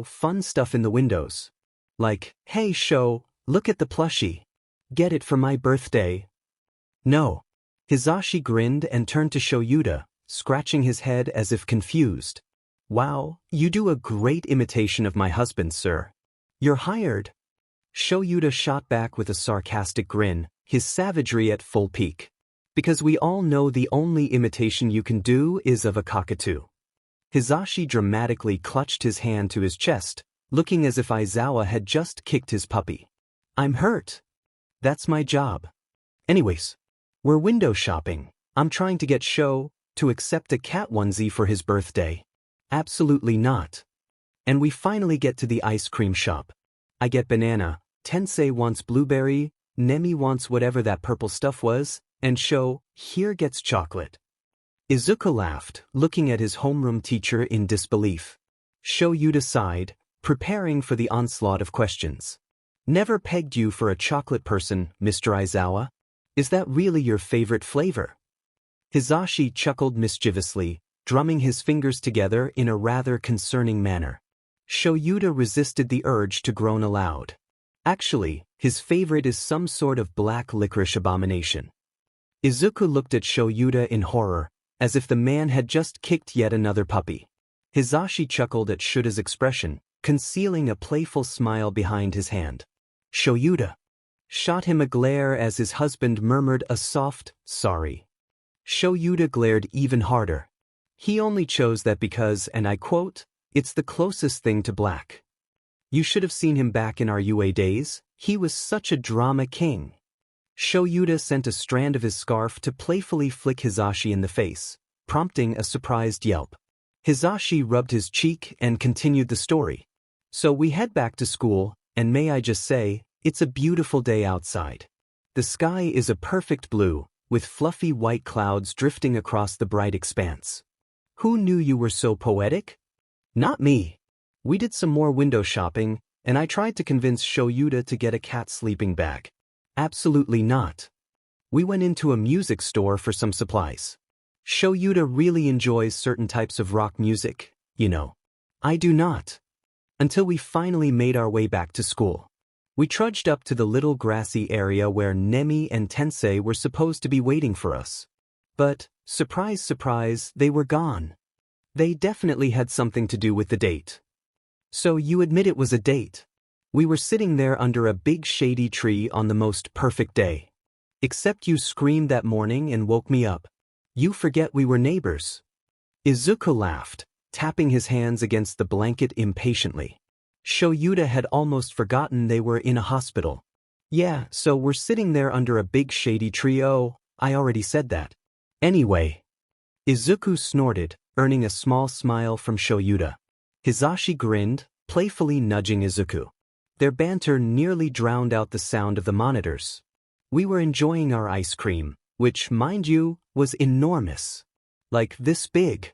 Fun stuff in the windows. Like, hey Sho, look at the plushie. Get it for my birthday. No. Hisashi grinned and turned to Shoyuta, scratching his head as if confused. Wow, you do a great imitation of my husband, sir. You're hired. Shoyuta shot back with a sarcastic grin, his savagery at full peak. Because we all know the only imitation you can do is of a cockatoo. Hisashi dramatically clutched his hand to his chest, looking as if Aizawa had just kicked his puppy. I'm hurt. That's my job. Anyways, we're window shopping. I'm trying to get Sho to accept a cat onesie for his birthday. Absolutely not. And we finally get to the ice cream shop. I get banana, Tensei wants blueberry, Nemi wants whatever that purple stuff was, and Sho here gets chocolate. Izuku laughed, looking at his homeroom teacher in disbelief. Shoyuta sighed, preparing for the onslaught of questions. Never pegged you for a chocolate person, Mr. Aizawa. Is that really your favorite flavor? Hisashi chuckled mischievously, drumming his fingers together in a rather concerning manner. Shoyuta resisted the urge to groan aloud. Actually, his favorite is some sort of black licorice abomination. Izuku looked at Shoyuta in horror, as if the man had just kicked yet another puppy. Hisashi chuckled at Shuta's expression, concealing a playful smile behind his hand. Shoyuta shot him a glare as his husband murmured a soft, sorry. Shoyuta glared even harder. He only chose that because, and I quote, it's the closest thing to black. You should have seen him back in our UA days, he was such a drama king. Shoyuta sent a strand of his scarf to playfully flick Hisashi in the face, prompting a surprised yelp. Hisashi rubbed his cheek and continued the story. So we head back to school, and may I just say, it's a beautiful day outside. The sky is a perfect blue, with fluffy white clouds drifting across the bright expanse. Who knew you were so poetic? Not me. We did some more window shopping, and I tried to convince Shoyuta to get a cat sleeping bag. Absolutely not. We went into a music store for some supplies. Shoyuta really enjoys certain types of rock music, you know. I do not. Until we finally made our way back to school. We trudged up to the little grassy area where Nemi and Tensei were supposed to be waiting for us. But, surprise, surprise, they were gone. They definitely had something to do with the date. So you admit it was a date. We were sitting there under a big shady tree on the most perfect day. Except you screamed that morning and woke me up. You forget we were neighbors. Izuku laughed, tapping his hands against the blanket impatiently. Shoyuta had almost forgotten they were in a hospital. Yeah, so we're sitting there under a big shady tree. Oh, I already said that. Anyway. Izuku snorted, earning a small smile from Shoyuta. Hisashi grinned, playfully nudging Izuku. Their banter nearly drowned out the sound of the monitors. We were enjoying our ice cream, which, mind you, was enormous. Like this big.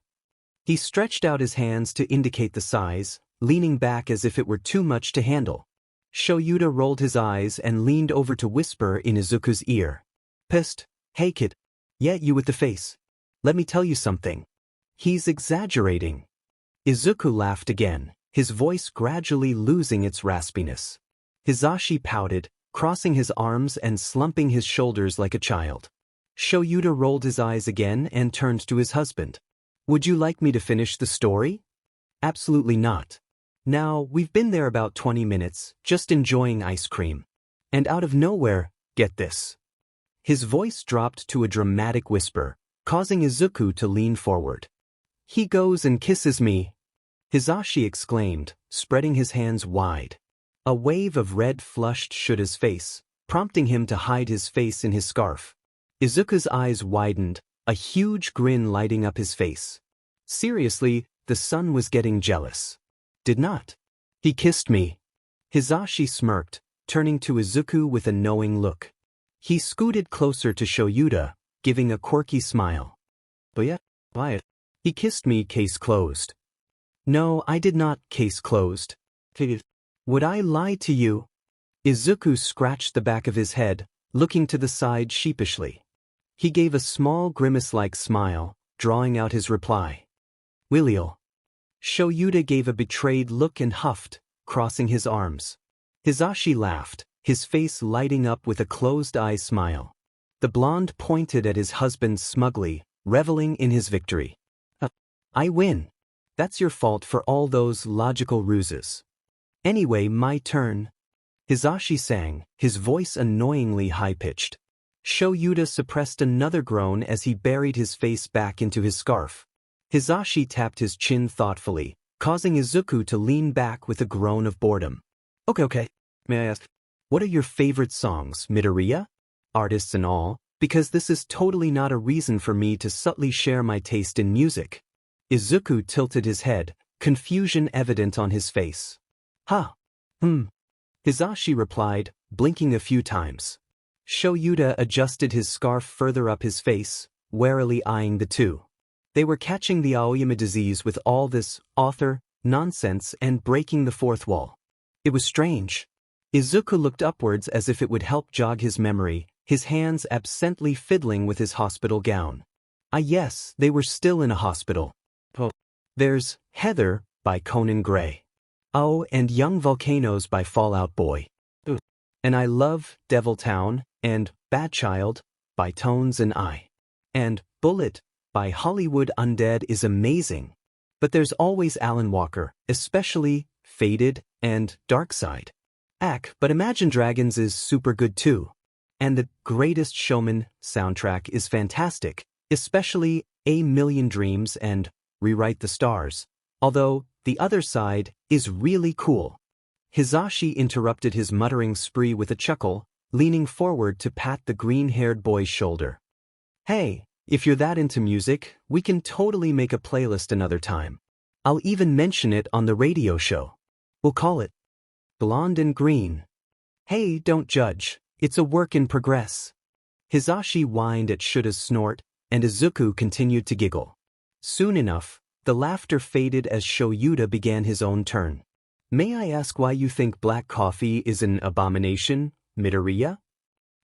He stretched out his hands to indicate the size, leaning back as if it were too much to handle. Shoyuta rolled his eyes and leaned over to whisper in Izuku's ear. Psst, hey kid. Yeah, you with the face. Let me tell you something. He's exaggerating. Izuku laughed again, his voice gradually losing its raspiness. Hisashi pouted, crossing his arms and slumping his shoulders like a child. Shoyuta rolled his eyes again and turned to his husband. Would you like me to finish the story? Absolutely not. Now, we've been there about 20 minutes, just enjoying ice cream. And out of nowhere, get this. His voice dropped to a dramatic whisper, causing Izuku to lean forward. He goes and kisses me. Hisashi exclaimed, spreading his hands wide. A wave of red flushed Shuta's face, prompting him to hide his face in his scarf. Izuku's eyes widened, a huge grin lighting up his face. Seriously, the son was getting jealous. Did not. He kissed me. Hisashi smirked, turning to Izuku with a knowing look. He scooted closer to Shoyuta, giving a quirky smile. But yeah, quiet. He kissed me, case closed. No, I did not, case closed. Would I lie to you? Izuku scratched the back of his head, looking to the side sheepishly. He gave a small grimace-like smile, drawing out his reply. Williel. Shoyuta gave a betrayed look and huffed, crossing his arms. Hisashi laughed, his face lighting up with a closed-eye smile. The blonde pointed at his husband smugly, reveling in his victory. I win. That's your fault for all those logical ruses. Anyway, my turn. Hisashi sang, his voice annoyingly high-pitched. Shoyuta suppressed another groan as he buried his face back into his scarf. Hisashi tapped his chin thoughtfully, causing Izuku to lean back with a groan of boredom. Okay. May I ask, what are your favorite songs, Midoriya? Artists and all, because this is totally not a reason for me to subtly share my taste in music. Izuku tilted his head, confusion evident on his face. Hisashi replied, blinking a few times. Shoyuta adjusted his scarf further up his face, warily eyeing the two. They were catching the Aoyama disease with all this author nonsense and breaking the fourth wall. It was strange. Izuku looked upwards as if it would help jog his memory, his hands absently fiddling with his hospital gown. Yes, they were still in a hospital. There's Heather by Conan Gray. Oh, and Young Volcanoes by Fallout Boy. And I love Devil Town and Bad Child by Tones and I. And Bullet by Hollywood Undead is amazing. But there's always Alan Walker, especially Faded and Darkside. But Imagine Dragons is super good too. And The Greatest Showman soundtrack is fantastic, especially A Million Dreams and Rewrite the Stars. Although, The Other Side is really cool. Hisashi interrupted his muttering spree with a chuckle, leaning forward to pat the green-haired boy's shoulder. Hey, if you're that into music, we can totally make a playlist another time. I'll even mention it on the radio show. We'll call it Blonde and Green. Hey, don't judge. It's a work in progress. Hisashi whined at Shuta's snort, and Izuku continued to giggle. Soon enough, the laughter faded as Shoyuta began his own turn. May I ask why you think black coffee is an abomination, Midoriya?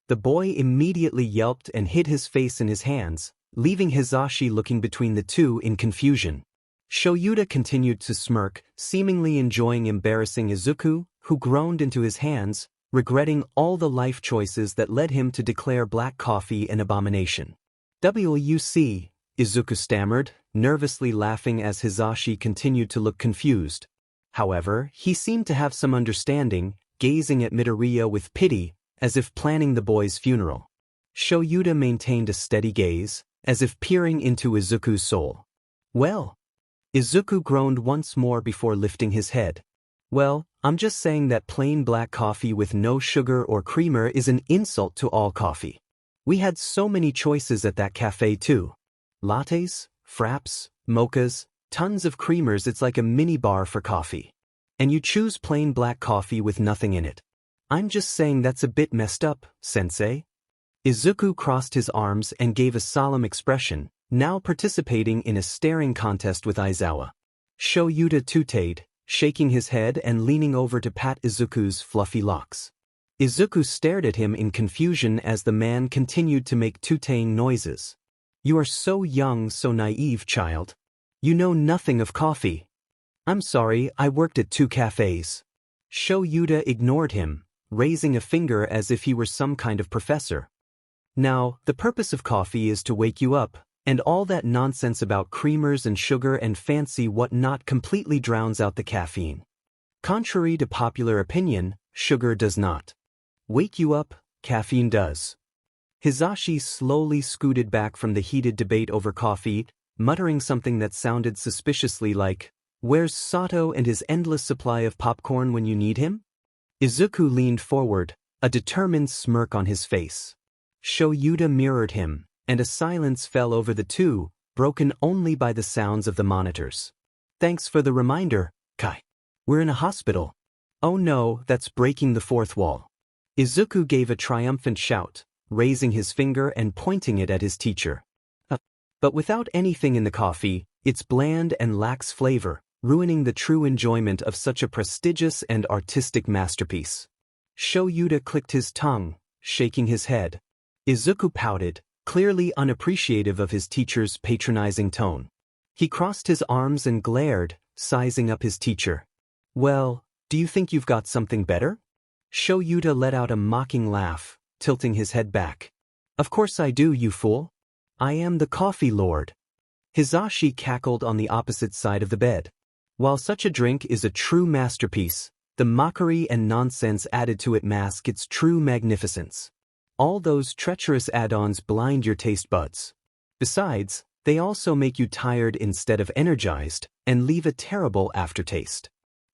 The boy immediately yelped and hid his face in his hands, leaving Hisashi looking between the two in confusion. Shoyuta continued to smirk, seemingly enjoying embarrassing Izuku, who groaned into his hands, regretting all the life choices that led him to declare black coffee an abomination. WC, Izuku stammered, nervously laughing as Hisashi continued to look confused. However, he seemed to have some understanding, gazing at Midoriya with pity, as if planning the boy's funeral. Shoyuta maintained a steady gaze, as if peering into Izuku's soul. Well, Izuku groaned once more before lifting his head. Well, I'm just saying that plain black coffee with no sugar or creamer is an insult to all coffee. We had so many choices at that cafe too. Lattes, fraps, mochas, tons of creamers. It's like a mini bar for coffee. And you choose plain black coffee with nothing in it. I'm just saying that's a bit messed up, sensei. Izuku crossed his arms and gave a solemn expression, now participating in a staring contest with Aizawa. Shoyuta tooted, shaking his head and leaning over to pat Izuku's fluffy locks. Izuku stared at him in confusion as the man continued to make tooting noises. You are so young, so naive, child. You know nothing of coffee. I'm sorry, I worked at 2 cafes. Shoyuta ignored him, raising a finger as if he were some kind of professor. Now, the purpose of coffee is to wake you up, and all that nonsense about creamers and sugar and fancy whatnot completely drowns out the caffeine. Contrary to popular opinion, sugar does not wake you up, caffeine does. Hisashi slowly scooted back from the heated debate over coffee, muttering something that sounded suspiciously like, "Where's Sato and his endless supply of popcorn when you need him?" Izuku leaned forward, a determined smirk on his face. Shoyuta mirrored him, and a silence fell over the two, broken only by the sounds of the monitors. Thanks for the reminder, Kai. We're in a hospital. Oh no, that's breaking the fourth wall. Izuku gave a triumphant shout, raising his finger and pointing it at his teacher. But without anything in the coffee, it's bland and lacks flavor, ruining the true enjoyment of such a prestigious and artistic masterpiece. Shoyuta clicked his tongue, shaking his head. Izuku pouted, clearly unappreciative of his teacher's patronizing tone. He crossed his arms and glared, sizing up his teacher. Well, do you think you've got something better? Shoyuta let out a mocking laugh, tilting his head back. Of course I do, you fool. I am the coffee lord. Hizashi cackled on the opposite side of the bed. While such a drink is a true masterpiece, the mockery and nonsense added to it mask its true magnificence. All those treacherous add-ons blind your taste buds. Besides, they also make you tired instead of energized, and leave a terrible aftertaste.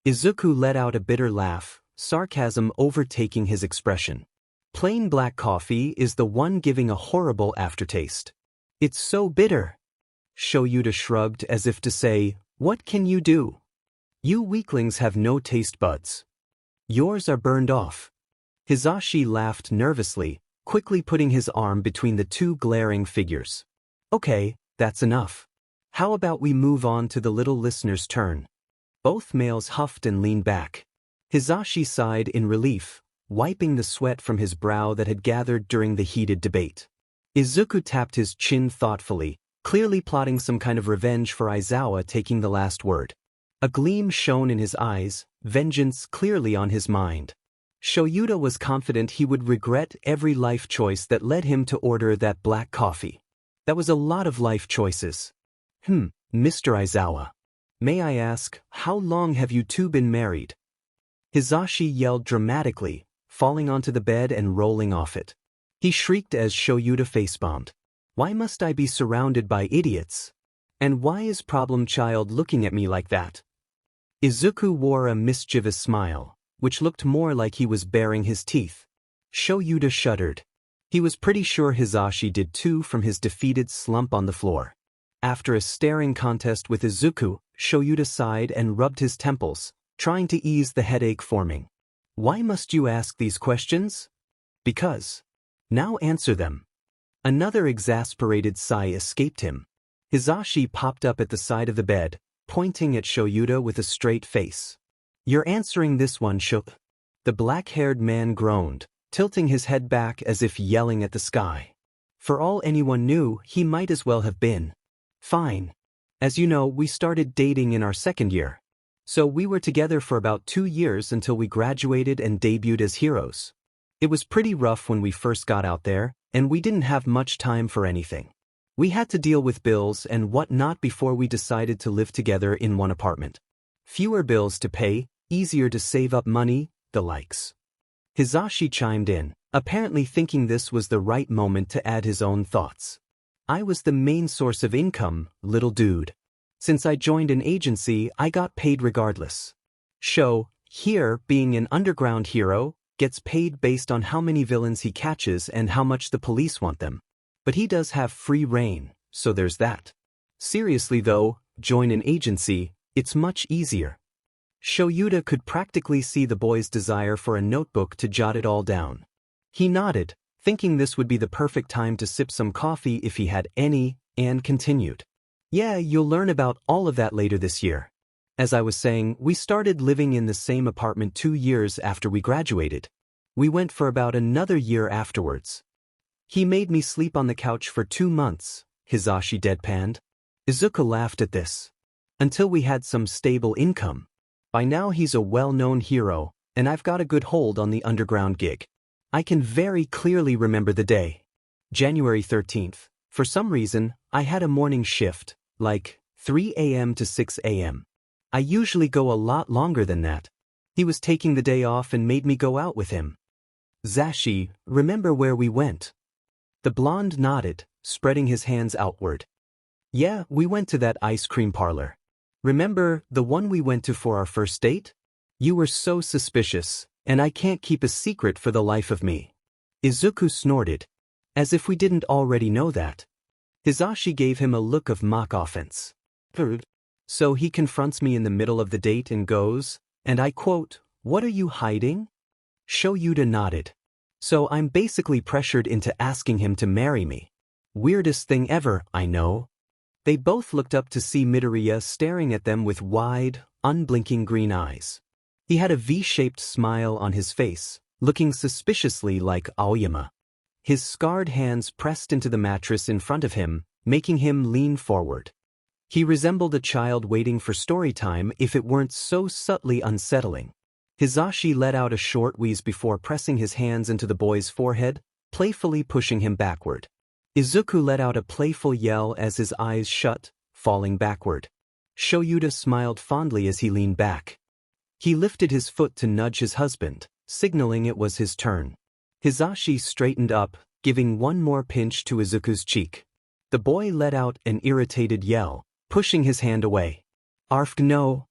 Izuku let out a bitter laugh, sarcasm overtaking his expression. Plain black coffee is the one giving a horrible aftertaste. It's so bitter. Shoyuta shrugged as if to say, what can you do? You weaklings have no taste buds. Yours are burned off. Hizashi laughed nervously, quickly putting his arm between the two glaring figures. Okay, that's enough. How about we move on to the little listener's turn? Both males huffed and leaned back. Hizashi sighed in relief, wiping the sweat from his brow that had gathered during the heated debate. Izuku tapped his chin thoughtfully, clearly plotting some kind of revenge for Aizawa taking the last word. A gleam shone in his eyes, vengeance clearly on his mind. Shoyuta was confident he would regret every life choice that led him to order that black coffee. That was a lot of life choices. Mr. Aizawa. May I ask, how long have you two been married? Hizashi yelled dramatically, falling onto the bed and rolling off it. He shrieked as Shoyuta facepalmed. Why must I be surrounded by idiots? And why is Problem Child looking at me like that? Izuku wore a mischievous smile, which looked more like he was baring his teeth. Shoyuta shuddered. He was pretty sure Hizashi did too from his defeated slump on the floor. After a staring contest with Izuku, Shoyuta sighed and rubbed his temples, trying to ease the headache forming. Why must you ask these questions? Because. Now answer them. Another exasperated sigh escaped him. Hizashi popped up at the side of the bed, pointing at Shoyuta with a straight face. You're answering this one, Shuk. The black-haired man groaned, tilting his head back as if yelling at the sky. For all anyone knew, he might as well have been. Fine. As you know, we started dating in our second year. So we were together for about 2 years until we graduated and debuted as heroes. It was pretty rough when we first got out there, and we didn't have much time for anything. We had to deal with bills and whatnot before we decided to live together in one apartment. Fewer bills to pay, easier to save up money, the likes. Hizashi chimed in, apparently thinking this was the right moment to add his own thoughts. I was the main source of income, little dude. Since I joined an agency, I got paid regardless. Here, being an underground hero, gets paid based on how many villains he catches and how much the police want them. But he does have free reign, so there's that. Seriously though, join an agency, it's much easier. Shoyuta could practically see the boy's desire for a notebook to jot it all down. He nodded, thinking this would be the perfect time to sip some coffee if he had any, and continued. Yeah, you'll learn about all of that later this year. As I was saying, we started living in the same apartment 2 years after we graduated. We went for about another year afterwards. He made me sleep on the couch for 2 months, Hizashi deadpanned. Izuku laughed at this. Until we had some stable income. By now he's a well-known hero, and I've got a good hold on the underground gig. I can very clearly remember the day. January 13th. For some reason, I had a morning shift, like 3 a.m. to 6 a.m. I usually go a lot longer than that. He was taking the day off and made me go out with him. Zashi, remember where we went? The blonde nodded, spreading his hands outward. Yeah, we went to that ice cream parlor. Remember, the one we went to for our first date? You were so suspicious, and I can't keep a secret for the life of me. Izuku snorted. As if we didn't already know that. Hizashi gave him a look of mock offense. So he confronts me in the middle of the date and goes, and I quote, "What are you hiding?" Shoyuta nodded. So I'm basically pressured into asking him to marry me. Weirdest thing ever, I know. They both looked up to see Midoriya staring at them with wide, unblinking green eyes. He had a V-shaped smile on his face, looking suspiciously like Aoyama. His scarred hands pressed into the mattress in front of him, making him lean forward. He resembled a child waiting for story time if it weren't so subtly unsettling. Hizashi let out a short wheeze before pressing his hands into the boy's forehead, playfully pushing him backward. Izuku let out a playful yell as his eyes shut, falling backward. Shoyuta smiled fondly as he leaned back. He lifted his foot to nudge his husband, signaling it was his turn. Hisashi straightened up, giving one more pinch to Izuku's cheek. The boy let out an irritated yell, pushing his hand away. Arfg no.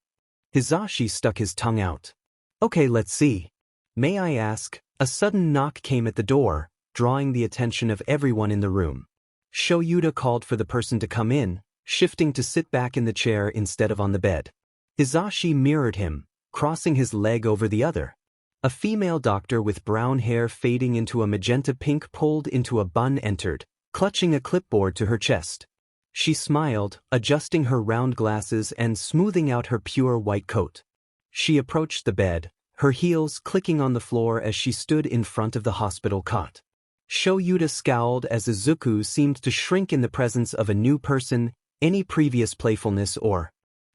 Hisashi stuck his tongue out. Okay, let's see. May I ask? A sudden knock came at the door, drawing the attention of everyone in the room. Shoyuta called for the person to come in, shifting to sit back in the chair instead of on the bed. Hisashi mirrored him, crossing his leg over the other. A female doctor with brown hair fading into a magenta pink pulled into a bun entered, clutching a clipboard to her chest. She smiled, adjusting her round glasses and smoothing out her pure white coat. She approached the bed, her heels clicking on the floor as she stood in front of the hospital cot. Shoyuta scowled as Izuku seemed to shrink in the presence of a new person, any previous playfulness or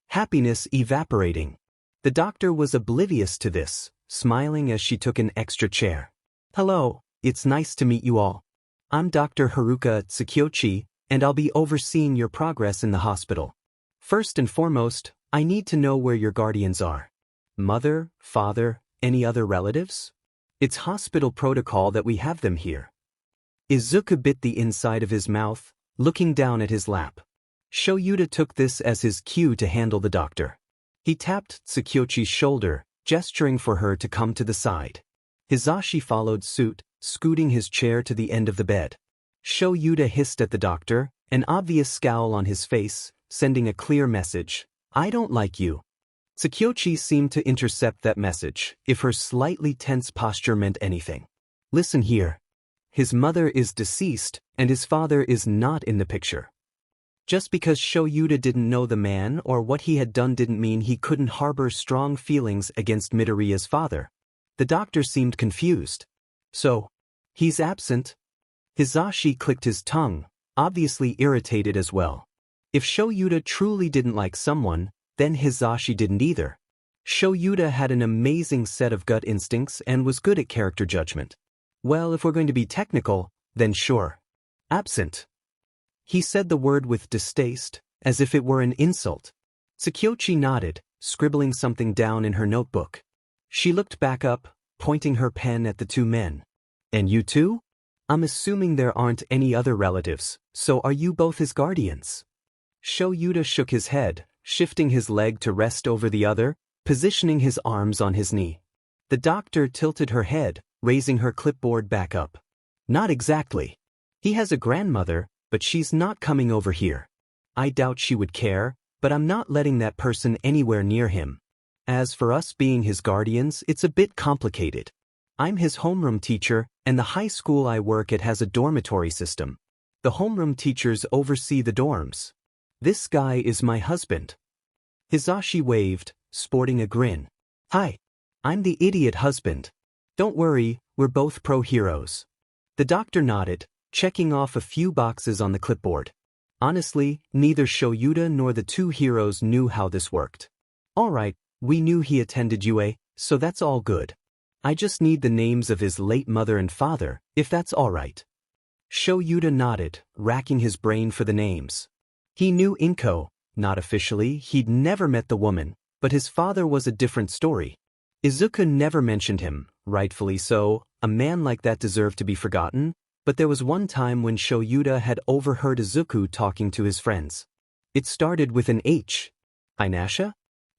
happiness evaporating. The doctor was oblivious to this, smiling as she took an extra chair. Hello, it's nice to meet you all. I'm Dr. Haruka Tsukiyoshi, and I'll be overseeing your progress in the hospital. First and foremost, I need to know where your guardians are. Mother, father, any other relatives? It's hospital protocol that we have them here. Izuku bit the inside of his mouth, looking down at his lap. Shoyuta took this as his cue to handle the doctor. He tapped Tsukiyoshi's shoulder, gesturing for her to come to the side. Hisashi followed suit, scooting his chair to the end of the bed. Shoyuta hissed at the doctor, an obvious scowl on his face, sending a clear message. I don't like you. Tsukiyoshi seemed to intercept that message, if her slightly tense posture meant anything. Listen here. His mother is deceased, and his father is not in the picture. Just because Shoyuta didn't know the man or what he had done didn't mean he couldn't harbor strong feelings against Midoriya's father. The doctor seemed confused. So, he's absent? Hisashi clicked his tongue, obviously irritated as well. If Shoyuta truly didn't like someone, then Hisashi didn't either. Shoyuta had an amazing set of gut instincts and was good at character judgment. Well, if we're going to be technical, then sure. Absent. He said the word with distaste, as if it were an insult. Tsukiyoshi nodded, scribbling something down in her notebook. She looked back up, pointing her pen at the two men. And you too? I'm assuming there aren't any other relatives, so are you both his guardians? Shoyuta shook his head, shifting his leg to rest over the other, positioning his arms on his knee. The doctor tilted her head, raising her clipboard back up. Not exactly. He has a grandmother, but she's not coming over here. I doubt she would care, but I'm not letting that person anywhere near him. As for us being his guardians, it's a bit complicated. I'm his homeroom teacher, and the high school I work at has a dormitory system. The homeroom teachers oversee the dorms. This guy is my husband. Hisashi waved, sporting a grin. Hi. I'm the idiot husband. Don't worry, we're both pro-heroes. The doctor nodded, checking off a few boxes on the clipboard. Honestly, neither Shoyuta nor the two heroes knew how this worked. Alright, we knew he attended UA, so that's all good. I just need the names of his late mother and father, if that's alright. Shoyuta nodded, racking his brain for the names. He knew Inko, not officially, he'd never met the woman, but his father was a different story. Izuku never mentioned him, rightfully so, a man like that deserved to be forgotten, but there was one time when Shoyuta had overheard Izuku talking to his friends. It started with an H. Inasha?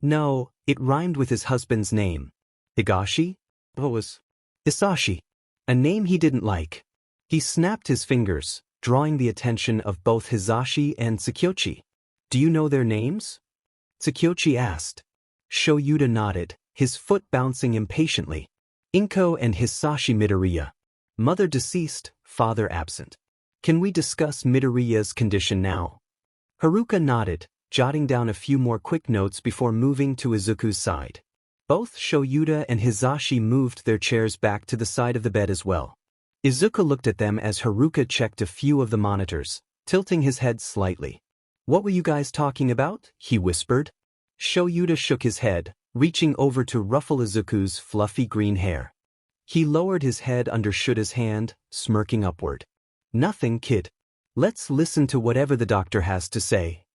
No, it rhymed with his husband's name. Higashi? What was? Hisashi. A name he didn't like. He snapped his fingers, drawing the attention of both Hisashi and Tsukiyoshi. Do you know their names? Tsukiyoshi asked. Shoyuta nodded, his foot bouncing impatiently. Inko and Hisashi Midoriya. Mother deceased, father absent. Can we discuss Midoriya's condition now? Haruka nodded, jotting down a few more quick notes before moving to Izuku's side. Both Shoyuta and Hisashi moved their chairs back to the side of the bed as well. Izuku looked at them as Haruka checked a few of the monitors, tilting his head slightly. What were you guys talking about? He whispered. Shoyuta shook his head, reaching over to ruffle Izuku's fluffy green hair. He lowered his head under Shuta's hand, smirking upward. Nothing, kid. Let's listen to whatever the doctor has to say.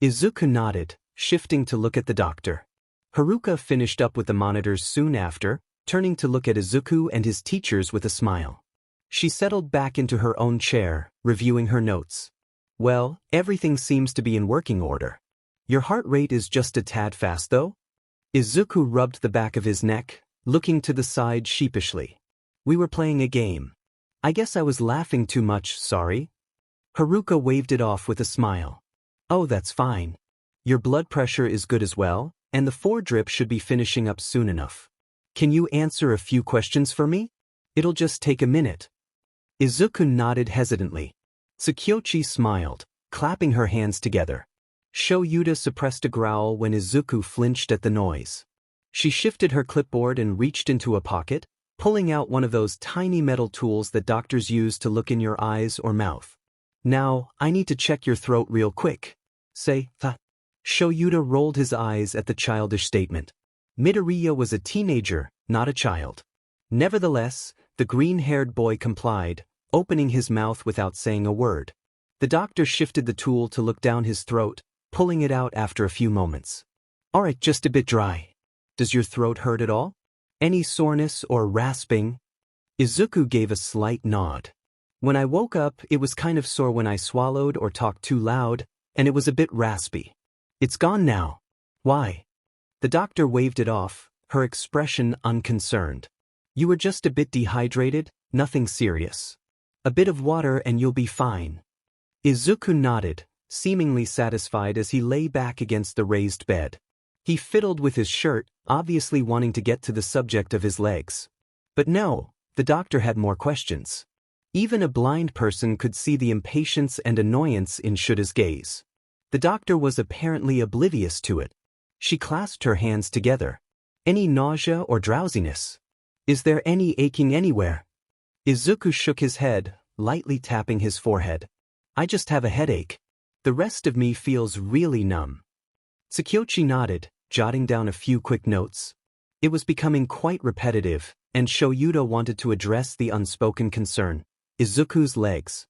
Izuku nodded, shifting to look at the doctor. Haruka finished up with the monitors soon after, turning to look at Izuku and his teachers with a smile. She settled back into her own chair, reviewing her notes. Well, everything seems to be in working order. Your heart rate is just a tad fast though? Izuku rubbed the back of his neck, looking to the side sheepishly. We were playing a game. I guess I was laughing too much, sorry. Haruka waved it off with a smile. Oh, that's fine. Your blood pressure is good as well, and the 4-drip should be finishing up soon enough. Can you answer a few questions for me? It'll just take a minute. Izuku nodded hesitantly. Tsukiyoshi smiled, clapping her hands together. Shoyuta suppressed a growl when Izuku flinched at the noise. She shifted her clipboard and reached into a pocket, pulling out one of those tiny metal tools that doctors use to look in your eyes or mouth. Now, I need to check your throat real quick. Say, th. Shoyuta rolled his eyes at the childish statement. Midoriya was a teenager, not a child. Nevertheless, the green-haired boy complied, opening his mouth without saying a word. The doctor shifted the tool to look down his throat, pulling it out after a few moments. Alright, just a bit dry. Does your throat hurt at all? Any soreness or rasping? Izuku gave a slight nod. When I woke up, it was kind of sore when I swallowed or talked too loud, and it was a bit raspy. It's gone now. Why? The doctor waved it off, her expression unconcerned. You were just a bit dehydrated, nothing serious. A bit of water and you'll be fine. Izuku nodded, seemingly satisfied as he lay back against the raised bed. He fiddled with his shirt, obviously wanting to get to the subject of his legs. But no, the doctor had more questions. Even a blind person could see the impatience and annoyance in Shuta's gaze. The doctor was apparently oblivious to it. She clasped her hands together. Any nausea or drowsiness? Is there any aching anywhere? Izuku shook his head, lightly tapping his forehead. I just have a headache. The rest of me feels really numb. Tsukiyoshi nodded, jotting down a few quick notes. It was becoming quite repetitive, and Shoyuta wanted to address the unspoken concern. Izuku's legs.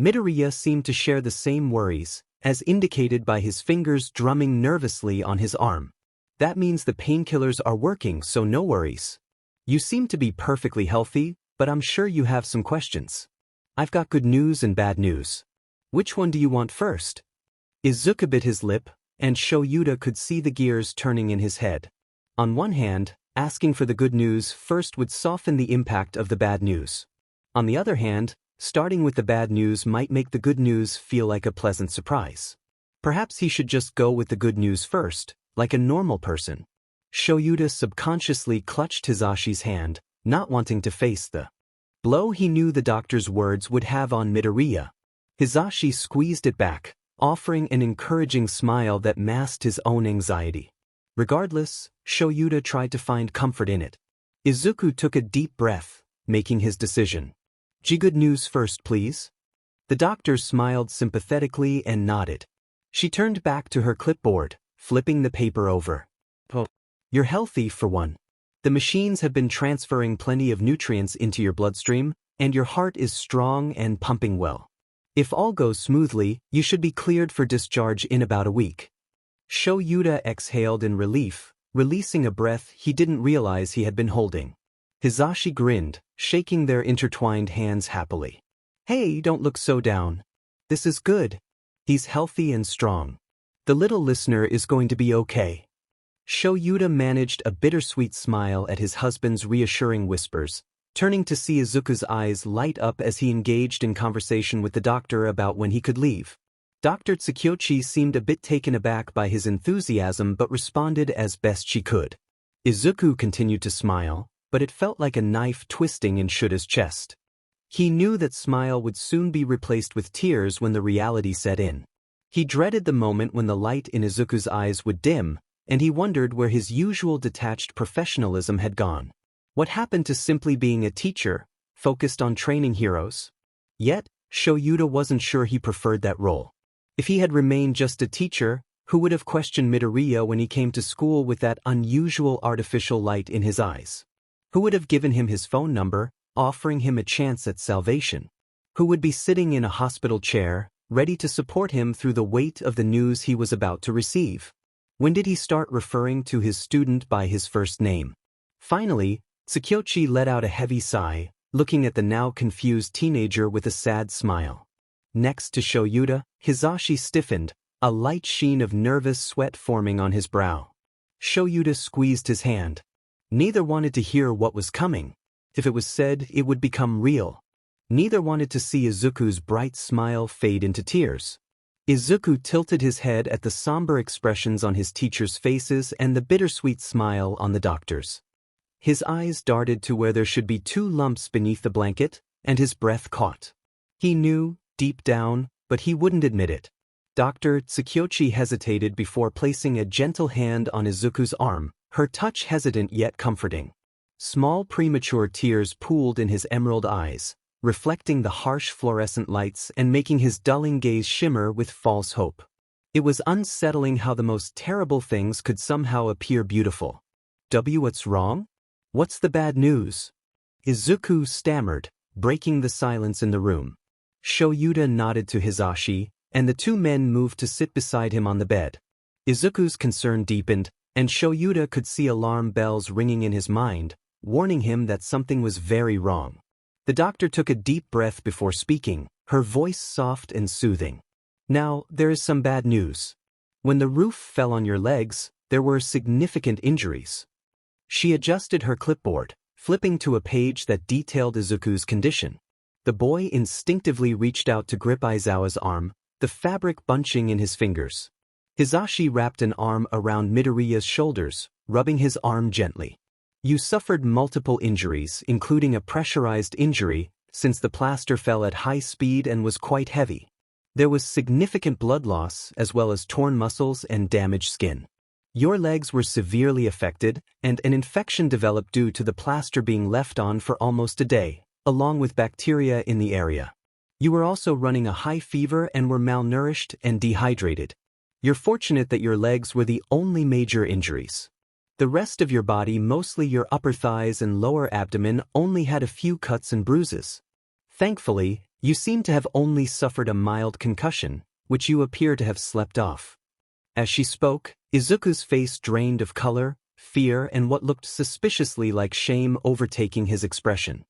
Midoriya seemed to share the same worries, as indicated by his fingers drumming nervously on his arm. That means the painkillers are working, so no worries. You seem to be perfectly healthy, but I'm sure you have some questions. I've got good news and bad news. Which one do you want first? Izuku bit his lip, and Shoyuta could see the gears turning in his head. On one hand, asking for the good news first would soften the impact of the bad news. On the other hand, starting with the bad news might make the good news feel like a pleasant surprise. Perhaps he should just go with the good news first, like a normal person. Shoyuta subconsciously clutched Hizashi's hand, not wanting to face the blow he knew the doctor's words would have on Midoriya. Hizashi squeezed it back, offering an encouraging smile that masked his own anxiety. Regardless, Shoyuta tried to find comfort in it. Izuku took a deep breath, making his decision. Good news first, please. The doctor smiled sympathetically and nodded. She turned back to her clipboard, flipping the paper over. Oh, you're healthy for one. The machines have been transferring plenty of nutrients into your bloodstream, and your heart is strong and pumping well. If all goes smoothly, you should be cleared for discharge in about a week. Shoyuta exhaled in relief, releasing a breath he didn't realize he had been holding. Hizashi grinned, shaking their intertwined hands happily. Hey, don't look so down. This is good. He's healthy and strong. The little listener is going to be okay. Shoyuta managed a bittersweet smile at his husband's reassuring whispers, turning to see Izuku's eyes light up as he engaged in conversation with the doctor about when he could leave. Dr. Tsukiyoshi seemed a bit taken aback by his enthusiasm but responded as best she could. Izuku continued to smile, but it felt like a knife twisting in Shuta's chest. He knew that smile would soon be replaced with tears when the reality set in. He dreaded the moment when the light in Izuku's eyes would dim, and he wondered where his usual detached professionalism had gone. What happened to simply being a teacher, focused on training heroes? Yet, Shoyuta wasn't sure he preferred that role. If he had remained just a teacher, who would have questioned Midoriya when he came to school with that unusual artificial light in his eyes? Who would have given him his phone number, offering him a chance at salvation? Who would be sitting in a hospital chair, ready to support him through the weight of the news he was about to receive? When did he start referring to his student by his first name? Finally, Tsukuyoshi let out a heavy sigh, looking at the now confused teenager with a sad smile. Next to Shoyuta, Hisashi stiffened, a light sheen of nervous sweat forming on his brow. Shoyuta squeezed his hand. Neither wanted to hear what was coming. If it was said, it would become real. Neither wanted to see Izuku's bright smile fade into tears. Izuku tilted his head at the somber expressions on his teachers' faces and the bittersweet smile on the doctor's. His eyes darted to where there should be 2 lumps beneath the blanket, and his breath caught. He knew, deep down, but he wouldn't admit it. Dr. Tsukuyoshi hesitated before placing a gentle hand on Izuku's arm, her touch hesitant yet comforting. Small premature tears pooled in his emerald eyes, reflecting the harsh fluorescent lights and making his dulling gaze shimmer with false hope. It was unsettling how the most terrible things could somehow appear beautiful. What's wrong? What's the bad news? Izuku stammered, breaking the silence in the room. Shoyuta nodded to Hisashi, and the 2 men moved to sit beside him on the bed. Izuku's concern deepened, and Shoyuta could see alarm bells ringing in his mind, warning him that something was very wrong. The doctor took a deep breath before speaking, her voice soft and soothing. Now, there is some bad news. When the roof fell on your legs, there were significant injuries. She adjusted her clipboard, flipping to a page that detailed Izuku's condition. The boy instinctively reached out to grip Aizawa's arm, the fabric bunching in his fingers. Hisashi wrapped an arm around Midoriya's shoulders, rubbing his arm gently. You suffered multiple injuries, including a pressurized injury, since the plaster fell at high speed and was quite heavy. There was significant blood loss, as well as torn muscles and damaged skin. Your legs were severely affected, and an infection developed due to the plaster being left on for almost a day, along with bacteria in the area. You were also running a high fever and were malnourished and dehydrated. You're fortunate that your legs were the only major injuries. The rest of your body, mostly your upper thighs and lower abdomen, only had a few cuts and bruises. Thankfully, you seem to have only suffered a mild concussion, which you appear to have slept off. As she spoke, Izuku's face drained of color, fear, and what looked suspiciously like shame overtaking his expression.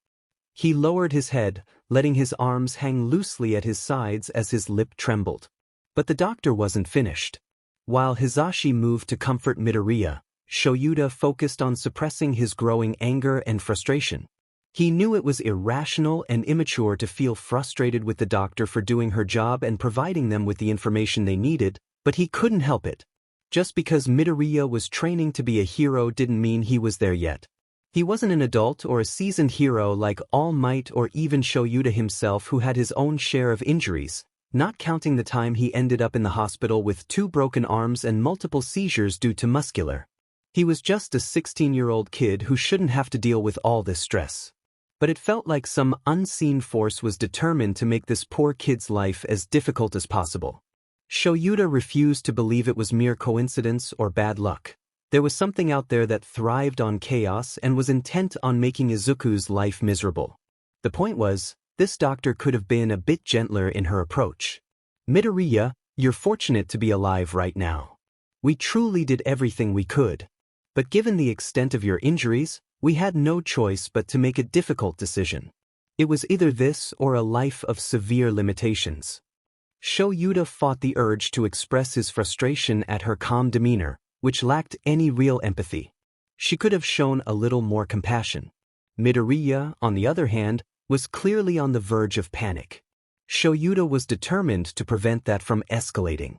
He lowered his head, letting his arms hang loosely at his sides as his lip trembled. But the doctor wasn't finished. While Hisashi moved to comfort Midoriya, Shoyuta focused on suppressing his growing anger and frustration. He knew it was irrational and immature to feel frustrated with the doctor for doing her job and providing them with the information they needed, but he couldn't help it. Just because Midoriya was training to be a hero didn't mean he was there yet. He wasn't an adult or a seasoned hero like All Might or even Shoyuta himself, who had his own share of injuries, not counting the time he ended up in the hospital with 2 broken arms and multiple seizures due to muscular. He was just a 16-year-old kid who shouldn't have to deal with all this stress. But it felt like some unseen force was determined to make this poor kid's life as difficult as possible. Shoyuta refused to believe it was mere coincidence or bad luck. There was something out there that thrived on chaos and was intent on making Izuku's life miserable. The point was, this doctor could have been a bit gentler in her approach. Midoriya, you're fortunate to be alive right now. We truly did everything we could. But given the extent of your injuries, we had no choice but to make a difficult decision. It was either this or a life of severe limitations. Shoyuta fought the urge to express his frustration at her calm demeanor, which lacked any real empathy. She could have shown a little more compassion. Midoriya, on the other hand, was clearly on the verge of panic. Shoyuta was determined to prevent that from escalating.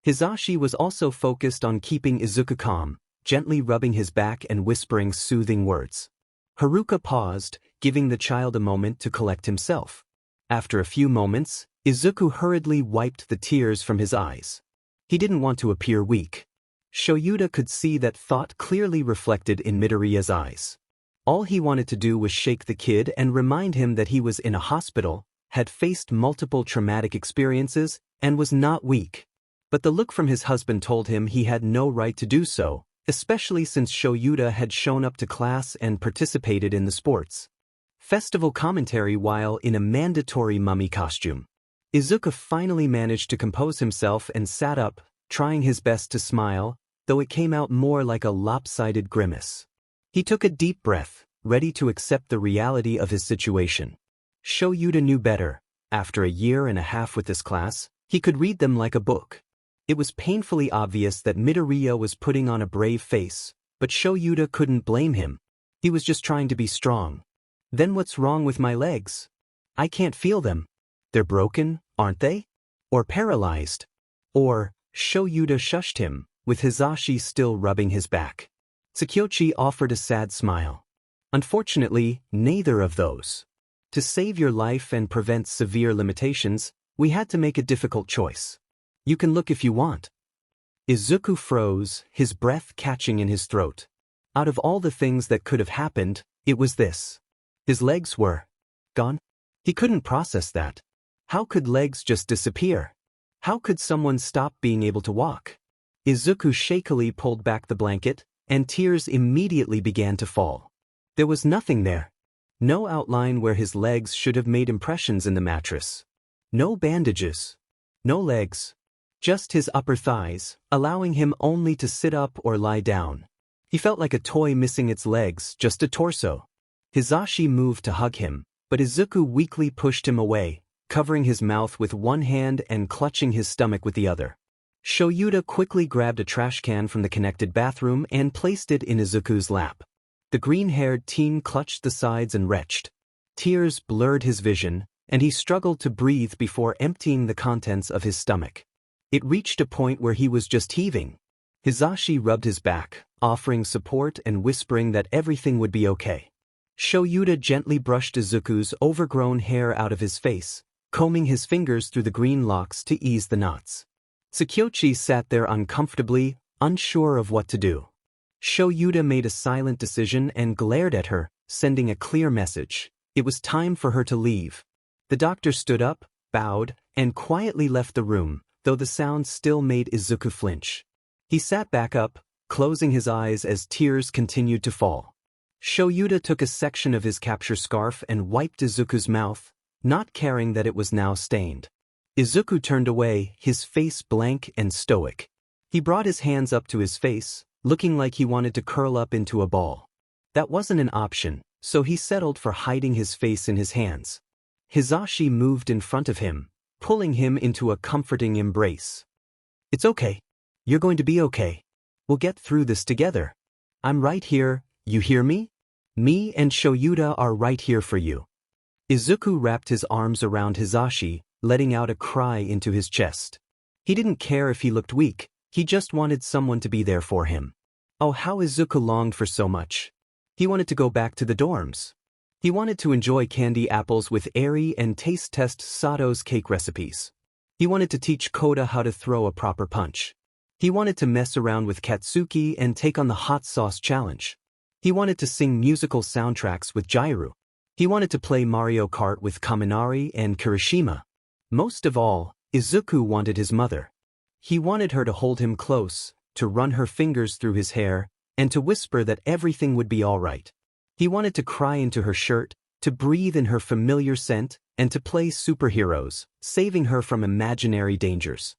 Hisashi was also focused on keeping Izuku calm, gently rubbing his back and whispering soothing words. Haruka paused, giving the child a moment to collect himself. After a few moments, Izuku hurriedly wiped the tears from his eyes. He didn't want to appear weak. Shoyuta could see that thought clearly reflected in Midoriya's eyes. All he wanted to do was shake the kid and remind him that he was in a hospital, had faced multiple traumatic experiences, and was not weak. But the look from his husband told him he had no right to do so, especially since Shoyuta had shown up to class and participated in the sports festival commentary while in a mandatory mummy costume. Izuku finally managed to compose himself and sat up, trying his best to smile, though it came out more like a lopsided grimace. He took a deep breath, ready to accept the reality of his situation. Shoyuta knew better. After a year and a half with this class, he could read them like a book. It was painfully obvious that Midoriya was putting on a brave face, but Shoyuta couldn't blame him. He was just trying to be strong. Then what's wrong with my legs? I can't feel them. They're broken, aren't they? Or paralyzed? Or, Shoyuta shushed him, with Hisashi still rubbing his back. Tsukuyoshi offered a sad smile. Unfortunately, neither of those. To save your life and prevent severe limitations, we had to make a difficult choice. You can look if you want. Izuku froze, his breath catching in his throat. Out of all the things that could have happened, it was this. His legs were gone. He couldn't process that. How could legs just disappear? How could someone stop being able to walk? Izuku shakily pulled back the blanket, and tears immediately began to fall. There was nothing there. No outline where his legs should have made impressions in the mattress. No bandages. No legs. Just his upper thighs, allowing him only to sit up or lie down. He felt like a toy missing its legs, just a torso. Hisashi moved to hug him, but Izuku weakly pushed him away, covering his mouth with one hand and clutching his stomach with the other. Shoyuta quickly grabbed a trash can from the connected bathroom and placed it in Izuku's lap. The green-haired teen clutched the sides and retched. Tears blurred his vision, and he struggled to breathe before emptying the contents of his stomach. It reached a point where he was just heaving. Hisashi rubbed his back, offering support and whispering that everything would be okay. Shoyuta gently brushed Izuku's overgrown hair out of his face, combing his fingers through the green locks to ease the knots. Tsukuyoshi sat there uncomfortably, unsure of what to do. Shoyuta made a silent decision and glared at her, sending a clear message. It was time for her to leave. The doctor stood up, bowed, and quietly left the room, though the sound still made Izuku flinch. He sat back up, closing his eyes as tears continued to fall. Shoyuta took a section of his capture scarf and wiped Izuku's mouth, not caring that it was now stained. Izuku turned away, his face blank and stoic. He brought his hands up to his face, looking like he wanted to curl up into a ball. That wasn't an option, so he settled for hiding his face in his hands. Hisashi moved in front of him, pulling him into a comforting embrace. It's okay. You're going to be okay. We'll get through this together. I'm right here, you hear me? Me and Shoyuta are right here for you. Izuku wrapped his arms around Hisashi, letting out a cry into his chest. He didn't care if he looked weak, he just wanted someone to be there for him. Oh, how Izuku longed for so much. He wanted to go back to the dorms. He wanted to enjoy candy apples with Eri and taste-test Sato's cake recipes. He wanted to teach Koda how to throw a proper punch. He wanted to mess around with Katsuki and take on the hot sauce challenge. He wanted to sing musical soundtracks with Jairu. He wanted to play Mario Kart with Kaminari and Kirishima. Most of all, Izuku wanted his mother. He wanted her to hold him close, to run her fingers through his hair, and to whisper that everything would be all right. He wanted to cry into her shirt, to breathe in her familiar scent, and to play superheroes, saving her from imaginary dangers.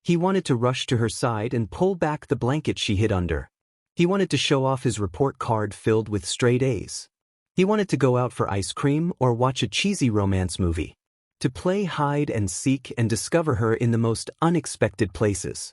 He wanted to rush to her side and pull back the blanket she hid under. He wanted to show off his report card filled with straight A's. He wanted to go out for ice cream or watch a cheesy romance movie. To play hide and seek and discover her in the most unexpected places.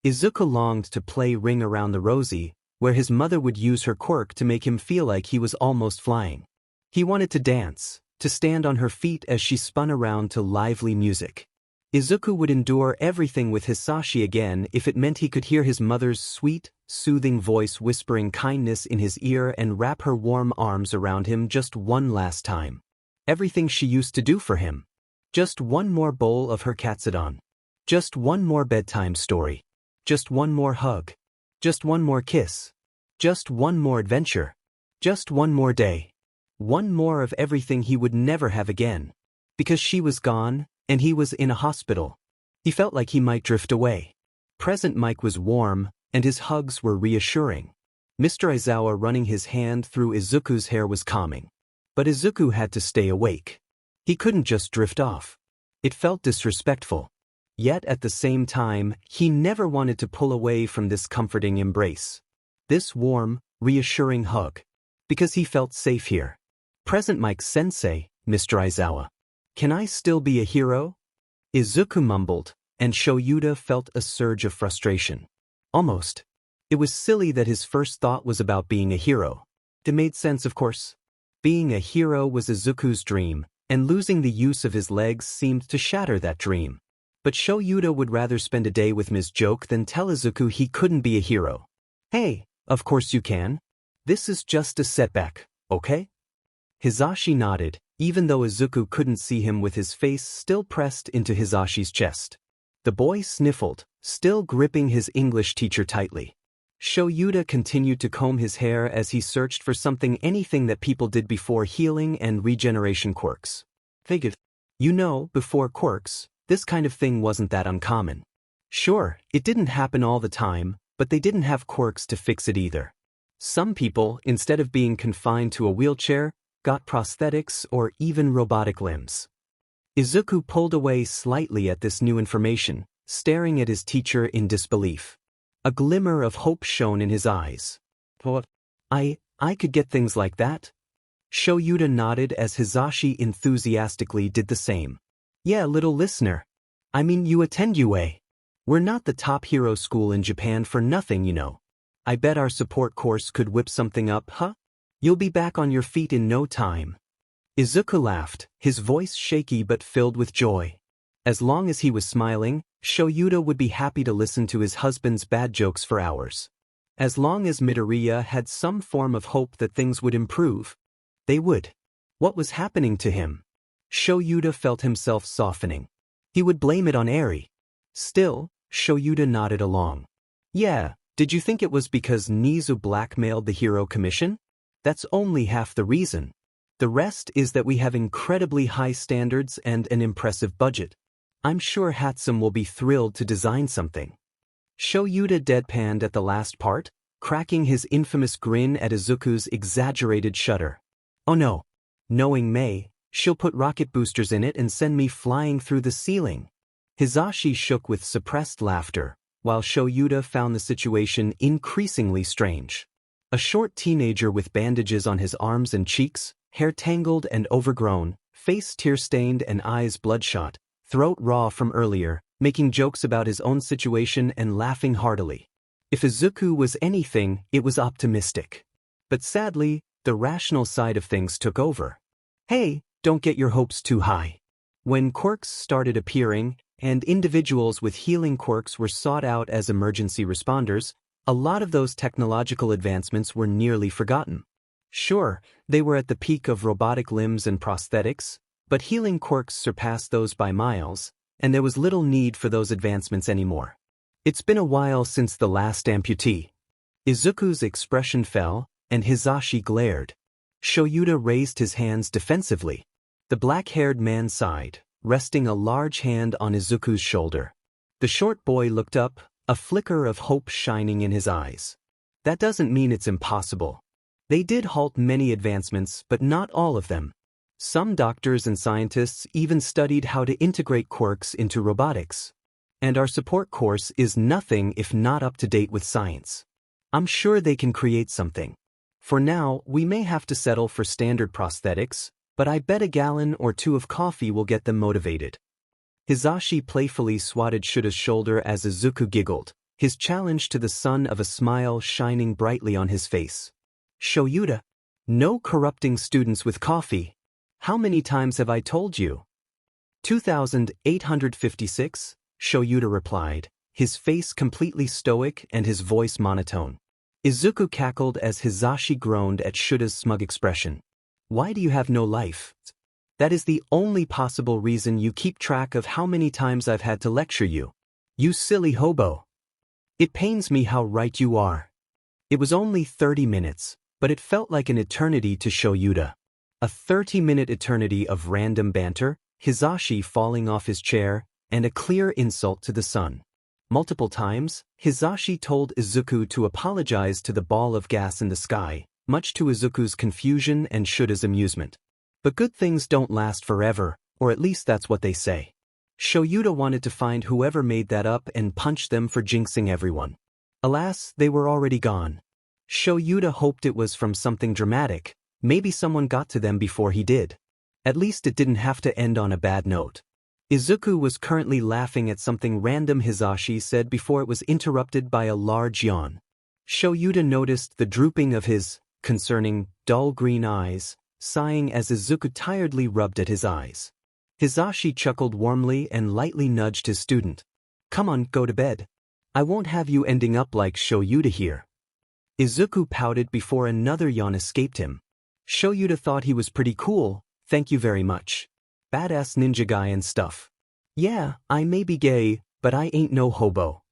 Izuku longed to play Ring Around the Rosie, where his mother would use her quirk to make him feel like he was almost flying. He wanted to dance, to stand on her feet as she spun around to lively music. Izuku would endure everything with Hisashi again if it meant he could hear his mother's sweet, soothing voice whispering kindness in his ear and wrap her warm arms around him just one last time. Everything she used to do for him. Just one more bowl of her katsudon. Just one more bedtime story. Just one more hug. Just one more kiss. Just one more adventure. Just one more day. One more of everything he would never have again. Because she was gone, and he was in a hospital. He felt like he might drift away. Present Mike was warm, and his hugs were reassuring. Mr. Aizawa running his hand through Izuku's hair was calming. But Izuku had to stay awake. He couldn't just drift off. It felt disrespectful. Yet at the same time, he never wanted to pull away from this comforting embrace. This warm, reassuring hug. Because he felt safe here. Present Mike-sensei, Mr. Aizawa. Can I still be a hero? Izuku mumbled, and Shoyuta felt a surge of frustration. Almost. It was silly that his first thought was about being a hero. It made sense, of course. Being a hero was Izuku's dream, and losing the use of his legs seemed to shatter that dream. But Shoyuta would rather spend a day with Ms. Joke than tell Izuku he couldn't be a hero. Hey, of course you can. This is just a setback, okay? Hisashi nodded, even though Izuku couldn't see him with his face still pressed into Hisashi's chest. The boy sniffled, still gripping his English teacher tightly. Shoyuta continued to comb his hair as he searched for anything that people did before healing and regeneration quirks. Before quirks, this kind of thing wasn't that uncommon. Sure, it didn't happen all the time, but they didn't have quirks to fix it either. Some people, instead of being confined to a wheelchair, got prosthetics or even robotic limbs. Izuku pulled away slightly at this new information, staring at his teacher in disbelief. A glimmer of hope shone in his eyes. What? I could get things like that? Shoyuta nodded as Hisashi enthusiastically did the same. Yeah, little listener. I mean, you attend UA. We're not the top hero school in Japan for nothing, you know. I bet our support course could whip something up, huh? You'll be back on your feet in no time. Izuku laughed, his voice shaky but filled with joy. As long as he was smiling, Shoyuta would be happy to listen to his husband's bad jokes for hours. As long as Midoriya had some form of hope that things would improve, they would. What was happening to him? Shoyuta felt himself softening. He would blame it on Eri. Still, Shoyuta nodded along. Yeah, did you think it was because Nizu blackmailed the Hero Commission? That's only half the reason. The rest is that we have incredibly high standards and an impressive budget. I'm sure Hatsum will be thrilled to design something. Shoyuta deadpanned at the last part, cracking his infamous grin at Izuku's exaggerated shudder. Oh no. Knowing Mei, she'll put rocket boosters in it and send me flying through the ceiling. Hisashi shook with suppressed laughter, while Shoyuta found the situation increasingly strange. A short teenager with bandages on his arms and cheeks, hair tangled and overgrown, face tear-stained and eyes bloodshot, throat raw from earlier, making jokes about his own situation and laughing heartily. If Izuku was anything, it was optimistic. But sadly, the rational side of things took over. Hey, don't get your hopes too high. When quirks started appearing, and individuals with healing quirks were sought out as emergency responders, a lot of those technological advancements were nearly forgotten. Sure, they were at the peak of robotic limbs and prosthetics, but healing quirks surpassed those by miles, and there was little need for those advancements anymore. It's been a while since the last amputee. Izuku's expression fell, and Hisashi glared. Shoyuta raised his hands defensively. The black-haired man sighed, resting a large hand on Izuku's shoulder. The short boy looked up, a flicker of hope shining in his eyes. That doesn't mean it's impossible. They did halt many advancements, but not all of them. Some doctors and scientists even studied how to integrate quirks into robotics. And our support course is nothing if not up to date with science. I'm sure they can create something. For now, we may have to settle for standard prosthetics, but I bet a gallon or two of coffee will get them motivated. Hisashi playfully swatted Shuta's shoulder as Izuku giggled, his challenge to the sun of a smile shining brightly on his face. Shoyuta, no corrupting students with coffee. How many times have I told you? 2856, Shoyuta replied, his face completely stoic and his voice monotone. Izuku cackled as Hisashi groaned at Shuta's smug expression. Why do you have no life? That is the only possible reason you keep track of how many times I've had to lecture you. You silly hobo. It pains me how right you are. It was only 30 minutes, but it felt like an eternity to Shoyuta. A 30-minute eternity of random banter, Hisashi falling off his chair, and a clear insult to the sun. Multiple times, Hizashi told Izuku to apologize to the ball of gas in the sky, much to Izuku's confusion and Shura's amusement. But good things don't last forever, or at least that's what they say. Shoyuta wanted to find whoever made that up and punch them for jinxing everyone. Alas, they were already gone. Shoyuta hoped it was from something dramatic, maybe someone got to them before he did. At least it didn't have to end on a bad note. Izuku was currently laughing at something random Hizashi said before it was interrupted by a large yawn. Shoyuta noticed the drooping of his, concerning, dull green eyes, sighing as Izuku tiredly rubbed at his eyes. Hizashi chuckled warmly and lightly nudged his student. Come on, go to bed. I won't have you ending up like Shoyuta here. Izuku pouted before another yawn escaped him. Shoyuta thought he was pretty cool, thank you very much. Badass ninja guy and stuff. Yeah, I may be gay, but I ain't no hobo.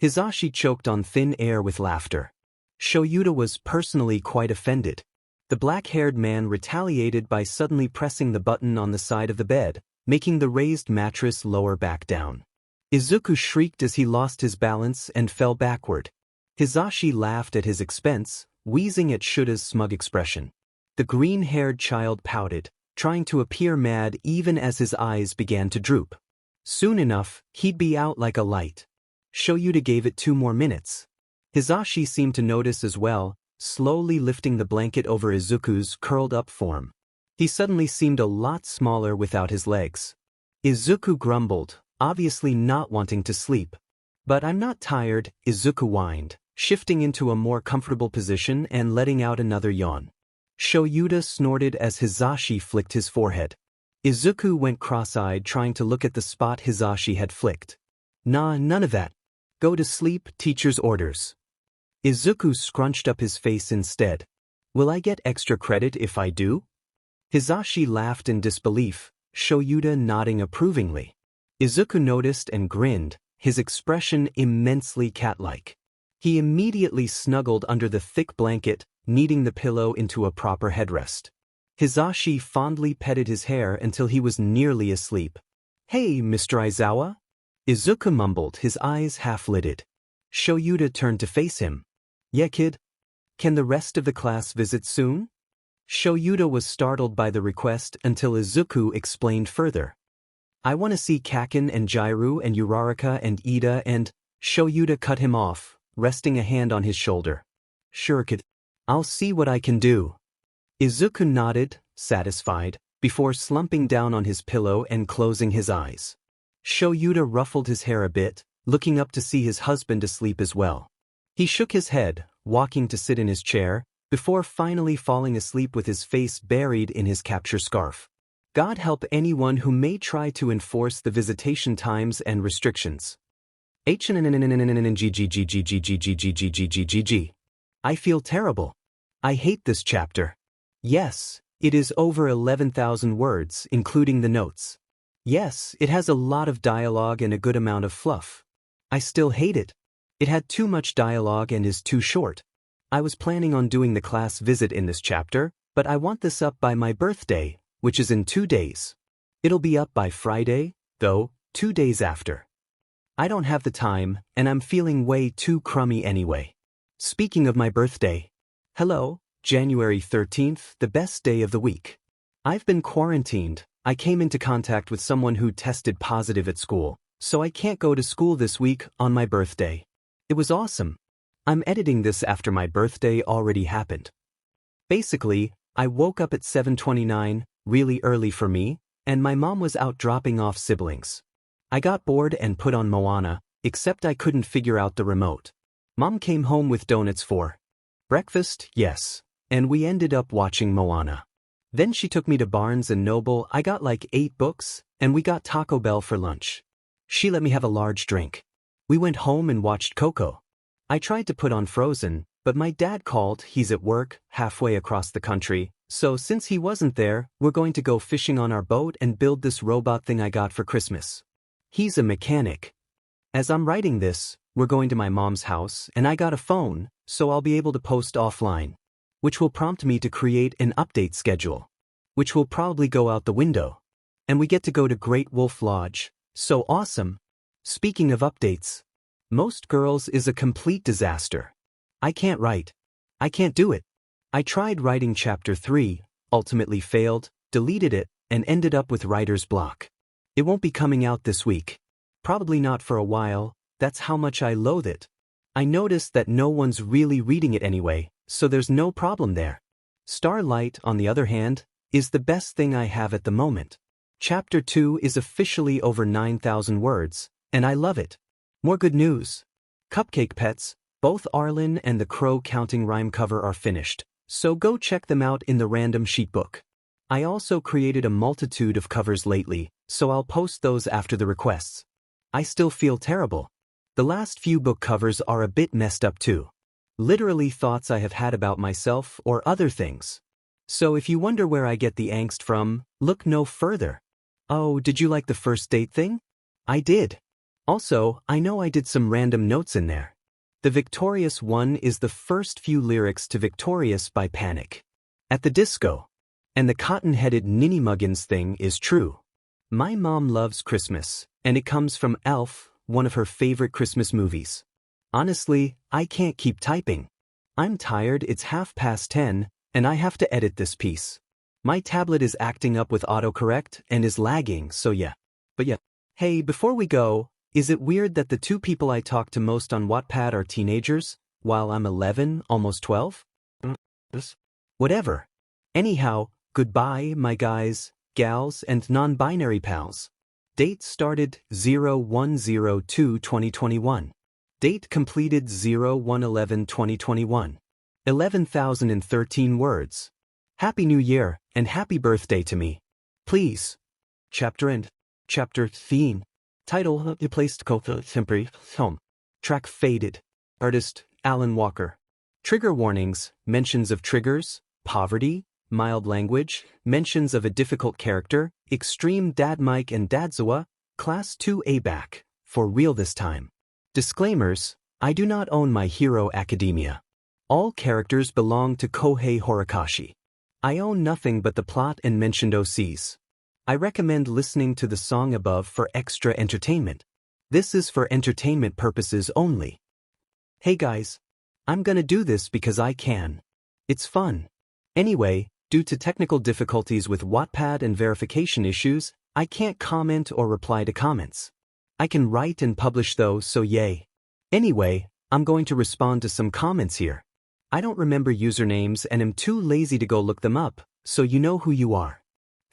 Hizashi choked on thin air with laughter. Shoyuta was personally quite offended. The black-haired man retaliated by suddenly pressing the button on the side of the bed, making the raised mattress lower back down. Izuku shrieked as he lost his balance and fell backward. Hizashi laughed at his expense, wheezing at Shura's smug expression. The green-haired child pouted, trying to appear mad even as his eyes began to droop. Soon enough, he'd be out like a light. Shoyuta gave it 2 more minutes. Hizashi seemed to notice as well, slowly lifting the blanket over Izuku's curled-up form. He suddenly seemed a lot smaller without his legs. Izuku grumbled, obviously not wanting to sleep. But I'm not tired, Izuku whined, shifting into a more comfortable position and letting out another yawn. Shoyuta snorted as Hizashi flicked his forehead. Izuku went cross-eyed trying to look at the spot Hizashi had flicked. Nah, none of that. Go to sleep, teacher's orders. Izuku scrunched up his face instead. Will I get extra credit if I do? Hizashi laughed in disbelief, Shoyuta nodding approvingly. Izuku noticed and grinned, his expression immensely cat-like. He immediately snuggled under the thick blanket, kneading the pillow into a proper headrest. Hizashi fondly petted his hair until he was nearly asleep. Hey, Mr. Aizawa? Izuku mumbled, his eyes half-lidded. Shoyuta turned to face him. Yeah, kid? Can the rest of the class visit soon? Shoyuta was startled by the request until Izuku explained further. I want to see Kaken and Jairu and Uraraka and Ida and… Shoyuta cut him off, resting a hand on his shoulder. Sure, kid. I'll see what I can do. Izuku nodded, satisfied, before slumping down on his pillow and closing his eyes. Shoyuta ruffled his hair a bit, looking up to see his husband asleep as well. He shook his head, walking to sit in his chair, before finally falling asleep with his face buried in his capture scarf. God help anyone who may try to enforce the visitation times and restrictions. I feel terrible. I hate this chapter. Yes, it is over 11,000 words, including the notes. Yes, it has a lot of dialogue and a good amount of fluff. I still hate it. It had too much dialogue and is too short. I was planning on doing the class visit in this chapter, but I want this up by my birthday, which is in 2 days. It'll be up by Friday, though, 2 days after. I don't have the time, and I'm feeling way too crummy anyway. Speaking of my birthday. Hello, January 13th, the best day of the week. I've been quarantined. I came into contact with someone who tested positive at school, so I can't go to school this week on my birthday. It was awesome. I'm editing this after my birthday already happened. Basically, I woke up at 7:29, really early for me, and my mom was out dropping off siblings. I got bored and put on Moana, except I couldn't figure out the remote. Mom came home with donuts for breakfast, yes, and we ended up watching Moana. Then she took me to Barnes & Noble. I got like 8 books, and we got Taco Bell for lunch. She let me have a large drink. We went home and watched Coco. I tried to put on Frozen, but my dad called. He's at work, halfway across the country, so since he wasn't there, we're going to go fishing on our boat and build this robot thing I got for Christmas. He's a mechanic. As I'm writing this, we're going to my mom's house, and I got a phone, so I'll be able to post offline, which will prompt me to create an update schedule, which will probably go out the window. And we get to go to Great Wolf Lodge. So awesome. Speaking of updates, Most girls is a complete disaster. I can't write. I can't do it. I tried writing chapter 3, ultimately failed, deleted it, and ended up with writer's block. It won't be coming out this week. Probably not for a while, that's how much I loathe it. I noticed that no one's really reading it anyway, so there's no problem there. Starlight, on the other hand, is the best thing I have at the moment. Chapter 2 is officially over 9,000 words, and I love it. More good news. Cupcake Pets, both Arlen and the Crow Counting Rhyme cover are finished, so go check them out in the random sheet book. I also created a multitude of covers lately, so I'll post those after the requests. I still feel terrible. The last few book covers are a bit messed up too. Literally thoughts I have had about myself or other things. So if you wonder where I get the angst from, look no further. Oh, did you like the first date thing? I did. Also, I know I did some random notes in there. The Victorious one is the first few lyrics to Victorious by Panic at the Disco. And the cotton-headed Ninny Muggins thing is true. My mom loves Christmas, and it comes from Elf, one of her favorite Christmas movies. Honestly, I can't keep typing. I'm tired, it's 10:30, and I have to edit this piece. My tablet is acting up with autocorrect and is lagging, so yeah. But yeah. Hey, before we go, is it weird that the two people I talk to most on Wattpad are teenagers, while I'm 11, almost 12? Whatever. Anyhow, goodbye, my guys, gals, and non-binary pals. Date started 01/02/2021. Date completed 01/11/2021. 11,013 words. Happy New Year, and happy birthday to me. Please. Chapter end. Chapter theme. Title replaced temporary home. Track faded. Artist Alan Walker. Trigger warnings, mentions of triggers, poverty, mild language, mentions of a difficult character, extreme dad Mike and Dadzawa, Class 2A back, for real this time. Disclaimers, I do not own My Hero Academia. All characters belong to Kohei Horikoshi. I own nothing but the plot and mentioned OCs. I recommend listening to the song above for extra entertainment. This is for entertainment purposes only. Hey guys. I'm gonna do this because I can. It's fun. Anyway, due to technical difficulties with Wattpad and verification issues, I can't comment or reply to comments. I can write and publish though, so yay. Anyway, I'm going to respond to some comments here. I don't remember usernames and am too lazy to go look them up, so you know who you are.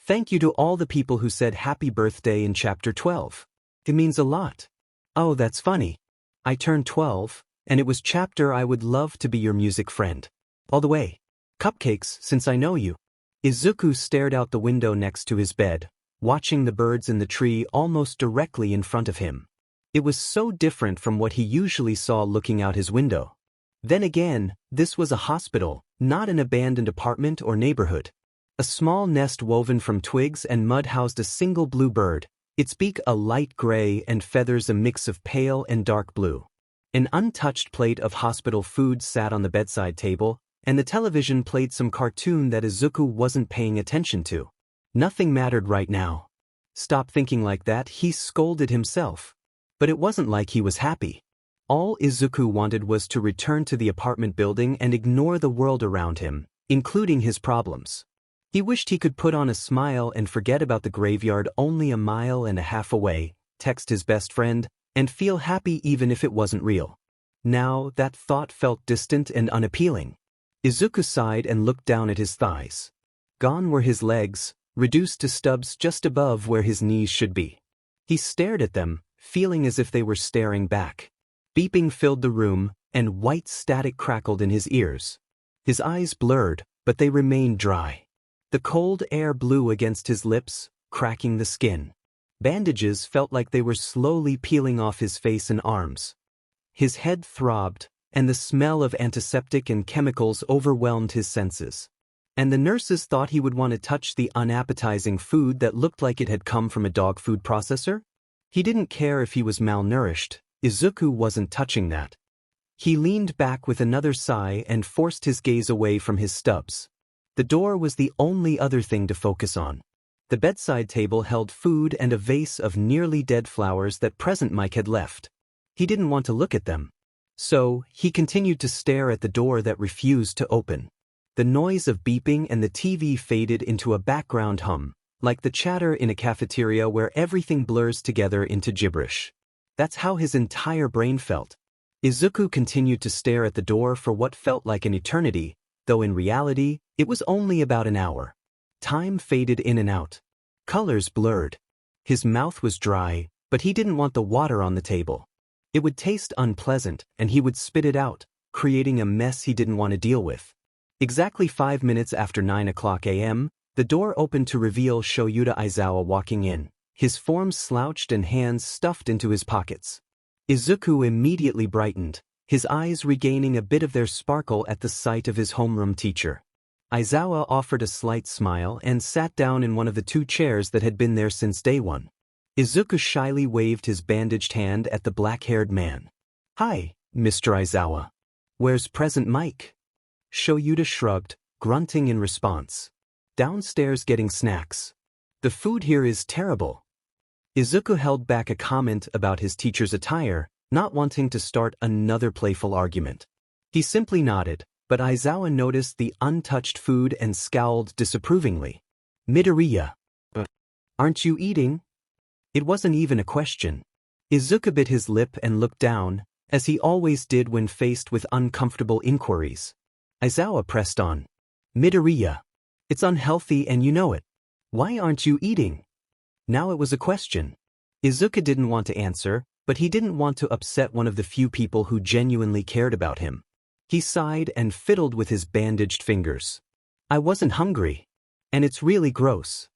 Thank you to all the people who said happy birthday in chapter 12. It means a lot. Oh, that's funny. I turned 12, and it was chapter I would love to be your music friend. All the way. Cupcakes, since I know you. Izuku stared out the window next to his bed, watching the birds in the tree almost directly in front of him. It was so different from what he usually saw looking out his window. Then again, this was a hospital, not an abandoned apartment or neighborhood. A small nest woven from twigs and mud housed a single blue bird, its beak a light gray and feathers a mix of pale and dark blue. An untouched plate of hospital food sat on the bedside table, and the television played some cartoon that Izuku wasn't paying attention to. Nothing mattered right now. Stop thinking like that, he scolded himself. But it wasn't like he was happy. All Izuku wanted was to return to the apartment building and ignore the world around him, including his problems. He wished he could put on a smile and forget about the graveyard only a mile and a half away, text his best friend, and feel happy even if it wasn't real. Now, that thought felt distant and unappealing. Izuku sighed and looked down at his thighs. Gone were his legs, reduced to stubs just above where his knees should be. He stared at them, feeling as if they were staring back. Beeping filled the room, and white static crackled in his ears. His eyes blurred, but they remained dry. The cold air blew against his lips, cracking the skin. Bandages felt like they were slowly peeling off his face and arms. His head throbbed, and the smell of antiseptic and chemicals overwhelmed his senses. And the nurses thought he would want to touch the unappetizing food that looked like it had come from a dog food processor? He didn't care if he was malnourished. Izuku wasn't touching that. He leaned back with another sigh and forced his gaze away from his stubs. The door was the only other thing to focus on. The bedside table held food and a vase of nearly dead flowers that present Mike had left. He didn't want to look at them. So, he continued to stare at the door that refused to open. The noise of beeping and the TV faded into a background hum, like the chatter in a cafeteria where everything blurs together into gibberish. That's how his entire brain felt. Izuku continued to stare at the door for what felt like an eternity, though in reality, it was only about an hour. Time faded in and out. Colors blurred. His mouth was dry, but he didn't want the water on the table. It would taste unpleasant, and he would spit it out, creating a mess he didn't want to deal with. Exactly 5 minutes after 9 a.m., the door opened to reveal Shoyuta Aizawa walking in, his form slouched and hands stuffed into his pockets. Izuku immediately brightened, his eyes regaining a bit of their sparkle at the sight of his homeroom teacher. Aizawa offered a slight smile and sat down in one of the 2 chairs that had been there since day one. Izuku shyly waved his bandaged hand at the black-haired man. "Hi, Mr. Aizawa. Where's Present Mike?" Shoyuta shrugged, grunting in response. "Downstairs getting snacks. The food here is terrible." Izuku held back a comment about his teacher's attire, not wanting to start another playful argument. He simply nodded, but Aizawa noticed the untouched food and scowled disapprovingly. "Midoriya. Aren't you eating?" It wasn't even a question. Izuku bit his lip and looked down, as he always did when faced with uncomfortable inquiries. Aizawa pressed on. "Midoriya. It's unhealthy and you know it. Why aren't you eating?" Now it was a question. Izuku didn't want to answer, but he didn't want to upset one of the few people who genuinely cared about him. He sighed and fiddled with his bandaged fingers. "I wasn't hungry. And it's really gross.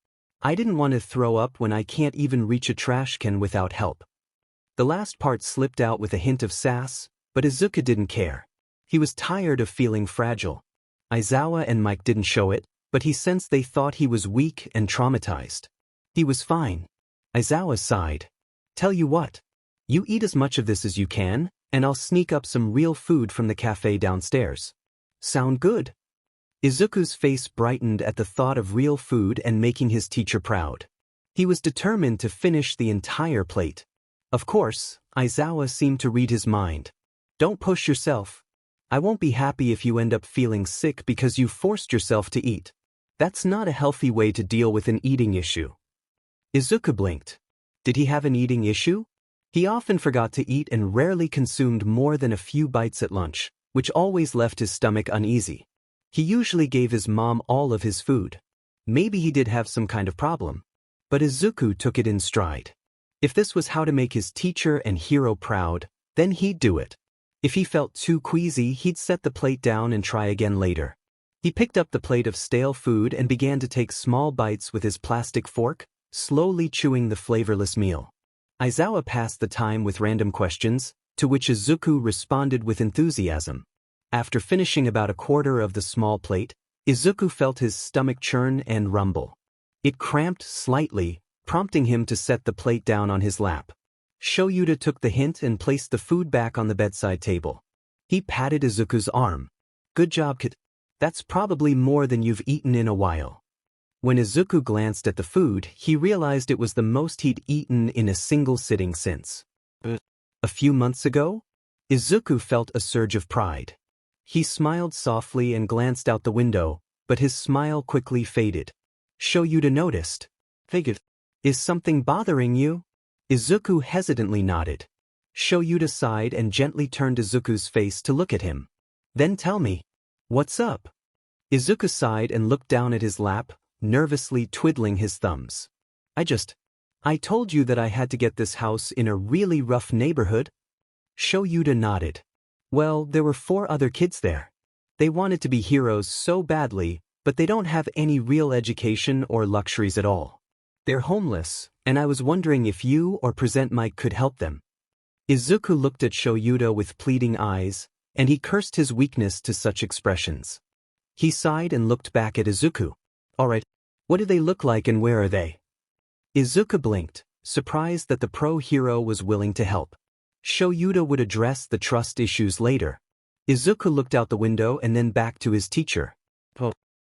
I didn't want to throw up when I can't even reach a trash can without help." The last part slipped out with a hint of sass, but Izuku didn't care. He was tired of feeling fragile. Aizawa and Mike didn't show it, but he sensed they thought he was weak and traumatized. He was fine. Aizawa sighed. "Tell you what. You eat as much of this as you can, and I'll sneak up some real food from the cafe downstairs. Sound good?" Izuku's face brightened at the thought of real food and making his teacher proud. He was determined to finish the entire plate. Of course, Aizawa seemed to read his mind. "Don't push yourself. I won't be happy if you end up feeling sick because you forced yourself to eat. That's not a healthy way to deal with an eating issue." Izuku blinked. Did he have an eating issue? He often forgot to eat and rarely consumed more than a few bites at lunch, which always left his stomach uneasy. He usually gave his mom all of his food. Maybe he did have some kind of problem. But Izuku took it in stride. If this was how to make his teacher and hero proud, then he'd do it. If he felt too queasy, he'd set the plate down and try again later. He picked up the plate of stale food and began to take small bites with his plastic fork, slowly chewing the flavorless meal. Aizawa passed the time with random questions, to which Izuku responded with enthusiasm. After finishing about a quarter of the small plate, Izuku felt his stomach churn and rumble. It cramped slightly, prompting him to set the plate down on his lap. Shoyuta took the hint and placed the food back on the bedside table. He patted Izuku's arm. "Good job, kid. That's probably more than you've eaten in a while." When Izuku glanced at the food, he realized it was the most he'd eaten in a single sitting since. A few months ago? Izuku felt a surge of pride. He smiled softly and glanced out the window, but his smile quickly faded. Shoyuta noticed. "Figured. Is something bothering you?" Izuku hesitantly nodded. Shoyuta sighed and gently turned Izuku's face to look at him. "Then tell me. What's up?" Izuku sighed and looked down at his lap, nervously twiddling his thumbs. I told you that I had to get this house in a really rough neighborhood." Shoyuta nodded. "Well, there were 4 other kids there. They wanted to be heroes so badly, but they don't have any real education or luxuries at all. They're homeless, and I was wondering if you or Present Mike could help them." Izuku looked at Shoyuta with pleading eyes, and he cursed his weakness to such expressions. He sighed and looked back at Izuku. "All right, what do they look like and where are they?" Izuku blinked, surprised that the pro-hero was willing to help. Shoyuta would address the trust issues later. Izuku looked out the window and then back to his teacher.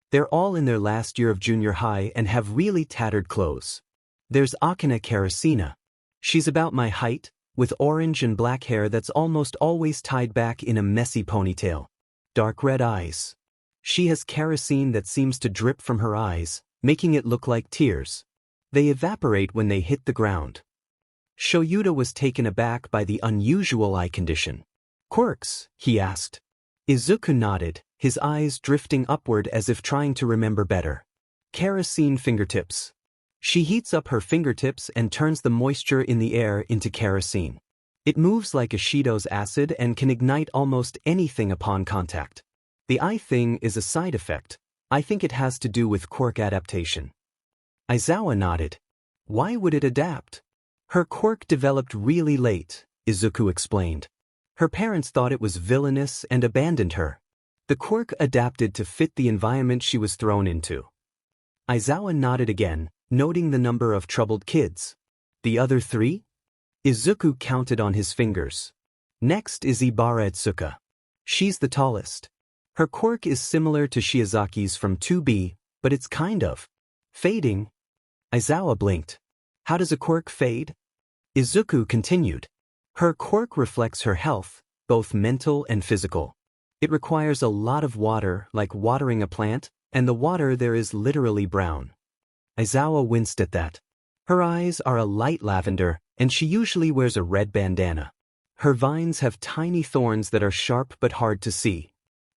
"They're all in their last year of junior high and have really tattered clothes. There's Akane Karasina. She's about my height, with orange and black hair that's almost always tied back in a messy ponytail. Dark red eyes. She has kerosene that seems to drip from her eyes, making it look like tears. They evaporate when they hit the ground. Shoyuta was taken aback by the unusual eye condition. "Quirks?" he asked. Izuku nodded, his eyes drifting upward as if trying to remember better. Kerosene fingertips. She heats up her fingertips and turns the moisture in the air into kerosene. It moves like a Shido's acid and can ignite almost anything upon contact. The eye thing is a side effect. I think it has to do with quirk adaptation. Aizawa nodded. Why would it adapt? Her quirk developed really late, Izuku explained. Her parents thought it was villainous and abandoned her. The quirk adapted to fit the environment she was thrown into. Aizawa nodded again, noting the number of troubled kids. The other 3? Izuku counted on his fingers. Next is Ibaratsuka. She's the tallest. Her quirk is similar to Shiozaki's from 2B, but it's kind of fading. Aizawa blinked. How does a quirk fade? Izuku continued. Her quirk reflects her health, both mental and physical. It requires a lot of water, like watering a plant, and the water there is literally brown. Aizawa winced at that. Her eyes are a light lavender, and she usually wears a red bandana. Her vines have tiny thorns that are sharp but hard to see.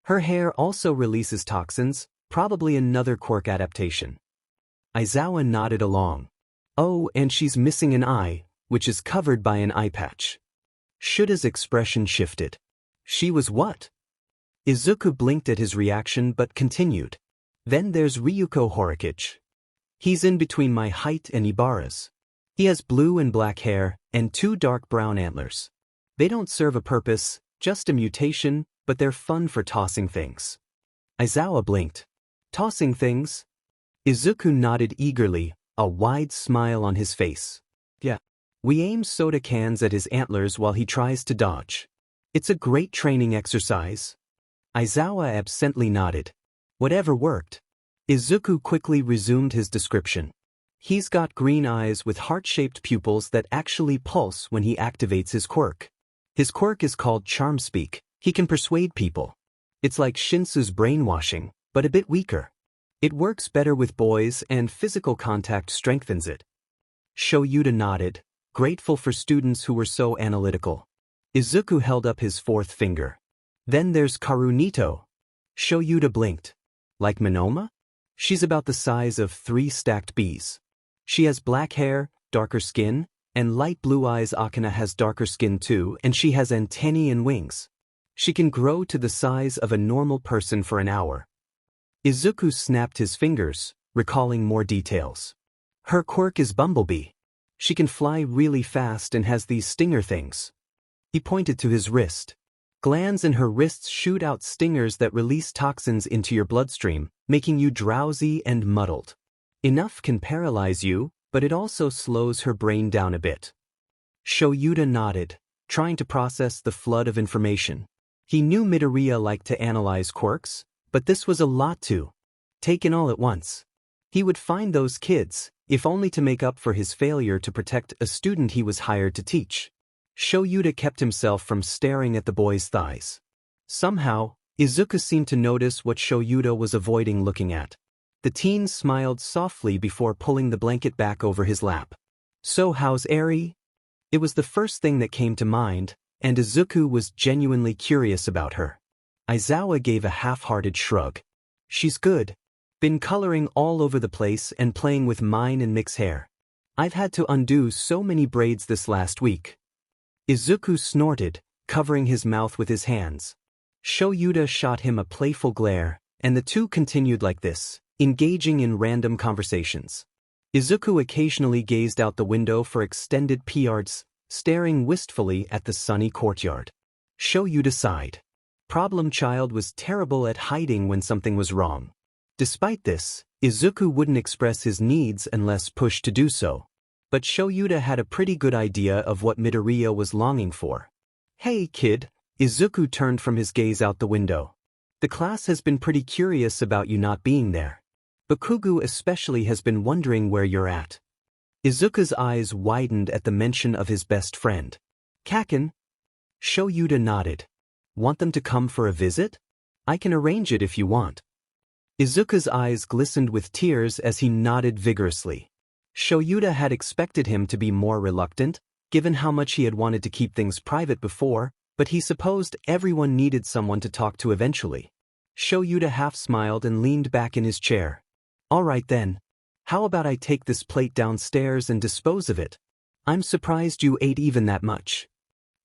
Her hair also releases toxins, probably another quirk adaptation. Aizawa nodded along. Oh, and she's missing an eye, which is covered by an eye patch. Shuda's expression shifted. She was what? Izuku blinked at his reaction but continued. Then there's Ryuko Horikoshi. He's in between my height and Ibara's. He has blue and black hair, and 2 dark brown antlers. They don't serve a purpose, just a mutation, but they're fun for tossing things. Aizawa blinked. Tossing things? Izuku nodded eagerly, a wide smile on his face. Yeah. We aim soda cans at his antlers while he tries to dodge. It's a great training exercise. Aizawa absently nodded. Whatever worked. Izuku quickly resumed his description. He's got green eyes with heart-shaped pupils that actually pulse when he activates his quirk. His quirk is called Charm Speak. He can persuade people. It's like Shinsu's brainwashing, but a bit weaker. It works better with boys and physical contact strengthens it. Shoyuta nodded, grateful for students who were so analytical. Izuku held up his 4th finger. Then there's Karunito. Shoyuta blinked. Like Monoma? She's about the size of 3 stacked bees. She has black hair, darker skin, and light blue eyes. Akana has darker skin too, and she has antennae and wings. She can grow to the size of a normal person for an hour. Izuku snapped his fingers, recalling more details. Her quirk is Bumblebee. She can fly really fast and has these stinger things. He pointed to his wrist. Glands in her wrists shoot out stingers that release toxins into your bloodstream, making you drowsy and muddled. Enough can paralyze you, but it also slows her brain down a bit. Shoyuta nodded, trying to process the flood of information. He knew Midoriya liked to analyze quirks, but this was a lot to take in all at once. He would find those kids, if only to make up for his failure to protect a student he was hired to teach. Shoyuta kept himself from staring at the boy's thighs. Somehow, Izuku seemed to notice what Shoyuta was avoiding looking at. The teen smiled softly before pulling the blanket back over his lap. So how's Eri? It was the first thing that came to mind, and Izuku was genuinely curious about her. Aizawa gave a half-hearted shrug. She's good. Been coloring all over the place and playing with mine and Mick's hair. I've had to undo so many braids this last week. Izuku snorted, covering his mouth with his hands. Shoyuta shot him a playful glare, and the two continued like this, engaging in random conversations. Izuku occasionally gazed out the window for extended periods, staring wistfully at the sunny courtyard. Shoyuta sighed. Problem Child was terrible at hiding when something was wrong. Despite this, Izuku wouldn't express his needs unless pushed to do so. But Shoyuta had a pretty good idea of what Midoriya was longing for. Hey kid, Izuku turned from his gaze out the window. The class has been pretty curious about you not being there. Bakugo especially has been wondering where you're at. Izuku's eyes widened at the mention of his best friend. Kaken? Shoyuta nodded. Want them to come for a visit? I can arrange it if you want. Izuku's eyes glistened with tears as he nodded vigorously. Shoyuta had expected him to be more reluctant, given how much he had wanted to keep things private before, but he supposed everyone needed someone to talk to eventually. Shoyuta half smiled and leaned back in his chair. All right then. How about I take this plate downstairs and dispose of it? I'm surprised you ate even that much.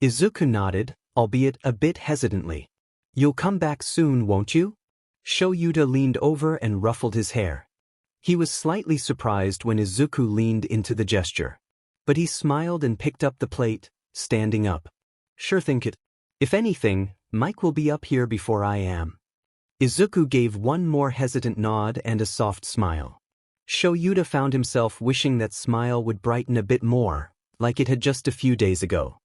Izuku nodded, albeit a bit hesitantly. You'll come back soon, won't you? Shoyuta leaned over and ruffled his hair. He was slightly surprised when Izuku leaned into the gesture. But he smiled and picked up the plate, standing up. Sure think it. If anything, Mike will be up here before I am. Izuku gave one more hesitant nod and a soft smile. Shoyuta found himself wishing that smile would brighten a bit more, like it had just a few days ago.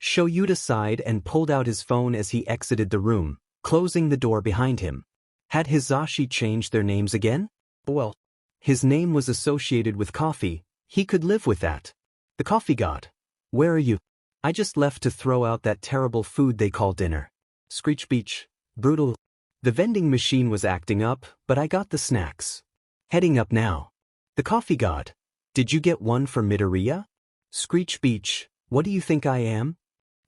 Shoyuta sighed and pulled out his phone as he exited the room, closing the door behind him. Had Hizashi changed their names again? Well, his name was associated with coffee, he could live with that. The coffee god. Where are you? I just left to throw out that terrible food they call dinner. Screech Beach. Brutal. The vending machine was acting up, but I got the snacks. Heading up now. The coffee god. Did you get one for Midoriya? Screech Beach. What do you think I am?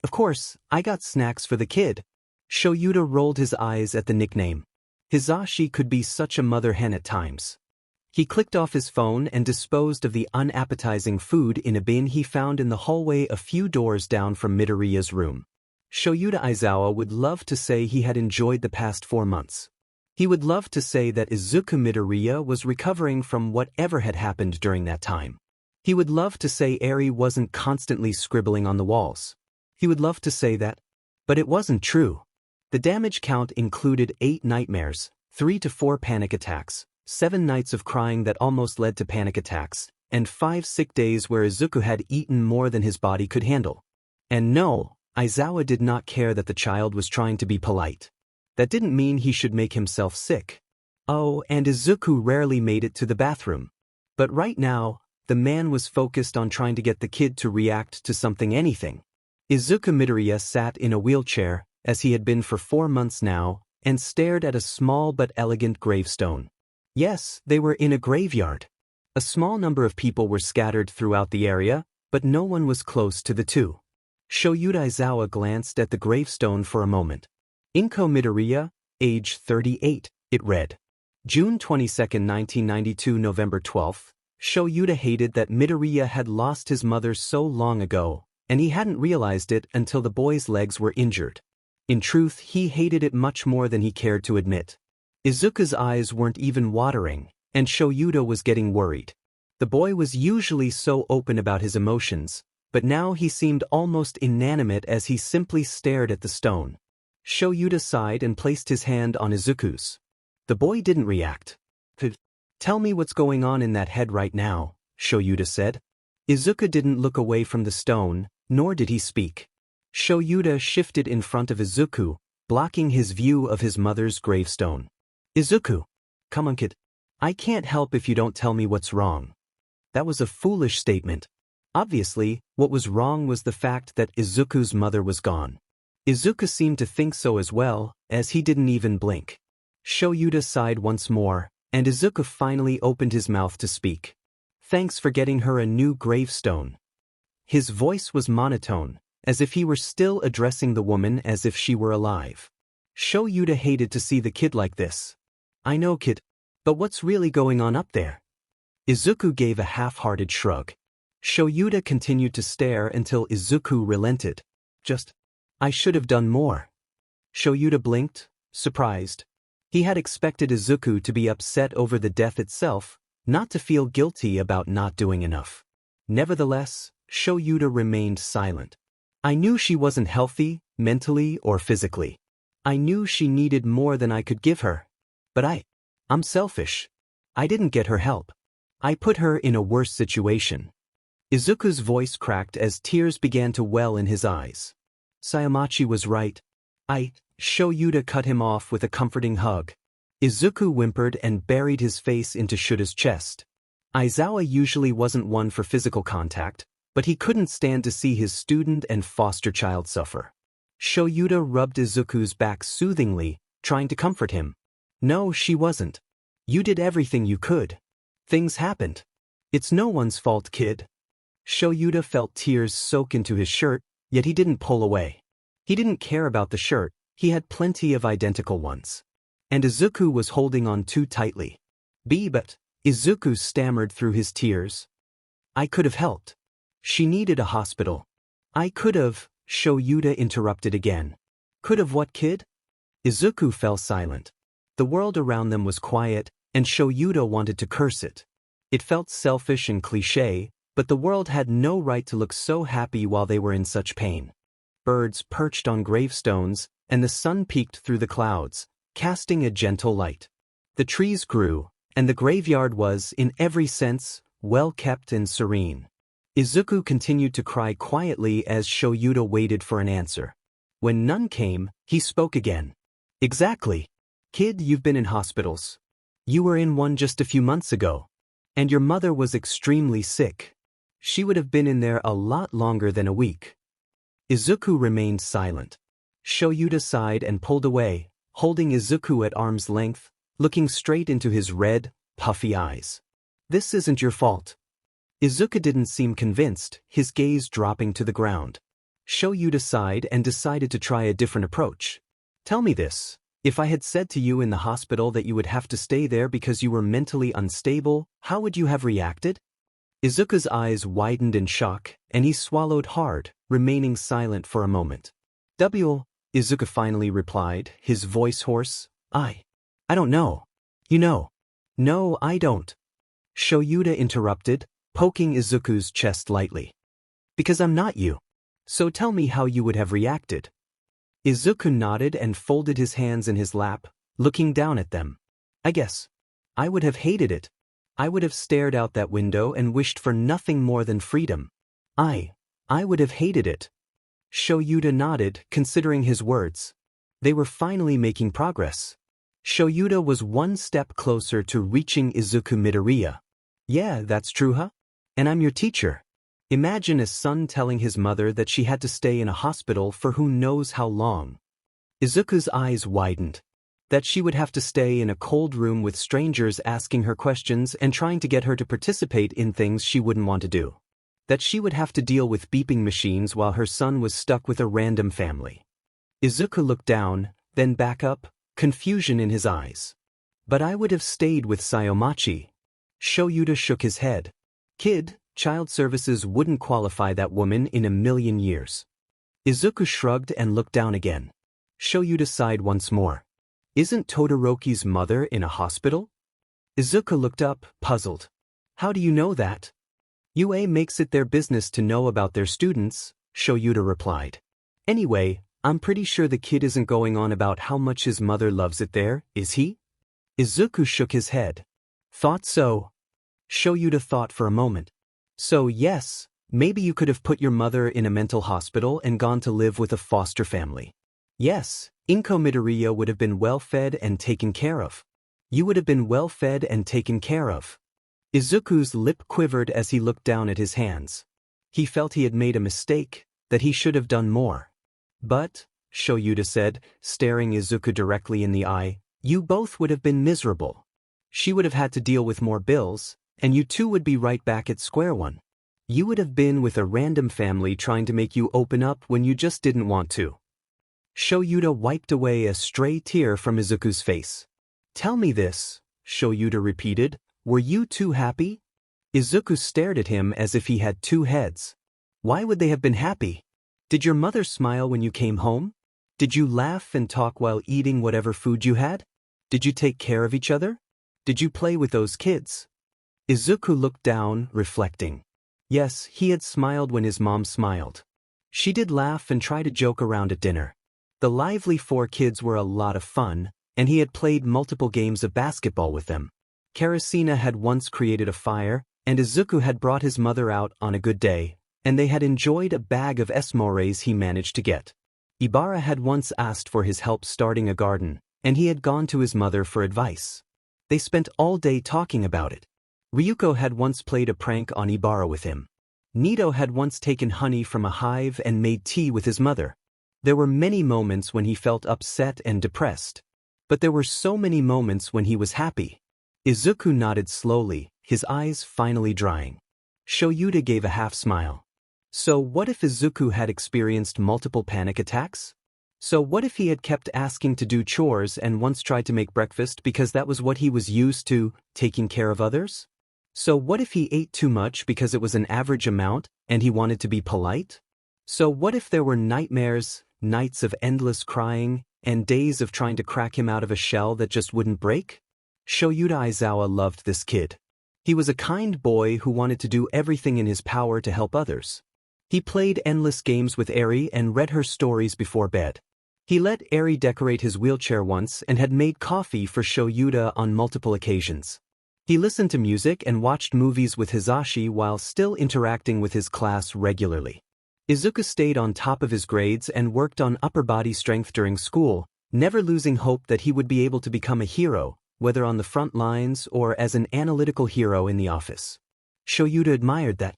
Of course, I got snacks for the kid. Shoyuta rolled his eyes at the nickname. Hizashi could be such a mother hen at times. He clicked off his phone and disposed of the unappetizing food in a bin he found in the hallway a few doors down from Midoriya's room. Shoyuta Aizawa would love to say he had enjoyed the past 4 months. He would love to say that Izuku Midoriya was recovering from whatever had happened during that time. He would love to say Eri wasn't constantly scribbling on the walls. He would love to say that. But it wasn't true. The damage count included 8 nightmares, 3 to 4 panic attacks, 7 nights of crying that almost led to panic attacks, and 5 sick days where Izuku had eaten more than his body could handle. And no, Aizawa did not care that the child was trying to be polite. That didn't mean he should make himself sick. Oh, and Izuku rarely made it to the bathroom. But right now, the man was focused on trying to get the kid to react to anything. Izuku Midoriya sat in a wheelchair, as he had been for 4 months now, and stared at a small but elegant gravestone. Yes, they were in a graveyard. A small number of people were scattered throughout the area, but no one was close to the two. Shoyuta Aizawa glanced at the gravestone for a moment. Inko Midoriya, age 38, it read. June 22, 1992, November 12. Shoyuta hated that Midoriya had lost his mother so long ago, and he hadn't realized it until the boy's legs were injured. In truth, he hated it much more than he cared to admit. Izuku's eyes weren't even watering, and Shoyuta was getting worried. The boy was usually so open about his emotions, but now he seemed almost inanimate as he simply stared at the stone. Shoyuta sighed and placed his hand on Izuku's. The boy didn't react. Tell me what's going on in that head right now, Shoyuta said. Izuku didn't look away from the stone, nor did he speak. Shoyuta shifted in front of Izuku, blocking his view of his mother's gravestone. Izuku, come on kid. I can't help if you don't tell me what's wrong. That was a foolish statement. Obviously, what was wrong was the fact that Izuku's mother was gone. Izuku seemed to think so as well, as he didn't even blink. Shoyuta sighed once more, and Izuku finally opened his mouth to speak. Thanks for getting her a new gravestone. His voice was monotone, as if he were still addressing the woman as if she were alive. Shoyuta hated to see the kid like this. I know kid, but what's really going on up there? Izuku gave a half-hearted shrug. Shoyuta continued to stare until Izuku relented. I should have done more. Shoyuta blinked, surprised. He had expected Izuku to be upset over the death itself, not to feel guilty about not doing enough. Nevertheless, Shoyuta remained silent. I knew she wasn't healthy, mentally or physically. I knew she needed more than I could give her. But I'm selfish. I didn't get her help. I put her in a worse situation. Izuku's voice cracked as tears began to well in his eyes. Sayamachi was right. Shoyuta cut him off with a comforting hug. Izuku whimpered and buried his face into Shuta's chest. Aizawa usually wasn't one for physical contact, but he couldn't stand to see his student and foster child suffer. Shoyuta rubbed Izuku's back soothingly, trying to comfort him. No, she wasn't. You did everything you could. Things happened. It's no one's fault, kid. Shoyuta felt tears soak into his shirt, yet he didn't pull away. He didn't care about the shirt, he had plenty of identical ones. And Izuku was holding on too tightly. But Izuku stammered through his tears. I could have helped. She needed a hospital. I could have, Shoyuta interrupted again. Could have what, kid? Izuku fell silent. The world around them was quiet, and Shoyuta wanted to curse it. It felt selfish and cliché, but the world had no right to look so happy while they were in such pain. Birds perched on gravestones, and the sun peeked through the clouds, casting a gentle light. The trees grew, and the graveyard was, in every sense, well kept and serene. Izuku continued to cry quietly as Shoyuta waited for an answer. When none came, he spoke again. Exactly. Kid, you've been in hospitals. You were in one just a few months ago. And your mother was extremely sick. She would have been in there a lot longer than a week. Izuku remained silent. Shoyuta sighed and pulled away, holding Izuku at arm's length, looking straight into his red, puffy eyes. This isn't your fault. Izuku didn't seem convinced, his gaze dropping to the ground. Shoyuta sighed and decided to try a different approach. Tell me this. If I had said to you in the hospital that you would have to stay there because you were mentally unstable, how would you have reacted? Izuku's eyes widened in shock, and he swallowed hard, remaining silent for a moment. Izuku finally replied, his voice hoarse. I don't know. You know. No, I don't. Shoyuta interrupted, poking Izuku's chest lightly. Because I'm not you. So tell me how you would have reacted. Izuku nodded and folded his hands in his lap, looking down at them. I guess. I would have hated it. I would have stared out that window and wished for nothing more than freedom. I would have hated it. Shoyuta nodded, considering his words. They were finally making progress. Shoyuta was one step closer to reaching Izuku Midoriya. Yeah, that's true, huh? And I'm your teacher. Imagine a son telling his mother that she had to stay in a hospital for who knows how long. Izuku's eyes widened. That she would have to stay in a cold room with strangers asking her questions and trying to get her to participate in things she wouldn't want to do. That she would have to deal with beeping machines while her son was stuck with a random family. Izuku looked down, then back up, confusion in his eyes. But I would have stayed with Sayomachi. Shoyuta shook his head. Kid, child services wouldn't qualify that woman in a million years. Izuku shrugged and looked down again. Shoyuta sighed once more. Isn't Todoroki's mother in a hospital? Izuku looked up, puzzled. How do you know that? UA makes it their business to know about their students, Shoyuta replied. Anyway, I'm pretty sure the kid isn't going on about how much his mother loves it there, is he? Izuku shook his head. Thought so. Shoyuta thought for a moment. So yes, maybe you could have put your mother in a mental hospital and gone to live with a foster family. Yes, Inko Midoriya would have been well fed and taken care of. You would have been well fed and taken care of. Izuku's lip quivered as he looked down at his hands. He felt he had made a mistake, that he should have done more. But, Shoyuta said, staring Izuku directly in the eye, you both would have been miserable. She would have had to deal with more bills, and you two would be right back at square one. You would have been with a random family trying to make you open up when you just didn't want to. Shoyuta wiped away a stray tear from Izuku's face. Tell me this, Shoyuta repeated, were you two happy? Izuku stared at him as if he had two heads. Why would they have been happy? Did your mother smile when you came home? Did you laugh and talk while eating whatever food you had? Did you take care of each other? Did you play with those kids? Izuku looked down, reflecting. Yes, he had smiled when his mom smiled. She did laugh and try to joke around at dinner. The lively four kids were a lot of fun, and he had played multiple games of basketball with them. Karasina had once created a fire, and Izuku had brought his mother out on a good day, and they had enjoyed a bag of esmores he managed to get. Ibara had once asked for his help starting a garden, and he had gone to his mother for advice. They spent all day talking about it. Ryuko had once played a prank on Ibara with him. Nito had once taken honey from a hive and made tea with his mother. There were many moments when he felt upset and depressed. But there were so many moments when he was happy. Izuku nodded slowly, his eyes finally drying. Shoyuta gave a half-smile. So what if Izuku had experienced multiple panic attacks? So what if he had kept asking to do chores and once tried to make breakfast because that was what he was used to, taking care of others? So what if he ate too much because it was an average amount and he wanted to be polite? So what if there were nightmares, nights of endless crying, and days of trying to crack him out of a shell that just wouldn't break? Shoyuta Aizawa loved this kid. He was a kind boy who wanted to do everything in his power to help others. He played endless games with Eri and read her stories before bed. He let Eri decorate his wheelchair once and had made coffee for Shoyuta on multiple occasions. He listened to music and watched movies with Hisashi while still interacting with his class regularly. Izuku stayed on top of his grades and worked on upper body strength during school, never losing hope that he would be able to become a hero, whether on the front lines or as an analytical hero in the office. Shoyuta admired that.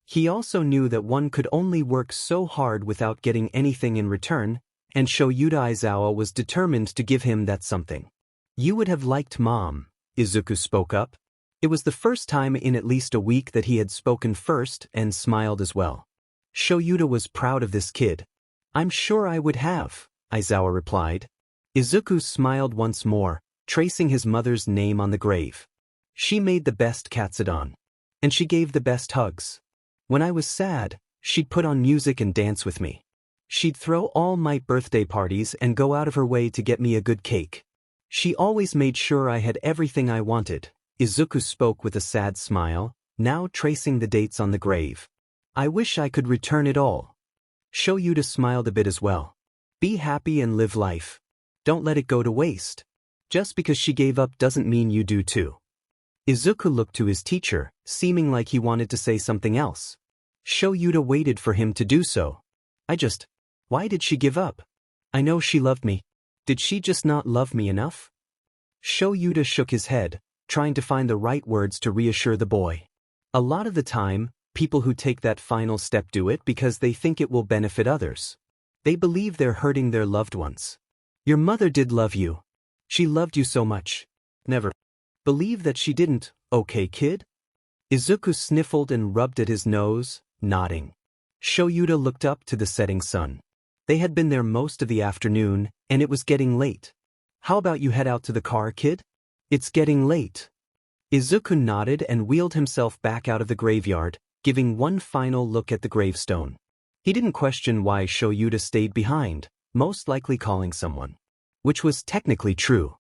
He also knew that one could only work so hard without getting anything in return, and Shoyuta Aizawa was determined to give him that something. "You would have liked Mom," Izuku spoke up. It was the first time in at least a week that he had spoken first and smiled as well. Shoyuta was proud of this kid. "I'm sure I would have," Aizawa replied. Izuku smiled once more, tracing his mother's name on the grave. "She made the best katsudon. And she gave the best hugs. When I was sad, she'd put on music and dance with me. She'd throw all my birthday parties and go out of her way to get me a good cake. She always made sure I had everything I wanted." Izuku spoke with a sad smile, now tracing the dates on the grave. "I wish I could return it all." Shoyuta smiled a bit as well. "Be happy and live life. Don't let it go to waste. Just because she gave up doesn't mean you do too." Izuku looked to his teacher, seeming like he wanted to say something else. Shoyuta waited for him to do so. Why did she give up? I know she loved me. Did she just not love me enough?" Shoyuta shook his head, trying to find the right words to reassure the boy. A lot of the time, people who take that final step do it because they think it will benefit others. They believe they're hurting their loved ones. Your mother did love you. She loved you so much. Never believe that she didn't, okay, kid? Izuku sniffled and rubbed at his nose, nodding. Shoyuta looked up to the setting sun. They had been there most of the afternoon, and it was getting late. "How about you head out to the car, kid? It's getting late." Izuku nodded and wheeled himself back out of the graveyard, giving one final look at the gravestone. He didn't question why Shoyuta stayed behind, most likely calling someone. Which was technically true.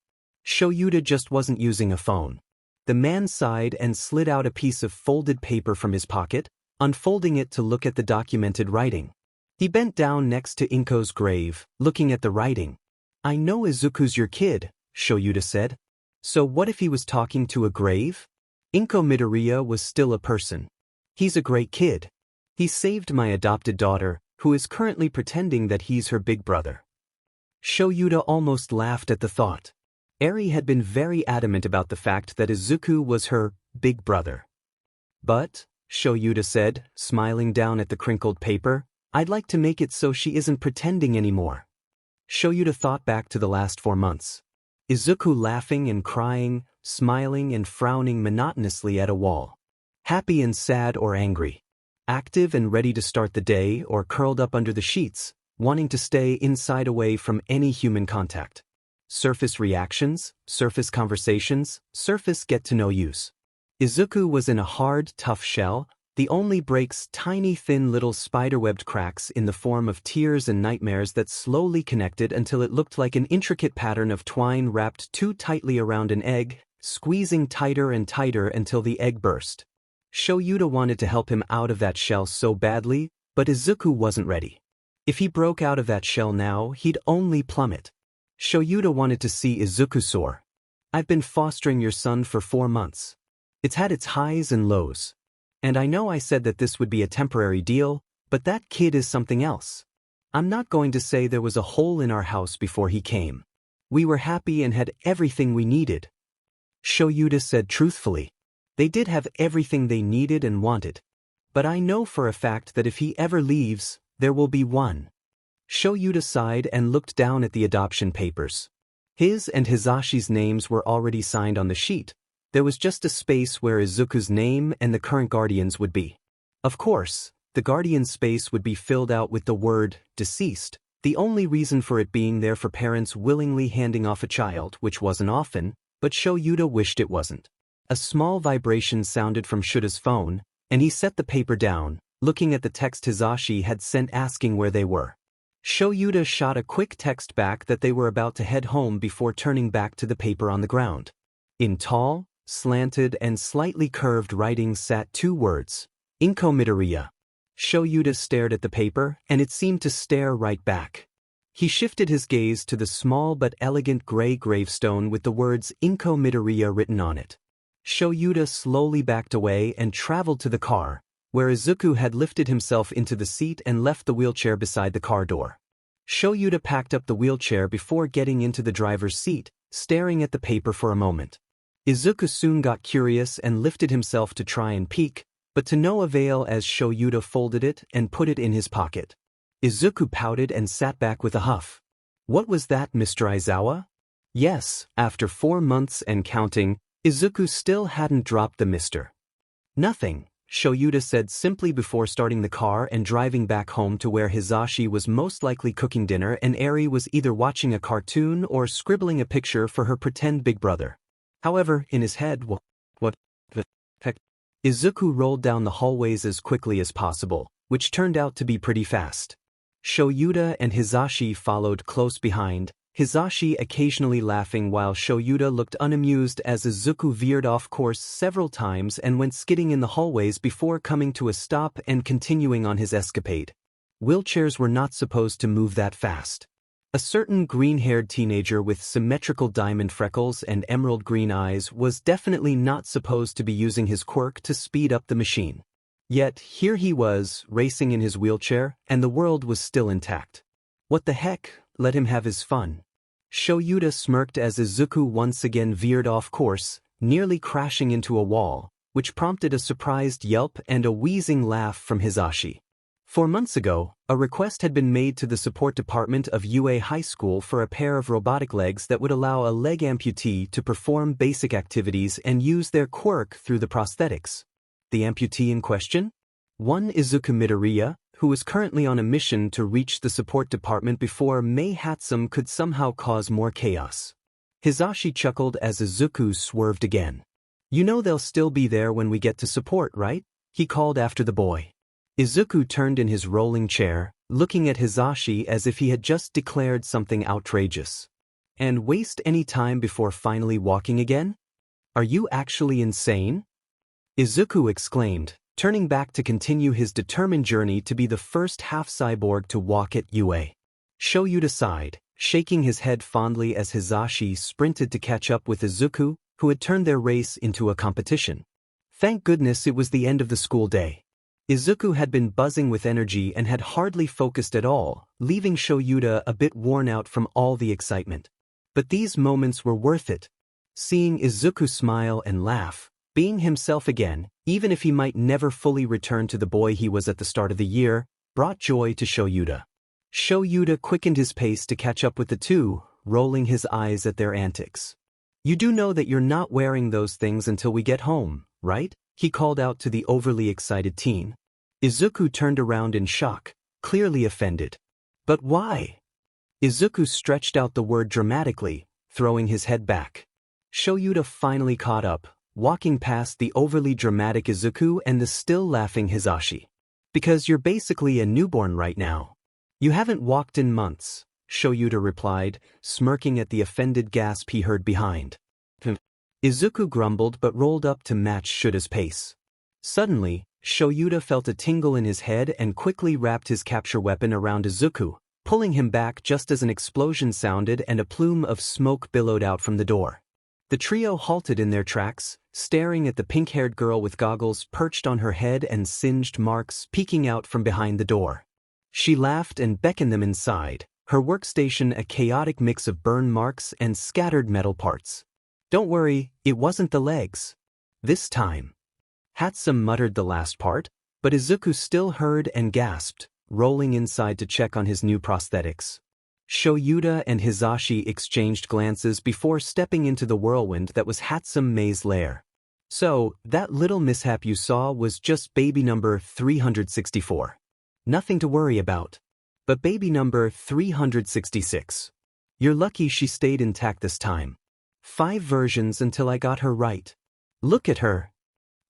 Shoyuta just wasn't using a phone. The man sighed and slid out a piece of folded paper from his pocket, unfolding it to look at the documented writing. He bent down next to Inko's grave, looking at the writing. "I know Izuku's your kid," Shoyuta said. So what if he was talking to a grave? Izuku Midoriya was still a person. He's a great kid. He saved my adopted daughter, who is currently pretending that he's her big brother. Shoyuta almost laughed at the thought. Eri had been very adamant about the fact that Izuku was her big brother. "But," Shoyuta said, smiling down at the crinkled paper, "I'd like to make it so she isn't pretending anymore." Shoyuta thought back to the last 4 months. Izuku laughing and crying, smiling and frowning monotonously at a wall. Happy and sad or angry. Active and ready to start the day or curled up under the sheets, wanting to stay inside away from any human contact. Surface reactions, surface conversations, surface get-to-know-yous. Izuku was in a hard, tough shell, the only breaks tiny thin little spiderwebbed cracks in the form of tears and nightmares that slowly connected until it looked like an intricate pattern of twine wrapped too tightly around an egg, squeezing tighter and tighter until the egg burst. Shoyuta wanted to help him out of that shell so badly, but Izuku wasn't ready. If he broke out of that shell now, he'd only plummet. Shoyuta wanted to see Izuku soar. "I've been fostering your son for 4 months. It's had its highs and lows. And I know I said that this would be a temporary deal, but that kid is something else. I'm not going to say there was a hole in our house before he came. We were happy and had everything we needed." Shoyuta said truthfully. They did have everything they needed and wanted. But I know for a fact that if he ever leaves, there will be one. Shoyuta sighed and looked down at the adoption papers. His and Hizashi's names were already signed on the sheet. There was just a space where Izuku's name and the current guardian's would be. Of course, the guardian's space would be filled out with the word deceased, the only reason for it being there for parents willingly handing off a child, which wasn't often, but Shoyuta wished it wasn't. A small vibration sounded from Shuta's phone, and he set the paper down, looking at the text Hizashi had sent asking where they were. Shoyuta shot a quick text back that they were about to head home before turning back to the paper on the ground. In tall, slanted and slightly curved writing sat two words, Izuku Midoriya. Shoyuta stared at the paper, and it seemed to stare right back. He shifted his gaze to the small but elegant gray gravestone with the words Izuku Midoriya written on it. Shoyuta slowly backed away and traveled to the car, where Izuku had lifted himself into the seat and left the wheelchair beside the car door. Shoyuta packed up the wheelchair before getting into the driver's seat, staring at the paper for a moment. Izuku soon got curious and lifted himself to try and peek, but to no avail as Shoyuta folded it and put it in his pocket. Izuku pouted and sat back with a huff. What was that, Mr. Aizawa? Yes, after 4 months and counting, Izuku still hadn't dropped the Mr. Nothing, Shoyuta said simply before starting the car and driving back home to where Hizashi was most likely cooking dinner and Eri was either watching a cartoon or scribbling a picture for her pretend big brother. However, in his head, what the heck? Izuku rolled down the hallways as quickly as possible, which turned out to be pretty fast. Shoyuta and Hizashi followed close behind, Hizashi occasionally laughing while Shoyuta looked unamused as Izuku veered off course several times and went skidding in the hallways before coming to a stop and continuing on his escapade. Wheelchairs were not supposed to move that fast. A certain green-haired teenager with symmetrical diamond freckles and emerald green eyes was definitely not supposed to be using his quirk to speed up the machine. Yet, here he was, racing in his wheelchair, and the world was still intact. What the heck, let him have his fun. Shoyuta smirked as Izuku once again veered off course, nearly crashing into a wall, which prompted a surprised yelp and a wheezing laugh from Hizashi. 4 months ago, a request had been made to the support department of UA High School for a pair of robotic legs that would allow a leg amputee to perform basic activities and use their quirk through the prosthetics. The amputee in question? One Izuku Midoriya, who was currently on a mission to reach the support department before Mei Hatsum could somehow cause more chaos. Hizashi chuckled as Izuku swerved again. You know they'll still be there when we get to support, right? He called after the boy. Izuku turned in his rolling chair, looking at Hizashi as if he had just declared something outrageous. And waste any time before finally walking again? Are you actually insane? Izuku exclaimed, turning back to continue his determined journey to be the first half-cyborg to walk at UA. Shoyuta sighed, shaking his head fondly as Hizashi sprinted to catch up with Izuku, who had turned their race into a competition. Thank goodness it was the end of the school day. Izuku had been buzzing with energy and had hardly focused at all, leaving Shoyuta a bit worn out from all the excitement. But these moments were worth it. Seeing Izuku smile and laugh, being himself again, even if he might never fully return to the boy he was at the start of the year, brought joy to Shoyuta. Shoyuta quickened his pace to catch up with the two, rolling his eyes at their antics. You do know that you're not wearing those things until we get home, right? He called out to the overly excited teen. Izuku turned around in shock, clearly offended. But why? Izuku stretched out the word dramatically, throwing his head back. Shoyuta finally caught up, walking past the overly dramatic Izuku and the still laughing Hizashi. Because you're basically a newborn right now. You haven't walked in months, Shoyuta replied, smirking at the offended gasp he heard behind. Izuku grumbled but rolled up to match Shuta's pace. Suddenly, Shoyuta felt a tingle in his head and quickly wrapped his capture weapon around Izuku, pulling him back just as an explosion sounded and a plume of smoke billowed out from the door. The trio halted in their tracks, staring at the pink-haired girl with goggles perched on her head and singed marks peeking out from behind the door. She laughed and beckoned them inside, her workstation a chaotic mix of burn marks and scattered metal parts. Don't worry, it wasn't the legs. This time. Hatsum muttered the last part, But Izuku still heard and gasped, rolling inside to check on his new prosthetics. Shoyuta and Hizashi exchanged glances before stepping into the whirlwind that was Hatsum Mei's lair. So, that little mishap you saw was just baby number 364. Nothing to worry about. But baby number 366. You're lucky she stayed intact this time. 5 versions until I got her right. Look at her!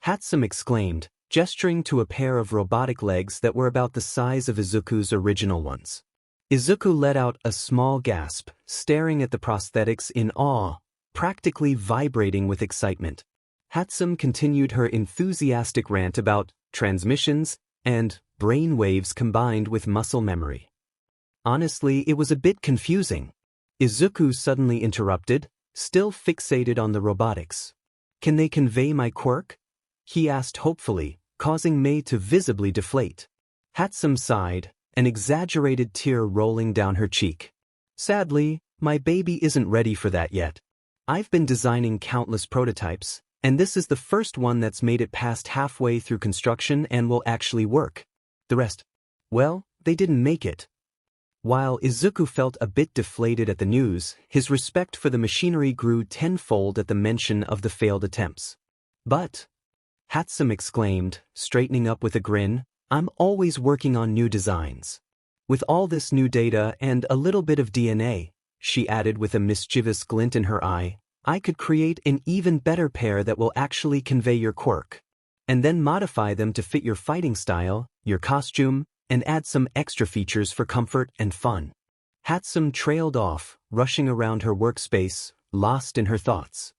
Hatsum exclaimed, gesturing to a pair of robotic legs that were about the size of Izuku's original ones. Izuku let out a small gasp, staring at the prosthetics in awe, practically vibrating with excitement. Hatsum continued her enthusiastic rant about transmissions and brain waves combined with muscle memory. Honestly, it was a bit confusing. Izuku suddenly interrupted, still fixated on the robotics. Can they convey my quirk? He asked hopefully, causing Mei to visibly deflate. Hatsum sighed, an exaggerated tear rolling down her cheek. Sadly, my baby isn't ready for that yet. I've been designing countless prototypes, and this is the first one that's made it past halfway through construction and will actually work. The rest, well, they didn't make it. While Izuku felt a bit deflated at the news, his respect for the machinery grew tenfold at the mention of the failed attempts. But, Hatsum exclaimed, straightening up with a grin, I'm always working on new designs. With all this new data and a little bit of DNA, she added with a mischievous glint in her eye, I could create an even better pair that will actually convey your quirk. And then modify them to fit your fighting style, your costume, and add some extra features for comfort and fun. Hatsum trailed off, rushing around her workspace, lost in her thoughts.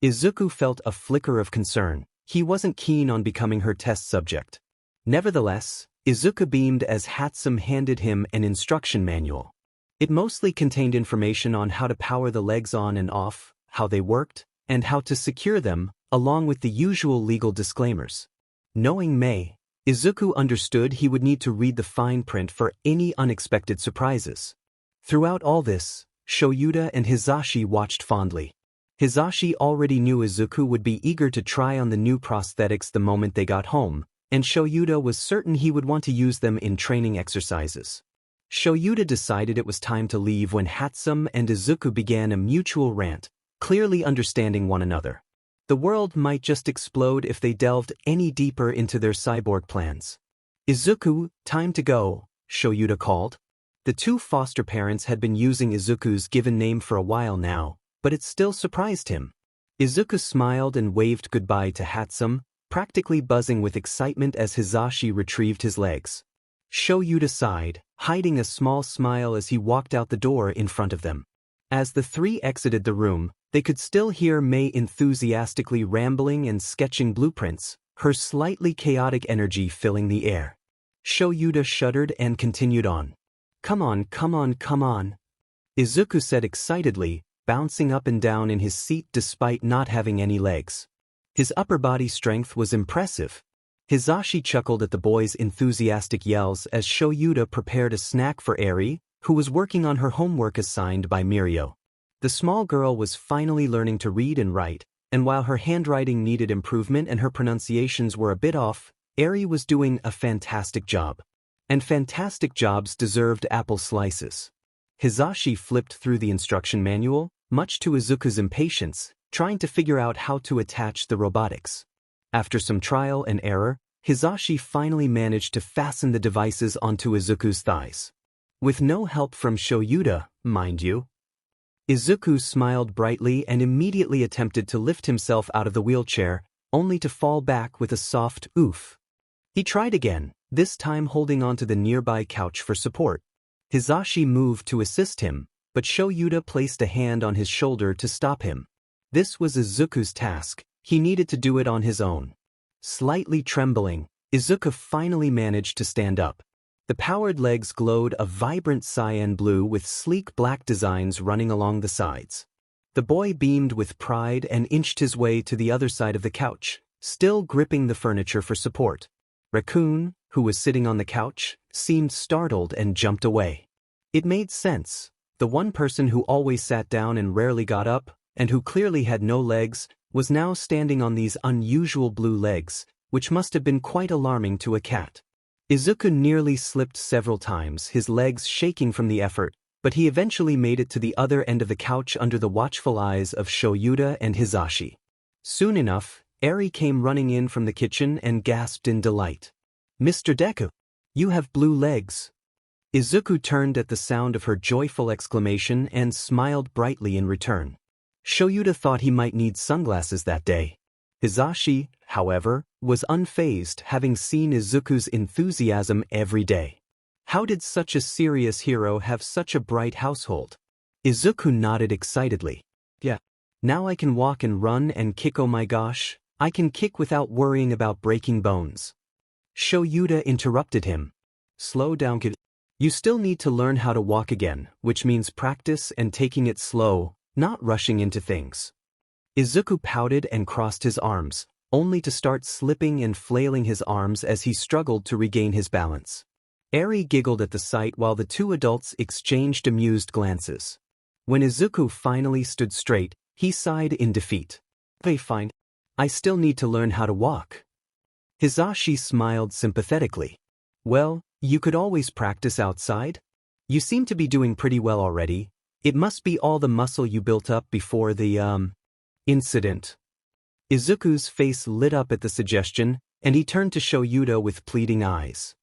Izuku felt a flicker of concern. He wasn't keen on becoming her test subject. Nevertheless, Izuku beamed as Hatsum handed him an instruction manual. It mostly contained information on how to power the legs on and off, how they worked, and how to secure them, along with the usual legal disclaimers. Knowing Mei, Izuku understood he would need to read the fine print for any unexpected surprises. Throughout all this, Shoyuta and Hizashi watched fondly. Hizashi already knew Izuku would be eager to try on the new prosthetics the moment they got home, and Shoyuta was certain he would want to use them in training exercises. Shoyuta decided it was time to leave when Hatsum and Izuku began a mutual rant, clearly understanding one another. The world might just explode if they delved any deeper into their cyborg plans. Izuku, time to go, Shoyuta called. The two foster parents had been using Izuku's given name for a while now, but it still surprised him. Izuku smiled and waved goodbye to Hatsum, practically buzzing with excitement as Hizashi retrieved his legs. Shoyuta sighed, hiding a small smile as he walked out the door in front of them. As the three exited the room, they could still hear Mei enthusiastically rambling and sketching blueprints, her slightly chaotic energy filling the air. Shoyuta shuddered and continued on. Come on, come on, come on, Izuku said excitedly, bouncing up and down in his seat despite not having any legs. His upper body strength was impressive. Hizashi chuckled at the boy's enthusiastic yells as Shoyuta prepared a snack for Eri, who was working on her homework assigned by Mirio. The small girl was finally learning to read and write, and while her handwriting needed improvement and her pronunciations were a bit off, Eri was doing a fantastic job. And fantastic jobs deserved apple slices. Hizashi flipped through the instruction manual, much to Izuku's impatience, trying to figure out how to attach the robotics. After some trial and error, Hizashi finally managed to fasten the devices onto Izuku's thighs. With no help from Shoyuta, mind you. Izuku smiled brightly and immediately attempted to lift himself out of the wheelchair, only to fall back with a soft oof. He tried again, this time holding onto the nearby couch for support. Hizashi moved to assist him, but Shoyuta placed a hand on his shoulder to stop him. This was Izuku's task, he needed to do it on his own. Slightly trembling, Izuku finally managed to stand up. The powered legs glowed a vibrant cyan blue with sleek black designs running along the sides. The boy beamed with pride and inched his way to the other side of the couch, still gripping the furniture for support. Raccoon, who was sitting on the couch, seemed startled and jumped away. It made sense. The one person who always sat down and rarely got up, and who clearly had no legs, was now standing on these unusual blue legs, which must have been quite alarming to a cat. Izuku nearly slipped several times, his legs shaking from the effort, but he eventually made it to the other end of the couch under the watchful eyes of Shoyuta and Hisashi. Soon enough, Eri came running in from the kitchen and gasped in delight. "Mr. Deku, you have blue legs." Izuku turned at the sound of her joyful exclamation and smiled brightly in return. Shoyuta thought he might need sunglasses that day. Hisashi, however, was unfazed, having seen Izuku's enthusiasm every day. How did such a serious hero have such a bright household? Izuku nodded excitedly. "Yeah. Now I can walk and run and kick. Oh my gosh, I can kick without worrying about breaking bones." Shoyuta interrupted him. "Slow down, kid. You still need to learn how to walk again, which means practice and taking it slow, not rushing into things." Izuku pouted and crossed his arms, only to start slipping and flailing his arms as he struggled to regain his balance. Eri giggled at the sight while the two adults exchanged amused glances. When Izuku finally stood straight, he sighed in defeat. "Hey, fine. I still need to learn how to walk." Hisashi smiled sympathetically. "Well, you could always practice outside. You seem to be doing pretty well already. It must be all the muscle you built up before the, incident." Izuku's face lit up at the suggestion, and he turned to Shoyuta with pleading eyes.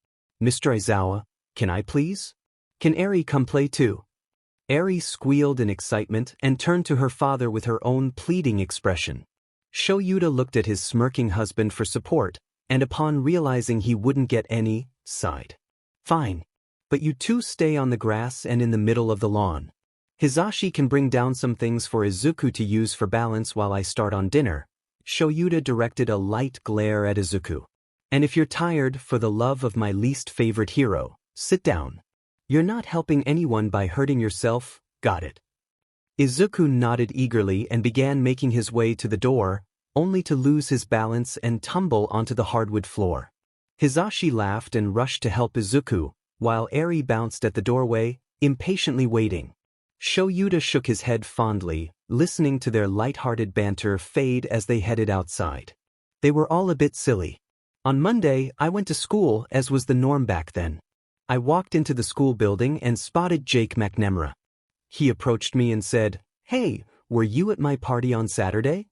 "Mr. Aizawa, can I please? Can Eri come play too?" Eri squealed in excitement and turned to her father with her own pleading expression. Shoyuta looked at his smirking husband for support, and upon realizing he wouldn't get any, sighed. "Fine. But you two stay on the grass and in the middle of the lawn. Hisashi can bring down some things for Izuku to use for balance while I start on dinner." Shoyuta directed a light glare at Izuku. "And if you're tired, for the love of my least favorite hero, sit down. You're not helping anyone by hurting yourself, got it?" Izuku nodded eagerly and began making his way to the door, only to lose his balance and tumble onto the hardwood floor. Hisashi laughed and rushed to help Izuku, while Eri bounced at the doorway, impatiently waiting. Shoyuta shook his head fondly, listening to their light-hearted banter fade as they headed outside. They were all a bit silly. "On Monday, I went to school, as was the norm back then. I walked into the school building and spotted Jake McNamara. He approached me and said, 'Hey, were you at my party on Saturday?'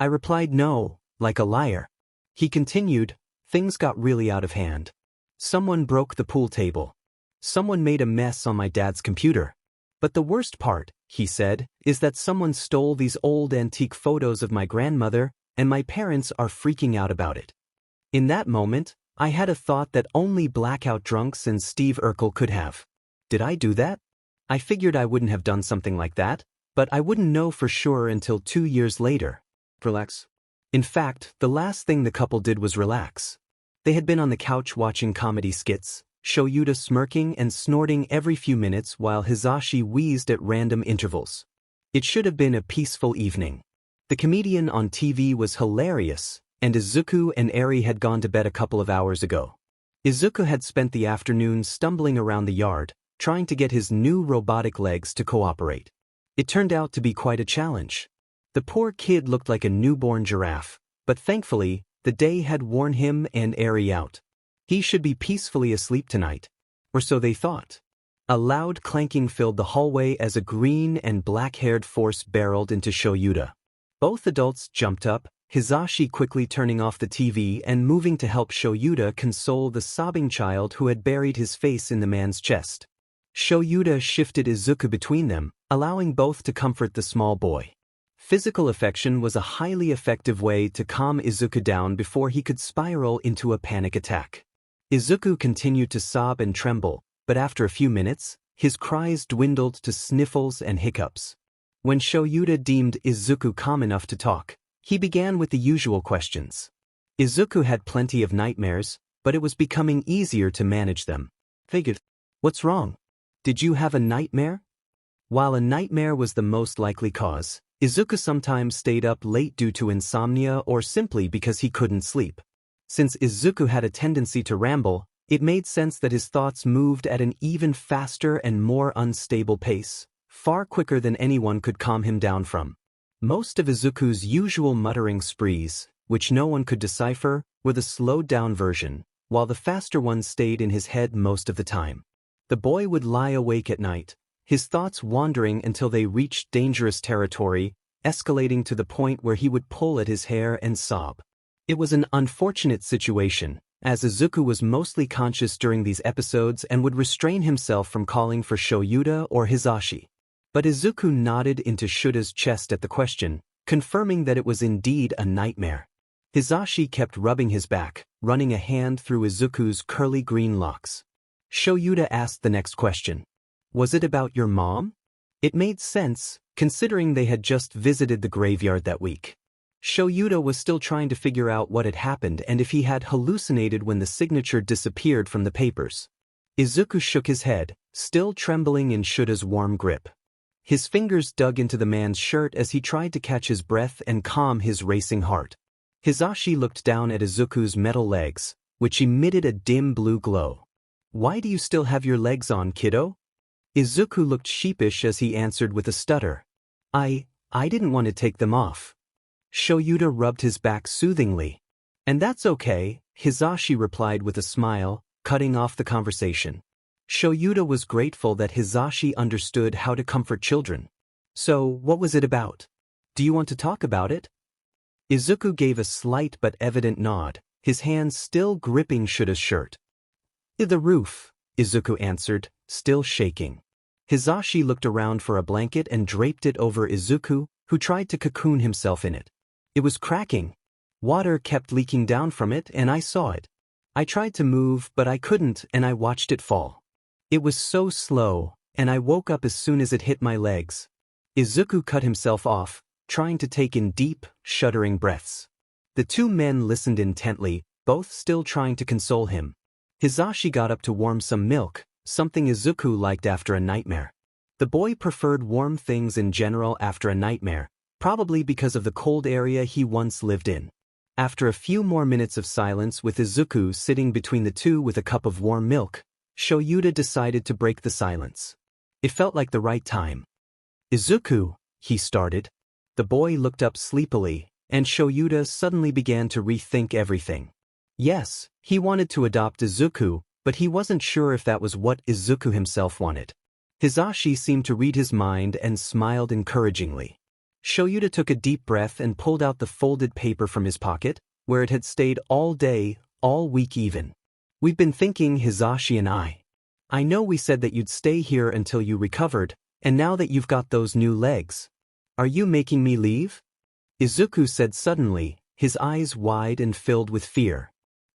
I replied no, like a liar. He continued, 'Things got really out of hand. Someone broke the pool table. Someone made a mess on my dad's computer. But the worst part,' he said, 'is that someone stole these old antique photos of my grandmother, and my parents are freaking out about it.' In that moment, I had a thought that only blackout drunks and Steve Urkel could have. Did I do that? I figured I wouldn't have done something like that, but I wouldn't know for sure until 2 years later. Relax. In fact, the last thing the couple did was relax. They had been on the couch watching comedy skits, Shoyuta smirking and snorting every few minutes while Hisashi wheezed at random intervals. It should have been a peaceful evening. The comedian on TV was hilarious, and Izuku and Eri had gone to bed a couple of hours ago. Izuku had spent the afternoon stumbling around the yard, trying to get his new robotic legs to cooperate. It turned out to be quite a challenge. The poor kid looked like a newborn giraffe, but thankfully, the day had worn him and Eri out. He should be peacefully asleep tonight. Or so they thought. A loud clanking filled the hallway as a green and black-haired force barreled into Shoyuta. Both adults jumped up, Hisashi quickly turning off the TV and moving to help Shoyuta console the sobbing child who had buried his face in the man's chest. Shoyuta shifted Izuku between them, allowing both to comfort the small boy. Physical affection was a highly effective way to calm Izuku down before he could spiral into a panic attack. Izuku continued to sob and tremble, but after a few minutes, his cries dwindled to sniffles and hiccups. When Shoyuta deemed Izuku calm enough to talk, he began with the usual questions. Izuku had plenty of nightmares, but it was becoming easier to manage them. Figured, "What's wrong? Did you have a nightmare?" While a nightmare was the most likely cause, Izuku sometimes stayed up late due to insomnia or simply because he couldn't sleep. Since Izuku had a tendency to ramble, it made sense that his thoughts moved at an even faster and more unstable pace, far quicker than anyone could calm him down from. Most of Izuku's usual muttering sprees, which no one could decipher, were the slowed-down version, while the faster ones stayed in his head most of the time. The boy would lie awake at night, his thoughts wandering until they reached dangerous territory, escalating to the point where he would pull at his hair and sob. It was an unfortunate situation, as Izuku was mostly conscious during these episodes and would restrain himself from calling for Shoyuta or Hizashi. But Izuku nodded into Shuta's chest at the question, confirming that it was indeed a nightmare. Hizashi kept rubbing his back, running a hand through Izuku's curly green locks. Shoyuta asked the next question. Was it about your mom? It made sense, considering they had just visited the graveyard that week. Shoyuta was still trying to figure out what had happened and if he had hallucinated when the signature disappeared from the papers. Izuku shook his head, still trembling in Shuta's warm grip. His fingers dug into the man's shirt as he tried to catch his breath and calm his racing heart. Hizashi looked down at Izuku's metal legs, which emitted a dim blue glow. Why do you still have your legs on, kiddo? Izuku looked sheepish as he answered with a stutter. I didn't want to take them off. Shoyuta rubbed his back soothingly. And that's okay, Hizashi replied with a smile, cutting off the conversation. Shoyuta was grateful that Hizashi understood how to comfort children. So, what was it about? Do you want to talk about it? Izuku gave a slight but evident nod, his hands still gripping Shuta's shirt. The roof, Izuku answered, still shaking. Hizashi looked around for a blanket and draped it over Izuku, who tried to cocoon himself in it. It was cracking. Water kept leaking down from it and I saw it. I tried to move but I couldn't and I watched it fall. It was so slow, and I woke up as soon as it hit my legs. Izuku cut himself off, trying to take in deep, shuddering breaths. The two men listened intently, both still trying to console him. Hizashi got up to warm some milk, something Izuku liked after a nightmare. The boy preferred warm things in general after a nightmare, probably because of the cold area he once lived in. After a few more minutes of silence with Izuku sitting between the two with a cup of warm milk, Shoyuta decided to break the silence. It felt like the right time. Izuku, he started. The boy looked up sleepily, and Shoyuta suddenly began to rethink everything. Yes, he wanted to adopt Izuku, but he wasn't sure if that was what Izuku himself wanted. Hizashi seemed to read his mind and smiled encouragingly. Shoyuta took a deep breath and pulled out the folded paper from his pocket, where it had stayed all day, all week even. We've been thinking, Hizashi and I know we said that you'd stay here until you recovered, and now that you've got those new legs. Are you making me leave? Izuku said suddenly, his eyes wide and filled with fear.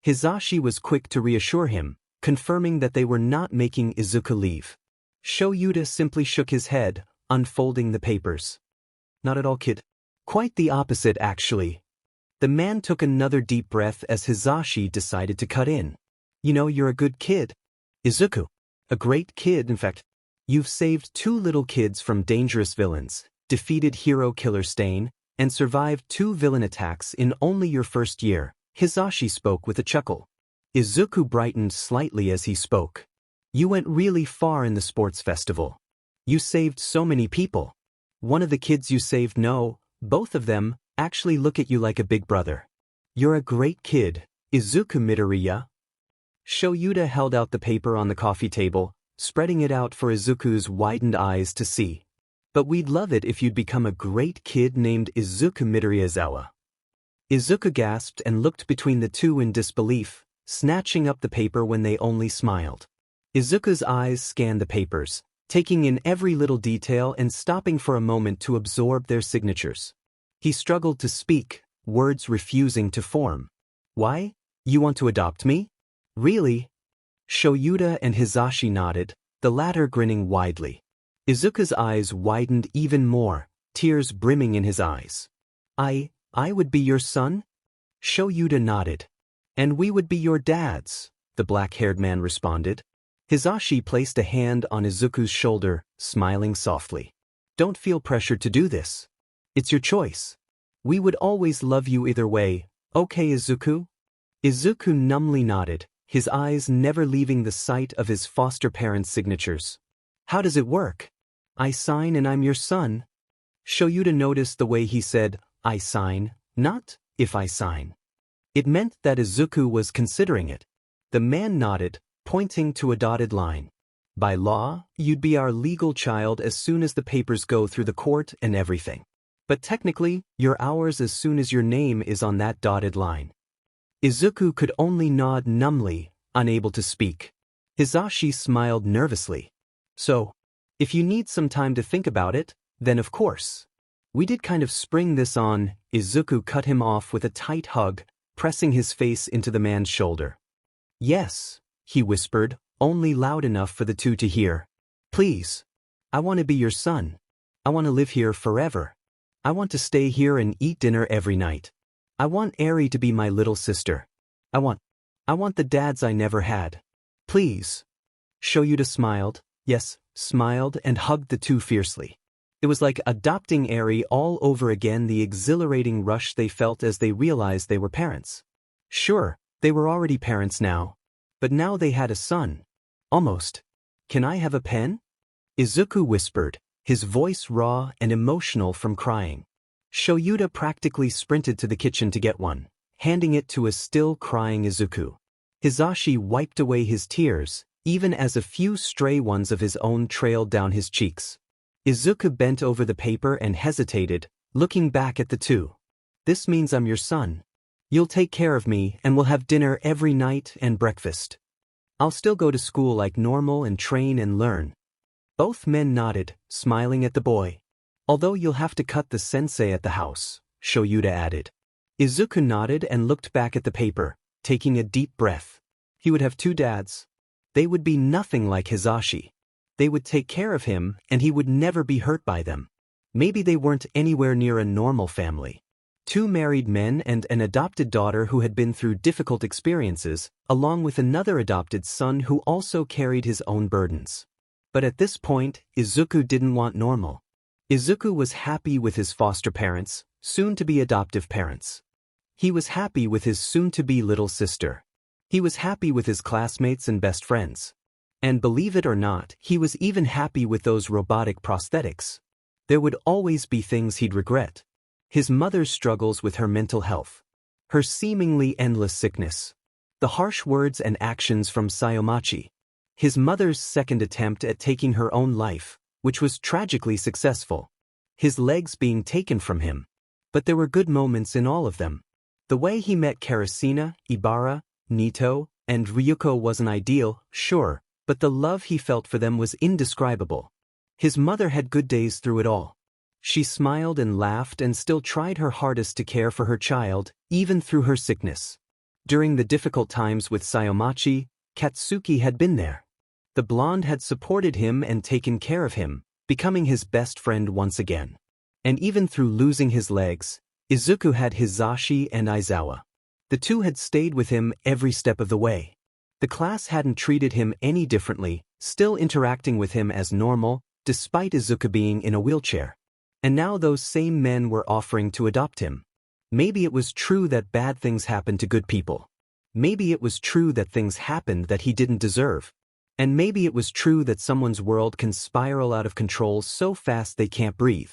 Hizashi was quick to reassure him, confirming that they were not making Izuku leave. Shoyuta simply shook his head, unfolding the papers. Not at all, kid. Quite the opposite, actually. The man took another deep breath as Hizashi decided to cut in. You know, you're a good kid. Izuku. A great kid, in fact. You've saved 2 little kids from dangerous villains, defeated hero killer Stain, and survived 2 villain attacks in only your first year, Hizashi spoke with a chuckle. Izuku brightened slightly as he spoke. You went really far in the sports festival. You saved so many people. One of the kids you saved, no, both of them, actually look at you like a big brother. You're a great kid, Izuku Midoriya. Shoyuta held out the paper on the coffee table, spreading it out for Izuku's widened eyes to see. But we'd love it if you'd become a great kid named Izuku Midoriyazawa. Izuku gasped and looked between the two in disbelief, snatching up the paper when they only smiled. Izuku's eyes scanned the papers, taking in every little detail and stopping for a moment to absorb their signatures. He struggled to speak, words refusing to form. Why? You want to adopt me? Really? Shoyuta and Hizashi nodded, the latter grinning widely. Izuku's eyes widened even more, tears brimming in his eyes. I would be your son? Shoyuta nodded. And we would be your dads, the black-haired man responded. Hizashi placed a hand on Izuku's shoulder, smiling softly. Don't feel pressured to do this. It's your choice. We would always love you either way, okay, Izuku? Izuku numbly nodded, his eyes never leaving the sight of his foster parents' signatures. How does it work? I sign and I'm your son. Shoyuta noticed the way he said, I sign, not if I sign. It meant that Izuku was considering it. The man nodded, pointing to a dotted line. By law, you'd be our legal child as soon as the papers go through the court and everything. But technically, you're ours as soon as your name is on that dotted line. Izuku could only nod numbly, unable to speak. Hisashi smiled nervously. So, if you need some time to think about it, then of course. We did kind of spring this on. Izuku cut him off with a tight hug, pressing his face into the man's shoulder. Yes, he whispered, only loud enough for the two to hear. Please. I want to be your son. I want to live here forever. I want to stay here and eat dinner every night. I want Eri to be my little sister. I want the dads I never had. Please. Shoyuta smiled, yes, smiled and hugged the two fiercely. It was like adopting Eri all over again, the exhilarating rush they felt as they realized they were parents. Sure, they were already parents now. But now they had a son. Almost. Can I have a pen? Izuku whispered, his voice raw and emotional from crying. Shoyuta practically sprinted to the kitchen to get one, handing it to a still crying Izuku. Hisashi wiped away his tears, even as a few stray ones of his own trailed down his cheeks. Izuku bent over the paper and hesitated, looking back at the two. This means I'm your son. You'll take care of me and we'll have dinner every night and breakfast. I'll still go to school like normal and train and learn. Both men nodded, smiling at the boy. Although you'll have to cut the sensei at the house, Shoyuta added. Izuku nodded and looked back at the paper, taking a deep breath. He would have two dads. They would be nothing like Hisashi. They would take care of him and he would never be hurt by them. Maybe they weren't anywhere near a normal family. Two married men and an adopted daughter who had been through difficult experiences, along with another adopted son who also carried his own burdens. But at this point, Izuku didn't want normal. Izuku was happy with his foster parents, soon-to-be adoptive parents. He was happy with his soon-to-be little sister. He was happy with his classmates and best friends. And believe it or not, he was even happy with those robotic prosthetics. There would always be things he'd regret. His mother's struggles with her mental health. Her seemingly endless sickness. The harsh words and actions from Sayomachi. His mother's second attempt at taking her own life, which was tragically successful. His legs being taken from him. But there were good moments in all of them. The way he met Karasina, Ibara, Nito, and Ryuko wasn't ideal, sure, but the love he felt for them was indescribable. His mother had good days through it all. She smiled and laughed and still tried her hardest to care for her child, even through her sickness. During the difficult times with Sayomachi, Katsuki had been there. The blonde had supported him and taken care of him, becoming his best friend once again. And even through losing his legs, Izuku had Hisashi and Aizawa. The two had stayed with him every step of the way. The class hadn't treated him any differently, still interacting with him as normal, despite Izuku being in a wheelchair. And now those same men were offering to adopt him. Maybe it was true that bad things happen to good people. Maybe it was true that things happened that he didn't deserve. And maybe it was true that someone's world can spiral out of control so fast they can't breathe.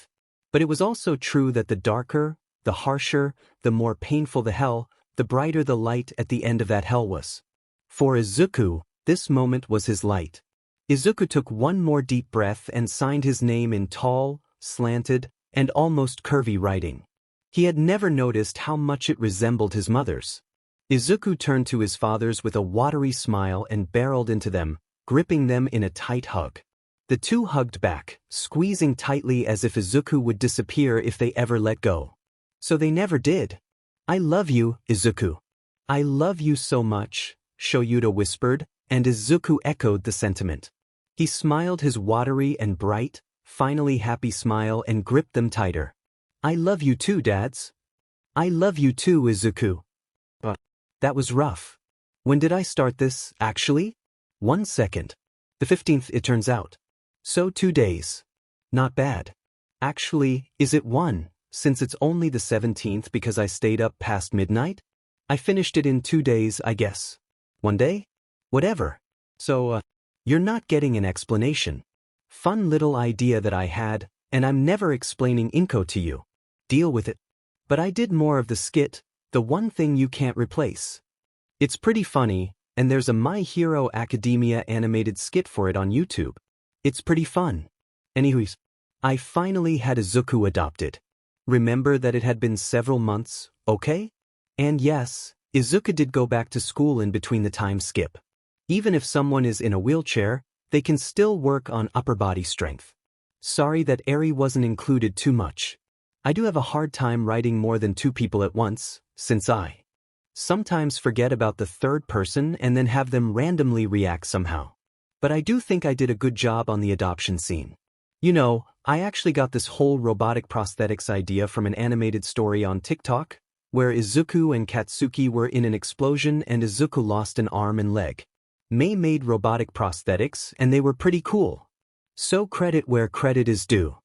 But it was also true that the darker, the harsher, the more painful the hell, the brighter the light at the end of that hell was. For Izuku, this moment was his light. Izuku took one more deep breath and signed his name in tall, slanted, and almost curvy writing. He had never noticed how much it resembled his mother's. Izuku turned to his fathers with a watery smile and barreled into them, gripping them in a tight hug. The two hugged back, squeezing tightly as if Izuku would disappear if they ever let go. So they never did. I love you, Izuku. I love you so much, Shoyuta whispered, and Izuku echoed the sentiment. He smiled his watery and bright, finally happy smile and gripped them tighter. I love you too, dads. I love you too, Izuku. But that was rough. When did I start this, actually? 1 second. The 15th, it turns out. So 2 days. Not bad. Actually, is it 1, since it's only the 17th because I stayed up past midnight? I finished it in 2 days, I guess. 1 day? Whatever. So, you're not getting an explanation. Fun little idea that I had, and I'm never explaining Inko to you. Deal with it. But I did more of the skit, The one thing you can't replace. It's pretty funny, and there's a My Hero Academia animated skit for it on YouTube. It's pretty fun. Anyways, I finally had Izuku adopted. Remember that it had been several months, okay? And yes, Izuku did go back to school in between the time skip. Even if someone is in a wheelchair, they can still work on upper body strength. Sorry that Eri wasn't included too much. I do have a hard time writing more than 2 people at once, since I sometimes forget about the third person and then have them randomly react somehow. But I do think I did a good job on the adoption scene. You know, I actually got this whole robotic prosthetics idea from an animated story on TikTok, where Izuku and Katsuki were in an explosion and Izuku lost an arm and leg. Mei made robotic prosthetics and they were pretty cool. So credit where credit is due.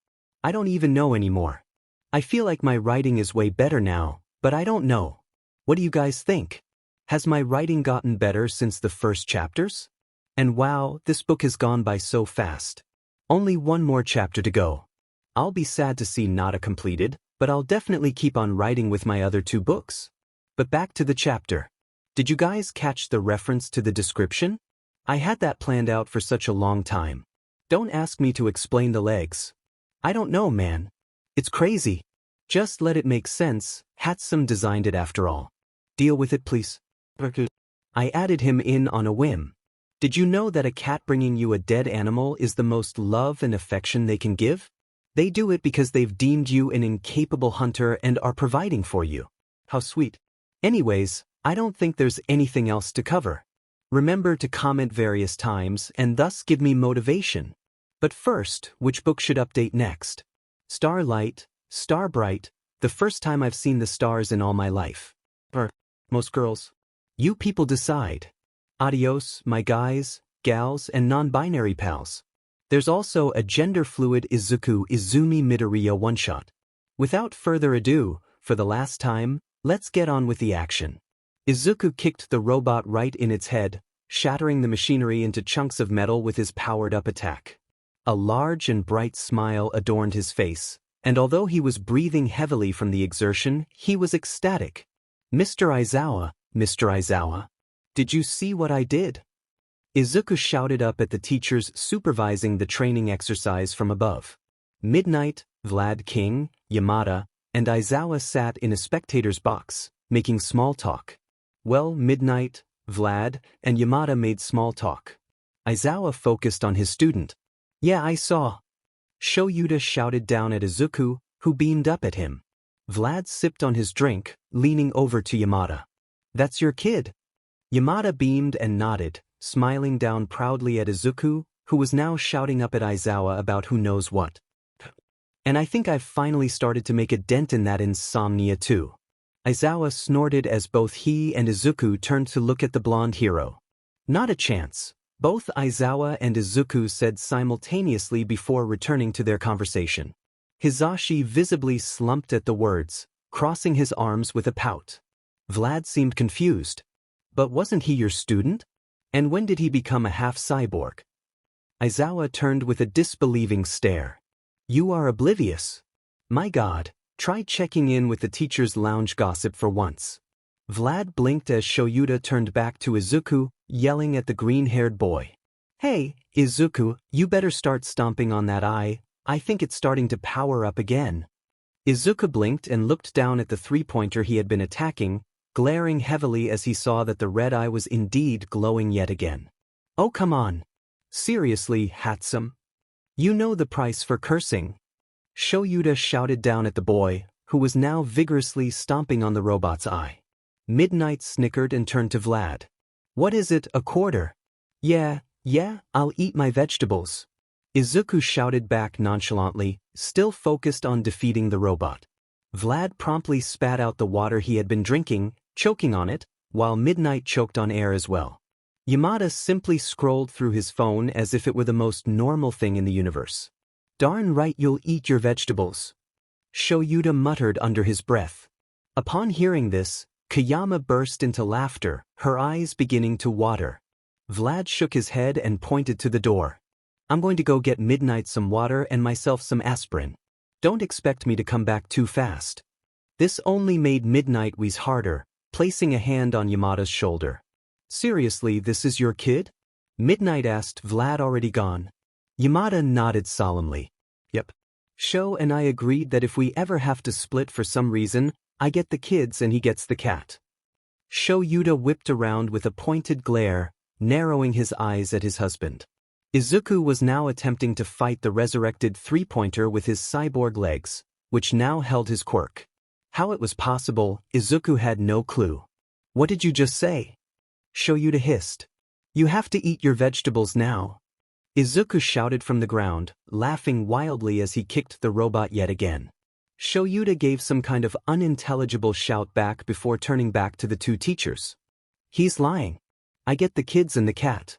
I don't even know anymore. I feel like my writing is way better now, but I don't know. What do you guys think? Has my writing gotten better since the first chapters? And wow, this book has gone by so fast. Only one more chapter to go. I'll be sad to see Nada completed, but I'll definitely keep on writing with my other 2 books. But back to the chapter. Did you guys catch the reference to the description? I had that planned out for such a long time. Don't ask me to explain the legs. I don't know, man. It's crazy. Just let it make sense. Hatsum designed it after all. Deal with it, please. I added him in on a whim. Did you know that a cat bringing you a dead animal is the most love and affection they can give? They do it because they've deemed you an incapable hunter and are providing for you. How sweet. Anyways, I don't think there's anything else to cover. Remember to comment various times and thus give me motivation. But first, which book should update next? Starlight, Starbright, the first time I've seen the stars in all my life. Most girls. You people decide. Adios, my guys, gals, and non-binary pals. There's also a gender-fluid Izuku Midoriya one-shot. Without further ado, for the last time, let's get on with the action. Izuku kicked the robot right in its head, shattering the machinery into chunks of metal with his powered-up attack. A large and bright smile adorned his face, and although he was breathing heavily from the exertion, he was ecstatic. Mr. Aizawa, did you see what I did? Izuku shouted up at the teachers supervising the training exercise from above. Midnight, Vlad King, Yamada, and Aizawa sat in a spectator's box, making small talk. Well, Midnight, Vlad, and Yamada made small talk. Aizawa focused on his student. Yeah, I saw. Shoyuta shouted down at Izuku, who beamed up at him. Vlad sipped on his drink, leaning over to Yamada. That's your kid? Yamada beamed and nodded, smiling down proudly at Izuku, who was now shouting up at Aizawa about who knows what. And I think I've finally started to make a dent in that insomnia too. Aizawa snorted as both he and Izuku turned to look at the blonde hero. Not a chance. Both Aizawa and Izuku said simultaneously before returning to their conversation. Hizashi visibly slumped at the words, crossing his arms with a pout. Vlad seemed confused. But wasn't he your student? And when did he become a half-cyborg? Aizawa turned with a disbelieving stare. You are oblivious. My God, try checking in with the teacher's lounge gossip for once. Vlad blinked as Shoyuta turned back to Izuku, yelling at the green-haired boy. Hey, Izuku, you better start stomping on that eye. I think it's starting to power up again. Izuku blinked and looked down at the three-pointer he had been attacking, glaring heavily as he saw that the red eye was indeed glowing yet again. Oh, come on. Seriously, Hatsum? You know the price for cursing. Shoyuta shouted down at the boy, who was now vigorously stomping on the robot's eye. Midnight snickered and turned to Vlad. What is it, a quarter? Yeah, I'll eat my vegetables. Izuku shouted back nonchalantly, still focused on defeating the robot. Vlad promptly spat out the water he had been drinking, choking on it, while Midnight choked on air as well. Yamada simply scrolled through his phone as if it were the most normal thing in the universe. Darn right you'll eat your vegetables. Shoyuta muttered under his breath. Upon hearing this, Kayama burst into laughter, her eyes beginning to water. Vlad shook his head and pointed to the door. I'm going to go get Midnight some water and myself some aspirin. Don't expect me to come back too fast. This only made Midnight wheeze harder, placing a hand on Yamada's shoulder. Seriously, this is your kid? Midnight asked, Vlad already gone. Yamada nodded solemnly. Yep. Sho and I agreed that if we ever have to split for some reason, I get the kids and he gets the cat. Sho Yuta whipped around with a pointed glare, narrowing his eyes at his husband. Izuku was now attempting to fight the resurrected three-pointer with his cyborg legs, which now held his quirk. How it was possible, Izuku had no clue. What did you just say? Sho Yuta hissed. You have to eat your vegetables now. Izuku shouted from the ground, laughing wildly as he kicked the robot yet again. Sho Yuta gave some kind of unintelligible shout back before turning back to the two teachers. He's lying. I get the kids and the cat.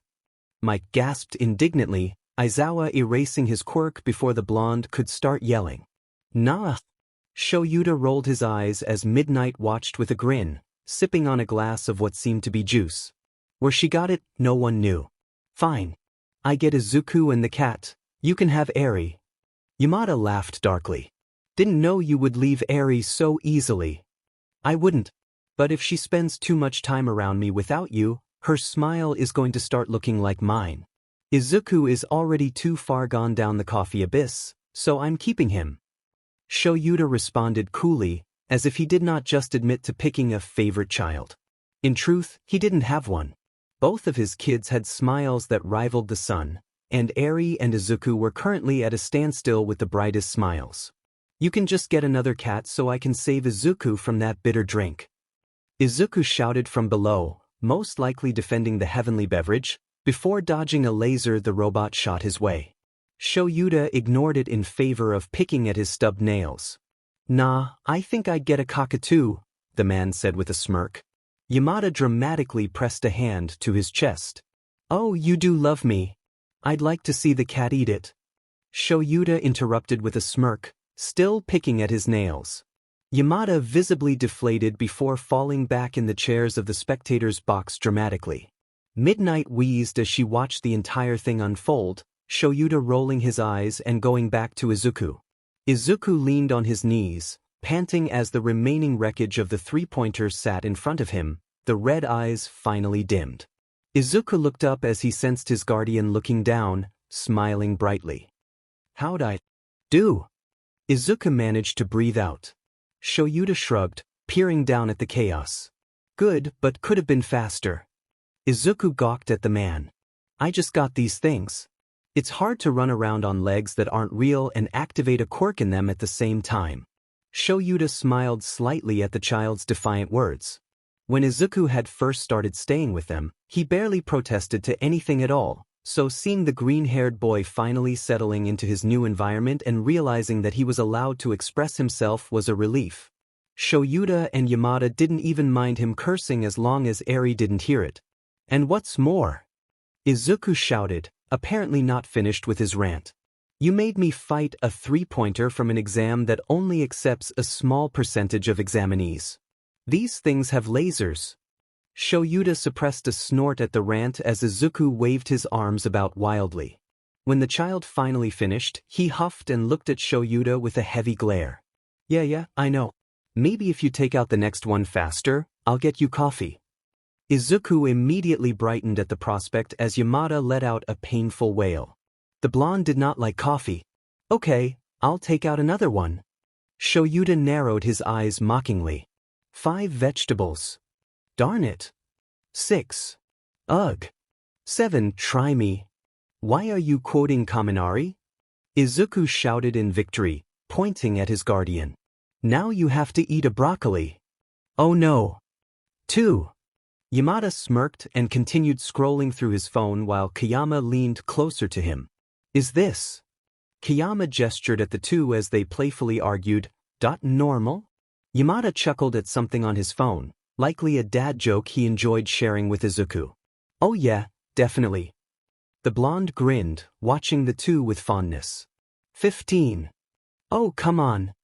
Mike gasped indignantly, Aizawa erasing his quirk before the blonde could start yelling. Nah. Sho Yuta rolled his eyes as Midnight watched with a grin, sipping on a glass of what seemed to be juice. Where she got it, no one knew. Fine. I get Izuku and the cat, you can have Eri. Yamada laughed darkly. Didn't know you would leave Eri so easily. I wouldn't. But if she spends too much time around me without you, her smile is going to start looking like mine. Izuku is already too far gone down the coffee abyss, so I'm keeping him. Sho Yuta responded coolly, as if he did not just admit to picking a favorite child. In truth, he didn't have one. Both of his kids had smiles that rivaled the sun, and Eri and Izuku were currently at a standstill with the brightest smiles. You can just get another cat so I can save Izuku from that bitter drink. Izuku shouted from below, most likely defending the heavenly beverage, before dodging a laser the robot shot his way. Sho Yuta ignored it in favor of picking at his stubbed nails. Nah, I think I'd get a cockatoo, the man said with a smirk. Yamada dramatically pressed a hand to his chest. Oh, you do love me. I'd like to see the cat eat it. Sho Yuta interrupted with a smirk, still picking at his nails. Yamada visibly deflated before falling back in the chairs of the spectators' box dramatically. Midnight wheezed as she watched the entire thing unfold, Sho Yuta rolling his eyes and going back to Izuku. Izuku leaned on his knees, panting as the remaining wreckage of the three-pointer sat in front of him, the red eyes finally dimmed. Izuku looked up as he sensed his guardian looking down, smiling brightly. How'd I do? Izuku managed to breathe out. Sho Yuta shrugged, peering down at the chaos. Good, but could have been faster. Izuku gawked at the man. I just got these things. It's hard to run around on legs that aren't real and activate a quirk in them at the same time. Sho Yuta smiled slightly at the child's defiant words. When Izuku had first started staying with them, he barely protested to anything at all, so seeing the green-haired boy finally settling into his new environment and realizing that he was allowed to express himself was a relief. Sho Yuta and Yamada didn't even mind him cursing as long as Eri didn't hear it. And what's more? Izuku shouted, apparently not finished with his rant. You made me fight a three-pointer from an exam that only accepts a small percentage of examinees. These things have lasers. Sho Yuta suppressed a snort at the rant as Izuku waved his arms about wildly. When the child finally finished, he huffed and looked at Sho Yuta with a heavy glare. Yeah, I know. Maybe if you take out the next one faster, I'll get you coffee. Izuku immediately brightened at the prospect as Yamada let out a painful wail. The blonde did not like coffee. Okay, I'll take out another one. Sho Yuta narrowed his eyes mockingly. 5 vegetables. Darn it. 6. Ugh. 7. Try me. Why are you quoting Kaminari? Izuku shouted in victory, pointing at his guardian. Now you have to eat a broccoli. Oh no. 2. Yamada smirked and continued scrolling through his phone while Kayama leaned closer to him. Is this? Kayama gestured at the two as they playfully argued, normal? Yamada chuckled at something on his phone, likely a dad joke he enjoyed sharing with Izuku. Oh yeah, definitely. The blonde grinned, watching the two with fondness. 15. Oh come on.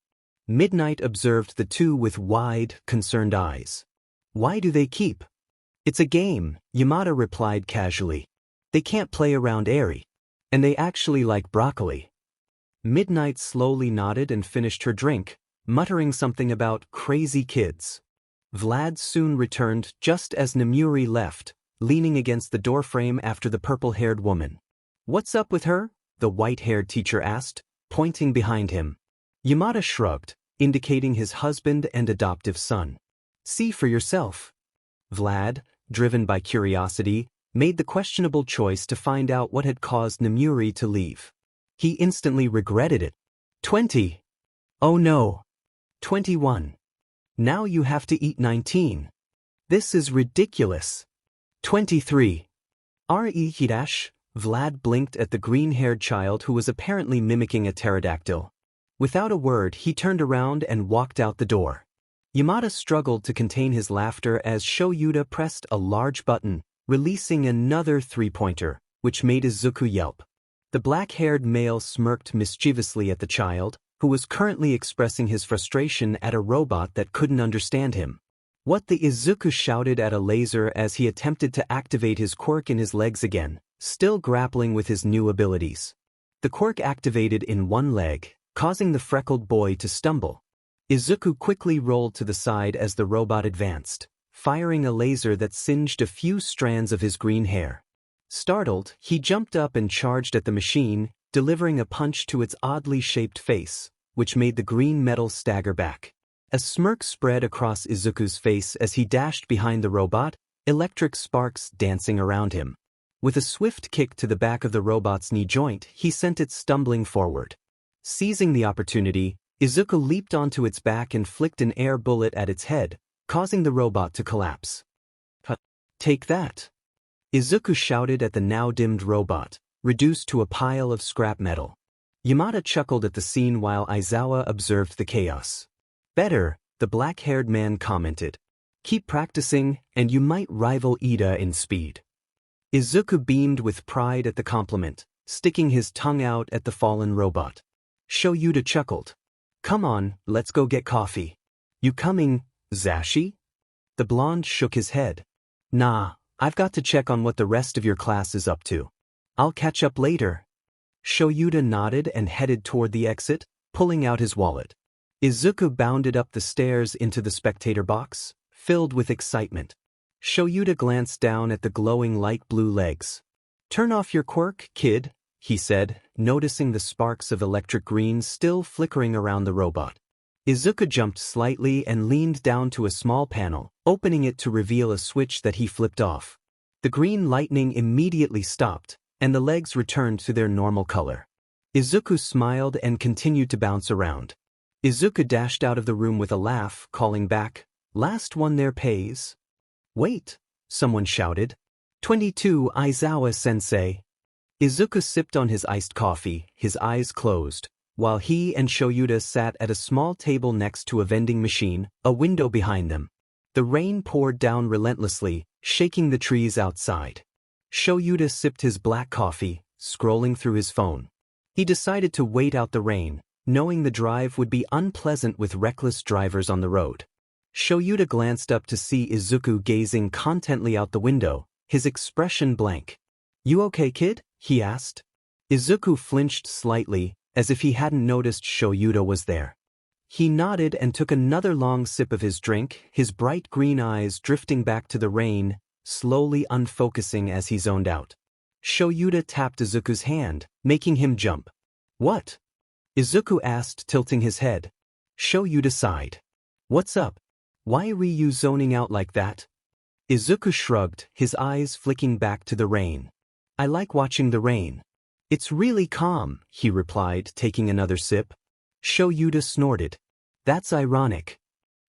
Midnight observed the two with wide, concerned eyes. Why do they keep? It's a game, Yamada replied casually. They can't play around Eri. And they actually like broccoli. Midnight slowly nodded and finished her drink, muttering something about crazy kids. Vlad soon returned just as Nemuri left, leaning against the doorframe after the purple-haired woman. "What's up with her?" the white-haired teacher asked, pointing behind him. Yamada shrugged, indicating his husband and adoptive son. "See for yourself." Vlad, driven by curiosity, made the questionable choice to find out what had caused Nemuri to leave. He instantly regretted it. 20. Oh no. 21. Now you have to eat 19. This is ridiculous. 23. Re-Hidash, Vlad blinked at the green-haired child who was apparently mimicking a pterodactyl. Without a word, he turned around and walked out the door. Yamada struggled to contain his laughter as Shoyuta pressed a large button, releasing another three-pointer, which made Izuku yelp. The black-haired male smirked mischievously at the child, who was currently expressing his frustration at a robot that couldn't understand him. What the Izuku shouted at a laser as he attempted to activate his quirk in his legs again, still grappling with his new abilities. The quirk activated in one leg, causing the freckled boy to stumble. Izuku quickly rolled to the side as the robot advanced, firing a laser that singed a few strands of his green hair. Startled, he jumped up and charged at the machine, delivering a punch to its oddly shaped face, which made the green metal stagger back. A smirk spread across Izuku's face as he dashed behind the robot, electric sparks dancing around him. With a swift kick to the back of the robot's knee joint, he sent it stumbling forward. Seizing the opportunity, Izuku leaped onto its back and flicked an air bullet at its head, causing the robot to collapse. "Take that!" Izuku shouted at the now-dimmed robot, reduced to a pile of scrap metal. Yamada chuckled at the scene while Aizawa observed the chaos. "Better," the black-haired man commented. "Keep practicing, and you might rival Ida in speed." Izuku beamed with pride at the compliment, sticking his tongue out at the fallen robot. Shoyuta chuckled. "Come on, let's go get coffee." "You coming, Zashi?" The blonde shook his head. "Nah, I've got to check on what the rest of your class is up to. I'll catch up later." Shoyuta nodded and headed toward the exit, pulling out his wallet. Izuku bounded up the stairs into the spectator box, filled with excitement. Shoyuta glanced down at the glowing light blue legs. "Turn off your quirk, kid," he said, noticing the sparks of electric green still flickering around the robot. Izuku jumped slightly and leaned down to a small panel, opening it to reveal a switch that he flipped off. The green lightning immediately stopped, and the legs returned to their normal color. Izuku smiled and continued to bounce around. Izuku dashed out of the room with a laugh, calling back, "Last one there pays." "Wait," someone shouted. 22 Aizawa-sensei. Izuku sipped on his iced coffee, his eyes closed, while he and Shoyuta sat at a small table next to a vending machine, a window behind them. The rain poured down relentlessly, shaking the trees outside. Shoyuta sipped his black coffee, scrolling through his phone. He decided to wait out the rain, knowing the drive would be unpleasant with reckless drivers on the road. Shoyuta glanced up to see Izuku gazing contently out the window, his expression blank. "You okay, kid?" he asked. Izuku flinched slightly, as if he hadn't noticed Shoyuta was there. He nodded and took another long sip of his drink, his bright green eyes drifting back to the rain, slowly unfocusing as he zoned out. Shoyuta tapped Izuku's hand, making him jump. "What?" Izuku asked, tilting his head. Shoyuta sighed. "What's up? Why were you zoning out like that?" Izuku shrugged, his eyes flicking back to the rain. "I like watching the rain. It's really calm," he replied, taking another sip. Shoyuta snorted. "That's ironic."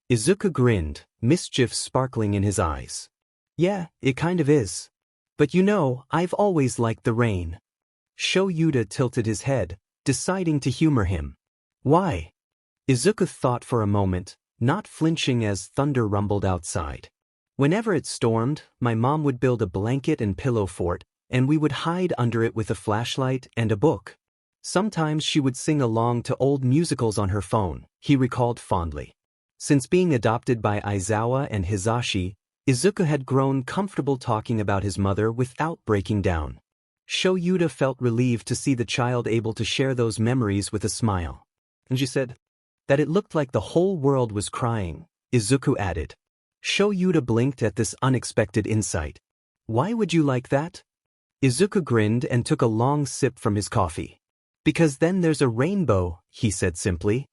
Izuku grinned, mischief sparkling in his eyes. "Yeah, it kind of is. But you know, I've always liked the rain." Shoyuta tilted his head, deciding to humor him. "Why?" Izuku thought for a moment, not flinching as thunder rumbled outside. "Whenever it stormed, my mom would build a blanket and pillow fort, and we would hide under it with a flashlight and a book. Sometimes she would sing along to old musicals on her phone," he recalled fondly. Since being adopted by Aizawa and Hisashi, Izuku had grown comfortable talking about his mother without breaking down. Shoyuta felt relieved to see the child able to share those memories with a smile. And she said, That it looked like the whole world was crying, Izuku added. Shoyuta blinked at this unexpected insight. Why would you like that? Izuku grinned and took a long sip from his coffee. Because then there's a rainbow, he said simply.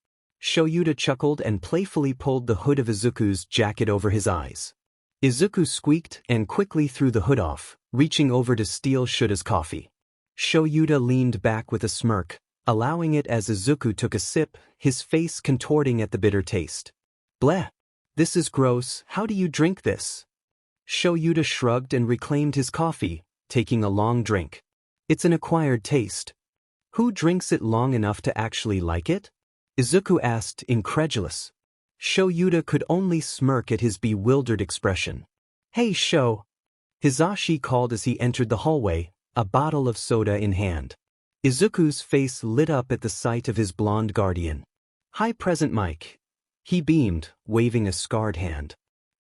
Shoyuta chuckled and playfully pulled the hood of Izuku's jacket over his eyes. Izuku squeaked and quickly threw the hood off, reaching over to steal Shuta's coffee. Shoyuta leaned back with a smirk, allowing it as Izuku took a sip, his face contorting at the bitter taste. Bleh! This is gross, how do you drink this? Shoyuta shrugged and reclaimed his coffee, taking a long drink. It's an acquired taste. Who drinks it long enough to actually like it? Izuku asked, incredulous. Shoyuta could only smirk at his bewildered expression. Hey Sho! Hizashi called as he entered the hallway, a bottle of soda in hand. Izuku's face lit up at the sight of his blonde guardian. Hi present Mike. He beamed, waving a scarred hand.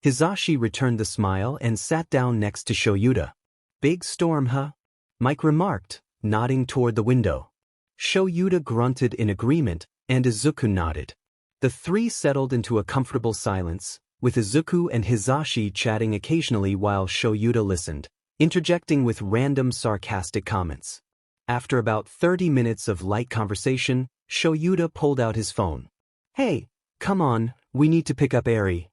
Hizashi returned the smile and sat down next to Shoyuta. Big storm, huh? Mike remarked, nodding toward the window. Shoyuta grunted in agreement, and Izuku nodded. The three settled into a comfortable silence, with Izuku and Hizashi chatting occasionally while Shoyuta listened, interjecting with random sarcastic comments. After about 30 minutes of light conversation, Shoyuta pulled out his phone. Hey, come on, we need to pick up Eri.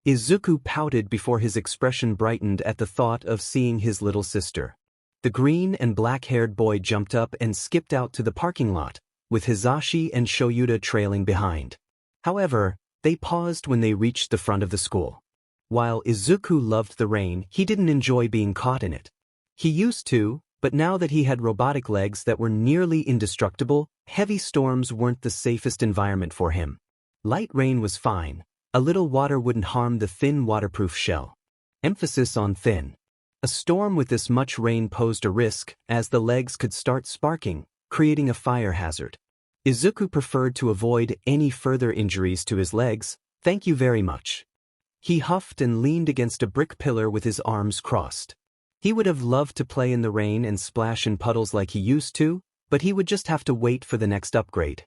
Izuku pouted before his expression brightened at the thought of seeing his little sister. The green and black-haired boy jumped up and skipped out to the parking lot, with Hizashi and Shoyuta trailing behind. However, they paused when they reached the front of the school. While Izuku loved the rain, he didn't enjoy being caught in it. He used to, but now that he had robotic legs that were nearly indestructible, heavy storms weren't the safest environment for him. Light rain was fine. A little water wouldn't harm the thin waterproof shell. Emphasis on thin. A storm with this much rain posed a risk, as the legs could start sparking, creating a fire hazard. Izuku preferred to avoid any further injuries to his legs, thank you very much. He huffed and leaned against a brick pillar with his arms crossed. He would have loved to play in the rain and splash in puddles like he used to, but he would just have to wait for the next upgrade.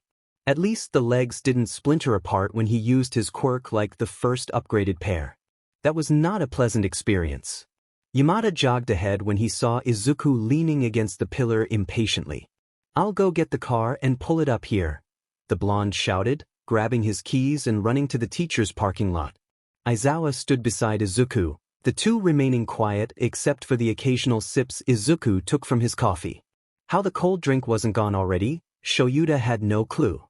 At least the legs didn't splinter apart when he used his quirk like the first upgraded pair. That was not a pleasant experience. Yamada jogged ahead when he saw Izuku leaning against the pillar impatiently. I'll go get the car and pull it up here, the blonde shouted, grabbing his keys and running to the teacher's parking lot. Aizawa stood beside Izuku, the two remaining quiet except for the occasional sips Izuku took from his coffee. How the cold drink wasn't gone already, Shoyuta had no clue.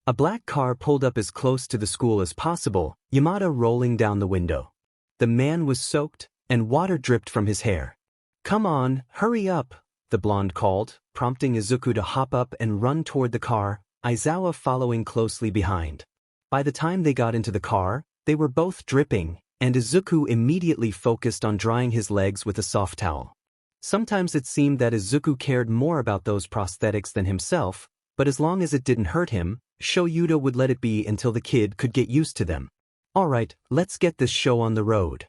A black car pulled up as close to the school as possible, Yamada rolling down the window. The man was soaked, and water dripped from his hair. Come on, hurry up, the blonde called, prompting Izuku to hop up and run toward the car, Aizawa following closely behind. By the time they got into the car, they were both dripping, and Izuku immediately focused on drying his legs with a soft towel. Sometimes it seemed that Izuku cared more about those prosthetics than himself, but as long as it didn't hurt him, Shoyuta would let it be until the kid could get used to them. Alright, let's get this show on the road,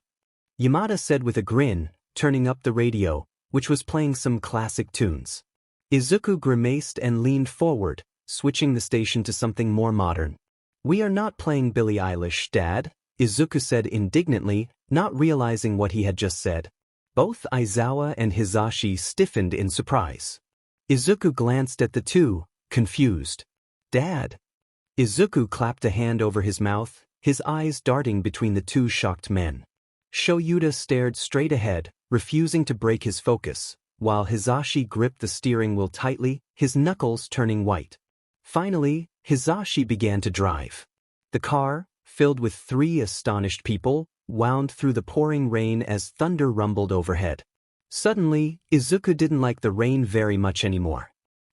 Yamada said with a grin, turning up the radio, which was playing some classic tunes. Izuku grimaced and leaned forward, switching the station to something more modern. We are not playing Billie Eilish, Dad, Izuku said indignantly, not realizing what he had just said. Both Aizawa and Hizashi stiffened in surprise. Izuku glanced at the two, confused. Dad. Izuku clapped a hand over his mouth, his eyes darting between the two shocked men. Shoyuta stared straight ahead, refusing to break his focus, while Hizashi gripped the steering wheel tightly, his knuckles turning white. Finally, Hizashi began to drive. The car, filled with three astonished people, wound through the pouring rain as thunder rumbled overhead. Suddenly, Izuku didn't like the rain very much anymore.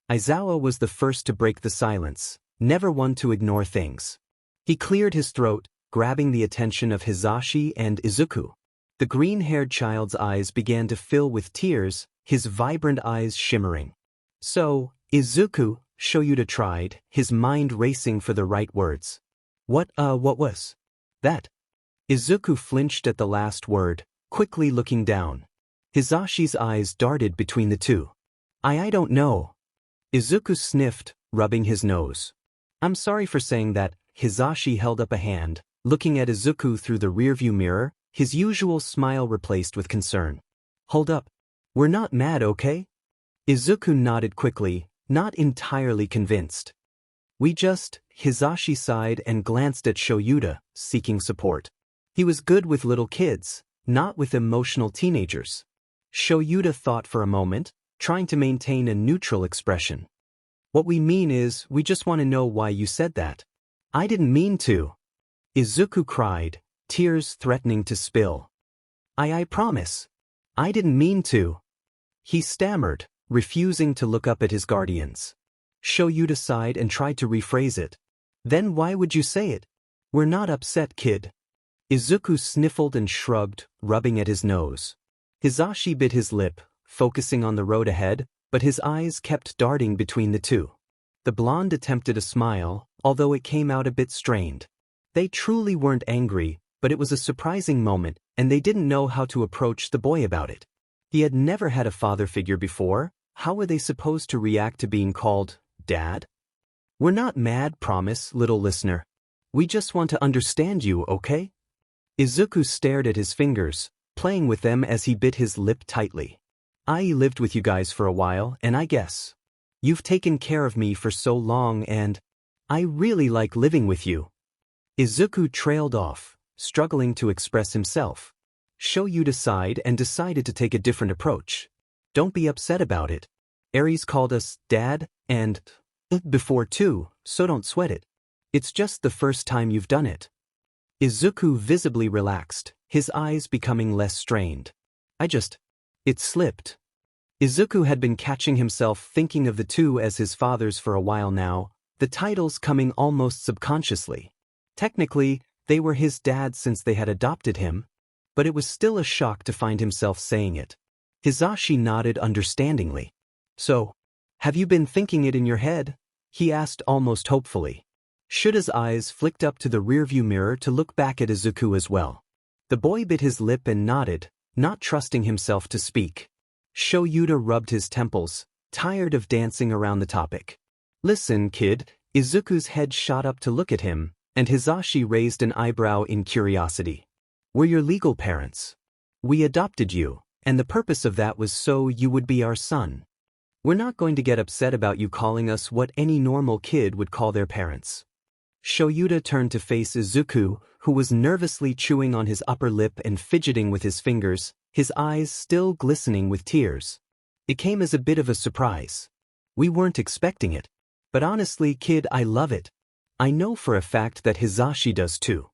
Aizawa was the first to break the silence, never one to ignore things. He cleared his throat, grabbing the attention of Hizashi and Izuku. The green-haired child's eyes began to fill with tears, his vibrant eyes shimmering. So, Izuku, Shoyuta tried, his mind racing for the right words. What was that? Izuku flinched at the last word, quickly looking down. Hizashi's eyes darted between the two. I don't know. Izuku sniffed, rubbing his nose. I'm sorry for saying that, Hisashi held up a hand, looking at Izuku through the rearview mirror, his usual smile replaced with concern. Hold up. We're not mad, okay? Izuku nodded quickly, not entirely convinced. Hisashi sighed and glanced at Shoyuta, seeking support. He was good with little kids, not with emotional teenagers. Shoyuta thought for a moment, trying to maintain a neutral expression. What we mean is, we just want to know why you said that. I didn't mean to. Izuku cried, tears threatening to spill. I promise. I didn't mean to. He stammered, refusing to look up at his guardians. Shoyuta sighed and tried to rephrase it. Then why would you say it? We're not upset, kid. Izuku sniffled and shrugged, rubbing at his nose. Hisashi bit his lip, focusing on the road ahead, but his eyes kept darting between the two. The blonde attempted a smile, although it came out a bit strained. They truly weren't angry, but it was a surprising moment, and they didn't know how to approach the boy about it. He had never had a father figure before. How were they supposed to react to being called Dad? We're not mad, promise, little listener. We just want to understand you, okay? Izuku stared at his fingers, playing with them as he bit his lip tightly. I lived with you guys for a while, and I guess you've taken care of me for so long, and I really like living with you. Izuku trailed off, struggling to express himself. Shoyuta sighed and decided to take a different approach. Don't be upset about it. Ares called us Dad and before too, so don't sweat it. It's just the first time you've done it. Izuku visibly relaxed, his eyes becoming less strained. It slipped. Izuku had been catching himself thinking of the two as his fathers for a while now, the titles coming almost subconsciously. Technically, they were his dad since they had adopted him, but it was still a shock to find himself saying it. Hisashi nodded understandingly. So, have you been thinking it in your head? He asked almost hopefully. Shuta's eyes flicked up to the rearview mirror to look back at Izuku as well. The boy bit his lip and nodded, not trusting himself to speak. Shoyuta rubbed his temples, tired of dancing around the topic. Listen, kid. Izuku's head shot up to look at him, and Hisashi raised an eyebrow in curiosity. We're your legal parents. We adopted you, and the purpose of that was so you would be our son. We're not going to get upset about you calling us what any normal kid would call their parents. Shoyuta turned to face Izuku, who was nervously chewing on his upper lip and fidgeting with his fingers, his eyes still glistening with tears. It came as a bit of a surprise. We weren't expecting it. But honestly, kid, I love it. I know for a fact that Hisashi does too.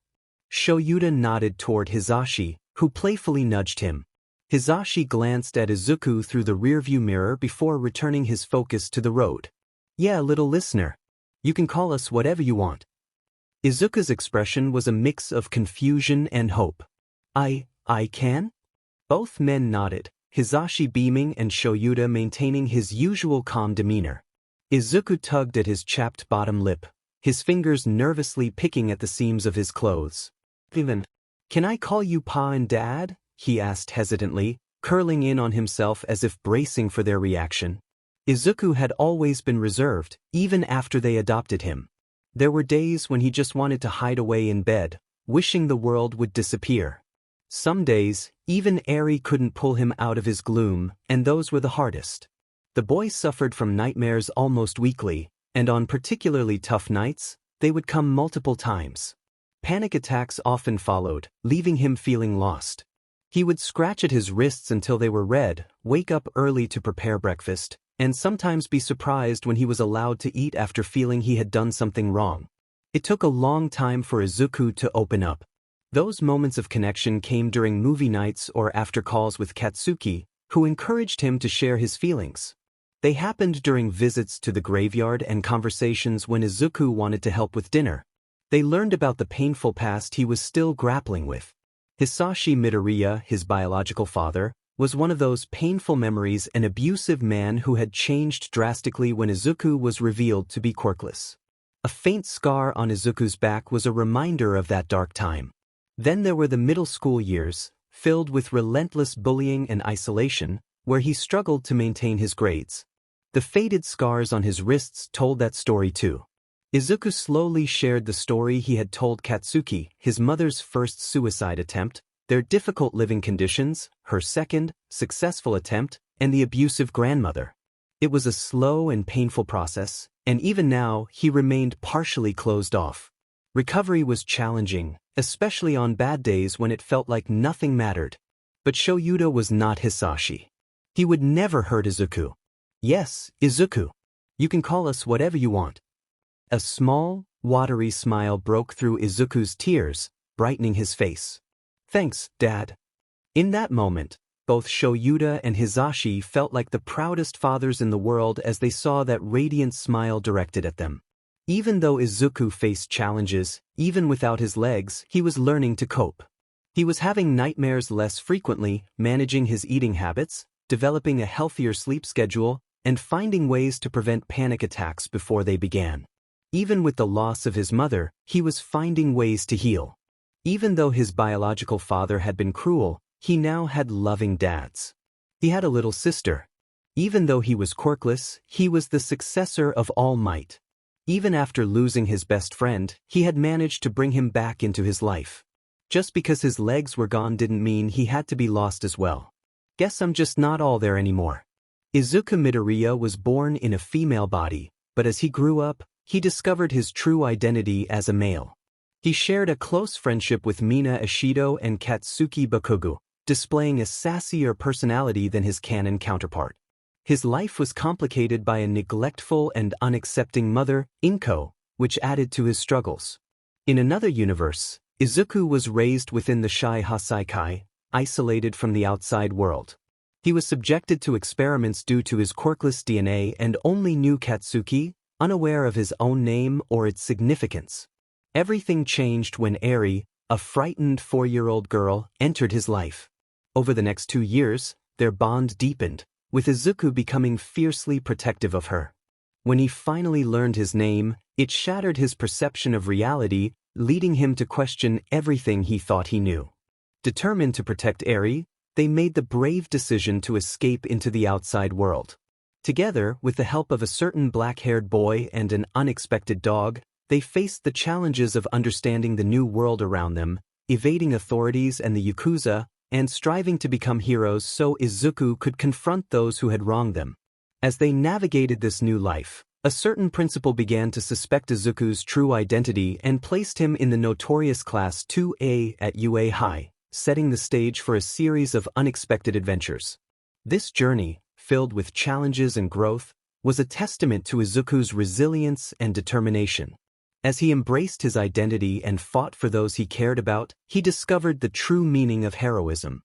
Shoyuta nodded toward Hisashi, who playfully nudged him. Hisashi glanced at Izuku through the rearview mirror before returning his focus to the road. Yeah, little listener. You can call us whatever you want. Izuku's expression was a mix of confusion and hope. I can? Both men nodded, Hisashi beaming and Shoyuta maintaining his usual calm demeanor. Izuku tugged at his chapped bottom lip, his fingers nervously picking at the seams of his clothes. Can I call you Pa and Dad? He asked hesitantly, curling in on himself as if bracing for their reaction. Izuku had always been reserved, even after they adopted him. There were days when he just wanted to hide away in bed, wishing the world would disappear. Some days, even Eri couldn't pull him out of his gloom, and those were the hardest. The boy suffered from nightmares almost weekly, and on particularly tough nights, they would come multiple times. Panic attacks often followed, leaving him feeling lost. He would scratch at his wrists until they were red, wake up early to prepare breakfast, and sometimes be surprised when he was allowed to eat after feeling he had done something wrong. It took a long time for Izuku to open up. Those moments of connection came during movie nights or after calls with Katsuki, who encouraged him to share his feelings. They happened during visits to the graveyard and conversations when Izuku wanted to help with dinner. They learned about the painful past he was still grappling with. Hisashi Midoriya, his biological father, was one of those painful memories, an abusive man who had changed drastically when Izuku was revealed to be quirkless. A faint scar on Izuku's back was a reminder of that dark time. Then there were the middle school years, filled with relentless bullying and isolation, where he struggled to maintain his grades. The faded scars on his wrists told that story too. Izuku slowly shared the story he had told Katsuki, his mother's first suicide attempt, their difficult living conditions, her second, successful attempt, and the abusive grandmother. It was a slow and painful process, and even now he remained partially closed off. Recovery was challenging, especially on bad days when it felt like nothing mattered. But Shoyuta was not Hisashi. He would never hurt Izuku. Yes, Izuku. You can call us whatever you want. A small, watery smile broke through Izuku's tears, brightening his face. Thanks, Dad. In that moment, both Shoyuta and Hisashi felt like the proudest fathers in the world as they saw that radiant smile directed at them. Even though Izuku faced challenges, even without his legs, he was learning to cope. He was having nightmares less frequently, managing his eating habits, developing a healthier sleep schedule, and finding ways to prevent panic attacks before they began. Even with the loss of his mother, he was finding ways to heal. Even though his biological father had been cruel, he now had loving dads. He had a little sister. Even though he was quirkless, he was the successor of All Might. Even after losing his best friend, he had managed to bring him back into his life. Just because his legs were gone didn't mean he had to be lost as well. Guess I'm just not all there anymore. Izuku Midoriya was born in a female body, but as he grew up, he discovered his true identity as a male. He shared a close friendship with Mina Ishido and Katsuki Bakugo, displaying a sassier personality than his canon counterpart. His life was complicated by a neglectful and unaccepting mother, Inko, which added to his struggles. In another universe, Izuku was raised within the Shai Hasaikai, isolated from the outside world. He was subjected to experiments due to his quirkless DNA and only knew Katsuki, unaware of his own name or its significance. Everything changed when Eri, a frightened 4-year-old girl, entered his life. Over the next 2 years, their bond deepened, with Izuku becoming fiercely protective of her. When he finally learned his name, it shattered his perception of reality, leading him to question everything he thought he knew. Determined to protect Eri, they made the brave decision to escape into the outside world. Together, with the help of a certain black-haired boy and an unexpected dog, they faced the challenges of understanding the new world around them, evading authorities and the Yakuza, and striving to become heroes so Izuku could confront those who had wronged them. As they navigated this new life, a certain principal began to suspect Izuku's true identity and placed him in the notorious Class 2A at UA High, setting the stage for a series of unexpected adventures. This journey, filled with challenges and growth, was a testament to Izuku's resilience and determination. As he embraced his identity and fought for those he cared about, he discovered the true meaning of heroism.